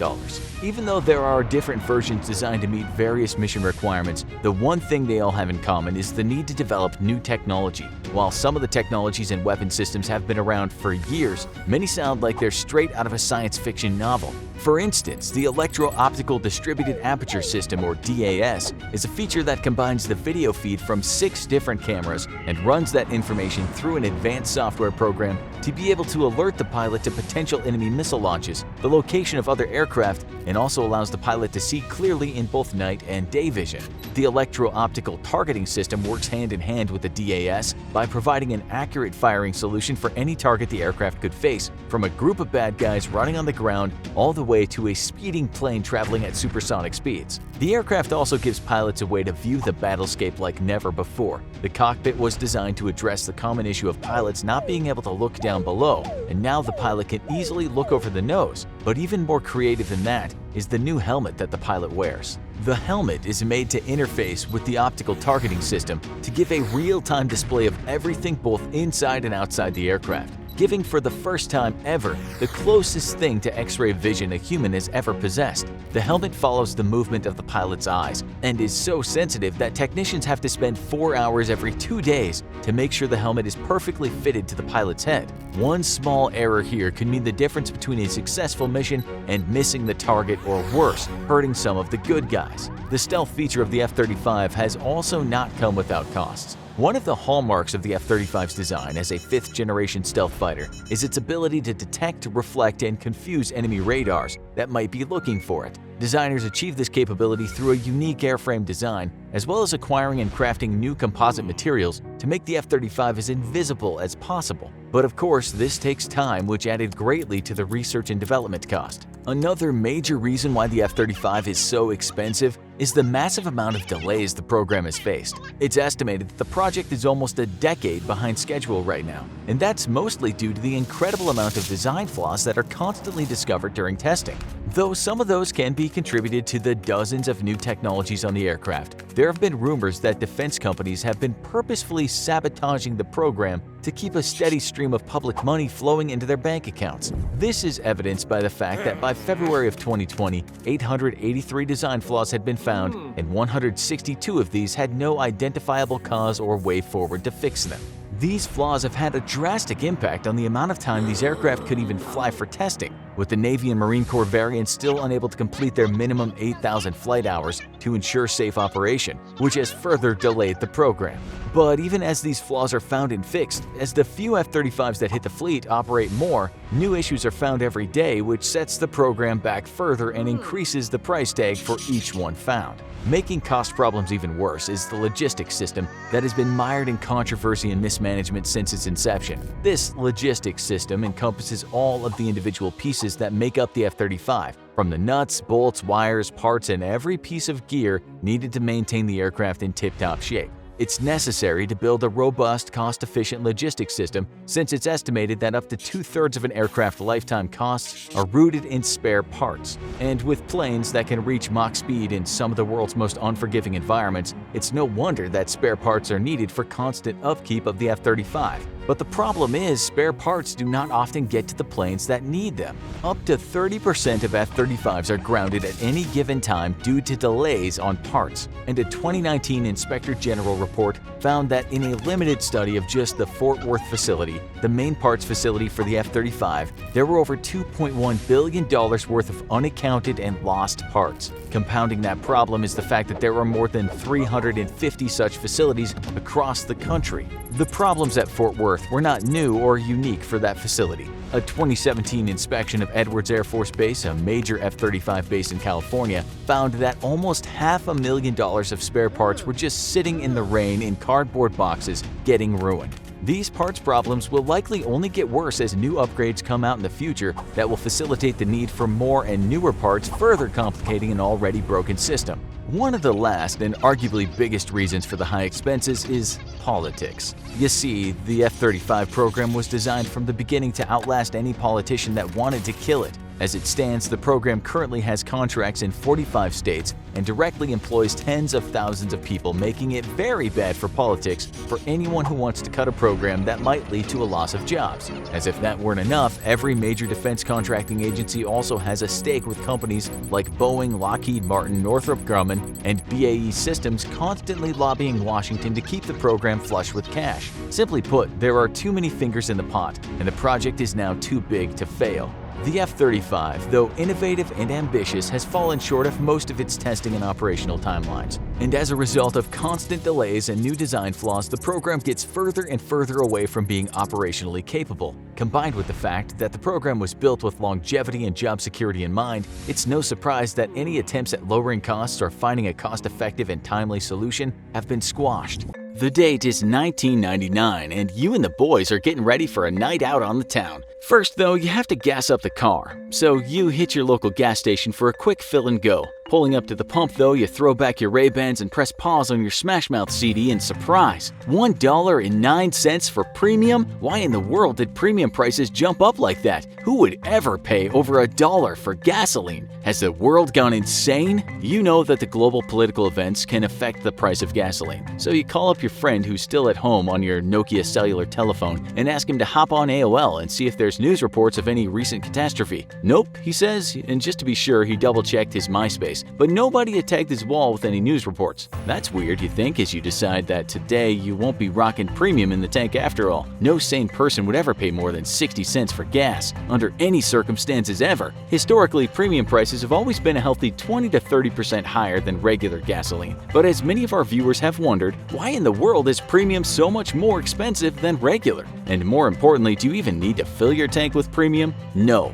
Even though there are different versions designed to meet various mission requirements, the one thing they all have in common is the need to develop new technology. While some of the technologies and weapon systems have been around for years, many sound like they're straight out of a science fiction novel. For instance, the Electro-Optical Distributed Aperture System, or DAS, is a feature that combines the video feed from 6 different cameras and runs that information through an advanced software program to be able to alert the pilot to potential enemy missile launches, the location of other aircraft, and also allows the pilot to see clearly in both night and day vision. The Electro-Optical Targeting System works hand in hand with the DAS by providing an accurate firing solution for any target the aircraft could face, from a group of bad guys running on the ground all the way to a speeding plane traveling at supersonic speeds. The aircraft also gives pilots a way to view the battlescape like never before. The cockpit was designed to address the common issue of pilots not being able to look down below, and now the pilot can easily look over the nose. But even more creative than that is the new helmet that the pilot wears. The helmet is made to interface with the optical targeting system to give a real-time display of everything both inside and outside the aircraft, giving for the first time ever the closest thing to X-ray vision a human has ever possessed. The helmet follows the movement of the pilot's eyes and is so sensitive that technicians have to spend 4 hours every 2 days to make sure the helmet is perfectly fitted to the pilot's head. One small error here could mean the difference between a successful mission and missing the target, or worse, hurting some of the good guys. The stealth feature of the F-35 has also not come without costs. One of the hallmarks of the F-35's design as a 5th-generation stealth fighter is its ability to detect, reflect, and confuse enemy radars that might be looking for it. Designers achieve this capability through a unique airframe design, as well as acquiring and crafting new composite materials to make the F-35 as invisible as possible. But of course, this takes time, which added greatly to the research and development cost. Another major reason why the F-35 is so expensive is the massive amount of delays the program has faced. It's estimated that the project is almost a decade behind schedule right now, and that's mostly due to the incredible amount of design flaws that are constantly discovered during testing. Though some of those can be contributed to the dozens of new technologies on the aircraft, there have been rumors that defense companies have been purposefully sabotaging the program to keep a steady stream of public money flowing into their bank accounts. This is evidenced by the fact that by February of 2020, 883 design flaws had been found, and 162 of these had no identifiable cause or way forward to fix them. These flaws have had a drastic impact on the amount of time these aircraft could even fly for testing, with the Navy and Marine Corps variants still unable to complete their minimum 8,000 flight hours to ensure safe operation, which has further delayed the program. But even as these flaws are found and fixed, as the few F-35s that hit the fleet operate more, new issues are found every day, which sets the program back further and increases the price tag for each one found. Making cost problems even worse is the logistics system that has been mired in controversy and mismanagement since its inception. This logistics system encompasses all of the individual pieces that make up the F-35, from the nuts, bolts, wires, parts, and every piece of gear needed to maintain the aircraft in tip-top shape. It's necessary to build a robust, cost-efficient logistics system, since it's estimated that up to 2/3 of an aircraft lifetime costs are rooted in spare parts. And with planes that can reach Mach speed in some of the world's most unforgiving environments, it's no wonder that spare parts are needed for constant upkeep of the F-35. But the problem is, spare parts do not often get to the planes that need them. Up to 30% of F-35s are grounded at any given time due to delays on parts, and a 2019 Inspector General report found that in a limited study of just the Fort Worth facility, the main parts facility for the F-35, there were over $2.1 billion worth of unaccounted and lost parts. Compounding that problem is the fact that there are more than 350 such facilities across the country. The problems at Fort Worth were not new or unique for that facility. A 2017 inspection of Edwards Air Force Base, a major F-35 base in California, found that almost $500,000 of spare parts were just sitting in the rain in cardboard boxes, getting ruined. These parts problems will likely only get worse as new upgrades come out in the future that will facilitate the need for more and newer parts, further complicating an already broken system. One of the last and arguably biggest reasons for the high expenses is politics. You see, the F-35 program was designed from the beginning to outlast any politician that wanted to kill it. As it stands, the program currently has contracts in 45 states and directly employs tens of thousands of people, making it very bad for politics for anyone who wants to cut a program that might lead to a loss of jobs. As if that weren't enough, every major defense contracting agency also has a stake with companies like Boeing, Lockheed Martin, Northrop Grumman, and BAE Systems constantly lobbying Washington to keep the program flush with cash. Simply put, there are too many fingers in the pot, and the project is now too big to fail. The F-35, though innovative and ambitious, has fallen short of most of its testing and operational timelines. And as a result of constant delays and new design flaws, the program gets further and further away from being operationally capable. Combined with the fact that the program was built with longevity and job security in mind, it's no surprise that any attempts at lowering costs or finding a cost-effective and timely solution have been squashed. The date is 1999, and you and the boys are getting ready for a night out on the town. First, though, you have to gas up the car, so you hit your local gas station for a quick fill and go. Pulling up to the pump, though, you throw back your Ray-Bans and press pause on your Smash Mouth CD and surprise! $1.09 for premium? Why in the world did premium prices jump up like that? Who would ever pay over $1 for gasoline? Has the world gone insane? You know that the global political events can affect the price of gasoline, so you call up your friend who's still at home on your Nokia cellular telephone and ask him to hop on AOL and see if there's news reports of any recent catastrophe. Nope, he says, and just to be sure, he double-checked his MySpace, but nobody had tagged his wall with any news reports. That's weird, you think, as you decide that today you won't be rocking premium in the tank after all. No sane person would ever pay more than 60 cents for gas, under any circumstances ever. Historically, premium prices have always been a healthy 20 to 30% higher than regular gasoline. But as many of our viewers have wondered, why in the world is premium so much more expensive than regular? And more importantly, do you even need to fill your tank with premium? No,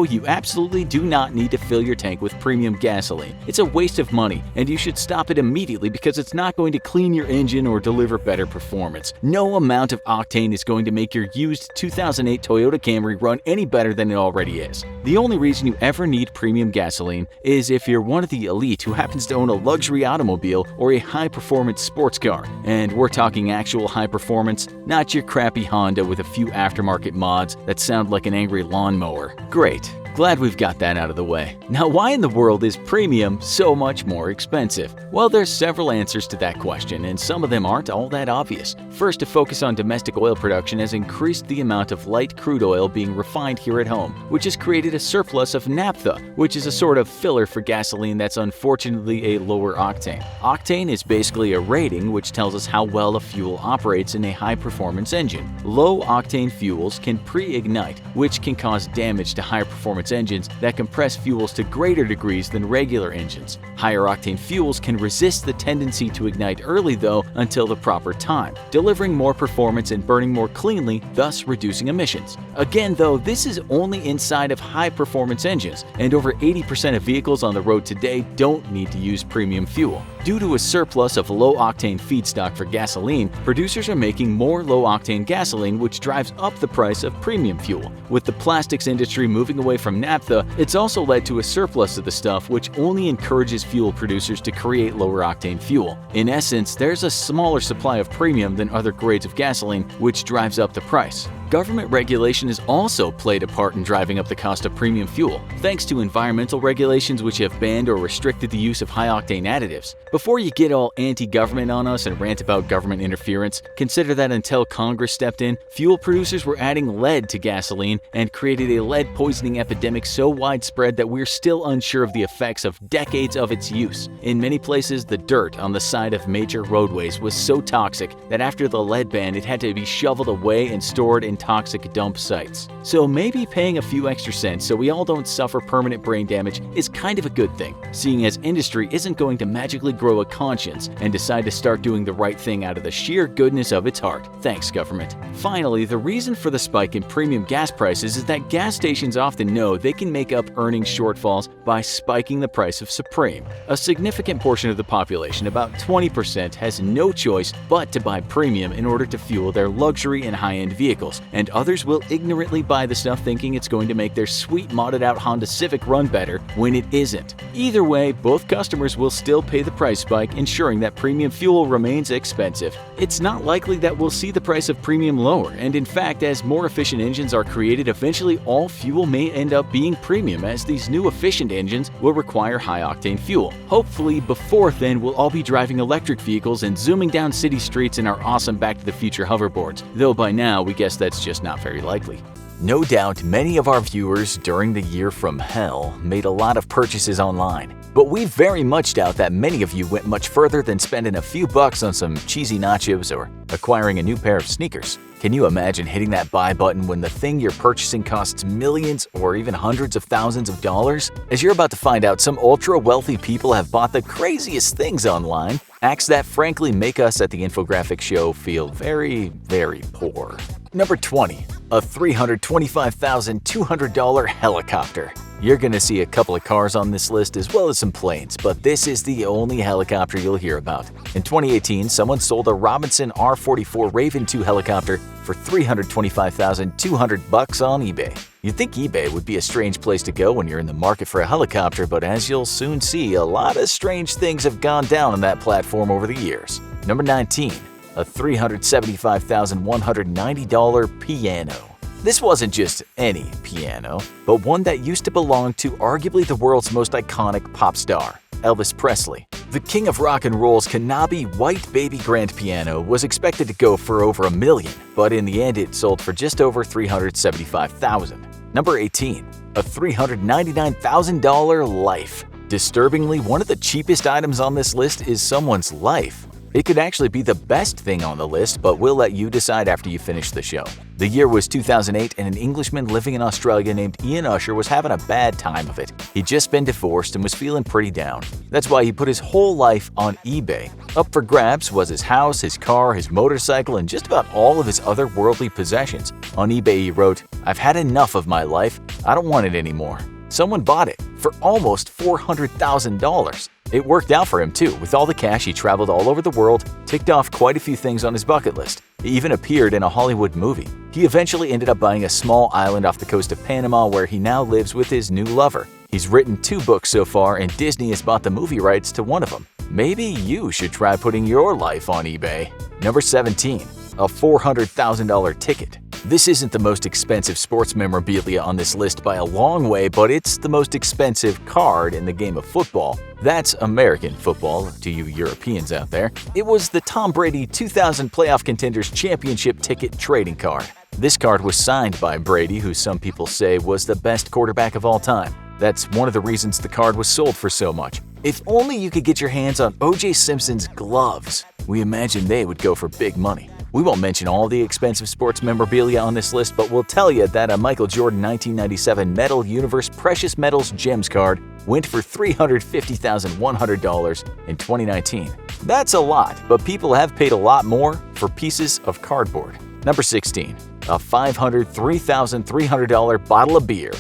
you absolutely do not need to fill your tank with premium gasoline. It's a waste of money, and you should stop it immediately because it's not going to clean your engine or deliver better performance. No amount of octane is going to make your used 2008 Toyota Camry run any better than it already is. The only reason you ever need premium gasoline is if you're one of the elite who happens to own a luxury automobile or a high-performance sports car. And we're talking actual high performance, not your crappy Honda with a few aftermarket mods that sound like an angry lawnmower. Great. Glad we've got that out of the way. Now, why in the world is premium so much more expensive? Well, there's several answers to that question, and some of them aren't all that obvious. First, a focus on domestic oil production has increased the amount of light crude oil being refined here at home, which has created a surplus of naphtha, which is a sort of filler for gasoline that's unfortunately a lower octane. Octane is basically a rating which tells us how well a fuel operates in a high-performance engine. Low-octane fuels can pre-ignite, which can cause damage to high-performance engines that compress fuels to greater degrees than regular engines. Higher octane fuels can resist the tendency to ignite early, though, until the proper time, delivering more performance and burning more cleanly, thus reducing emissions. Again, though, this is only inside of high-performance engines, and over 80% of vehicles on the road today don't need to use premium fuel. Due to a surplus of low-octane feedstock for gasoline, producers are making more low-octane gasoline, which drives up the price of premium fuel. With the plastics industry moving away from naphtha, it's also led to a surplus of the stuff, which only encourages fuel producers to create lower-octane fuel. In essence, there's a smaller supply of premium than other grades of gasoline, which drives up the price. Government regulation has also played a part in driving up the cost of premium fuel, thanks to environmental regulations which have banned or restricted the use of high-octane additives. Before you get all anti-government on us and rant about government interference, consider that until Congress stepped in, fuel producers were adding lead to gasoline and created a lead poisoning epidemic so widespread that we're still unsure of the effects of decades of its use. In many places, the dirt on the side of major roadways was so toxic that after the lead ban, it had to be shoveled away and stored in toxic dump sites. So maybe paying a few extra cents so we all don't suffer permanent brain damage is kind of a good thing, seeing as industry isn't going to magically grow a conscience and decide to start doing the right thing out of the sheer goodness of its heart. Thanks, government. Finally, the reason for the spike in premium gas prices is that gas stations often know they can make up earnings shortfalls by spiking the price of Supreme. A significant portion of the population, about 20%, has no choice but to buy premium in order to fuel their luxury and high-end vehicles, and others will ignorantly buy the stuff thinking it's going to make their sweet modded-out Honda Civic run better when it isn't. Either way, both customers will still pay the price spike, ensuring that premium fuel remains expensive. It's not likely that we'll see the price of premium lower, and in fact, as more efficient engines are created, eventually all fuel may end up being premium, as these new efficient engines will require high-octane fuel. Hopefully, before then, we'll all be driving electric vehicles and zooming down city streets in our awesome Back to the Future hoverboards, though by now we guess that's just not very likely. No doubt many of our viewers during the year from hell made a lot of purchases online, but we very much doubt that many of you went much further than spending a few bucks on some cheesy nachos or acquiring a new pair of sneakers. Can you imagine hitting that buy button when the thing you're purchasing costs millions or even hundreds of thousands of dollars? As you're about to find out, some ultra-wealthy people have bought the craziest things online, acts that frankly make us at the Infographic Show feel very, very poor. Number 20. A $325,200 helicopter. You're gonna see a couple of cars on this list as well as some planes, but this is the only helicopter you'll hear about. In 2018, someone sold a Robinson R-44 Raven II helicopter for $325,200 on eBay. You'd think eBay would be a strange place to go when you're in the market for a helicopter, but as you'll soon see, a lot of strange things have gone down on that platform over the years. Number 19. A $375,190 piano. This wasn't just any piano, but one that used to belong to arguably the world's most iconic pop star, Elvis Presley. The king of rock and roll's Kanabi White Baby grand piano was expected to go for over $1 million, but in the end it sold for just over $375,000. Number 18. A $399,000 life. Disturbingly, one of the cheapest items on this list is someone's life. It could actually be the best thing on the list, but we'll let you decide after you finish the show. The year was 2008, and an Englishman living in Australia named Ian Usher was having a bad time of it. He'd just been divorced and was feeling pretty down. That's why he put his whole life on eBay. Up for grabs was his house, his car, his motorcycle, and just about all of his other worldly possessions. On eBay he wrote, "I've had enough of my life. I don't want it anymore." Someone bought it for almost $400,000. It worked out for him too. With all the cash, he traveled all over the world, ticked off quite a few things on his bucket list. He even appeared in a Hollywood movie. He eventually ended up buying a small island off the coast of Panama where he now lives with his new lover. He's written 2 books so far, and Disney has bought the movie rights to one of them. Maybe you should try putting your life on eBay. Number 17. A $400,000 ticket. This isn't the most expensive sports memorabilia on this list by a long way, but it's the most expensive card in the game of football. That's American football, to you Europeans out there. It was the Tom Brady 2000 Playoff Contenders Championship ticket trading card. This card was signed by Brady, who some people say was the best quarterback of all time. That's one of the reasons the card was sold for so much. If only you could get your hands on O.J. Simpson's gloves. We imagine they would go for big money. We won't mention all the expensive sports memorabilia on this list, but we'll tell you that a Michael Jordan 1997 Metal Universe Precious Metals Gems card went for $350,100 in 2019. That's a lot, but people have paid a lot more for pieces of cardboard. Number 16. A $503,300 bottle of beer.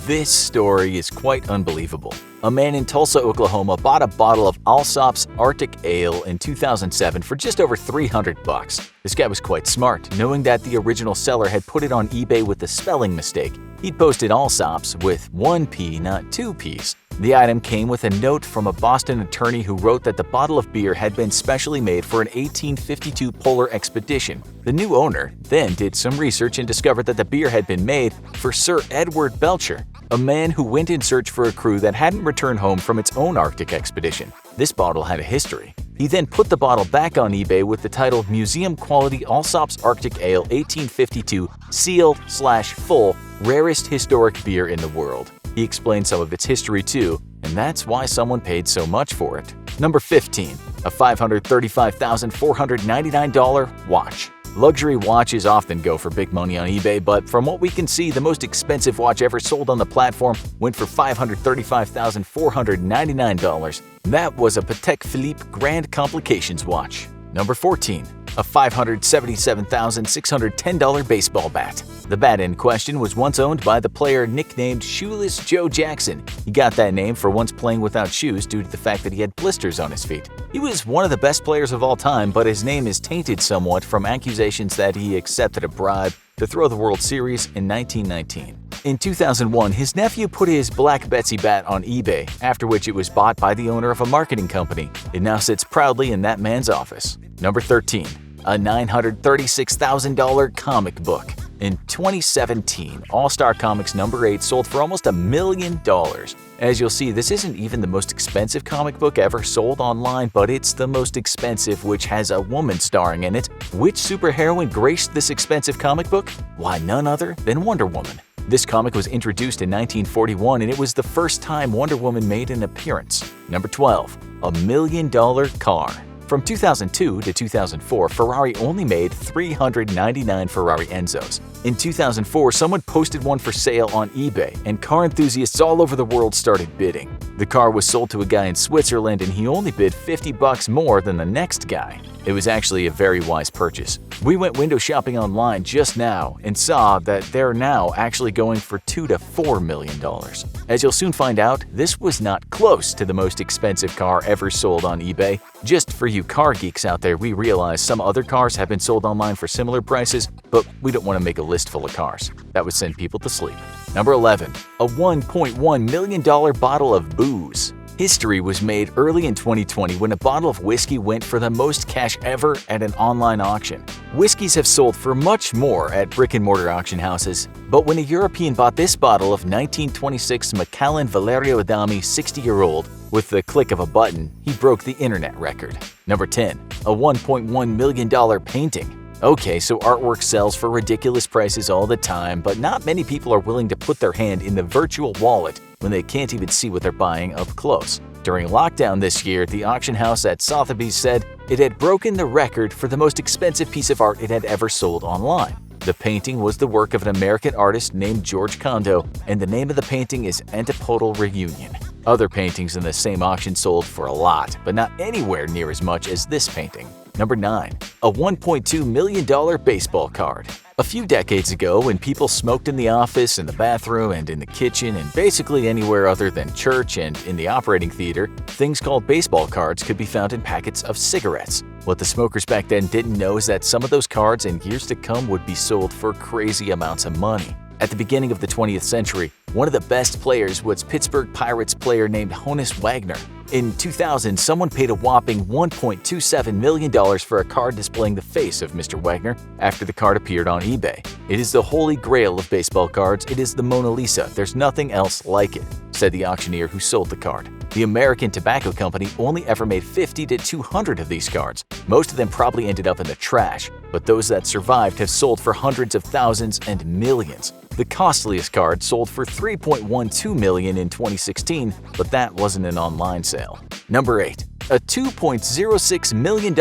This story is quite unbelievable. A man in Tulsa, Oklahoma bought a bottle of Alsop's Arctic Ale in 2007 for just over $300. This guy was quite smart, knowing that the original seller had put it on eBay with a spelling mistake. He'd posted Alsop's with 1 P, not 2 Ps. The item came with a note from a Boston attorney who wrote that the bottle of beer had been specially made for an 1852 polar expedition. The new owner then did some research and discovered that the beer had been made for Sir Edward Belcher, a man who went in search for a crew that hadn't returned home from its own Arctic expedition. This bottle had a history. He then put the bottle back on eBay with the title Museum Quality Alsop's Arctic Ale 1852 Sealed/Full Rarest Historic Beer in the World. He explained some of its history too, and that's why someone paid so much for it. Number 15. A $535,499 watch. Luxury watches often go for big money on eBay, but from what we can see, the most expensive watch ever sold on the platform went for $535,499. That was a Patek Philippe Grand Complications watch. Number 14. A $577,610 baseball bat. The bat in question was once owned by the player nicknamed Shoeless Joe Jackson. He got that name for once playing without shoes due to the fact that he had blisters on his feet. He was one of the best players of all time, but his name is tainted somewhat from accusations that he accepted a bribe to throw the World Series in 1919. In 2001, his nephew put his Black Betsy bat on eBay, after which it was bought by the owner of a marketing company. It now sits proudly in that man's office. Number 13. A $936,000 comic book. In 2017, All-Star Comics number 8 sold for almost $1 million. As you'll see, this isn't even the most expensive comic book ever sold online, but it's the most expensive, which has a woman starring in it. Which superheroine graced this expensive comic book? Why, none other than Wonder Woman. This comic was introduced in 1941, and it was the first time Wonder Woman made an appearance. Number 12. A $1 million car. From 2002 to 2004, Ferrari only made 399 Ferrari Enzos. In 2004, someone posted one for sale on eBay, and car enthusiasts all over the world started bidding. The car was sold to a guy in Switzerland, and he only bid $50 more than the next guy. It was actually a very wise purchase. We went window shopping online just now and saw that they're now actually going for $2 to $4 million. As you'll soon find out, this was not close to the most expensive car ever sold on eBay. Just for you car geeks out there, we realize some other cars have been sold online for similar prices, but we don't want to make a list full of cars. That would send people to sleep. Number 11. A $1.1 million bottle of booze. History was made early in 2020 when a bottle of whiskey went for the most cash ever at an online auction. Whiskeys have sold for much more at brick-and-mortar auction houses, but when a European bought this bottle of 1926 Macallan Valerio Adami 60-year-old, with the click of a button, he broke the internet record. Number 10. A $1.1 million painting. Okay, so artwork sells for ridiculous prices all the time, but not many people are willing to put their hand in the virtual wallet when they can't even see what they're buying up close. During lockdown this year, the auction house at Sotheby's said it had broken the record for the most expensive piece of art it had ever sold online. The painting was the work of an American artist named George Condo, and the name of the painting is Antipodal Reunion. Other paintings in the same auction sold for a lot, but not anywhere near as much as this painting. Number 9. A $1.2 million baseball card. A few decades ago, when people smoked in the office, in the bathroom, and in the kitchen, and basically anywhere other than church and in the operating theater, things called baseball cards could be found in packets of cigarettes. What the smokers back then didn't know is that some of those cards in years to come would be sold for crazy amounts of money. At the beginning of the 20th century, one of the best players was Pittsburgh Pirates player named Honus Wagner. In 2000, someone paid a whopping $1.27 million for a card displaying the face of Mr. Wagner after the card appeared on eBay. It is the holy grail of baseball cards. It is the Mona Lisa. There's nothing else like it, said the auctioneer who sold the card. The American Tobacco Company only ever made 50 to 200 of these cards. Most of them probably ended up in the trash, but those that survived have sold for hundreds of thousands and millions. The costliest card sold for $3.12 million in 2016, but that wasn't an online sale. Number 8. A $2.06 million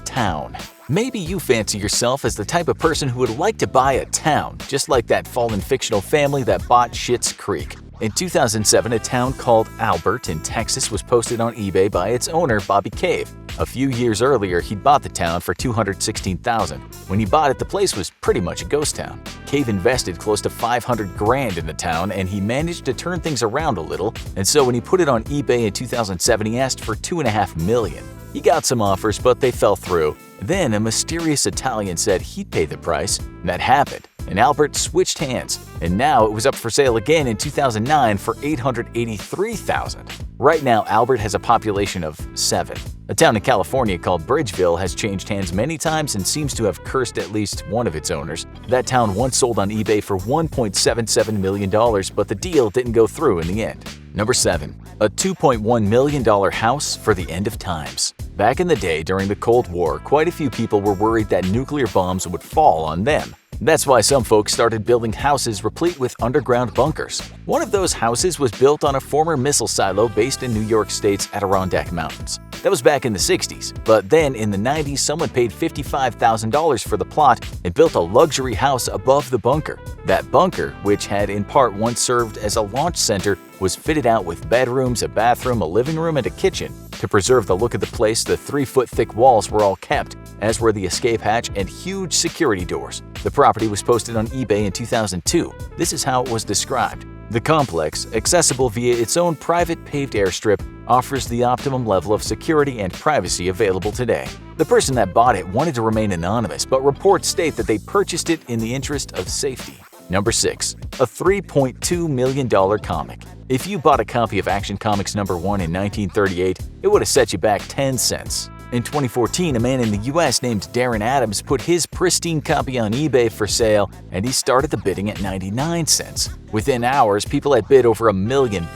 town. Maybe you fancy yourself as the type of person who would like to buy a town, just like that fallen fictional family that bought Schitt's Creek. In 2007, a town called Albert in Texas was posted on eBay by its owner, Bobby Cave. A few years earlier, he'd bought the town for $216,000. When he bought it, the place was pretty much a ghost town. Cave invested close to $500,000 in the town, and he managed to turn things around a little, and so when he put it on eBay in 2007, he asked for $2.5 million. He got some offers, but they fell through. Then a mysterious Italian said he'd pay the price, and that happened, and Albert switched hands, and now it was up for sale again in 2009 for $883,000. Right now, Albert has a population of 7. A town in California called Bridgeville has changed hands many times and seems to have cursed at least one of its owners. That town once sold on eBay for $1.77 million, but the deal didn't go through in the end. Number 7. A $2.1 million house for the end of times. Back in the day during the Cold War, quite a few people were worried that nuclear bombs would fall on them. That's why some folks started building houses replete with underground bunkers. One of those houses was built on a former missile silo based in New York State's Adirondack Mountains. That was back in the 60s, but then in the 90s someone paid $55,000 for the plot and built a luxury house above the bunker. That bunker, which had in part once served as a launch center, was fitted out with bedrooms, a bathroom, a living room, and a kitchen. To preserve the look of the place, the 3-foot-thick walls were all kept, as were the escape hatch and huge security doors. The property was posted on eBay in 2002. This is how it was described. The complex, accessible via its own private paved airstrip, offers the optimum level of security and privacy available today. The person that bought it wanted to remain anonymous, but reports state that they purchased it in the interest of safety. Number 6. A $3.2 million comic. If you bought a copy of Action Comics #1 in 1938, it would have set you back 10 cents. In 2014, a man in the US named Darren Adams put his pristine copy on eBay for sale, and he started the bidding at 99 cents. Within hours, people had bid over $1 million.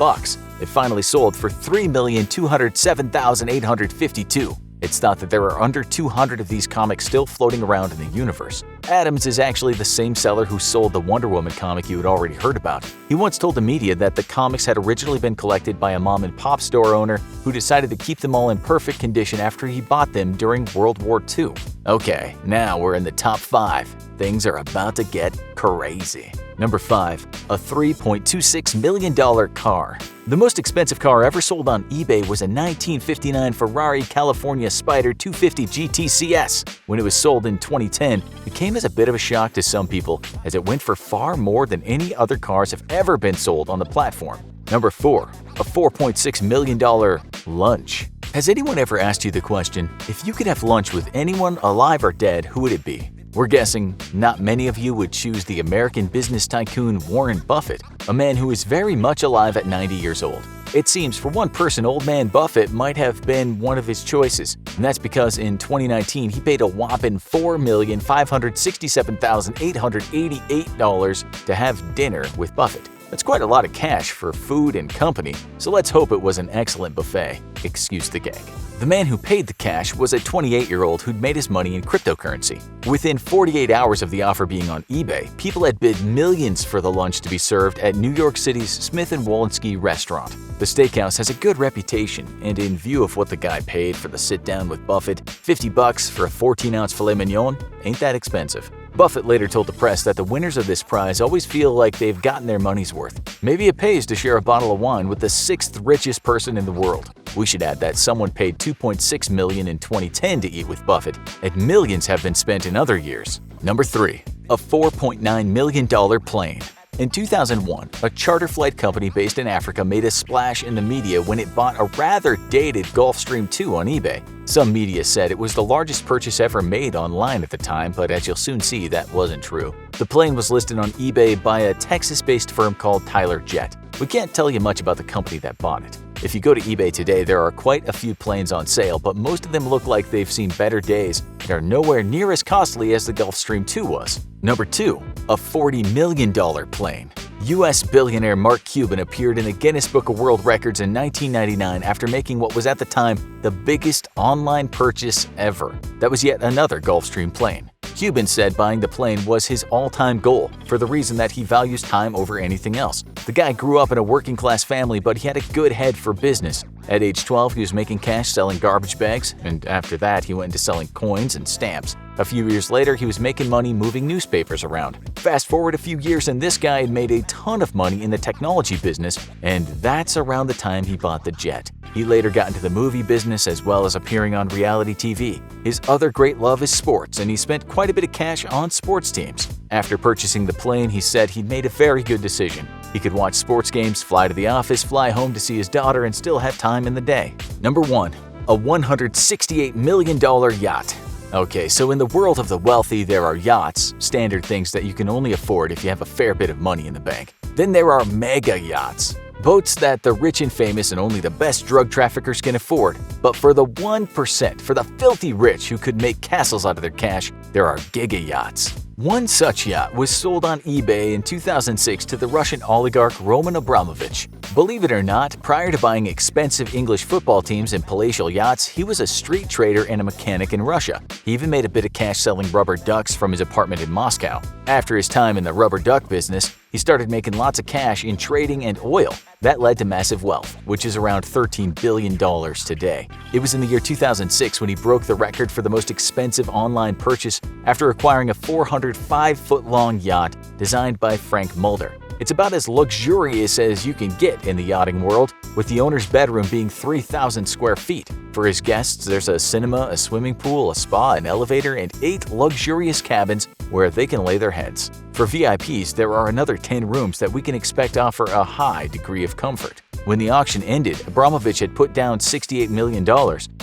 It finally sold for $3,207,852. It's thought that there are under 200 of these comics still floating around in the universe. Adams is actually the same seller who sold the Wonder Woman comic you had already heard about. He once told the media that the comics had originally been collected by a mom-and-pop store owner who decided to keep them all in perfect condition after he bought them during World War II. Okay, now we're in the top 5. Things are about to get crazy. Number 5. A $3.26 million car. The most expensive car ever sold on eBay was a 1959 Ferrari California Spider 250 GT CS. When it was sold in 2010, it came as a bit of a shock to some people, as it went for far more than any other cars have ever been sold on the platform. Number 4. A $4.6 million lunch. Has anyone ever asked you the question, if you could have lunch with anyone alive or dead, who would it be? We're guessing not many of you would choose the American business tycoon Warren Buffett, a man who is very much alive at 90 years old. It seems for one person, old man Buffett might have been one of his choices, and that's because in 2019 he paid a whopping $4,567,888 to have dinner with Buffett. That's quite a lot of cash for food and company, so let's hope it was an excellent buffet. Excuse the gag. The man who paid the cash was a 28-year-old who'd made his money in cryptocurrency. Within 48 hours of the offer being on eBay, people had bid millions for the lunch to be served at New York City's Smith & Wollensky restaurant. The steakhouse has a good reputation, and in view of what the guy paid for the sit-down with Buffett, $50 for a 14-ounce filet mignon ain't that expensive. Buffett later told the press that the winners of this prize always feel like they've gotten their money's worth. Maybe it pays to share a bottle of wine with the 6th richest person in the world. We should add that someone paid $2.6 million in 2010 to eat with Buffett, and millions have been spent in other years. Number 3. A $4.9 million plane. In 2001, a charter flight company based in Africa made a splash in the media when it bought a rather dated Gulfstream II on eBay. Some media said it was the largest purchase ever made online at the time, but as you'll soon see, that wasn't true. The plane was listed on eBay by a Texas-based firm called Tyler Jet. We can't tell you much about the company that bought it. If you go to eBay today, there are quite a few planes on sale, but most of them look like they've seen better days and are nowhere near as costly as the Gulfstream II was. Number 2. A $40 million plane. U.S. billionaire Mark Cuban appeared in the Guinness Book of World Records in 1999 after making what was at the time the biggest online purchase ever. That was yet another Gulfstream plane. Cuban said buying the plane was his all-time goal for the reason that he values time over anything else. The guy grew up in a working-class family, but he had a good head for business. At age 12, he was making cash selling garbage bags, and after that, he went into selling coins and stamps. A few years later, he was making money moving newspapers around. Fast forward a few years, and this guy had made a ton of money in the technology business, and that's around the time he bought the jet. He later got into the movie business as well as appearing on reality TV. His other great love is sports, and he spent quite a bit of cash on sports teams. After purchasing the plane, he said he'd made a very good decision. He could watch sports games, fly to the office, fly home to see his daughter, and still have time in the day. Number 1. A $168 million yacht. Okay, so in the world of the wealthy, there are yachts, standard things that you can only afford if you have a fair bit of money in the bank. Then there are mega yachts, boats that the rich and famous and only the best drug traffickers can afford. But for the 1%, for the filthy rich who could make castles out of their cash, there are giga yachts. One such yacht was sold on eBay in 2006 to the Russian oligarch Roman Abramovich. Believe it or not, prior to buying expensive English football teams and palatial yachts, he was a street trader and a mechanic in Russia. He even made a bit of cash selling rubber ducks from his apartment in Moscow. After his time in the rubber duck business, he started making lots of cash in trading and oil. That led to massive wealth, which is around $13 billion today. It was in the year 2006 when he broke the record for the most expensive online purchase after acquiring a 405-foot-long yacht designed by Frank Mulder. It's about as luxurious as you can get in the yachting world, with the owner's bedroom being 3,000 square feet. For his guests, there's a cinema, a swimming pool, a spa, an elevator, and 8 luxurious cabins where they can lay their heads. For VIPs, there are another 10 rooms that we can expect offer a high degree of comfort. When the auction ended, Abramovich had put down $68 million,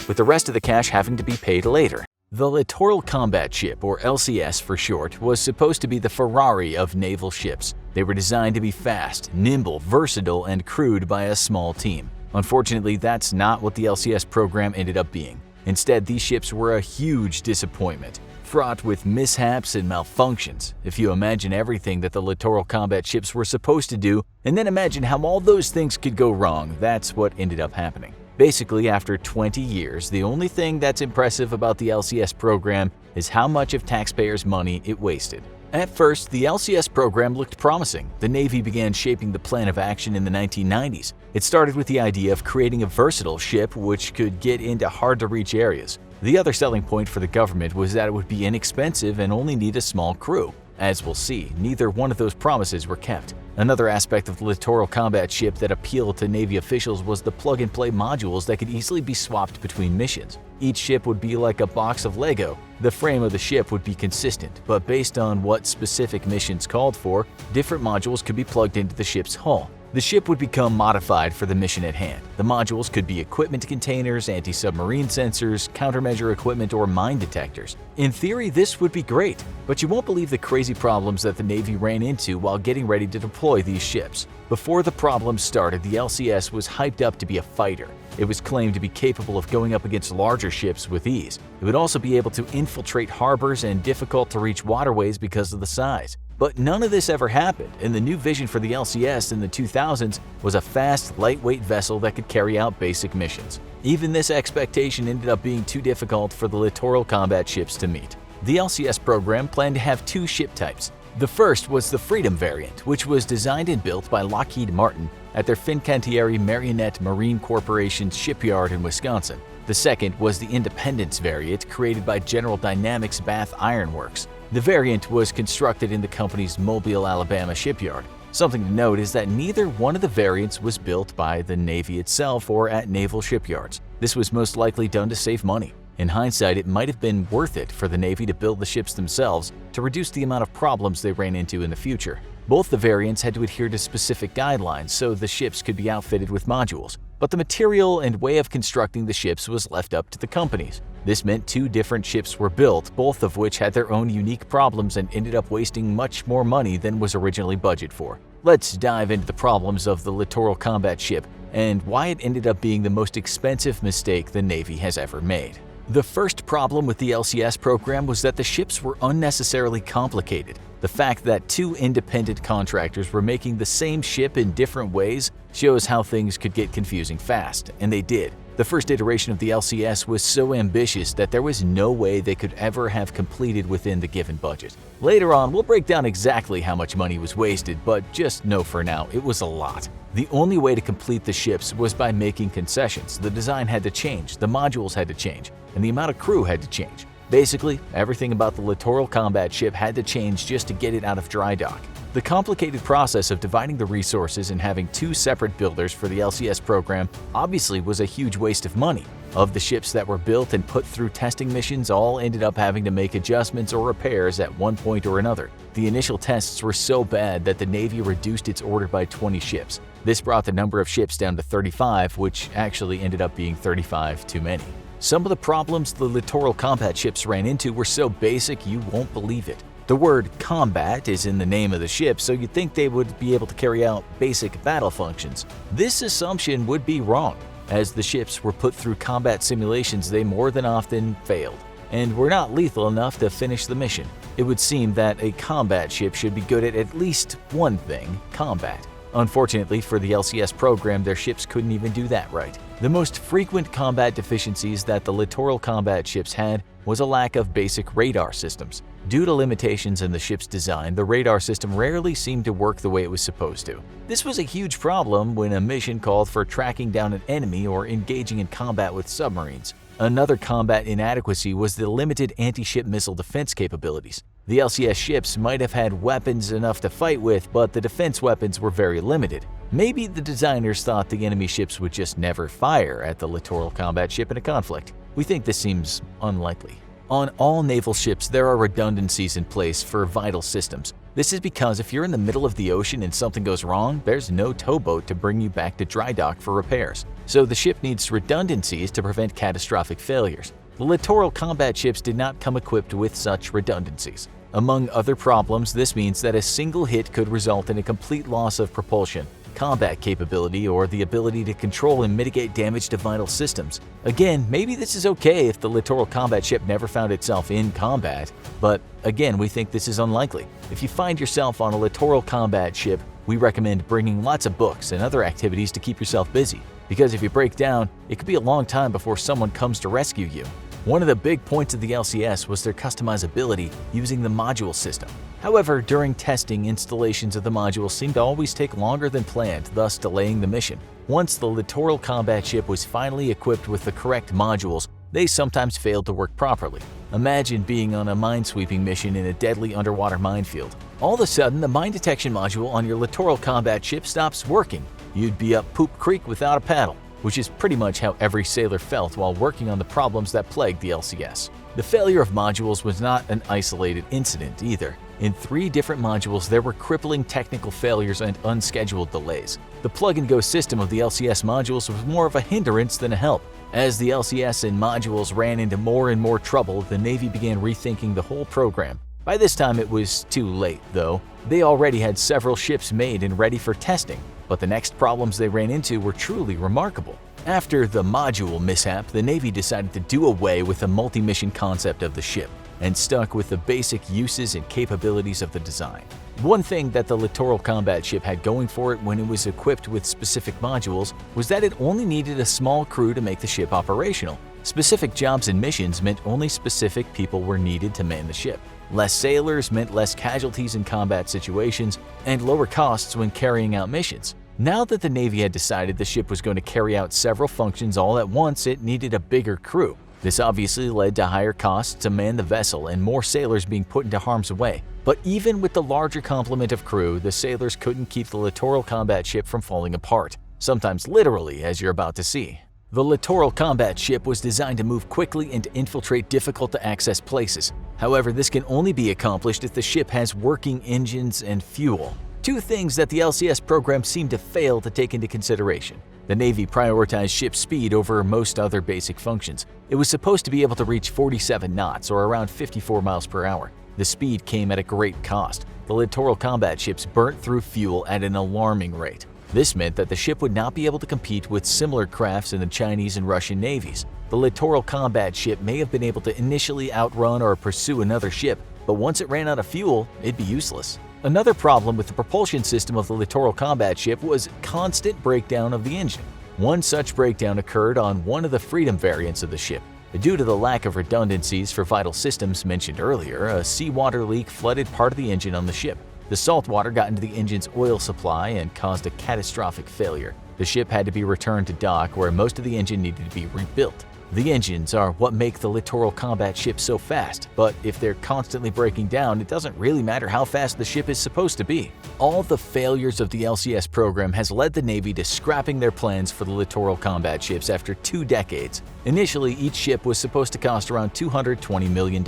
with the rest of the cash having to be paid later. The Littoral Combat Ship, or LCS for short, was supposed to be the Ferrari of naval ships. They were designed to be fast, nimble, versatile, and crewed by a small team. Unfortunately, that's not what the LCS program ended up being. Instead, these ships were a huge disappointment, fraught with mishaps and malfunctions. If you imagine everything that the Littoral Combat Ships were supposed to do, and then imagine how all those things could go wrong, that's what ended up happening. Basically, after 20 years, the only thing that's impressive about the LCS program is how much of taxpayers' money it wasted. At first, the LCS program looked promising. The Navy began shaping the plan of action in the 1990s. It started with the idea of creating a versatile ship which could get into hard-to-reach areas. The other selling point for the government was that it would be inexpensive and only need a small crew. As we'll see, neither one of those promises were kept. Another aspect of the Littoral Combat Ship that appealed to Navy officials was the plug-and-play modules that could easily be swapped between missions. Each ship would be like a box of Lego. The frame of the ship would be consistent, but based on what specific missions called for, different modules could be plugged into the ship's hull. The ship would become modified for the mission at hand. The modules could be equipment containers, anti-submarine sensors, countermeasure equipment, or mine detectors. In theory, this would be great, but you won't believe the crazy problems that the Navy ran into while getting ready to deploy these ships. Before the problems started, the LCS was hyped up to be a fighter. It was claimed to be capable of going up against larger ships with ease. It would also be able to infiltrate harbors and difficult-to-reach waterways because of the size. But none of this ever happened, and the new vision for the LCS in the 2000s was a fast, lightweight vessel that could carry out basic missions. Even this expectation ended up being too difficult for the Littoral Combat Ships to meet. The LCS program planned to have 2 ship types. The first was the Freedom variant, which was designed and built by Lockheed Martin at their Fincantieri Marionette Marine Corporation shipyard in Wisconsin. The second was the Independence variant, created by General Dynamics Bath Iron Works. The variant was constructed in the company's Mobile, Alabama shipyard. Something to note is that neither one of the variants was built by the Navy itself or at naval shipyards. This was most likely done to save money. In hindsight, it might have been worth it for the Navy to build the ships themselves to reduce the amount of problems they ran into in the future. Both the variants had to adhere to specific guidelines so the ships could be outfitted with modules, but the material and way of constructing the ships was left up to the companies. This meant 2 different ships were built, both of which had their own unique problems and ended up wasting much more money than was originally budgeted for. Let's dive into the problems of the Littoral Combat Ship and why it ended up being the most expensive mistake the Navy has ever made. The first problem with the LCS program was that the ships were unnecessarily complicated. The fact that 2 independent contractors were making the same ship in different ways shows how things could get confusing fast, and they did. The first iteration of the LCS was so ambitious that there was no way they could ever have completed within the given budget. Later on, we'll break down exactly how much money was wasted, but just know for now, it was a lot. The only way to complete the ships was by making concessions. The design had to change, the modules had to change, and the amount of crew had to change. Basically, everything about the Littoral Combat Ship had to change just to get it out of dry dock. The complicated process of dividing the resources and having 2 separate builders for the LCS program obviously was a huge waste of money. Of the ships that were built and put through testing missions, all ended up having to make adjustments or repairs at one point or another. The initial tests were so bad that the Navy reduced its order by 20 ships. This brought the number of ships down to 35, which actually ended up being 35 too many. Some of the problems the Littoral Combat Ships ran into were so basic you won't believe it. The word combat is in the name of the ship, so you'd think they would be able to carry out basic battle functions. This assumption would be wrong. As the ships were put through combat simulations, they more than often failed and were not lethal enough to finish the mission. It would seem that a combat ship should be good at least one thing: combat. Unfortunately for the LCS program, their ships couldn't even do that right. The most frequent combat deficiencies that the littoral combat ships had was a lack of basic radar systems. Due to limitations in the ship's design, the radar system rarely seemed to work the way it was supposed to. This was a huge problem when a mission called for tracking down an enemy or engaging in combat with submarines. Another combat inadequacy was the limited anti-ship missile defense capabilities. The LCS ships might have had weapons enough to fight with, but the defense weapons were very limited. Maybe the designers thought the enemy ships would just never fire at the littoral combat ship in a conflict. We think this seems unlikely. On all naval ships, there are redundancies in place for vital systems. This is because if you're in the middle of the ocean and something goes wrong, there's no towboat to bring you back to dry dock for repairs. So the ship needs redundancies to prevent catastrophic failures. The littoral combat ships did not come equipped with such redundancies. Among other problems, this means that a single hit could result in a complete loss of propulsion, combat capability, or the ability to control and mitigate damage to vital systems. Again, maybe this is okay if the littoral combat ship never found itself in combat, but again, we think this is unlikely. If you find yourself on a littoral combat ship, we recommend bringing lots of books and other activities to keep yourself busy, because if you break down, it could be a long time before someone comes to rescue you. One of the big points of the LCS was their customizability using the module system. However, during testing, installations of the modules seemed to always take longer than planned, thus delaying the mission. Once the littoral combat ship was finally equipped with the correct modules, they sometimes failed to work properly. Imagine being on a minesweeping mission in a deadly underwater minefield. All of a sudden, the mine detection module on your littoral combat ship stops working. You'd be up Poop Creek without a paddle, which is pretty much how every sailor felt while working on the problems that plagued the LCS. The failure of modules was not an isolated incident either. In 3 different modules, there were crippling technical failures and unscheduled delays. The plug-and-go system of the LCS modules was more of a hindrance than a help. As the LCS and modules ran into more and more trouble, the Navy began rethinking the whole program. By this time, it was too late, though. They already had several ships made and ready for testing, but the next problems they ran into were truly remarkable. After the module mishap, the Navy decided to do away with the multi-mission concept of the ship and stuck with the basic uses and capabilities of the design. One thing that the littoral combat ship had going for it when it was equipped with specific modules was that it only needed a small crew to make the ship operational. Specific jobs and missions meant only specific people were needed to man the ship. Less sailors meant less casualties in combat situations and lower costs when carrying out missions. Now that the Navy had decided the ship was going to carry out several functions all at once, it needed a bigger crew. This obviously led to higher costs to man the vessel and more sailors being put into harm's way. But even with the larger complement of crew, the sailors couldn't keep the littoral combat ship from falling apart, sometimes literally, as you're about to see. The littoral combat ship was designed to move quickly and to infiltrate difficult-to-access places. However, this can only be accomplished if the ship has working engines and fuel. 2 things that the LCS program seemed to fail to take into consideration. The Navy prioritized ship speed over most other basic functions. It was supposed to be able to reach 47 knots or around 54 miles per hour. The speed came at a great cost. The littoral combat ships burnt through fuel at an alarming rate. This meant that the ship would not be able to compete with similar crafts in the Chinese and Russian navies. The littoral combat ship may have been able to initially outrun or pursue another ship, but once it ran out of fuel, it'd be useless. Another problem with the propulsion system of the littoral combat ship was constant breakdown of the engine. One such breakdown occurred on one of the Freedom variants of the ship. Due to the lack of redundancies for vital systems mentioned earlier, a seawater leak flooded part of the engine on the ship. The salt water got into the engine's oil supply and caused a catastrophic failure. The ship had to be returned to dock, where most of the engine needed to be rebuilt. The engines are what make the littoral combat ship so fast, but if they're constantly breaking down, it doesn't really matter how fast the ship is supposed to be. All the failures of the LCS program has led the Navy to scrapping their plans for the littoral combat ships after 2 decades. Initially, each ship was supposed to cost around $220 million,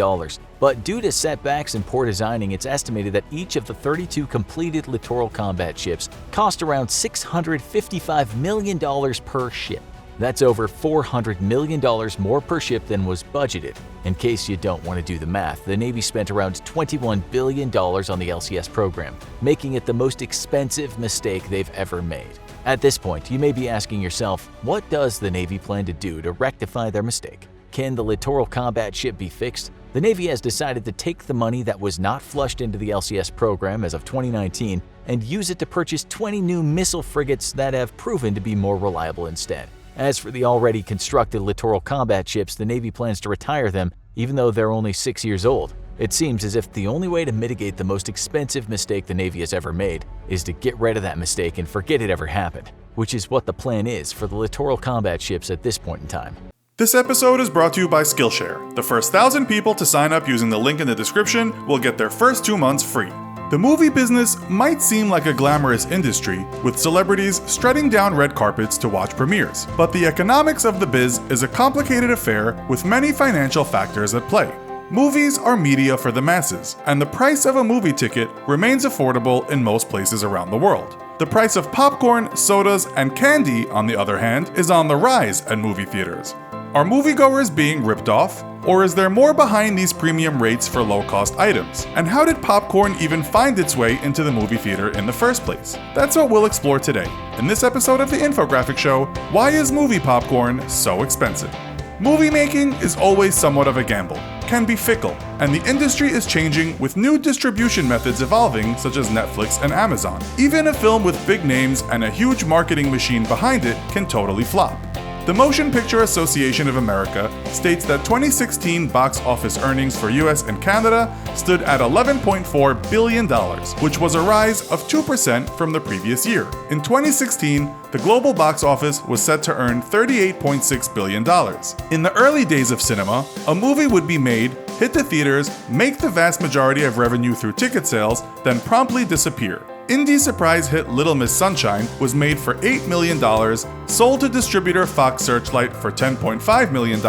but due to setbacks and poor designing, it's estimated that each of the 32 completed littoral combat ships cost around $655 million per ship. That's over $400 million more per ship than was budgeted. In case you don't want to do the math, the Navy spent around $21 billion on the LCS program, making it the most expensive mistake they've ever made. At this point, you may be asking yourself, what does the Navy plan to do to rectify their mistake? Can the littoral combat ship be fixed? The Navy has decided to take the money that was not flushed into the LCS program as of 2019 and use it to purchase 20 new missile frigates that have proven to be more reliable instead. As for the already constructed littoral combat ships, the Navy plans to retire them, even though they're only 6 years old. It seems as if the only way to mitigate the most expensive mistake the Navy has ever made is to get rid of that mistake and forget it ever happened, which is what the plan is for the littoral combat ships at this point in time. This episode is brought to you by Skillshare. The first 1,000 people to sign up using the link in the description will get their first 2 months free. The movie business might seem like a glamorous industry, with celebrities strutting down red carpets to watch premieres. But the economics of the biz is a complicated affair with many financial factors at play. Movies are media for the masses, and the price of a movie ticket remains affordable in most places around the world. The price of popcorn, sodas, and candy, on the other hand, is on the rise at movie theaters. Are moviegoers being ripped off? Or is there more behind these premium rates for low-cost items? And how did popcorn even find its way into the movie theater in the first place? That's what we'll explore today. In this episode of the Infographic Show, why is movie popcorn so expensive? Movie making is always somewhat of a gamble, can be fickle, and the industry is changing with new distribution methods evolving such as Netflix and Amazon. Even a film with big names and a huge marketing machine behind it can totally flop. The Motion Picture Association of America states that 2016 box office earnings for US and Canada stood at $11.4 billion, which was a rise of 2% from the previous year. In 2016, the global box office was set to earn $38.6 billion. In the early days of cinema, a movie would be made, hit the theaters, make the vast majority of revenue through ticket sales, then promptly disappear. Indie surprise hit Little Miss Sunshine was made for $8 million, sold to distributor Fox Searchlight for $10.5 million,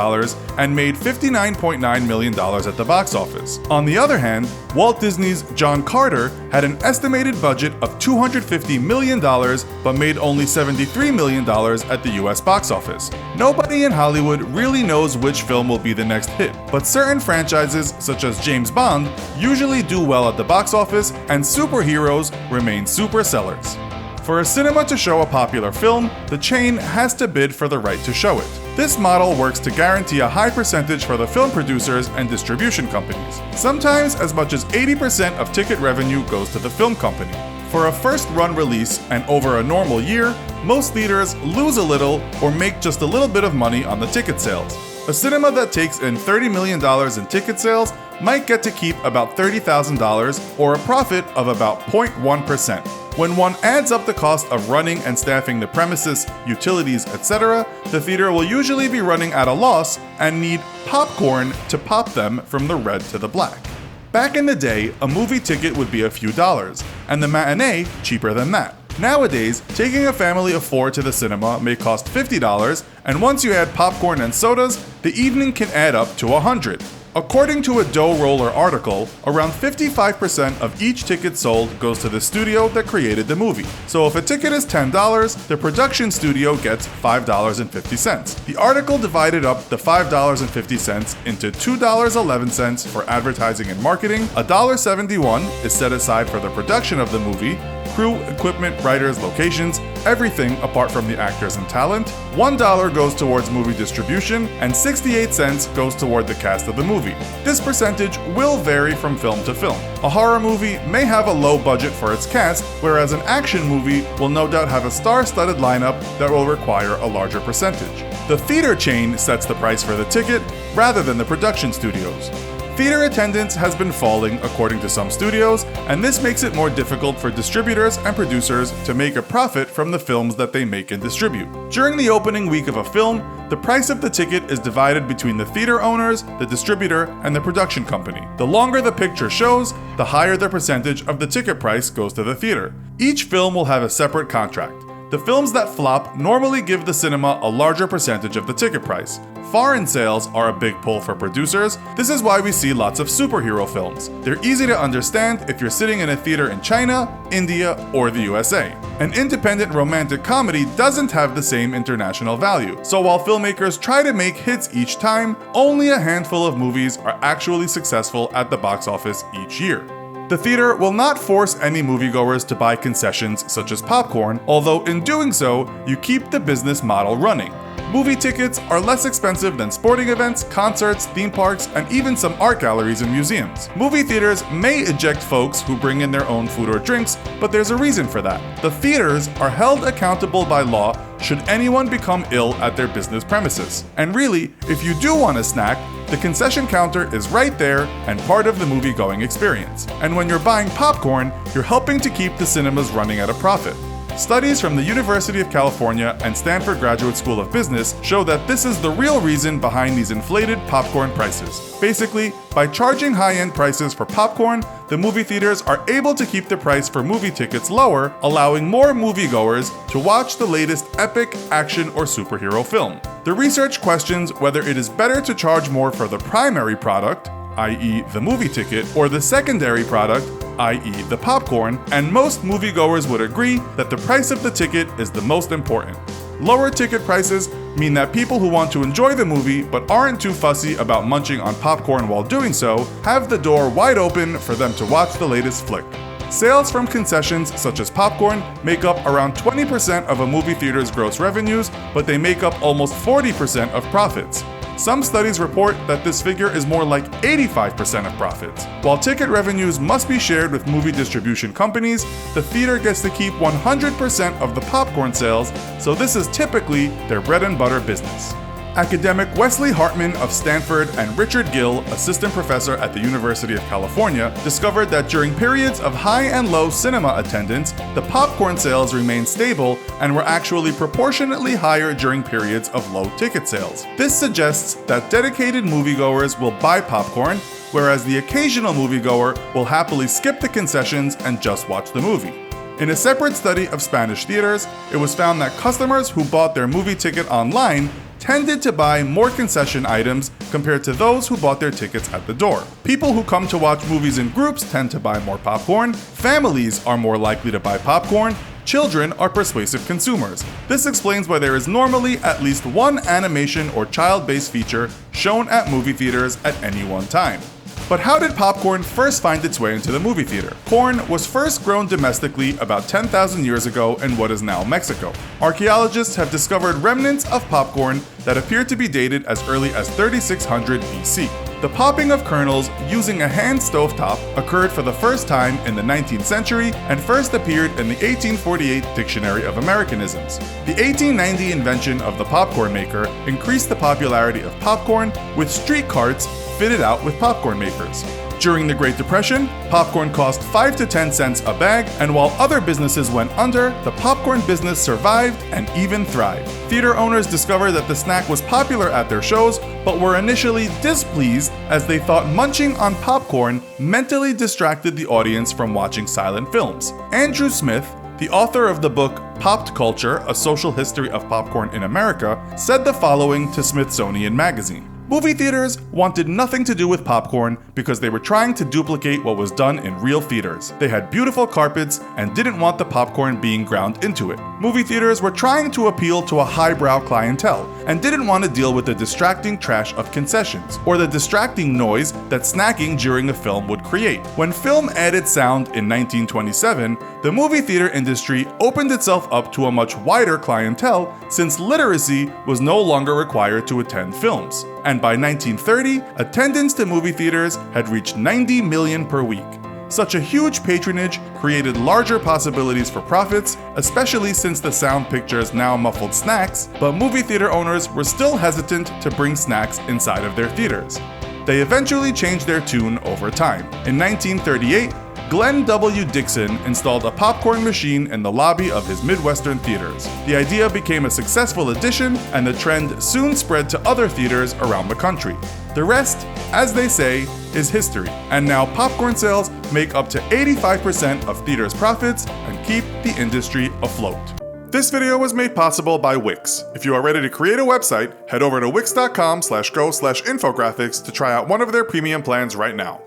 and made $59.9 million at the box office. On the other hand, Walt Disney's John Carter had an estimated budget of $250 million, but made only $73 million at the US box office. Nobody in Hollywood really knows which film will be the next hit, but certain franchises, such as James Bond, usually do well at the box office, and superheroes remain super sellers. For a cinema to show a popular film, the chain has to bid for the right to show it. This model works to guarantee a high percentage for the film producers and distribution companies. Sometimes as much as 80% of ticket revenue goes to the film company. For a first-run release and over a normal year, most theaters lose a little or make just a little bit of money on the ticket sales. A cinema that takes in $30 million in ticket sales might get to keep about $30,000 or a profit of about 0.1%. When one adds up the cost of running and staffing the premises, utilities, etc., the theater will usually be running at a loss and need popcorn to pop them from the red to the black. Back in the day, a movie ticket would be a few dollars, and the matinee cheaper than that. Nowadays, taking a family of 4 to the cinema may cost $50, and once you add popcorn and sodas, the evening can add up to $100. According to a Dough Roller article, around 55% of each ticket sold goes to the studio that created the movie. So if a ticket is $10, the production studio gets $5.50. The article divided up the $5.50 into $2.11 for advertising and marketing, $1.71 is set aside for the production of the movie, crew, equipment, writers, locations, everything apart from the actors and talent. $1 goes towards movie distribution, and 68 cents goes toward the cast of the movie. This percentage will vary from film to film. A horror movie may have a low budget for its cast, whereas an action movie will no doubt have a star-studded lineup that will require a larger percentage. The theater chain sets the price for the ticket rather than the production studios. Theater attendance has been falling according to some studios, and this makes it more difficult for distributors and producers to make a profit from the films that they make and distribute. During the opening week of a film, the price of the ticket is divided between the theater owners, the distributor, and the production company. The longer the picture shows, the higher the percentage of the ticket price goes to the theater. Each film will have a separate contract. The films that flop normally give the cinema a larger percentage of the ticket price. Foreign sales are a big pull for producers. This is why we see lots of superhero films. They're easy to understand if you're sitting in a theater in China, India, or the USA. An independent romantic comedy doesn't have the same international value. So while filmmakers try to make hits each time, only a handful of movies are actually successful at the box office each year. The theater will not force any moviegoers to buy concessions such as popcorn, although in doing so, you keep the business model running. Movie tickets are less expensive than sporting events, concerts, theme parks, and even some art galleries and museums. Movie theaters may eject folks who bring in their own food or drinks, but there's a reason for that. The theaters are held accountable by law should anyone become ill at their business premises. And really, if you do want a snack, the concession counter is right there and part of the movie-going experience. And when you're buying popcorn, you're helping to keep the cinemas running at a profit. Studies from the University of California and Stanford Graduate School of Business show that this is the real reason behind these inflated popcorn prices. Basically, by charging high-end prices for popcorn, the movie theaters are able to keep the price for movie tickets lower, allowing more moviegoers to watch the latest epic, action, or superhero film. The research questions whether it is better to charge more for the primary product, i.e. the movie ticket, or the secondary product, i.e. the popcorn, and most moviegoers would agree that the price of the ticket is the most important. Lower ticket prices mean that people who want to enjoy the movie but aren't too fussy about munching on popcorn while doing so have the door wide open for them to watch the latest flick. Sales from concessions such as popcorn make up around 20% of a movie theater's gross revenues, but they make up almost 40% of profits. Some studies report that this figure is more like 85% of profits. While ticket revenues must be shared with movie distribution companies, the theater gets to keep 100% of the popcorn sales, so this is typically their bread and butter business. Academic Wesley Hartman of Stanford and Richard Gill, assistant professor at the University of California, discovered that during periods of high and low cinema attendance, the popcorn sales remained stable and were actually proportionately higher during periods of low ticket sales. This suggests that dedicated moviegoers will buy popcorn, whereas the occasional moviegoer will happily skip the concessions and just watch the movie. In a separate study of Spanish theaters, it was found that customers who bought their movie ticket online tended to buy more concession items compared to those who bought their tickets at the door. People who come to watch movies in groups tend to buy more popcorn, families are more likely to buy popcorn, children are persuasive consumers. This explains why there is normally at least one animation or child-based feature shown at movie theaters at any one time. But how did popcorn first find its way into the movie theater? Corn was first grown domestically about 10,000 years ago in what is now Mexico. Archaeologists have discovered remnants of popcorn that appear to be dated as early as 3600 BC. The popping of kernels using a hand stovetop occurred for the first time in the 19th century and first appeared in the 1848 Dictionary of Americanisms. The 1890 invention of the popcorn maker increased the popularity of popcorn, with street carts fitted out with popcorn makers. During the Great Depression, popcorn cost 5 to 10 cents a bag, and while other businesses went under, the popcorn business survived and even thrived. Theater owners discovered that the snack was popular at their shows, but were initially displeased as they thought munching on popcorn mentally distracted the audience from watching silent films. Andrew Smith, the author of the book Popped Culture: A Social History of Popcorn in America, said the following to Smithsonian Magazine. Movie theaters wanted nothing to do with popcorn because they were trying to duplicate what was done in real theaters. They had beautiful carpets and didn't want the popcorn being ground into it. Movie theaters were trying to appeal to a highbrow clientele and didn't want to deal with the distracting trash of concessions or the distracting noise that snacking during a film would create. When film added sound in 1927, the movie theater industry opened itself up to a much wider clientele since literacy was no longer required to attend films. And by 1930, attendance to movie theaters had reached 90 million per week. Such a huge patronage created larger possibilities for profits, especially since the sound pictures now muffled snacks, but movie theater owners were still hesitant to bring snacks inside of their theaters. They eventually changed their tune over time. In 1938, Glenn W. Dixon installed a popcorn machine in the lobby of his Midwestern theaters. The idea became a successful addition, and the trend soon spread to other theaters around the country. The rest, as they say, is history, and now popcorn sales make up to 85% of theaters' profits and keep the industry afloat. This video was made possible by Wix. If you are ready to create a website, head over to wix.com/go/infographics to try out one of their premium plans right now.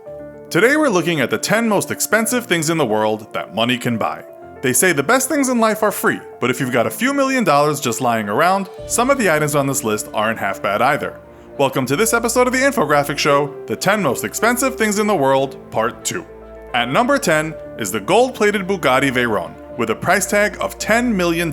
Today we're looking at the 10 most expensive things in the world that money can buy. They say the best things in life are free, but if you've got a few $1,000,000 just lying around, some of the items on this list aren't half bad either. Welcome to this episode of the Infographic Show, the 10 most expensive things in the world, Part 2. At number 10 is the gold-plated Bugatti Veyron, with a price tag of $10 million.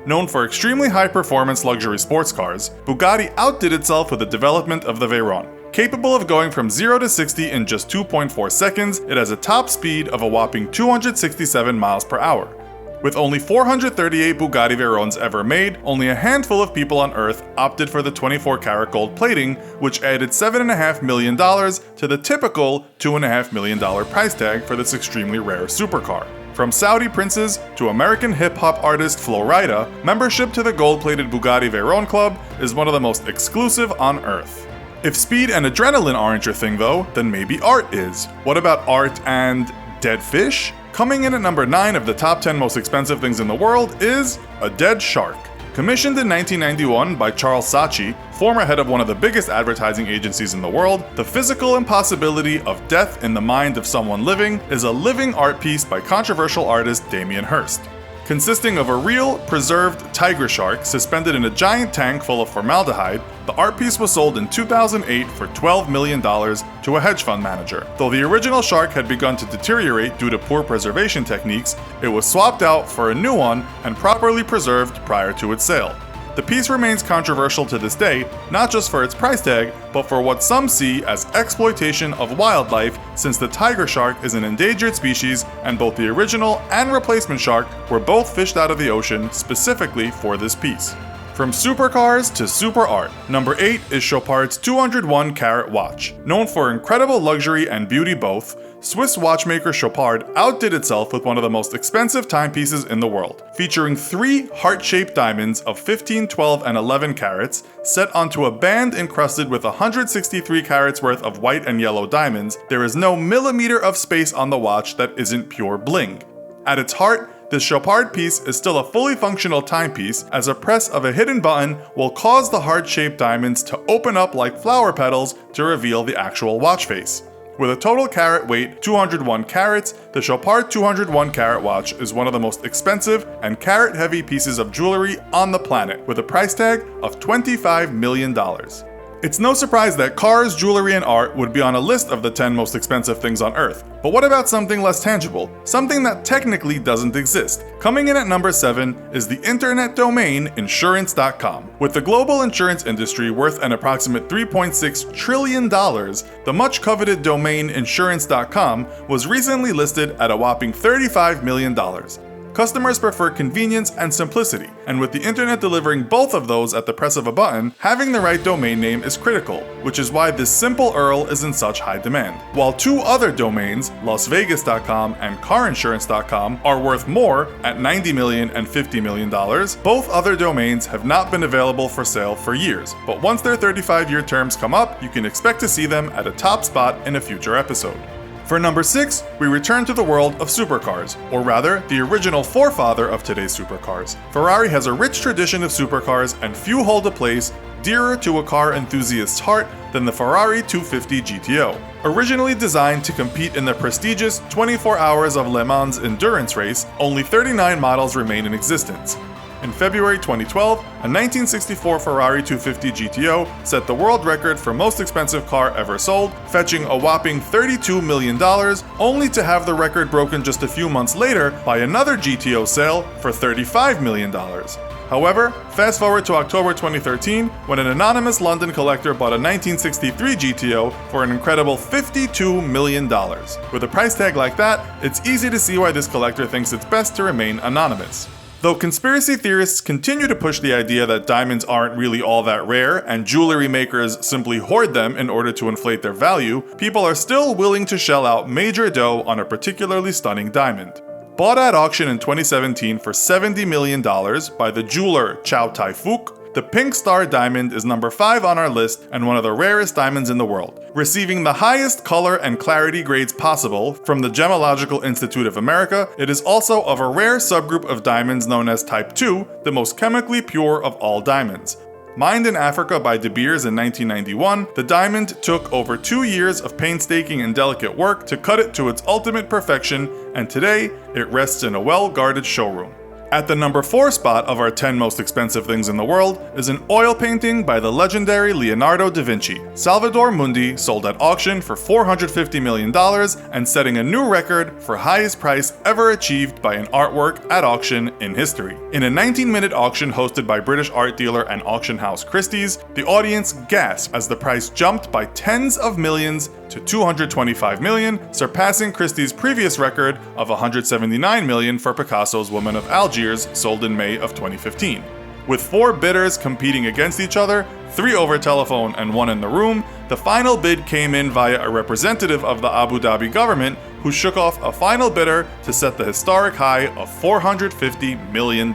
Known for extremely high-performance luxury sports cars, Bugatti outdid itself with the development of the Veyron. Capable of going from 0 to 60 in just 2.4 seconds, it has a top speed of a whopping 267 miles per hour. With only 438 Bugatti Veyrons ever made, only a handful of people on Earth opted for the 24-karat gold plating, which added $7.5 million to the typical $2.5 million price tag for this extremely rare supercar. From Saudi princes to American hip-hop artist Flo Rida, membership to the gold-plated Bugatti Veyron Club is one of the most exclusive on Earth. If speed and adrenaline aren't your thing though, then maybe art is. What about art and dead fish? Coming in at number 9 of the top 10 most expensive things in the world is a dead shark. Commissioned in 1991 by Charles Saatchi, former head of one of the biggest advertising agencies in the world, the physical impossibility of death in the mind of someone living is a living art piece by controversial artist Damien Hirst. Consisting of a real, preserved tiger shark suspended in a giant tank full of formaldehyde, the art piece was sold in 2008 for $12 million to a hedge fund manager. Though the original shark had begun to deteriorate due to poor preservation techniques, it was swapped out for a new one and properly preserved prior to its sale. The piece remains controversial to this day, not just for its price tag, but for what some see as exploitation of wildlife, since the tiger shark is an endangered species and both the original and replacement shark were both fished out of the ocean specifically for this piece. From supercars to super art, number 8 is Chopard's 201-carat watch. Known for incredible luxury and beauty both, Swiss watchmaker Chopard outdid itself with one of the most expensive timepieces in the world. Featuring 3 heart-shaped diamonds of 15, 12, and 11 carats, set onto a band encrusted with 163 carats worth of white and yellow diamonds, there is no millimeter of space on the watch that isn't pure bling. At its heart, this Chopard piece is still a fully functional timepiece, as a press of a hidden button will cause the heart-shaped diamonds to open up like flower petals to reveal the actual watch face. With a total carat weight 201 carats, the Chopard 201-carat watch is one of the most expensive and carat-heavy pieces of jewelry on the planet, with a price tag of $25 million. It's no surprise that cars, jewelry, and art would be on a list of the 10 most expensive things on Earth. But what about something less tangible? Something that technically doesn't exist. Coming in at number 7 is the internet domain insurance.com. With the global insurance industry worth an approximate $3.6 trillion, the much coveted domain insurance.com was recently listed at a whopping $35 million. Customers prefer convenience and simplicity, and with the internet delivering both of those at the press of a button, having the right domain name is critical, which is why this simple URL is in such high demand. While 2 other domains, LasVegas.com and CarInsurance.com, are worth more at $90 million and $50 million, both other domains have not been available for sale for years, but once their 35-year terms come up, you can expect to see them at a top spot in a future episode. For number 6, we return to the world of supercars, or rather, the original forefather of today's supercars. Ferrari has a rich tradition of supercars, and few hold a place dearer to a car enthusiast's heart than the Ferrari 250 GTO. Originally designed to compete in the prestigious 24 Hours of Le Mans endurance race, only 39 models remain in existence. In February 2012, a 1964 Ferrari 250 GTO set the world record for most expensive car ever sold, fetching a whopping $32 million, only to have the record broken just a few months later by another GTO sale for $35 million. However, fast forward to October 2013, when an anonymous London collector bought a 1963 GTO for an incredible $52 million. With a price tag like that, it's easy to see why this collector thinks it's best to remain anonymous. Though conspiracy theorists continue to push the idea that diamonds aren't really all that rare and jewelry makers simply hoard them in order to inflate their value, people are still willing to shell out major dough on a particularly stunning diamond. Bought at auction in 2017 for $70 million by the jeweler Chow Tai Fook, the Pink Star diamond is number 5 on our list and one of the rarest diamonds in the world. Receiving the highest color and clarity grades possible from the Gemological Institute of America, it is also of a rare subgroup of diamonds known as Type 2, the most chemically pure of all diamonds. Mined in Africa by De Beers in 1991, the diamond took over 2 years of painstaking and delicate work to cut it to its ultimate perfection, and today it rests in a well-guarded showroom. At the number 4 spot of our 10 most expensive things in the world is an oil painting by the legendary Leonardo da Vinci. Salvator Mundi sold at auction for $450 million and setting a new record for highest price ever achieved by an artwork at auction in history. In a 19-minute auction hosted by British art dealer and auction house Christie's, the audience gasped as the price jumped by tens of millions to $225 million, surpassing Christie's previous record of $179 million for Picasso's Woman of Algiers, sold in May of 2015. With 4 bidders competing against each other, 3 over telephone and 1 in the room, the final bid came in via a representative of the Abu Dhabi government who shook off a final bidder to set the historic high of $450 million.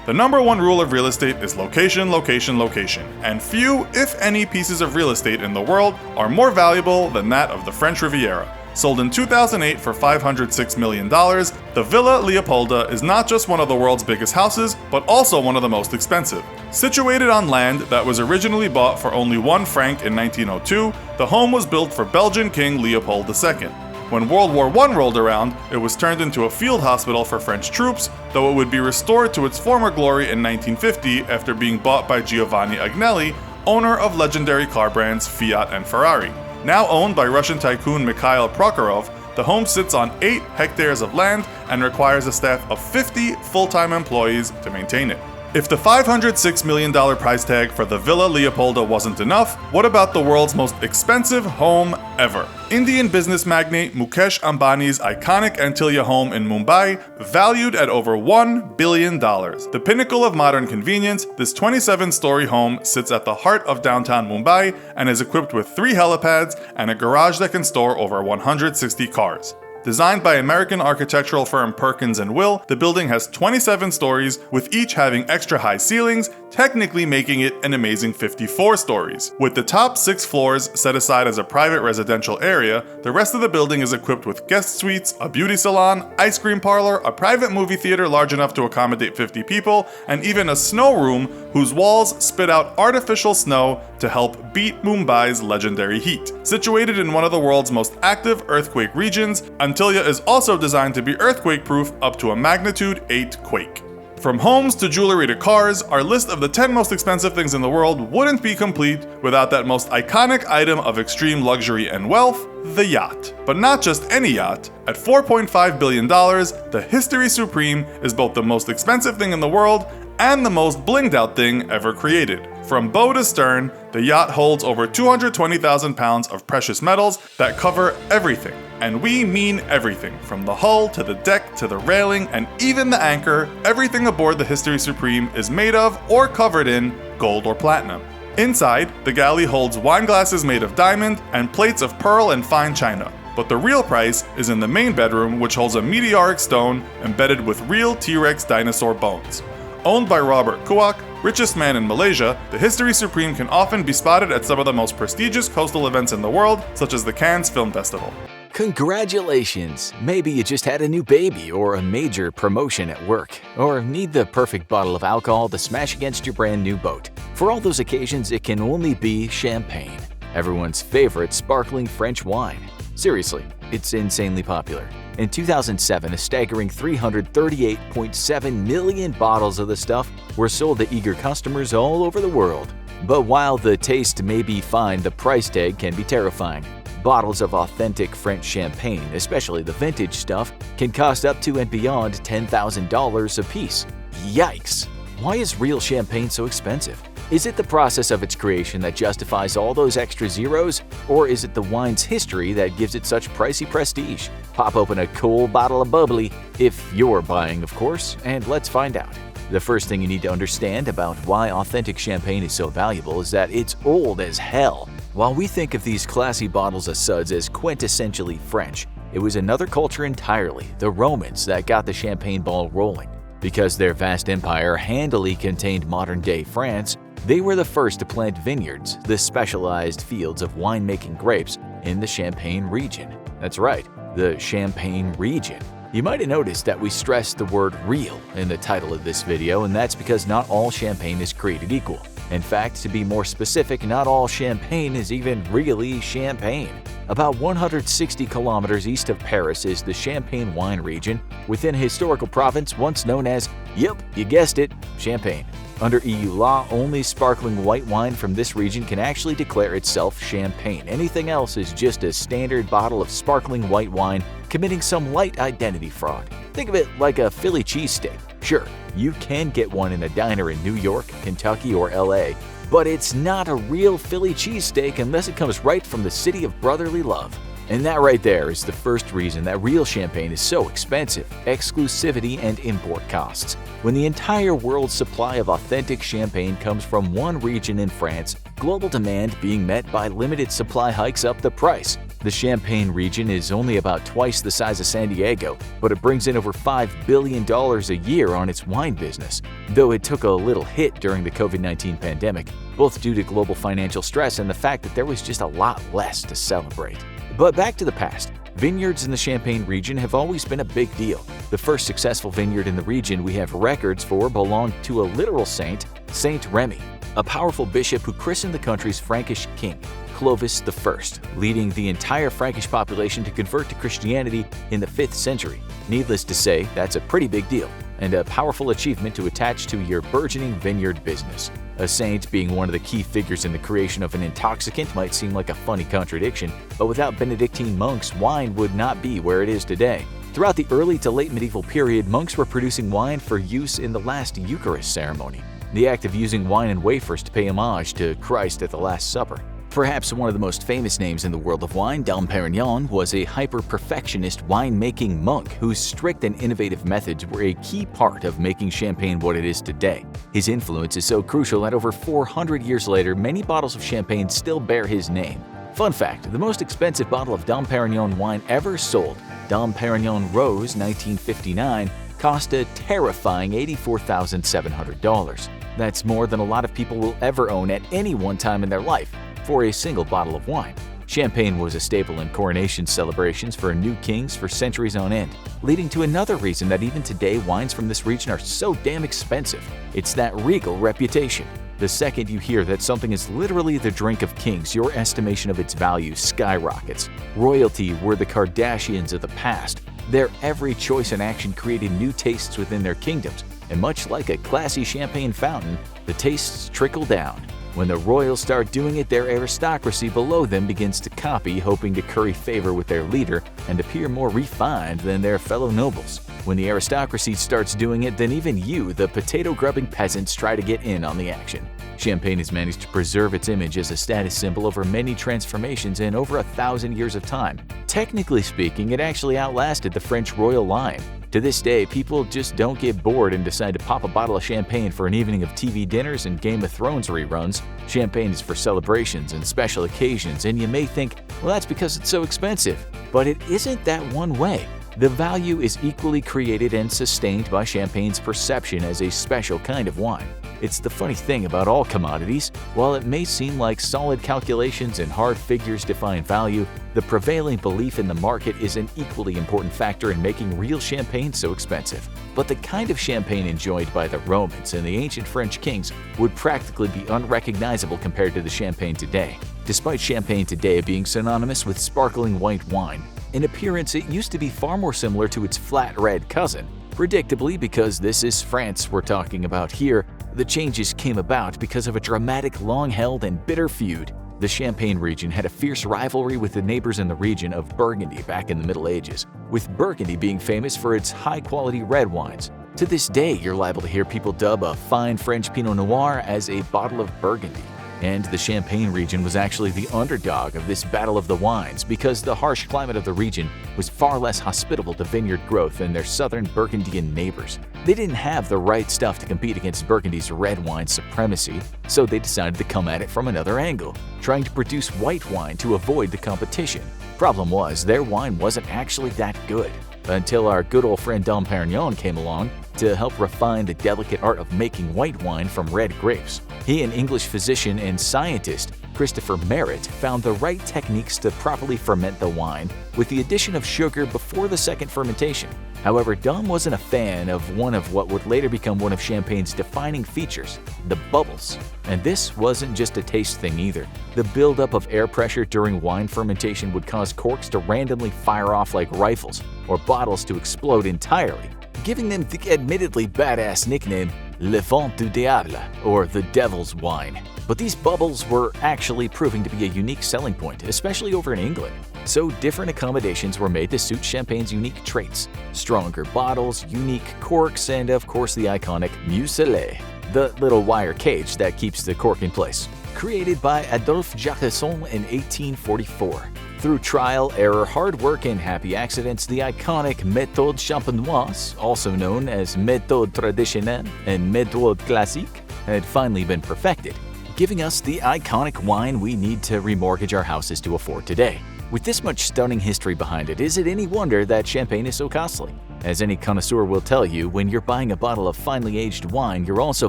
The number 1 rule of real estate is location, location, location, and few, if any, pieces of real estate in the world are more valuable than that of the French Riviera. Sold in 2008 for $506 million, the Villa Leopolda is not just one of the world's biggest houses, but also one of the most expensive. Situated on land that was originally bought for only 1 franc in 1902, the home was built for Belgian King Leopold II. When World War I rolled around, it was turned into a field hospital for French troops, though it would be restored to its former glory in 1950 after being bought by Giovanni Agnelli, owner of legendary car brands Fiat and Ferrari. Now owned by Russian tycoon Mikhail Prokhorov, the home sits on 8 hectares of land and requires a staff of 50 full-time employees to maintain it. If the $506 million price tag for the Villa Leopolda wasn't enough, what about the world's most expensive home ever? Indian business magnate Mukesh Ambani's iconic Antilia home in Mumbai, valued at over $1 billion. The pinnacle of modern convenience, this 27-story home sits at the heart of downtown Mumbai and is equipped with 3 helipads and a garage that can store over 160 cars. Designed by American architectural firm Perkins & Will, the building has 27 stories, with each having extra high ceilings, technically making it an amazing 54 stories. With the top 6 floors set aside as a private residential area, the rest of the building is equipped with guest suites, a beauty salon, ice cream parlor, a private movie theater large enough to accommodate 50 people, and even a snow room whose walls spit out artificial snow to help beat Mumbai's legendary heat. Situated in one of the world's most active earthquake regions, Antilia is also designed to be earthquake-proof up to a magnitude 8 quake. From homes to jewelry to cars, our list of the 10 most expensive things in the world wouldn't be complete without that most iconic item of extreme luxury and wealth, the yacht. But not just any yacht. At $4.5 billion, the History Supreme is both the most expensive thing in the world and the most blinged out thing ever created. From bow to stern, the yacht holds over 220,000 pounds of precious metals that cover everything. And we mean everything, from the hull to the deck to the railing and even the anchor. Everything aboard the History Supreme is made of or covered in gold or platinum. Inside, the galley holds wine glasses made of diamond and plates of pearl and fine china. But the real price is in the main bedroom, which holds a meteoric stone embedded with real T-Rex dinosaur bones. Owned by Robert Kuok, richest man in Malaysia, the History Supreme can often be spotted at some of the most prestigious coastal events in the world, such as the Cannes Film Festival. Congratulations! Maybe you just had a new baby or a major promotion at work, or need the perfect bottle of alcohol to smash against your brand new boat. For all those occasions, it can only be champagne, everyone's favorite sparkling French wine. Seriously, it's insanely popular. In 2007, a staggering 338.7 million bottles of the stuff were sold to eager customers all over the world. But while the taste may be fine, the price tag can be terrifying. Bottles of authentic French champagne, especially the vintage stuff, can cost up to and beyond $10,000 a piece. Yikes! Why is real champagne so expensive? Is it the process of its creation that justifies all those extra zeros? Or is it the wine's history that gives it such pricey prestige? Pop open a cool bottle of bubbly, if you're buying, of course, and let's find out. The first thing you need to understand about why authentic champagne is so valuable is that it's old as hell. While we think of these classy bottles of suds as quintessentially French, it was another culture entirely, the Romans, that got the champagne ball rolling. Because their vast empire handily contained modern-day France, they were the first to plant vineyards, the specialized fields of winemaking grapes, in the Champagne region. That's right, the Champagne region. You might have noticed that we stressed the word real in the title of this video, and that's because not all champagne is created equal. In fact, to be more specific, not all champagne is even really champagne. About 160 kilometers east of Paris is the Champagne wine region within a historical province once known as, yep, you guessed it, Champagne. Under EU law, only sparkling white wine from this region can actually declare itself champagne. Anything else is just a standard bottle of sparkling white wine committing some light identity fraud. Think of it like a Philly cheesesteak. Sure, you can get one in a diner in New York, Kentucky, or LA, but it's not a real Philly cheesesteak unless it comes right from the city of brotherly love. And that right there is the first reason that real champagne is so expensive: exclusivity and import costs. When the entire world's supply of authentic champagne comes from one region in France, global demand being met by limited supply hikes up the price. The Champagne region is only about twice the size of San Diego, but it brings in over $5 billion a year on its wine business, though it took a little hit during the COVID-19 pandemic, both due to global financial stress and the fact that there was just a lot less to celebrate. But back to the past. Vineyards in the Champagne region have always been a big deal. The first successful vineyard in the region we have records for belonged to a literal saint, Saint Remy, a powerful bishop who christened the country's Frankish king, Clovis I, leading the entire Frankish population to convert to Christianity in the 5th century. Needless to say, that's a pretty big deal, and a powerful achievement to attach to your burgeoning vineyard business. A saint being one of the key figures in the creation of an intoxicant might seem like a funny contradiction, but without Benedictine monks, wine would not be where it is today. Throughout the early to late medieval period, monks were producing wine for use in the last Eucharist ceremony, the act of using wine and wafers to pay homage to Christ at the Last Supper. Perhaps one of the most famous names in the world of wine, Dom Perignon, was a hyper-perfectionist wine-making monk whose strict and innovative methods were a key part of making champagne what it is today. His influence is so crucial that over 400 years later, many bottles of champagne still bear his name. Fun fact, the most expensive bottle of Dom Perignon wine ever sold, Dom Perignon Rose 1959, cost a terrifying $84,700. That's more than a lot of people will ever own at any one time in their life for a single bottle of wine. Champagne was a staple in coronation celebrations for new kings for centuries on end, leading to another reason that even today wines from this region are so damn expensive. It's that regal reputation. The second you hear that something is literally the drink of kings, your estimation of its value skyrockets. Royalty were the Kardashians of the past. Their every choice and action created new tastes within their kingdoms, and much like a classy champagne fountain, the tastes trickle down. When the royals start doing it, their aristocracy below them begins to copy, hoping to curry favor with their leader and appear more refined than their fellow nobles. When the aristocracy starts doing it, then even you, the potato-grubbing peasants, try to get in on the action. Champagne has managed to preserve its image as a status symbol over many transformations in over 1,000 years of time. Technically speaking, it actually outlasted the French royal line. To this day, people just don't get bored and decide to pop a bottle of champagne for an evening of TV dinners and Game of Thrones reruns. Champagne is for celebrations and special occasions, and you may think, well, that's because it's so expensive. But it isn't that one way. The value is equally created and sustained by champagne's perception as a special kind of wine. It's the funny thing about all commodities. While it may seem like solid calculations and hard figures define value, the prevailing belief in the market is an equally important factor in making real champagne so expensive. But the kind of champagne enjoyed by the Romans and the ancient French kings would practically be unrecognizable compared to the champagne today. Despite champagne today being synonymous with sparkling white wine, in appearance it used to be far more similar to its flat red cousin. Predictably, because this is France we're talking about here, the changes came about because of a dramatic, long-held, and bitter feud. The Champagne region had a fierce rivalry with the neighbors in the region of Burgundy back in the Middle Ages, with Burgundy being famous for its high-quality red wines. To this day, you're liable to hear people dub a fine French Pinot Noir as a bottle of Burgundy. And the Champagne region was actually the underdog of this battle of the wines because the harsh climate of the region was far less hospitable to vineyard growth than their southern Burgundian neighbors. They didn't have the right stuff to compete against Burgundy's red wine supremacy, so they decided to come at it from another angle, trying to produce white wine to avoid the competition. Problem was, their wine wasn't actually that good, until our good old friend Dom Perignon came along to help refine the delicate art of making white wine from red grapes. He and English physician and scientist Christopher Merritt found the right techniques to properly ferment the wine with the addition of sugar before the second fermentation. However, Dom wasn't a fan of one of what would later become one of champagne's defining features, the bubbles. And this wasn't just a taste thing either. The buildup of air pressure during wine fermentation would cause corks to randomly fire off like rifles, or bottles to explode entirely, giving them the admittedly badass nickname Le Vent du Diable, or the Devil's Wine. But these bubbles were actually proving to be a unique selling point, especially over in England. So different accommodations were made to suit champagne's unique traits. Stronger bottles, unique corks, and of course the iconic muselet, the little wire cage that keeps the cork in place. Created by Adolphe Jacquesson in 1844. Through trial, error, hard work, and happy accidents, the iconic méthode champenoise, also known as méthode traditionnelle and méthode classique, had finally been perfected, giving us the iconic wine we need to remortgage our houses to afford today. With this much stunning history behind it, is it any wonder that champagne is so costly? As any connoisseur will tell you, when you're buying a bottle of finely aged wine, you're also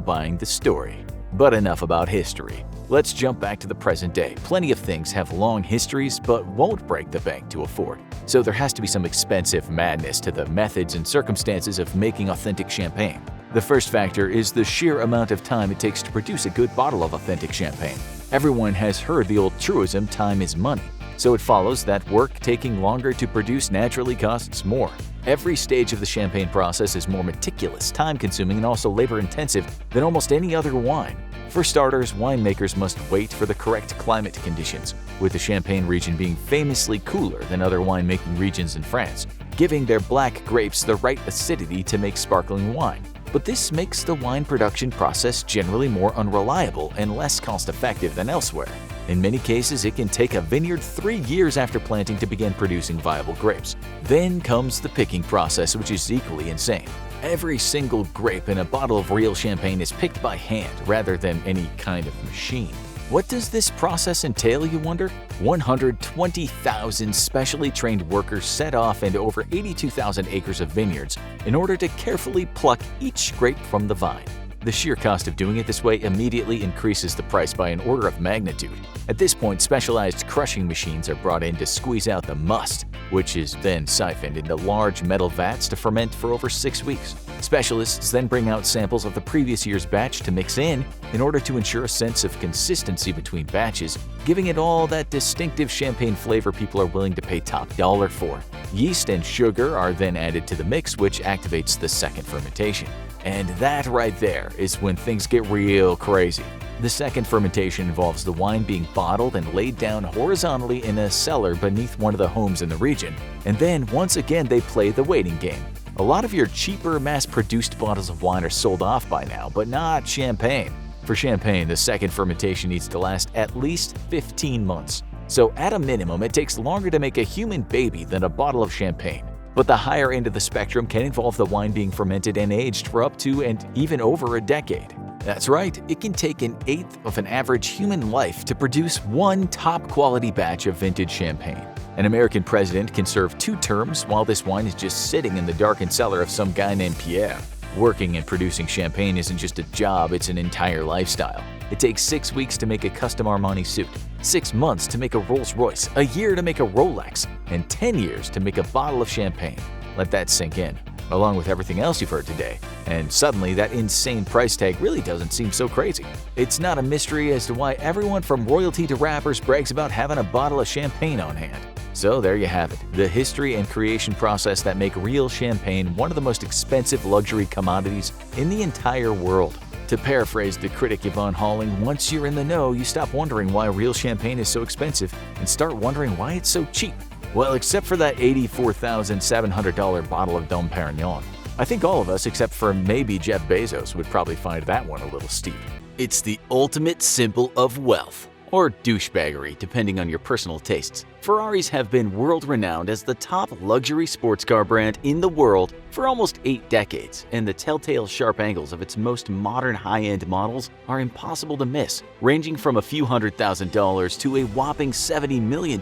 buying the story. But enough about history. Let's jump back to the present day. Plenty of things have long histories but won't break the bank to afford. So there has to be some expensive madness to the methods and circumstances of making authentic champagne. The first factor is the sheer amount of time it takes to produce a good bottle of authentic champagne. Everyone has heard the old truism, time is money. So it follows that work taking longer to produce naturally costs more. Every stage of the champagne process is more meticulous, time-consuming, and also labor-intensive than almost any other wine. For starters, winemakers must wait for the correct climate conditions, with the Champagne region being famously cooler than other winemaking regions in France, giving their black grapes the right acidity to make sparkling wine. But this makes the wine production process generally more unreliable and less cost-effective than elsewhere. In many cases, it can take a vineyard 3 years after planting to begin producing viable grapes. Then comes the picking process, which is equally insane. Every single grape in a bottle of real champagne is picked by hand rather than any kind of machine. What does this process entail, you wonder? 120,000 specially trained workers set off into over 82,000 acres of vineyards in order to carefully pluck each grape from the vine. The sheer cost of doing it this way immediately increases the price by an order of magnitude. At this point, specialized crushing machines are brought in to squeeze out the must, which is then siphoned into large metal vats to ferment for over 6 weeks. Specialists then bring out samples of the previous year's batch to mix in order to ensure a sense of consistency between batches, giving it all that distinctive champagne flavor people are willing to pay top dollar for. Yeast and sugar are then added to the mix, which activates the second fermentation. And that right there is when things get real crazy. The second fermentation involves the wine being bottled and laid down horizontally in a cellar beneath one of the homes in the region. And then, once again, they play the waiting game. A lot of your cheaper, mass-produced bottles of wine are sold off by now, but not champagne. For champagne, the second fermentation needs to last at least 15 months. So at a minimum, it takes longer to make a human baby than a bottle of champagne. But the higher end of the spectrum can involve the wine being fermented and aged for up to and even over a decade. That's right, it can take an eighth of an average human life to produce one top-quality batch of vintage champagne. An American president can serve 2 terms while this wine is just sitting in the darkened cellar of some guy named Pierre. Working and producing champagne isn't just a job, it's an entire lifestyle. It takes 6 weeks to make a custom Armani suit, 6 months to make a Rolls-Royce, a year to make a Rolex, and 10 years to make a bottle of champagne. Let that sink in, along with everything else you've heard today. And suddenly, that insane price tag really doesn't seem so crazy. It's not a mystery as to why everyone from royalty to rappers brags about having a bottle of champagne on hand. So there you have it, the history and creation process that make real champagne one of the most expensive luxury commodities in the entire world. To paraphrase the critic Yvonne Halling, once you're in the know, you stop wondering why real champagne is so expensive and start wondering why it's so cheap. Well, except for that $84,700 bottle of Dom Perignon. I think all of us, except for maybe Jeff Bezos, would probably find that one a little steep. It's the ultimate symbol of wealth, or douchebaggery, depending on your personal tastes. Ferraris have been world-renowned as the top luxury sports car brand in the world for almost 8 decades, and the telltale sharp angles of its most modern high-end models are impossible to miss. Ranging from a few $100,000 to a whopping $70 million,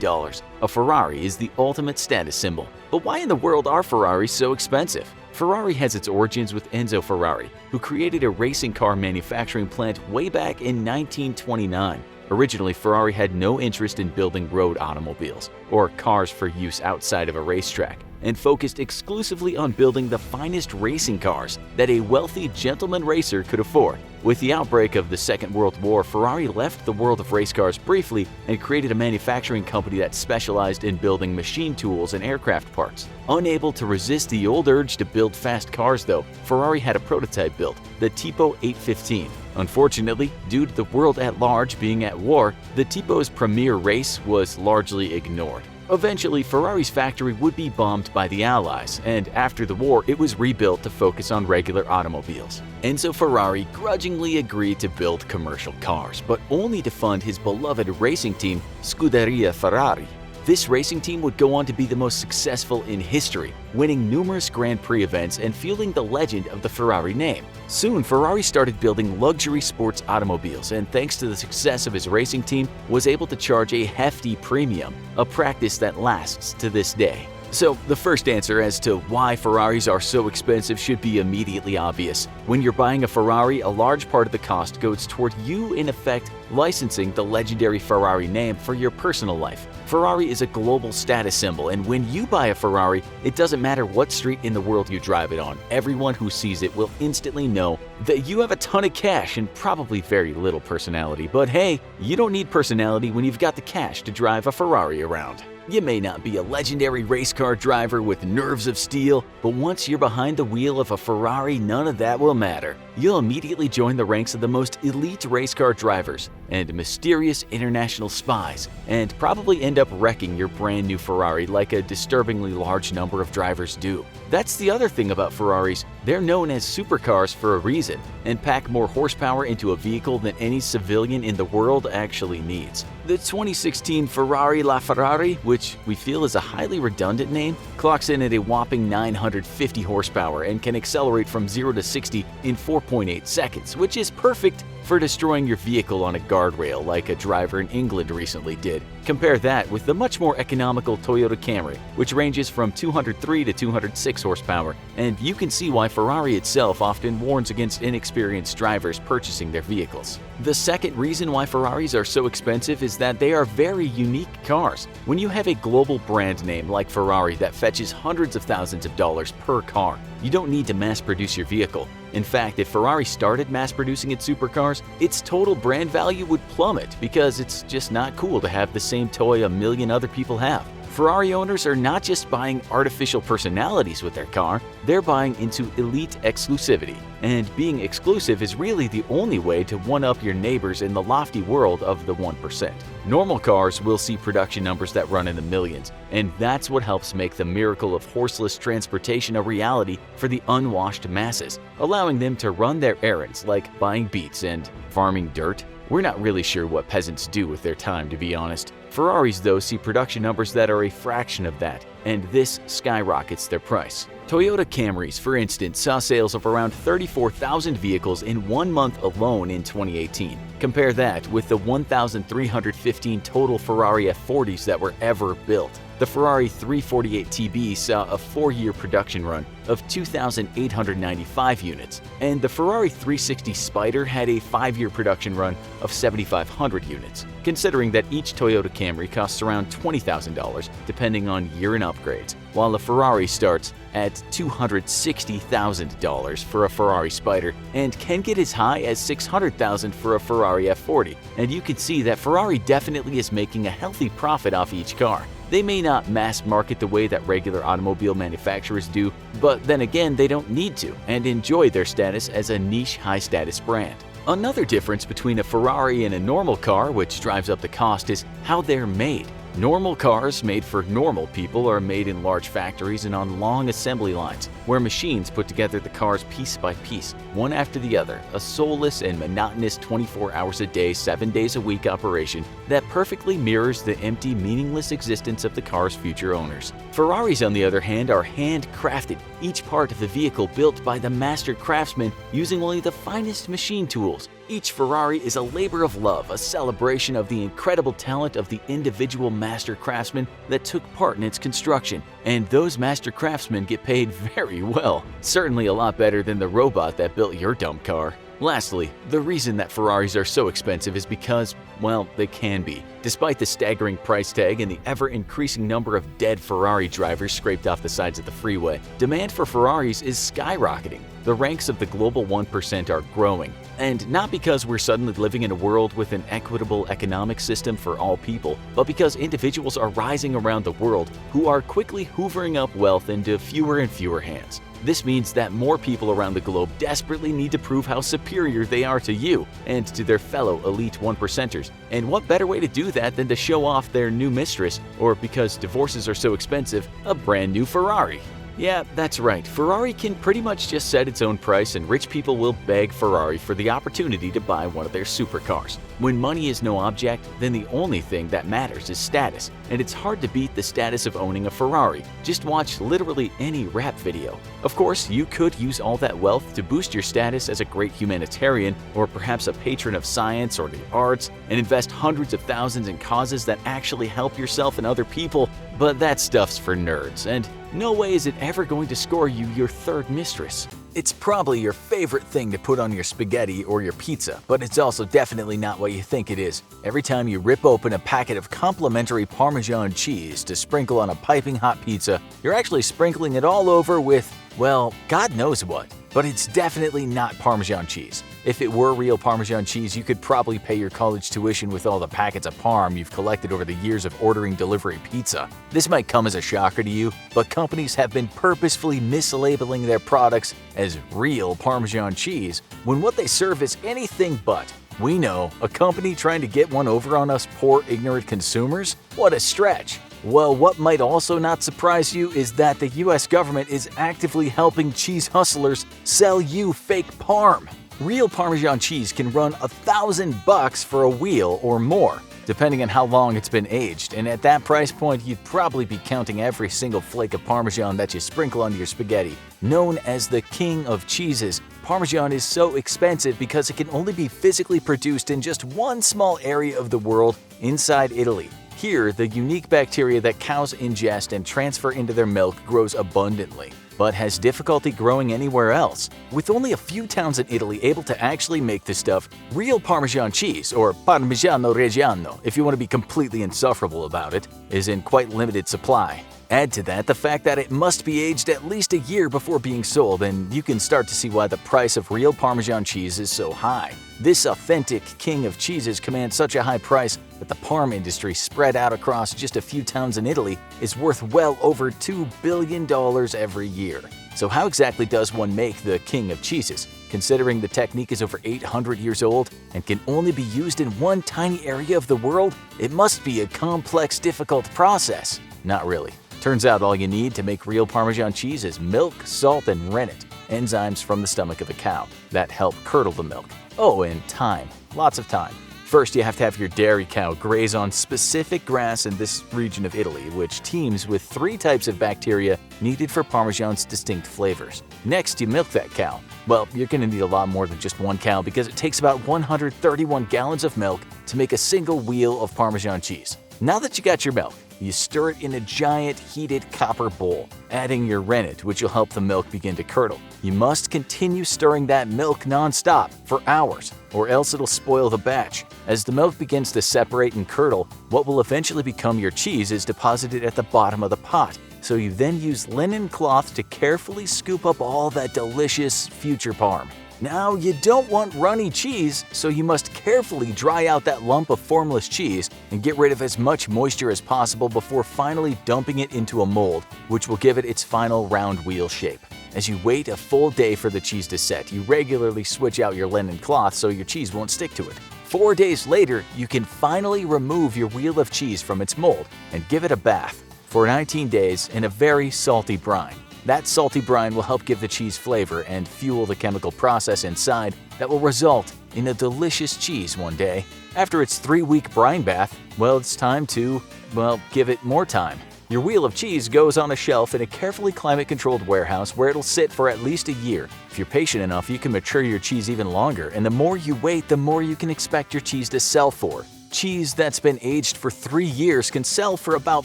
a Ferrari is the ultimate status symbol. But why in the world are Ferraris so expensive? Ferrari has its origins with Enzo Ferrari, who created a racing car manufacturing plant way back in 1929. Originally, Ferrari had no interest in building road automobiles, or cars for use outside of a racetrack, and focused exclusively on building the finest racing cars that a wealthy gentleman racer could afford. With the outbreak of the Second World War, Ferrari left the world of race cars briefly and created a manufacturing company that specialized in building machine tools and aircraft parts. Unable to resist the old urge to build fast cars though, Ferrari had a prototype built, the Tipo 815. Unfortunately, due to the world at large being at war, the Tipo's premier race was largely ignored. Eventually, Ferrari's factory would be bombed by the Allies, and after the war, it was rebuilt to focus on regular automobiles. Enzo Ferrari grudgingly agreed to build commercial cars, but only to fund his beloved racing team, Scuderia Ferrari. This racing team would go on to be the most successful in history, winning numerous Grand Prix events and fueling the legend of the Ferrari name. Soon, Ferrari started building luxury sports automobiles, and thanks to the success of his racing team, was able to charge a hefty premium, a practice that lasts to this day. So, the first answer as to why Ferraris are so expensive should be immediately obvious. When you're buying a Ferrari, a large part of the cost goes toward you, in effect, licensing the legendary Ferrari name for your personal life. Ferrari is a global status symbol, and when you buy a Ferrari, it doesn't matter what street in the world you drive it on. Everyone who sees it will instantly know that you have a ton of cash and probably very little personality. But hey, you don't need personality when you've got the cash to drive a Ferrari around. You may not be a legendary race car driver with nerves of steel, but once you're behind the wheel of a Ferrari, none of that will matter. You'll immediately join the ranks of the most elite race car drivers and mysterious international spies, and probably end up wrecking your brand new Ferrari like a disturbingly large number of drivers do. That's the other thing about Ferraris, they're known as supercars for a reason, and pack more horsepower into a vehicle than any civilian in the world actually needs. The 2016 Ferrari LaFerrari, which we feel is a highly redundant name, clocks in at a whopping 950 horsepower and can accelerate from 0 to 60 in 4.8 seconds, which is perfect for destroying your vehicle on a guardrail like a driver in England recently did. Compare that with the much more economical Toyota Camry, which ranges from 203 to 206 horsepower, and you can see why Ferrari itself often warns against inexperienced drivers purchasing their vehicles. The second reason why Ferraris are so expensive is that they are very unique cars. When you have a global brand name like Ferrari that fetches hundreds of thousands of dollars per car, you don't need to mass produce your vehicle. In fact, if Ferrari started mass producing its supercars, its total brand value would plummet because it's just not cool to have the same toy a million other people have. Ferrari owners are not just buying artificial personalities with their car, they're buying into elite exclusivity. And being exclusive is really the only way to one-up your neighbors in the lofty world of the 1%. Normal cars will see production numbers that run in the millions, and that's what helps make the miracle of horseless transportation a reality for the unwashed masses, allowing them to run their errands like buying beets and farming dirt. We're not really sure what peasants do with their time, to be honest. Ferraris, though, see production numbers that are a fraction of that, and this skyrockets their price. Toyota Camrys, for instance, saw sales of around 34,000 vehicles in 1 month alone in 2018. Compare that with the 1,315 total Ferrari F40s that were ever built. The Ferrari 348 TB saw a 4-year production run of 2,895 units, and the Ferrari 360 Spider had a 5-year production run of 7,500 units. Considering that each Toyota Camry costs around $20,000 depending on year and upgrades, while a Ferrari starts at $260,000 for a Ferrari Spider and can get as high as $600,000 for a Ferrari F40. And you can see that Ferrari definitely is making a healthy profit off each car. They may not mass market the way that regular automobile manufacturers do, but then again, they don't need to and enjoy their status as a niche high-status brand. Another difference between a Ferrari and a normal car, which drives up the cost, is how they're made. Normal cars made for normal people are made in large factories and on long assembly lines, where machines put together the cars piece by piece, one after the other, a soulless and monotonous 24 hours a day, 7 days a week operation that perfectly mirrors the empty, meaningless existence of the car's future owners. Ferraris, on the other hand, are handcrafted, each part of the vehicle built by the master craftsman using only the finest machine tools. Each Ferrari is a labor of love, a celebration of the incredible talent of the individual master craftsmen that took part in its construction, and those master craftsmen get paid very well. Certainly a lot better than the robot that built your dumb car. Lastly, the reason that Ferraris are so expensive is because, well, they can be. Despite the staggering price tag and the ever-increasing number of dead Ferrari drivers scraped off the sides of the freeway, demand for Ferraris is skyrocketing. The ranks of the global 1% are growing. And not because we're suddenly living in a world with an equitable economic system for all people, but because individuals are rising around the world who are quickly hoovering up wealth into fewer and fewer hands. This means that more people around the globe desperately need to prove how superior they are to you and to their fellow elite 1%ers. And what better way to do that than to show off their new mistress, or because divorces are so expensive, a brand new Ferrari? Yeah, that's right. Ferrari can pretty much just set its own price, and rich people will beg Ferrari for the opportunity to buy one of their supercars. When money is no object, then the only thing that matters is status, and it's hard to beat the status of owning a Ferrari. Just watch literally any rap video. Of course, you could use all that wealth to boost your status as a great humanitarian, or perhaps a patron of science or the arts, and invest hundreds of thousands in causes that actually help yourself and other people, but that stuff's for nerds, and no way is it ever going to score you your third mistress. It's probably your favorite thing to put on your spaghetti or your pizza, but it's also definitely not what you think it is. Every time you rip open a packet of complimentary Parmesan cheese to sprinkle on a piping hot pizza, you're actually sprinkling it all over with, well, God knows what. But it's definitely not Parmesan cheese. If it were real Parmesan cheese, you could probably pay your college tuition with all the packets of Parm you've collected over the years of ordering delivery pizza. This might come as a shocker to you, but companies have been purposefully mislabeling their products as real Parmesan cheese when what they serve is anything but. We know, a company trying to get one over on us poor ignorant consumers? What a stretch! Well, what might also not surprise you is that the US government is actively helping cheese hustlers sell you fake Parm. Real Parmesan cheese can run $1,000 for a wheel or more, depending on how long it's been aged, and at that price point you'd probably be counting every single flake of Parmesan that you sprinkle onto your spaghetti. Known as the king of cheeses, Parmesan is so expensive because it can only be physically produced in just one small area of the world inside Italy. Here, the unique bacteria that cows ingest and transfer into their milk grows abundantly, but has difficulty growing anywhere else. With only a few towns in Italy able to actually make this stuff, real Parmesan cheese, or Parmigiano Reggiano if you want to be completely insufferable about it, is in quite limited supply. Add to that the fact that it must be aged at least a year before being sold, and you can start to see why the price of real Parmesan cheese is so high. This authentic king of cheeses commands such a high price that the Parm industry spread out across just a few towns in Italy is worth well over $2 billion every year. So how exactly does one make the king of cheeses? Considering the technique is over 800 years old and can only be used in one tiny area of the world, it must be a complex, difficult process. Not really. Turns out all you need to make real Parmesan cheese is milk, salt, and rennet, enzymes from the stomach of a cow that help curdle the milk. Oh, and time. Lots of time. First, you have to have your dairy cow graze on specific grass in this region of Italy, which teems with 3 types of bacteria needed for Parmesan's distinct flavors. Next, you milk that cow. Well, you're going to need a lot more than just one cow because it takes about 131 gallons of milk to make a single wheel of Parmesan cheese. Now that you got your milk, you stir it in a giant heated copper bowl, adding your rennet, which will help the milk begin to curdle. You must continue stirring that milk non-stop for hours, or else it'll spoil the batch. As the milk begins to separate and curdle, what will eventually become your cheese is deposited at the bottom of the pot. So you then use linen cloth to carefully scoop up all that delicious future Parm. Now, you don't want runny cheese, so you must carefully dry out that lump of formless cheese and get rid of as much moisture as possible before finally dumping it into a mold, which will give it its final round wheel shape. As you wait a full day for the cheese to set, you regularly switch out your linen cloth so your cheese won't stick to it. 4 days later, you can finally remove your wheel of cheese from its mold and give it a bath for 19 days in a very salty brine. That salty brine will help give the cheese flavor and fuel the chemical process inside that will result in a delicious cheese one day. After its 3-week brine bath, well, it's time to, well, give it more time. Your wheel of cheese goes on a shelf in a carefully climate-controlled warehouse where it'll sit for at least a year. If you're patient enough, you can mature your cheese even longer, and the more you wait, the more you can expect your cheese to sell for. Cheese that's been aged for 3 years can sell for about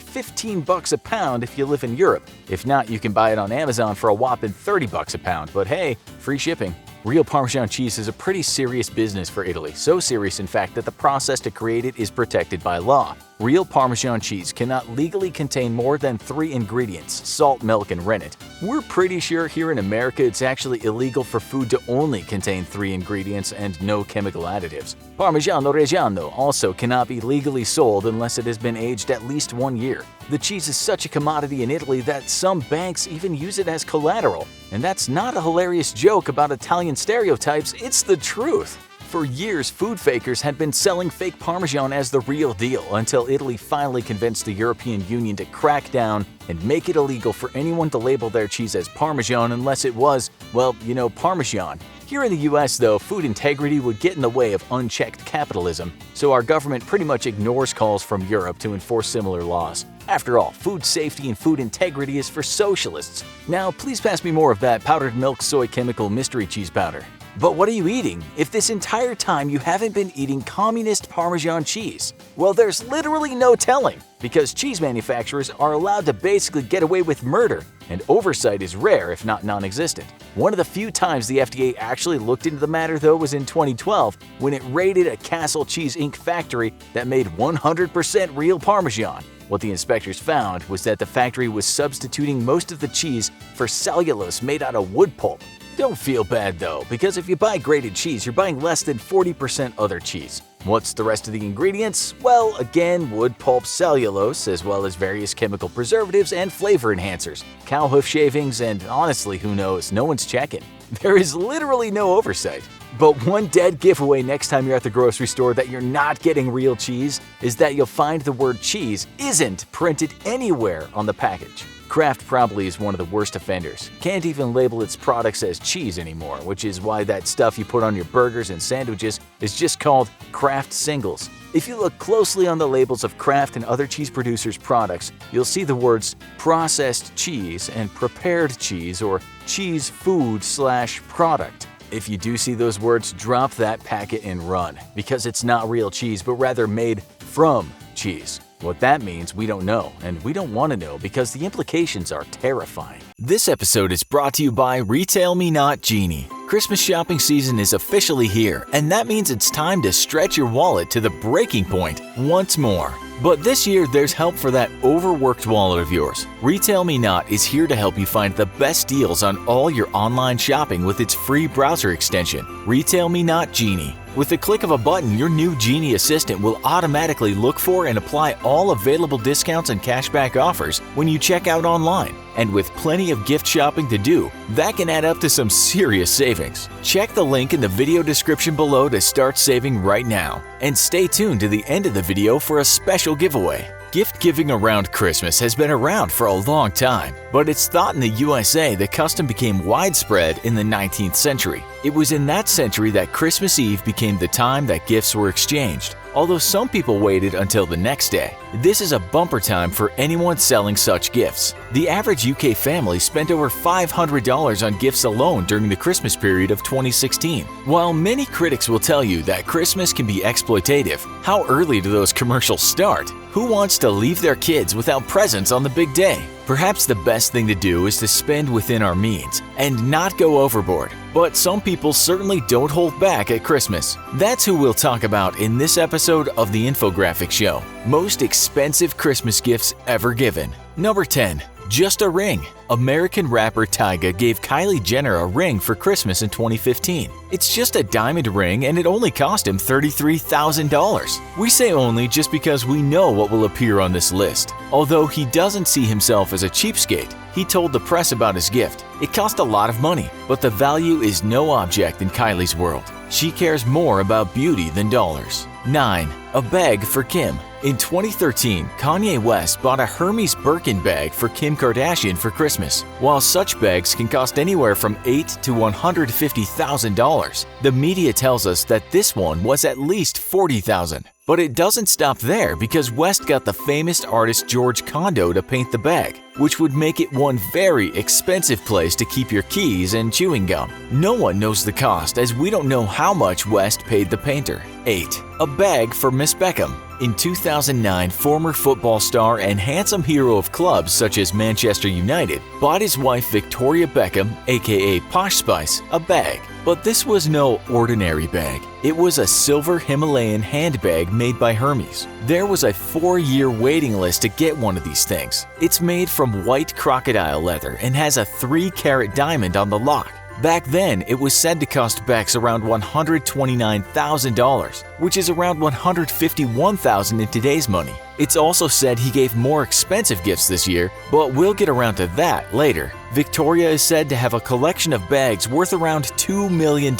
$15 a pound if you live in Europe. If not, you can buy it on Amazon for a whopping $30 a pound, but hey, free shipping. Real Parmesan cheese is a pretty serious business for Italy, so serious in fact that the process to create it is protected by law. Real Parmesan cheese cannot legally contain more than 3 ingredients: salt, milk, and rennet. We're pretty sure here in America it's actually illegal for food to only contain 3 ingredients and no chemical additives. Parmigiano Reggiano also cannot be legally sold unless it has been aged at least 1 year. The cheese is such a commodity in Italy that some banks even use it as collateral. And that's not a hilarious joke about Italian stereotypes, it's the truth. For years, food fakers had been selling fake Parmesan as the real deal until Italy finally convinced the European Union to crack down and make it illegal for anyone to label their cheese as Parmesan unless it was, well, Parmesan. Here in the US, though, food integrity would get in the way of unchecked capitalism, so our government pretty much ignores calls from Europe to enforce similar laws. After all, food safety and food integrity is for socialists. Now, please pass me more of that powdered milk soy chemical mystery cheese powder. But what are you eating if this entire time you haven't been eating communist Parmesan cheese? Well, there's literally no telling, because cheese manufacturers are allowed to basically get away with murder, and oversight is rare if not non-existent. One of the few times the FDA actually looked into the matter, though, was in 2012 when it raided a Castle Cheese Inc. factory that made 100% real Parmesan. What the inspectors found was that the factory was substituting most of the cheese for cellulose made out of wood pulp. Don't feel bad though, because if you buy grated cheese, you're buying less than 40% other cheese. What's the rest of the ingredients? Well, again, wood pulp cellulose, as well as various chemical preservatives and flavor enhancers, cow hoof shavings, and honestly, who knows, no one's checking. There is literally no oversight. But one dead giveaway next time you're at the grocery store that you're not getting real cheese is that you'll find the word cheese isn't printed anywhere on the package. Kraft probably is one of the worst offenders. Can't even label its products as cheese anymore, which is why that stuff you put on your burgers and sandwiches is just called Kraft Singles. If you look closely on the labels of Kraft and other cheese producers' products, you'll see the words processed cheese and prepared cheese or cheese food/product. If you do see those words, drop that packet and run, because it's not real cheese but rather made from cheese. What that means, we don't know, and we don't want to know because the implications are terrifying. This episode is brought to you by Retail Me Not Genie. Christmas shopping season is officially here, and that means it's time to stretch your wallet to the breaking point once more. But this year, there's help for that overworked wallet of yours. Retail Me Not is here to help you find the best deals on all your online shopping with its free browser extension, Retail Me Not Genie. With the click of a button, your new Genie assistant will automatically look for and apply all available discounts and cashback offers when you check out online. And with plenty of gift shopping to do, that can add up to some serious savings. Check the link in the video description below to start saving right now. And stay tuned to the end of the video for a special giveaway. Gift giving around Christmas has been around for a long time, but it's thought in the USA the custom became widespread in the 19th century. It was in that century that Christmas Eve became the time that gifts were exchanged, although some people waited until the next day. This is a bumper time for anyone selling such gifts. The average UK family spent over $500 on gifts alone during the Christmas period of 2016. While many critics will tell you that Christmas can be exploitative, how early do those commercials start? Who wants to leave their kids without presents on the big day? Perhaps the best thing to do is to spend within our means and not go overboard. But some people certainly don't hold back at Christmas. That's who we'll talk about in this episode of The Infographic Show. Most expensive Christmas gifts ever given. Number 10. Just a ring. American rapper Tyga gave Kylie Jenner a ring for Christmas in 2015. It's just a diamond ring and it only cost him $33,000. We say only just because we know what will appear on this list. Although he doesn't see himself as a cheapskate, he told the press about his gift. It cost a lot of money, but the value is no object in Kylie's world. She cares more about beauty than dollars. 9. A bag for Kim. In 2013, Kanye West bought a Hermes Birkin bag for Kim Kardashian for Christmas. While such bags can cost anywhere from $8,000 to $150,000, the media tells us that this one was at least $40,000. But it doesn't stop there because West got the famous artist George Condo to paint the bag. which would make it one very expensive place to keep your keys and chewing gum. No one knows the cost, as we don't know how much West paid the painter. 8. A bag for Miss Beckham. In 2009, former football star and handsome hero of clubs such as Manchester United bought his wife Victoria Beckham, aka Posh Spice, a bag. But this was no ordinary bag. It was a silver Himalayan handbag made by Hermes. There was a 4-year waiting list to get one of these things. It's made from white crocodile leather and has a 3-carat diamond on the lock. Back then, it was said to cost Bex around $129,000, which is around $151,000 in today's money. It's also said he gave more expensive gifts this year, but we'll get around to that later. Victoria is said to have a collection of bags worth around $2 million.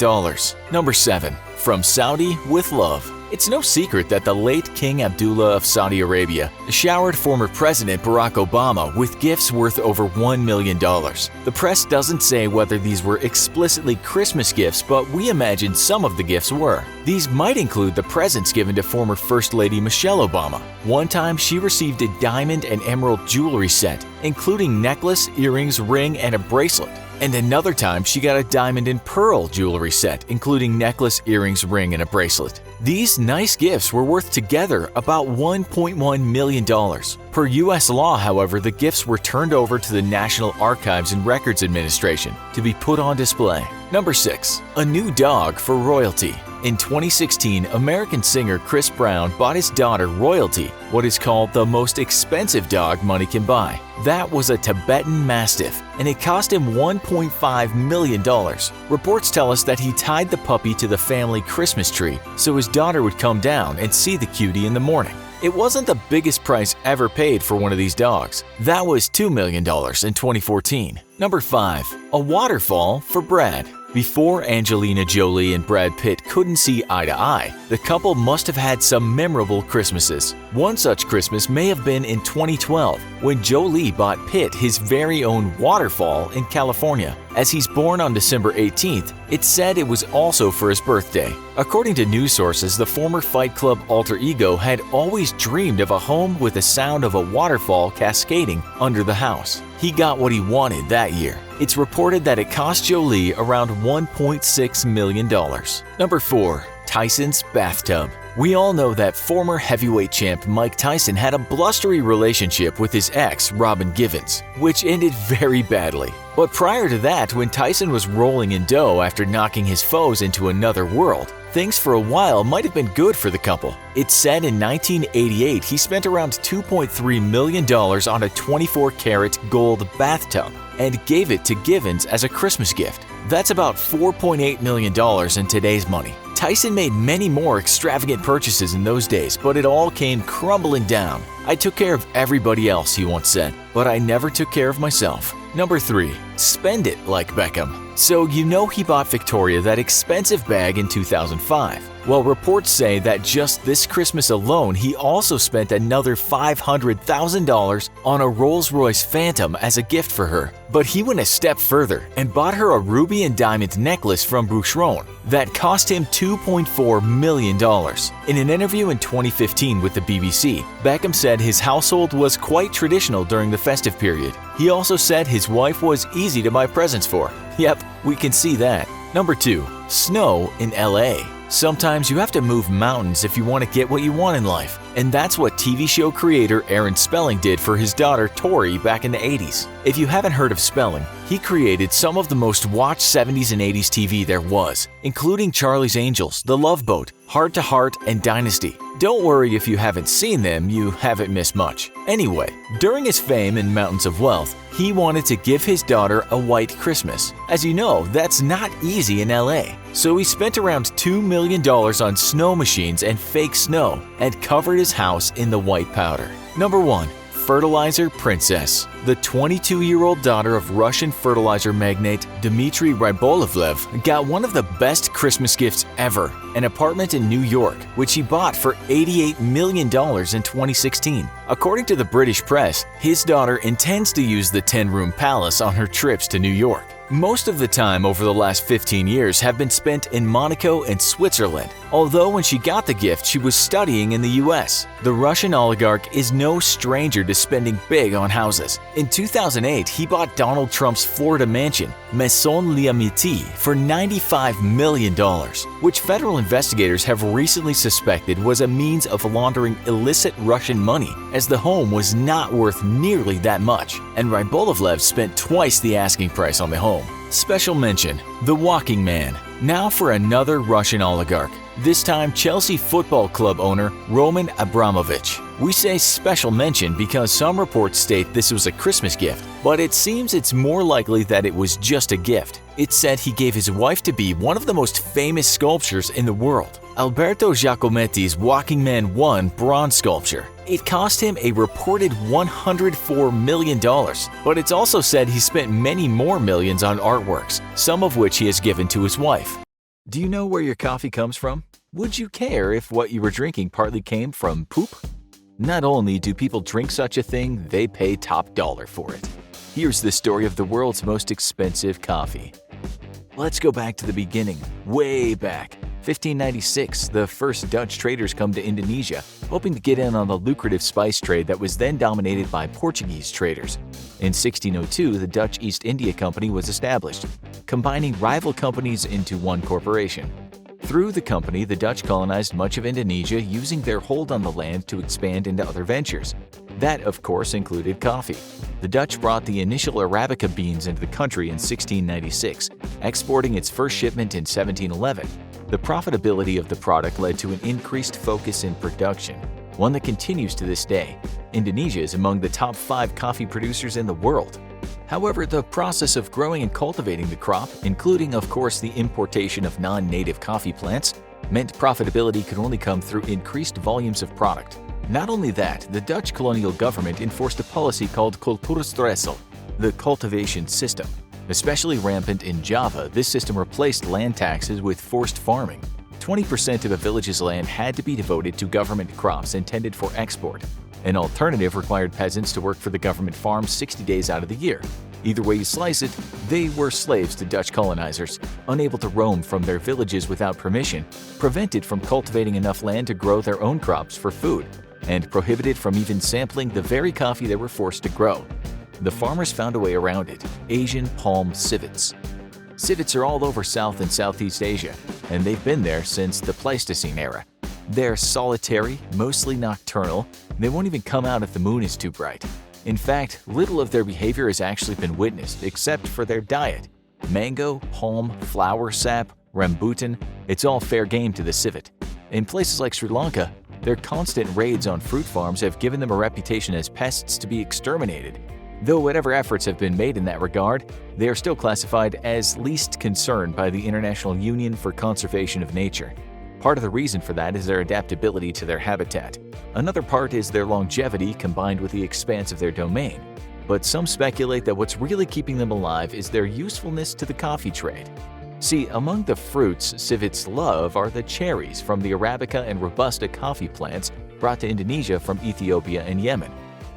Number 7. From Saudi with Love. It's no secret that the late King Abdullah of Saudi Arabia showered former President Barack Obama with gifts worth over $1 million. The press doesn't say whether these were explicitly Christmas gifts, but we imagine some of the gifts were. These might include the presents given to former First Lady Michelle Obama. One time, she received a diamond and emerald jewelry set, including necklace, earrings, ring, and a bracelet. And another time, she got a diamond and pearl jewelry set, including necklace, earrings, ring, and a bracelet. These nice gifts were worth together about $1.1 million. Per U.S. law, however, the gifts were turned over to the National Archives and Records Administration to be put on display. Number 6. A new dog for royalty. In 2016, American singer Chris Brown bought his daughter Royalty, what is called the most expensive dog money can buy. That was a Tibetan Mastiff, and it cost him $1.5 million. Reports tell us that he tied the puppy to the family Christmas tree so his daughter would come down and see the cutie in the morning. It wasn't the biggest price ever paid for one of these dogs. That was $2 million in 2014. Number 5. A waterfall for Brad. Before Angelina Jolie and Brad Pitt couldn't see eye to eye, the couple must have had some memorable Christmases. One such Christmas may have been in 2012, when Jolie bought Pitt his very own waterfall in California. As he's born on December 18th, it's said it was also for his birthday. According to news sources, the former Fight Club alter ego had always dreamed of a home with the sound of a waterfall cascading under the house. He got what he wanted that year. It's reported that it cost Jolie around $1.6 million. Number 4. Tyson's bathtub. We all know that former heavyweight champ Mike Tyson had a blustery relationship with his ex, Robin Givens, which ended very badly. But prior to that, when Tyson was rolling in dough after knocking his foes into another world, things for a while might have been good for the couple. It's said in 1988 he spent around $2.3 million on a 24-karat gold bathtub and gave it to Givens as a Christmas gift. That's about $4.8 million in today's money. Tyson made many more extravagant purchases in those days, but it all came crumbling down. I took care of everybody else, he once said, but I never took care of myself. Number 3. Spend it like Beckham. So you know he bought Victoria that expensive bag in 2005. Well, reports say that just this Christmas alone, he also spent another $500,000 on a Rolls-Royce Phantom as a gift for her. But he went a step further and bought her a ruby and diamond necklace from Boucheron that cost him $2.4 million. In an interview in 2015 with the BBC, Beckham said his household was quite traditional during the festive period. He also said his wife was easy to buy presents for. Yep, we can see that. Number 2. Snow in LA. Sometimes you have to move mountains if you want to get what you want in life. And that's what TV show creator Aaron Spelling did for his daughter Tori back in the 80s. If you haven't heard of Spelling, he created some of the most watched 70s and 80s TV there was, including Charlie's Angels, The Love Boat, Heart to Heart, and Dynasty. Don't worry if you haven't seen them, you haven't missed much. Anyway, during his fame in Mountains of Wealth, he wanted to give his daughter a white Christmas. As you know, that's not easy in LA. So he spent around $2 million on snow machines and fake snow and covered his house in the white powder. Number 1. Fertilizer Princess. The 22-year-old daughter of Russian fertilizer magnate Dmitry Rybolovlev got one of the best Christmas gifts ever, an apartment in New York, which he bought for $88 million in 2016. According to the British press, his daughter intends to use the 10-room palace on her trips to New York. Most of the time over the last 15 years have been spent in Monaco and Switzerland, Although when she got the gift, she was studying in the US. The Russian oligarch is no stranger to spending big on houses. In 2008, he bought Donald Trump's Florida mansion, Maison L'Amitié, for $95 million, which federal investigators have recently suspected was a means of laundering illicit Russian money, as the home was not worth nearly that much, and Rybolovlev spent twice the asking price on the home. Special mention: the Walking Man. Now for another Russian oligarch, this time Chelsea Football Club owner Roman Abramovich. We say special mention because some reports state this was a Christmas gift, but it seems it's more likely that it was just a gift. It's said he gave his wife-to-be one of the most famous sculptures in the world, Alberto Giacometti's Walking Man 1 bronze sculpture. It cost him a reported $104 million, but it's also said he spent many more millions on artworks, some of which he has given to his wife. Do you know where your coffee comes from? Would you care if what you were drinking partly came from poop? Not only do people drink such a thing, they pay top dollar for it. Here's the story of the world's most expensive coffee. Let's go back to the beginning, way back. 1596, the first Dutch traders come to Indonesia, hoping to get in on the lucrative spice trade that was then dominated by Portuguese traders. In 1602, the Dutch East India Company was established, combining rival companies into one corporation. Through the company, the Dutch colonized much of Indonesia, using their hold on the land to expand into other ventures. That, of course, included coffee. The Dutch brought the initial Arabica beans into the country in 1696, exporting its first shipment in 1711. The profitability of the product led to an increased focus in production, one that continues to this day. Indonesia is among the top 5 coffee producers in the world. However, the process of growing and cultivating the crop, including of course the importation of non-native coffee plants, meant profitability could only come through increased volumes of product. Not only that, the Dutch colonial government enforced a policy called cultuurstelsel, the cultivation system. Especially rampant in Java, this system replaced land taxes with forced farming. 20% of a village's land had to be devoted to government crops intended for export. An alternative required peasants to work for the government farm 60 days out of the year. Either way you slice it, they were slaves to Dutch colonizers, unable to roam from their villages without permission, prevented from cultivating enough land to grow their own crops for food, and prohibited from even sampling the very coffee they were forced to grow. The farmers found a way around it: Asian palm civets. Civets are all over South and Southeast Asia, and they've been there since the Pleistocene era. They're solitary, mostly nocturnal, and they won't even come out if the moon is too bright. In fact, little of their behavior has actually been witnessed except for their diet. Mango, palm, flower sap, rambutan, it's all fair game to the civet. In places like Sri Lanka, their constant raids on fruit farms have given them a reputation as pests to be exterminated. Though whatever efforts have been made in that regard, they are still classified as least concern by the International Union for Conservation of Nature. Part of the reason for that is their adaptability to their habitat. Another part is their longevity combined with the expanse of their domain. But some speculate that what's really keeping them alive is their usefulness to the coffee trade. See, among the fruits civets love are the cherries from the Arabica and Robusta coffee plants brought to Indonesia from Ethiopia and Yemen.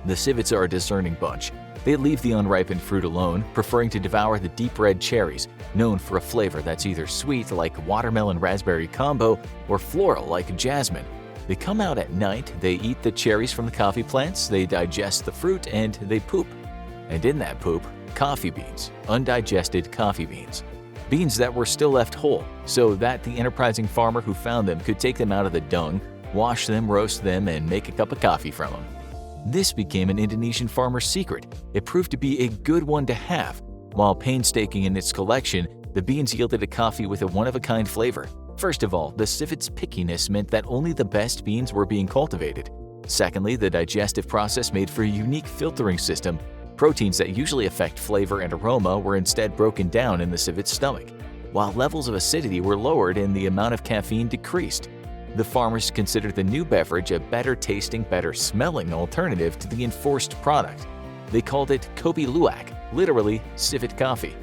The civets are a discerning bunch. They leave the unripened fruit alone, preferring to devour the deep red cherries, known for a flavor that's either sweet like watermelon-raspberry combo or floral like jasmine. They come out at night, they eat the cherries from the coffee plants, they digest the fruit, and they poop. And in that poop, coffee beans, undigested coffee beans. Beans that were still left whole, so that the enterprising farmer who found them could take them out of the dung, wash them, roast them, and make a cup of coffee from them. This became an Indonesian farmer's secret. It proved to be a good one to have. While painstaking in its collection, the beans yielded a coffee with a one-of-a-kind flavor. First of all, the civet's pickiness meant that only the best beans were being cultivated. Secondly, the digestive process made for a unique filtering system. Proteins that usually affect flavor and aroma were instead broken down in the civet's stomach, while levels of acidity were lowered and the amount of caffeine decreased. The farmers considered the new beverage a better-tasting, better-smelling alternative to the enforced product. They called it Kopi Luwak, literally civet coffee.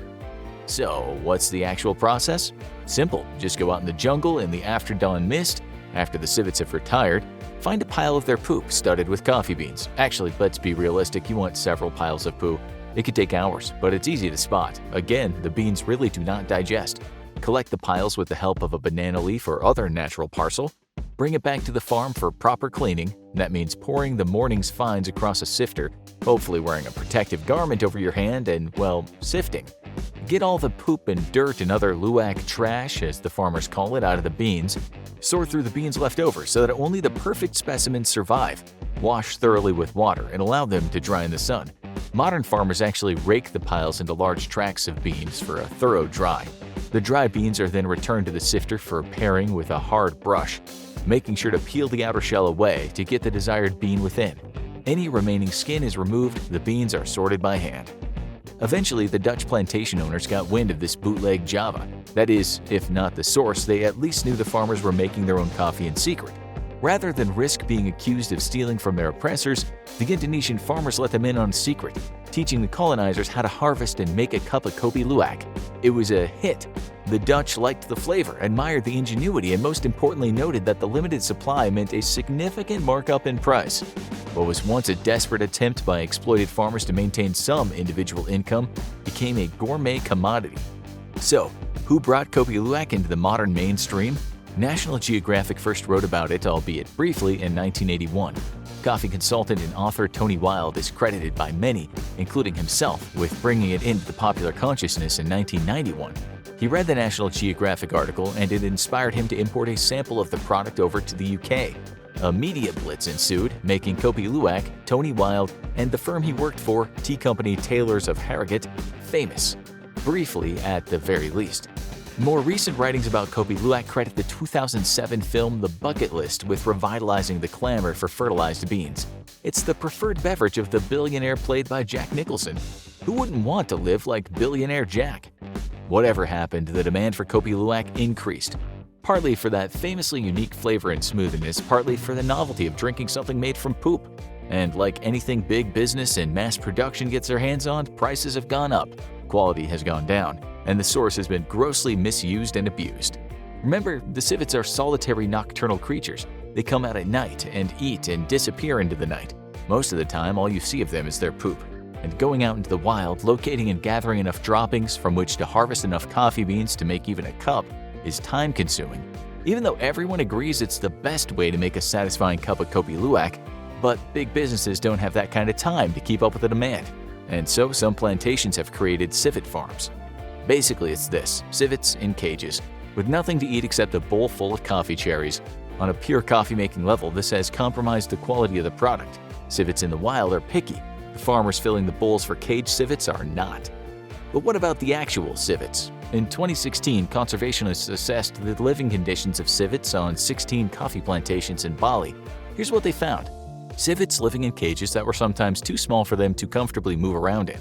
So, what's the actual process? Simple. Just go out in the jungle in the after-dawn mist, after the civets have retired, find a pile of their poop studded with coffee beans. Actually, let's be realistic, you want several piles of poo. It could take hours, but it's easy to spot. Again, the beans really do not digest. collect the piles with the help of a banana leaf or other natural parcel, bring it back to the farm for proper cleaning. That means pouring the morning's finds across a sifter, hopefully wearing a protective garment over your hand and, well, sifting. Get all the poop and dirt and other luwak trash, as the farmers call it, out of the beans. Sort through the beans left over so that only the perfect specimens survive. Wash thoroughly with water and allow them to dry in the sun. Modern farmers actually rake the piles into large tracts of beans for a thorough dry. The dry beans are then returned to the sifter for paring with a hard brush, making sure to peel the outer shell away to get the desired bean within. Any remaining skin is removed, the beans are sorted by hand. Eventually, the Dutch plantation owners got wind of this bootleg Java. That is, if not the source, they at least knew the farmers were making their own coffee in secret. Rather than risk being accused of stealing from their oppressors, the Indonesian farmers let them in on a secret, teaching the colonizers how to harvest and make a cup of kopi luwak. It was a hit. The Dutch liked the flavor, admired the ingenuity, and most importantly noted that the limited supply meant a significant markup in price. What was once a desperate attempt by exploited farmers to maintain some individual income became a gourmet commodity. So, who brought kopi luwak into the modern mainstream? National Geographic first wrote about it, albeit briefly, in 1981. Coffee consultant and author Tony Wilde is credited by many, including himself, with bringing it into the popular consciousness in 1991. He read the National Geographic article and it inspired him to import a sample of the product over to the UK. A media blitz ensued, making kopi luwak, Tony Wilde, and the firm he worked for, tea company Taylors of Harrogate, famous. Briefly, at the very least. More recent writings about kopi luwak credit the 2007 film The Bucket List with revitalizing the clamor for fertilized beans. It's the preferred beverage of the billionaire played by Jack Nicholson. Who wouldn't want to live like billionaire Jack? Whatever happened, the demand for kopi luwak increased. Partly for that famously unique flavor and smoothness, partly for the novelty of drinking something made from poop. And like anything big business and mass production gets their hands on, prices have gone up, quality has gone down, and the source has been grossly misused and abused. Remember, the civets are solitary nocturnal creatures. They come out at night and eat and disappear into the night. Most of the time, all you see of them is their poop. And going out into the wild, locating and gathering enough droppings from which to harvest enough coffee beans to make even a cup is time-consuming. Even though everyone agrees it's the best way to make a satisfying cup of kopi luwak, but big businesses don't have that kind of time to keep up with the demand. And so some plantations have created civet farms. Basically, it's this: civets in cages, with nothing to eat except a bowl full of coffee cherries. On a pure coffee-making level, this has compromised the quality of the product. Civets in the wild are picky. The farmers filling the bowls for caged civets are not. But what about the actual civets? In 2016, conservationists assessed the living conditions of civets on 16 coffee plantations in Bali. Here's what they found. Civets living in cages that were sometimes too small for them to comfortably move around in.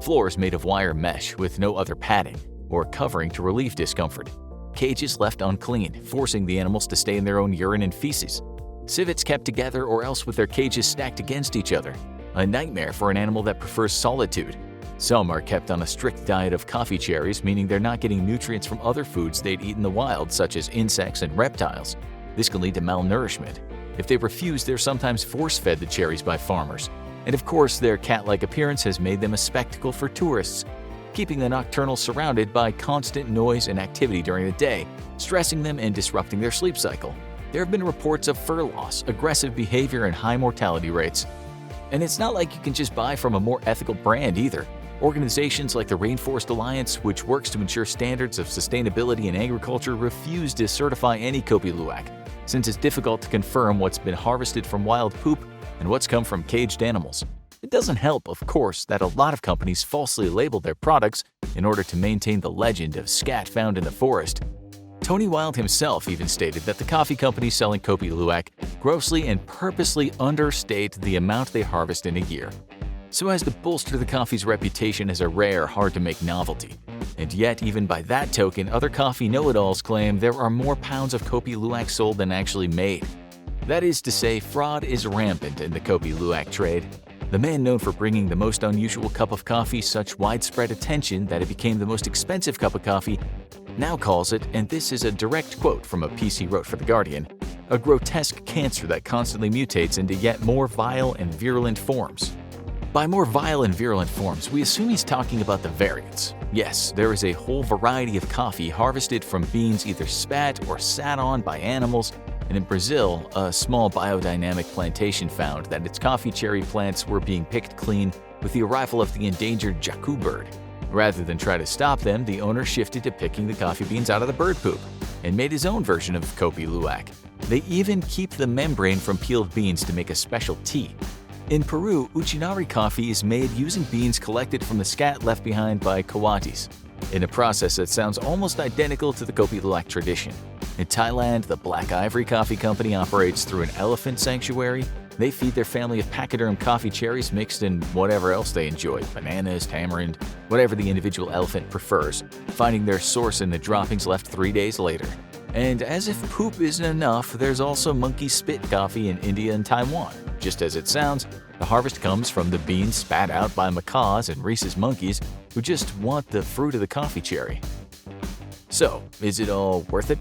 Floors made of wire mesh with no other padding or covering to relieve discomfort. Cages left unclean, forcing the animals to stay in their own urine and feces. Civets kept together or else with their cages stacked against each other. A nightmare for an animal that prefers solitude. Some are kept on a strict diet of coffee cherries, meaning they're not getting nutrients from other foods they'd eat in the wild, such as insects and reptiles. This can lead to malnourishment. If they refuse, they're sometimes force-fed the cherries by farmers. And of course, their cat-like appearance has made them a spectacle for tourists, keeping the nocturnals surrounded by constant noise and activity during the day, stressing them and disrupting their sleep cycle. There have been reports of fur loss, aggressive behavior, and high mortality rates. And it's not like you can just buy from a more ethical brand either. Organizations like the Rainforest Alliance, which works to ensure standards of sustainability in agriculture, refuse to certify any kopi luwak, since it's difficult to confirm what's been harvested from wild poop and what's come from caged animals. It doesn't help, of course, that a lot of companies falsely label their products in order to maintain the legend of scat found in the forest. Tony Wilde himself even stated that the coffee companies selling kopi luwak grossly and purposely understate the amount they harvest in a year, so as to bolster the coffee's reputation as a rare, hard-to-make novelty. And yet, even by that token, other coffee know-it-alls claim there are more pounds of kopi luwak sold than actually made. That is to say, fraud is rampant in the kopi luwak trade. The man known for bringing the most unusual cup of coffee such widespread attention that it became the most expensive cup of coffee now calls it, and this is a direct quote from a piece he wrote for The Guardian, a grotesque cancer that constantly mutates into yet more vile and virulent forms. By more vile and virulent forms, we assume he's talking about the variants. Yes, there is a whole variety of coffee harvested from beans either spat or sat on by animals, and in Brazil, a small biodynamic plantation found that its coffee cherry plants were being picked clean with the arrival of the endangered jacu bird. Rather than try to stop them, the owner shifted to picking the coffee beans out of the bird poop and made his own version of Kopi Luwak. They even keep the membrane from peeled beans to make a special tea. In Peru, Uchinari coffee is made using beans collected from the scat left behind by coatis, in a process that sounds almost identical to the Kopi Luwak tradition. In Thailand, the Black Ivory Coffee Company operates through an elephant sanctuary. They feed their family of pachyderm coffee cherries mixed in whatever else they enjoy, bananas, tamarind, whatever the individual elephant prefers, finding their source in the droppings left 3 days later. And as if poop isn't enough, there's also monkey spit coffee in India and Taiwan. Just as it sounds, the harvest comes from the beans spat out by macaws and rhesus monkeys who just want the fruit of the coffee cherry. So, is it all worth it?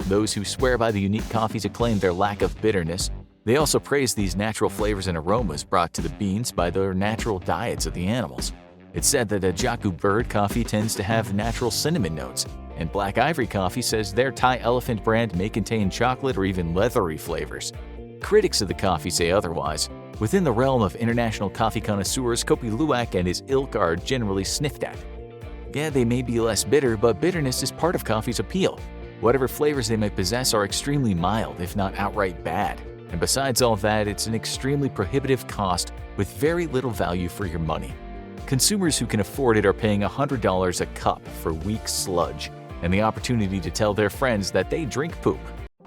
Those who swear by the unique coffees acclaim their lack of bitterness. They also praise these natural flavors and aromas brought to the beans by their natural diets of the animals. It's said that a jacu bird coffee tends to have natural cinnamon notes, and Black Ivory Coffee says their Thai elephant brand may contain chocolate or even leathery flavors. Critics of the coffee say otherwise. Within the realm of international coffee connoisseurs, Kopi Luwak and his ilk are generally sniffed at. Yeah, they may be less bitter, but bitterness is part of coffee's appeal. Whatever flavors they may possess are extremely mild, if not outright bad. And besides all that, it's an extremely prohibitive cost with very little value for your money. Consumers who can afford it are paying $100 a cup for weak sludge and the opportunity to tell their friends that they drink poop.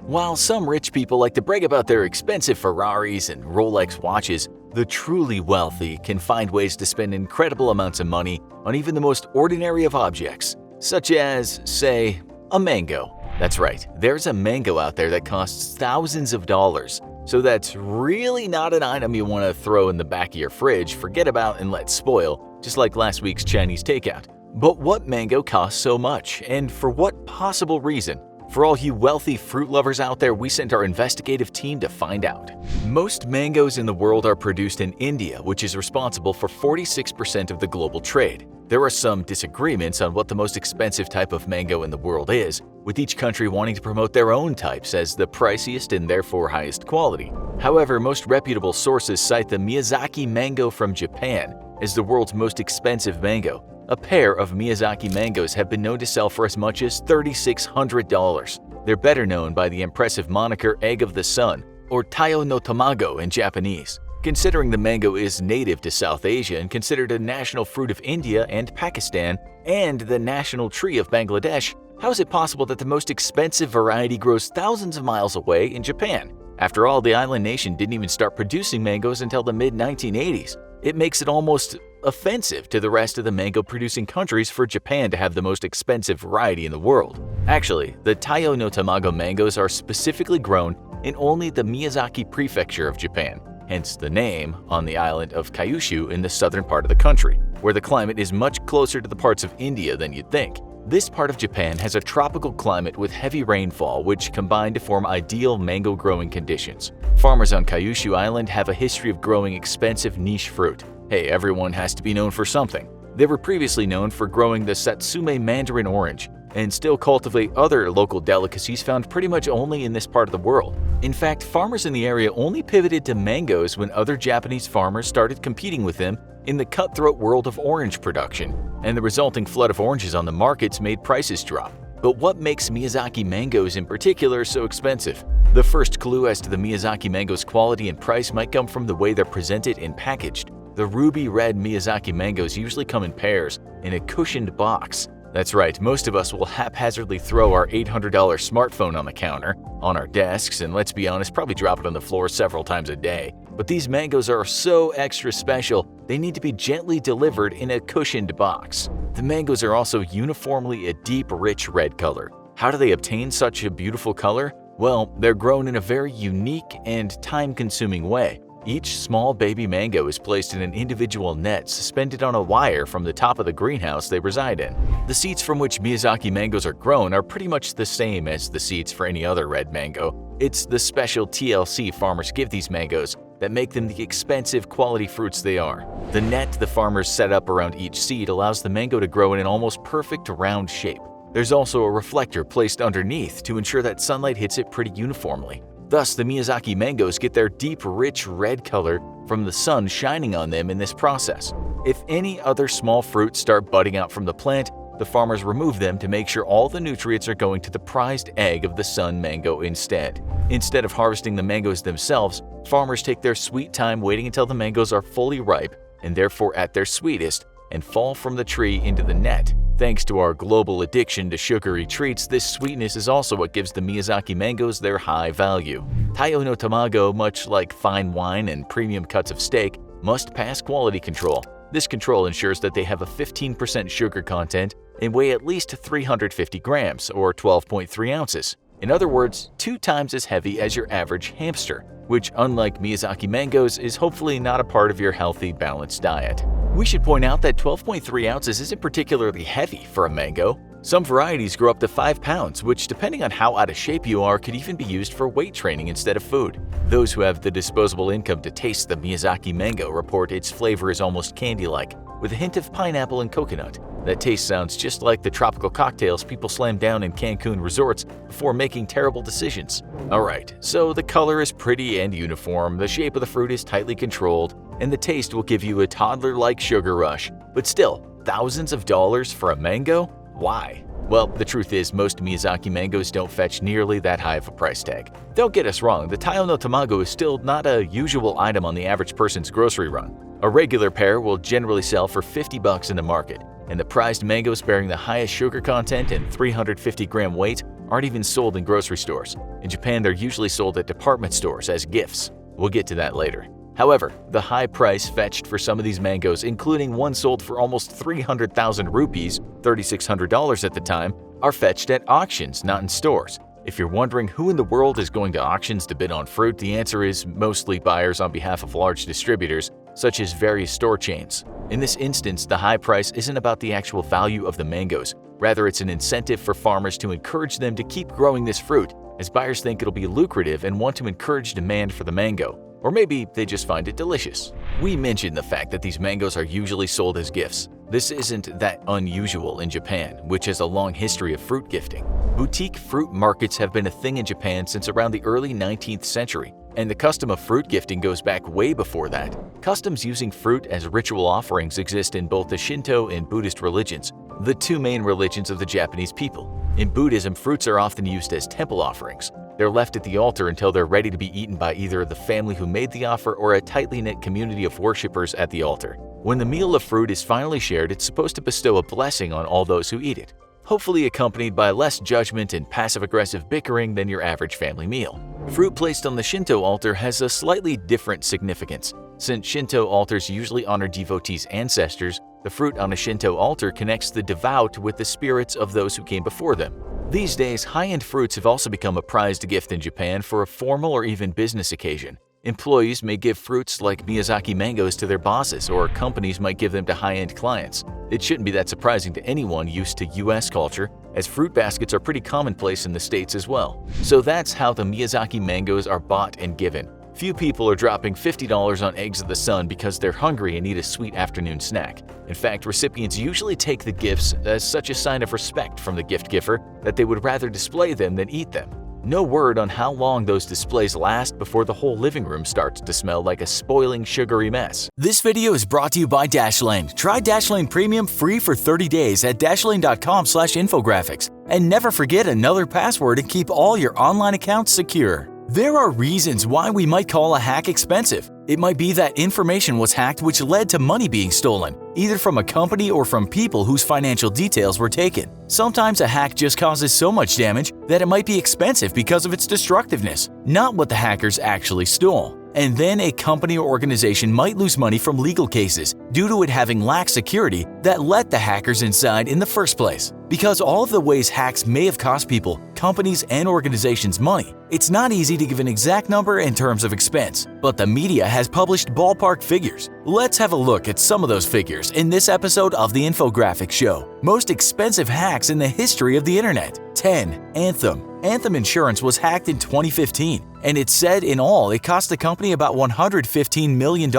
While some rich people like to brag about their expensive Ferraris and Rolex watches, the truly wealthy can find ways to spend incredible amounts of money on even the most ordinary of objects, such as, say, a mango. That's right, there's a mango out there that costs thousands of dollars. So that's really not an item you want to throw in the back of your fridge, forget about, and let spoil, just like last week's Chinese takeout. But what mango costs so much, and for what possible reason? For all you wealthy fruit lovers out there, we sent our investigative team to find out. Most mangoes in the world are produced in India, which is responsible for 46% of the global trade. There are some disagreements on what the most expensive type of mango in the world is, with each country wanting to promote their own types as the priciest and therefore highest quality. However, most reputable sources cite the Miyazaki mango from Japan as the world's most expensive mango. A pair of Miyazaki mangoes have been known to sell for as much as $3,600. They're better known by the impressive moniker Egg of the Sun, or Taiyo no Tamago in Japanese. Considering the mango is native to South Asia and considered a national fruit of India and Pakistan, and the national tree of Bangladesh, how is it possible that the most expensive variety grows thousands of miles away in Japan? After all, the island nation didn't even start producing mangoes until the mid-1980s. It makes it almost offensive to the rest of the mango-producing countries for Japan to have the most expensive variety in the world. Actually, the Taiyo no Tamago mangoes are specifically grown in only the Miyazaki prefecture of Japan, hence the name, on the island of Kyushu in the southern part of the country, where the climate is much closer to the parts of India than you'd think. This part of Japan has a tropical climate with heavy rainfall, which combine to form ideal mango growing conditions. Farmers on Kyushu Island have a history of growing expensive niche fruit. Hey, everyone has to be known for something. They were previously known for growing the Satsume mandarin orange, and still cultivate other local delicacies found pretty much only in this part of the world. In fact, farmers in the area only pivoted to mangoes when other Japanese farmers started competing with them in the cutthroat world of orange production, and the resulting flood of oranges on the markets made prices drop. But what makes Miyazaki mangoes in particular so expensive? The first clue as to the Miyazaki mango's quality and price might come from the way they're presented and packaged. The ruby red Miyazaki mangoes usually come in pairs in a cushioned box. That's right, most of us will haphazardly throw our $800 smartphone on the counter, on our desks, and let's be honest, probably drop it on the floor several times a day. But these mangoes are so extra special, they need to be gently delivered in a cushioned box. The mangoes are also uniformly a deep, rich red color. How do they obtain such a beautiful color? Well, they're grown in a very unique and time-consuming way. Each small baby mango is placed in an individual net suspended on a wire from the top of the greenhouse they reside in. The seeds from which Miyazaki mangoes are grown are pretty much the same as the seeds for any other red mango. It's the special TLC farmers give these mangoes that make them the expensive quality fruits they are. The net the farmers set up around each seed allows the mango to grow in an almost perfect round shape. There's also a reflector placed underneath to ensure that sunlight hits it pretty uniformly. Thus, the Miyazaki mangoes get their deep, rich red color from the sun shining on them in this process. If any other small fruits start budding out from the plant, the farmers remove them to make sure all the nutrients are going to the prized egg of the sun mango instead. Instead of harvesting the mangoes themselves, farmers take their sweet time waiting until the mangoes are fully ripe and therefore at their sweetest and fall from the tree into the net. Thanks to our global addiction to sugary treats, this sweetness is also what gives the Miyazaki mangoes their high value. Taiyo no tamago, much like fine wine and premium cuts of steak, must pass quality control. This control ensures that they have a 15% sugar content and weigh at least 350 grams or 12.3 ounces. In other words, 2 times as heavy as your average hamster, which, unlike Miyazaki mangoes, is hopefully not a part of your healthy, balanced diet. We should point out that 12.3 ounces isn't particularly heavy for a mango. Some varieties grow up to 5 pounds, which, depending on how out of shape you are, could even be used for weight training instead of food. Those who have the disposable income to taste the Miyazaki mango report its flavor is almost candy-like, with a hint of pineapple and coconut. That taste sounds just like the tropical cocktails people slam down in Cancun resorts before making terrible decisions. Alright, so the color is pretty and uniform, the shape of the fruit is tightly controlled, and the taste will give you a toddler-like sugar rush. But still, thousands of dollars for a mango? Why? Well, the truth is most Miyazaki mangoes don't fetch nearly that high of a price tag. Don't get us wrong, the Taiyo no tamago is still not a usual item on the average person's grocery run. A regular pair will generally sell for $50 in the market, and the prized mangoes bearing the highest sugar content and 350-gram weight aren't even sold in grocery stores. In Japan, they're usually sold at department stores as gifts. We'll get to that later. However, the high price fetched for some of these mangoes, including one sold for almost 300,000 rupees, $3,600 at the time, are fetched at auctions, not in stores. If you're wondering who in the world is going to auctions to bid on fruit, the answer is mostly buyers on behalf of large distributors, such as various store chains. In this instance, the high price isn't about the actual value of the mangoes. Rather, it's an incentive for farmers to encourage them to keep growing this fruit, as buyers think it'll be lucrative and want to encourage demand for the mango. Or maybe they just find it delicious. We mentioned the fact that these mangoes are usually sold as gifts. This isn't that unusual in Japan, which has a long history of fruit gifting. Boutique fruit markets have been a thing in Japan since around the early 19th century, and the custom of fruit gifting goes back way before that. Customs using fruit as ritual offerings exist in both the Shinto and Buddhist religions, the 2 main religions of the Japanese people. In Buddhism, fruits are often used as temple offerings. They're left at the altar until they're ready to be eaten by either the family who made the offer or a tightly knit community of worshippers at the altar. When the meal of fruit is finally shared, it's supposed to bestow a blessing on all those who eat it, hopefully accompanied by less judgment and passive-aggressive bickering than your average family meal. Fruit placed on the Shinto altar has a slightly different significance. Since Shinto altars usually honor devotees' ancestors, the fruit on a Shinto altar connects the devout with the spirits of those who came before them. These days, high-end fruits have also become a prized gift in Japan for a formal or even business occasion. Employees may give fruits like Miyazaki mangoes to their bosses, or companies might give them to high-end clients. It shouldn't be that surprising to anyone used to US culture, as fruit baskets are pretty commonplace in the States as well. So that's how the Miyazaki mangoes are bought and given. Few people are dropping $50 on eggs of the sun because they're hungry and need a sweet afternoon snack. In fact, recipients usually take the gifts as such a sign of respect from the gift giver that they would rather display them than eat them. No word on how long those displays last before the whole living room starts to smell like a spoiling sugary mess. This video is brought to you by Dashlane. Try Dashlane Premium free for 30 days at dashlane.com/infographics. And never forget another password and keep all your online accounts secure. There are reasons why we might call a hack expensive. It might be that information was hacked which led to money being stolen, either from a company or from people whose financial details were taken. Sometimes a hack just causes so much damage that it might be expensive because of its destructiveness, not what the hackers actually stole. And then a company or organization might lose money from legal cases due to it having lax security that let the hackers inside in the first place. Because all of the ways hacks may have cost people, companies, and organizations money, it's not easy to give an exact number in terms of expense, but the media has published ballpark figures. Let's have a look at some of those figures in this episode of the Infographics Show. Most expensive hacks in the history of the internet. 10. Anthem. Anthem Insurance was hacked in 2015, and it's said in all it cost the company about $115 million.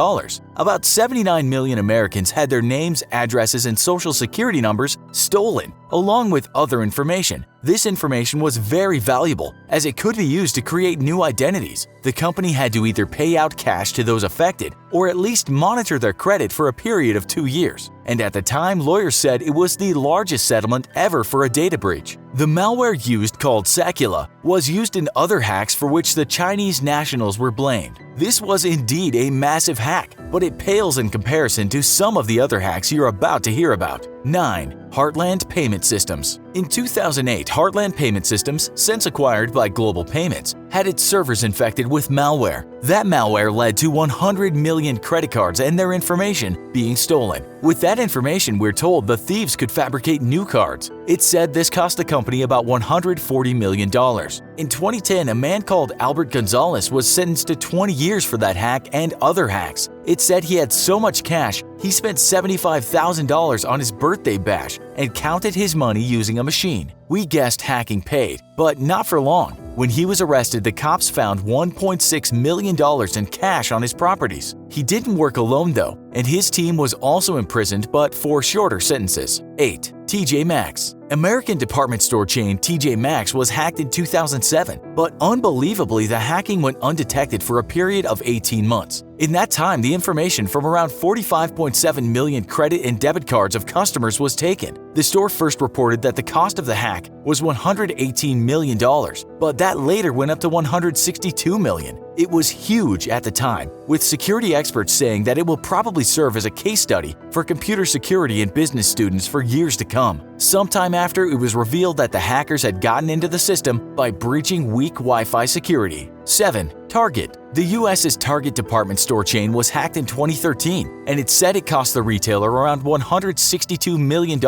About 79 million Americans had their names, addresses, and social security numbers stolen, along with other information. This information was very valuable, as it could be used to create new identities. The company had to either pay out cash to those affected or at least monitor their credit for a period of 2 years. And at the time, lawyers said it was the largest settlement ever for a data breach. The malware used, called Sakula, was used in other hacks for which the Chinese nationals were blamed. This was indeed a massive hack, but it pales in comparison to some of the other hacks you're about to hear about. 9. Heartland Payment Systems. In 2008, Heartland Payment Systems, since acquired by Global Payments, had its servers infected with malware. That malware led to 100 million credit cards and their information being stolen. With that information, we're told the thieves could fabricate new cards. It's said this cost the company about $140 million. In 2010, a man called Albert Gonzalez was sentenced to 20 years for that hack and other hacks. It said he had so much cash, he spent $75,000 on his birthday bash and counted his money using a machine. We guessed hacking paid, but not for long. When he was arrested, the cops found $1.6 million in cash on his properties. He didn't work alone though, and his team was also imprisoned but for shorter sentences. 8. TJ Maxx. American department store chain TJ Maxx was hacked in 2007, but unbelievably the hacking went undetected for a period of 18 months. In that time, the information from around 45.7 million credit and debit cards of customers was taken. The store first reported that the cost of the hack was $118 million, but that later went up to $162 million. It was huge at the time, with security experts saying that it will probably serve as a case study for computer security and business students for years to come. Sometime after, it was revealed that the hackers had gotten into the system by breaching weak Wi-Fi security. 7. Target. The U.S.'s Target department store chain was hacked in 2013, and it said it cost the retailer around $162 million.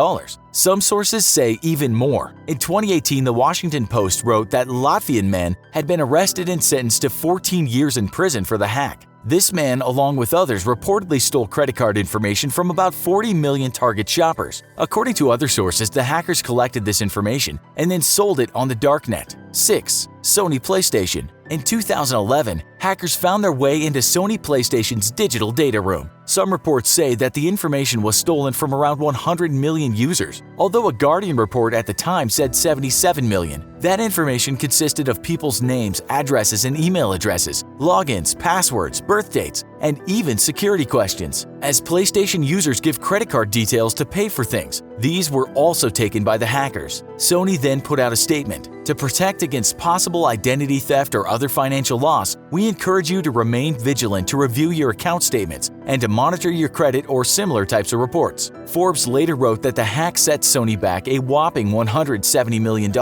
Some sources say even more. In 2018, the Washington Post wrote that Latvian man had been arrested and sentenced to 14 years in prison for the hack. This man, along with others, reportedly stole credit card information from about 40 million Target shoppers. According to other sources, the hackers collected this information and then sold it on the darknet. 6. Sony PlayStation. In 2011, hackers found their way into Sony PlayStation's digital data room. Some reports say that the information was stolen from around 100 million users, although a Guardian report at the time said 77 million. That information consisted of people's names, addresses, and email addresses, logins, passwords, birth dates, and even security questions. As PlayStation users give credit card details to pay for things, these were also taken by the hackers. Sony then put out a statement. To protect against possible identity theft or other financial loss, we encourage you to remain vigilant to review your account statements and to monitor your credit or similar types of reports. Forbes later wrote that the hack set Sony back a whopping $170 million.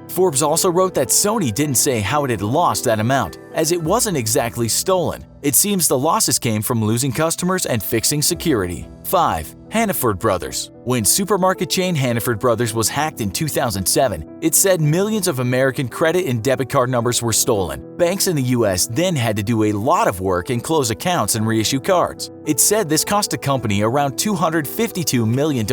Forbes also wrote that Sony didn't say how it had lost that amount, as it wasn't exactly stolen. It seems the losses came from losing customers and fixing security. 5. Hannaford Brothers. When supermarket chain Hannaford Brothers was hacked in 2007, it said millions of American credit and debit card numbers were stolen. Banks in the US then had to do a lot of work and close accounts and reissue cards. It said this cost the company around $252 million.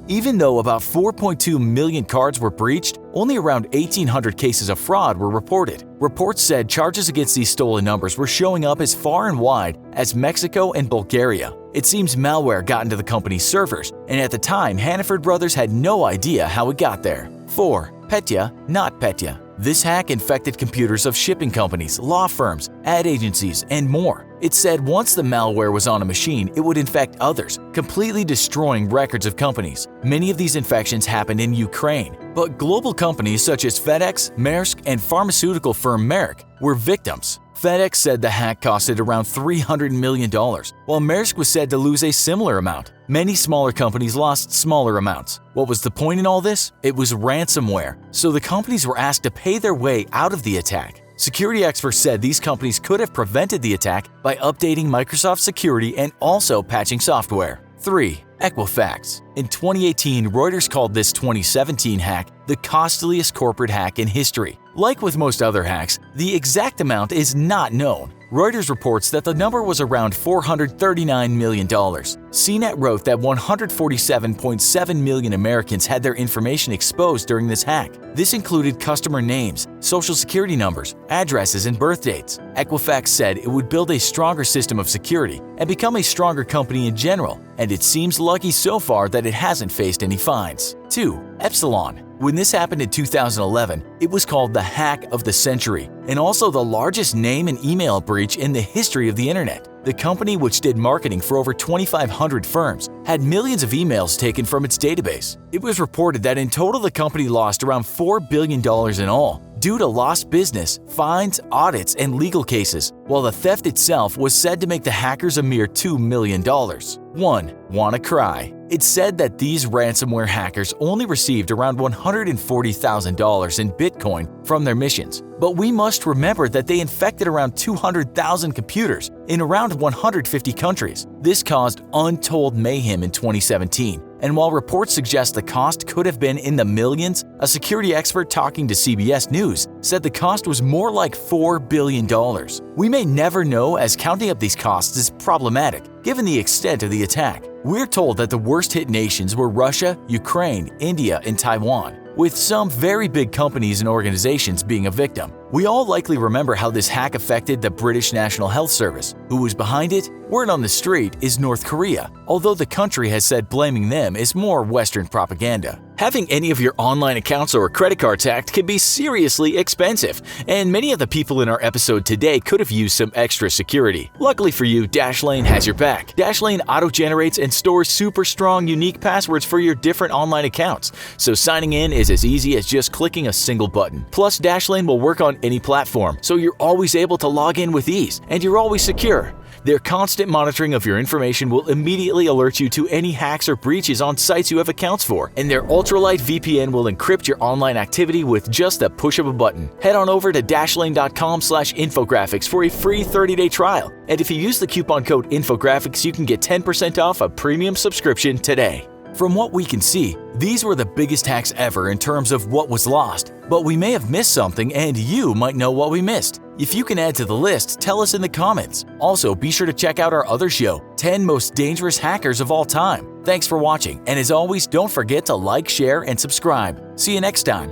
Even though about 4.2 million cards were breached, only around 1,800 cases of fraud were reported. Reports said charges against these stolen numbers were showing up as far and wide as Mexico and Bulgaria. It seems malware got into the company's servers, and at the time, Hannaford Brothers had no idea how it got there. 4. Petya, not Petya. This hack infected computers of shipping companies, law firms, ad agencies, and more. It said once the malware was on a machine, it would infect others, completely destroying records of companies. Many of these infections happened in Ukraine, but global companies such as FedEx, Maersk, and pharmaceutical firm Merck were victims. FedEx said the hack costed around $300 million, while Maersk was said to lose a similar amount. Many smaller companies lost smaller amounts. What was the point in all this? It was ransomware, so the companies were asked to pay their way out of the attack. Security experts said these companies could have prevented the attack by updating Microsoft security and also patching software. 3. Equifax. In 2018, Reuters called this 2017 hack the costliest corporate hack in history. Like with most other hacks, the exact amount is not known. Reuters reports that the number was around $439 million. CNET wrote that 147.7 million Americans had their information exposed during this hack. This included customer names, social security numbers, addresses, and birth dates. Equifax said it would build a stronger system of security and become a stronger company in general, and it seems lucky so far that it hasn't faced any fines. 2. Epsilon. When this happened in 2011, it was called the hack of the century and also the largest name and email breach in the history of the internet. The company, which did marketing for over 2,500 firms, had millions of emails taken from its database. It was reported that in total the company lost around $4 billion in all, due to lost business, fines, audits, and legal cases, while the theft itself was said to make the hackers a mere $2 million. 1. Wanna cry? It's said that these ransomware hackers only received around $140,000 in Bitcoin from their missions, but we must remember that they infected around 200,000 computers in around 150 countries. This caused untold mayhem in 2017. And while reports suggest the cost could have been in the millions, a security expert talking to CBS News said the cost was more like $4 billion. We may never know, as counting up these costs is problematic, given the extent of the attack. We're told that the worst-hit nations were Russia, Ukraine, India, and Taiwan, with some very big companies and organizations being a victim. We all likely remember how this hack affected the British National Health Service. Who was behind it? Word on the street is North Korea, although the country has said blaming them is more Western propaganda. Having any of your online accounts or credit cards hacked can be seriously expensive, and many of the people in our episode today could have used some extra security. Luckily for you, Dashlane has your back. Dashlane auto-generates and stores super strong, unique passwords for your different online accounts, so signing in is as easy as just clicking a single button. Plus, Dashlane will work on any platform, so you're always able to log in with ease, and you're always secure. Their constant monitoring of your information will immediately alert you to any hacks or breaches on sites you have accounts for, and their ultralight VPN will encrypt your online activity with just the push of a button. Head on over to dashlane.com/infographics for a free 30-day trial, and if you use the coupon code infographics, you can get 10% off a premium subscription today. From what we can see, these were the biggest hacks ever in terms of what was lost, but we may have missed something and you might know what we missed. If you can add to the list, tell us in the comments. Also, be sure to check out our other show, 10 Most Dangerous Hackers of All Time. Thanks for watching, and as always, don't forget to like, share, and subscribe. See you next time.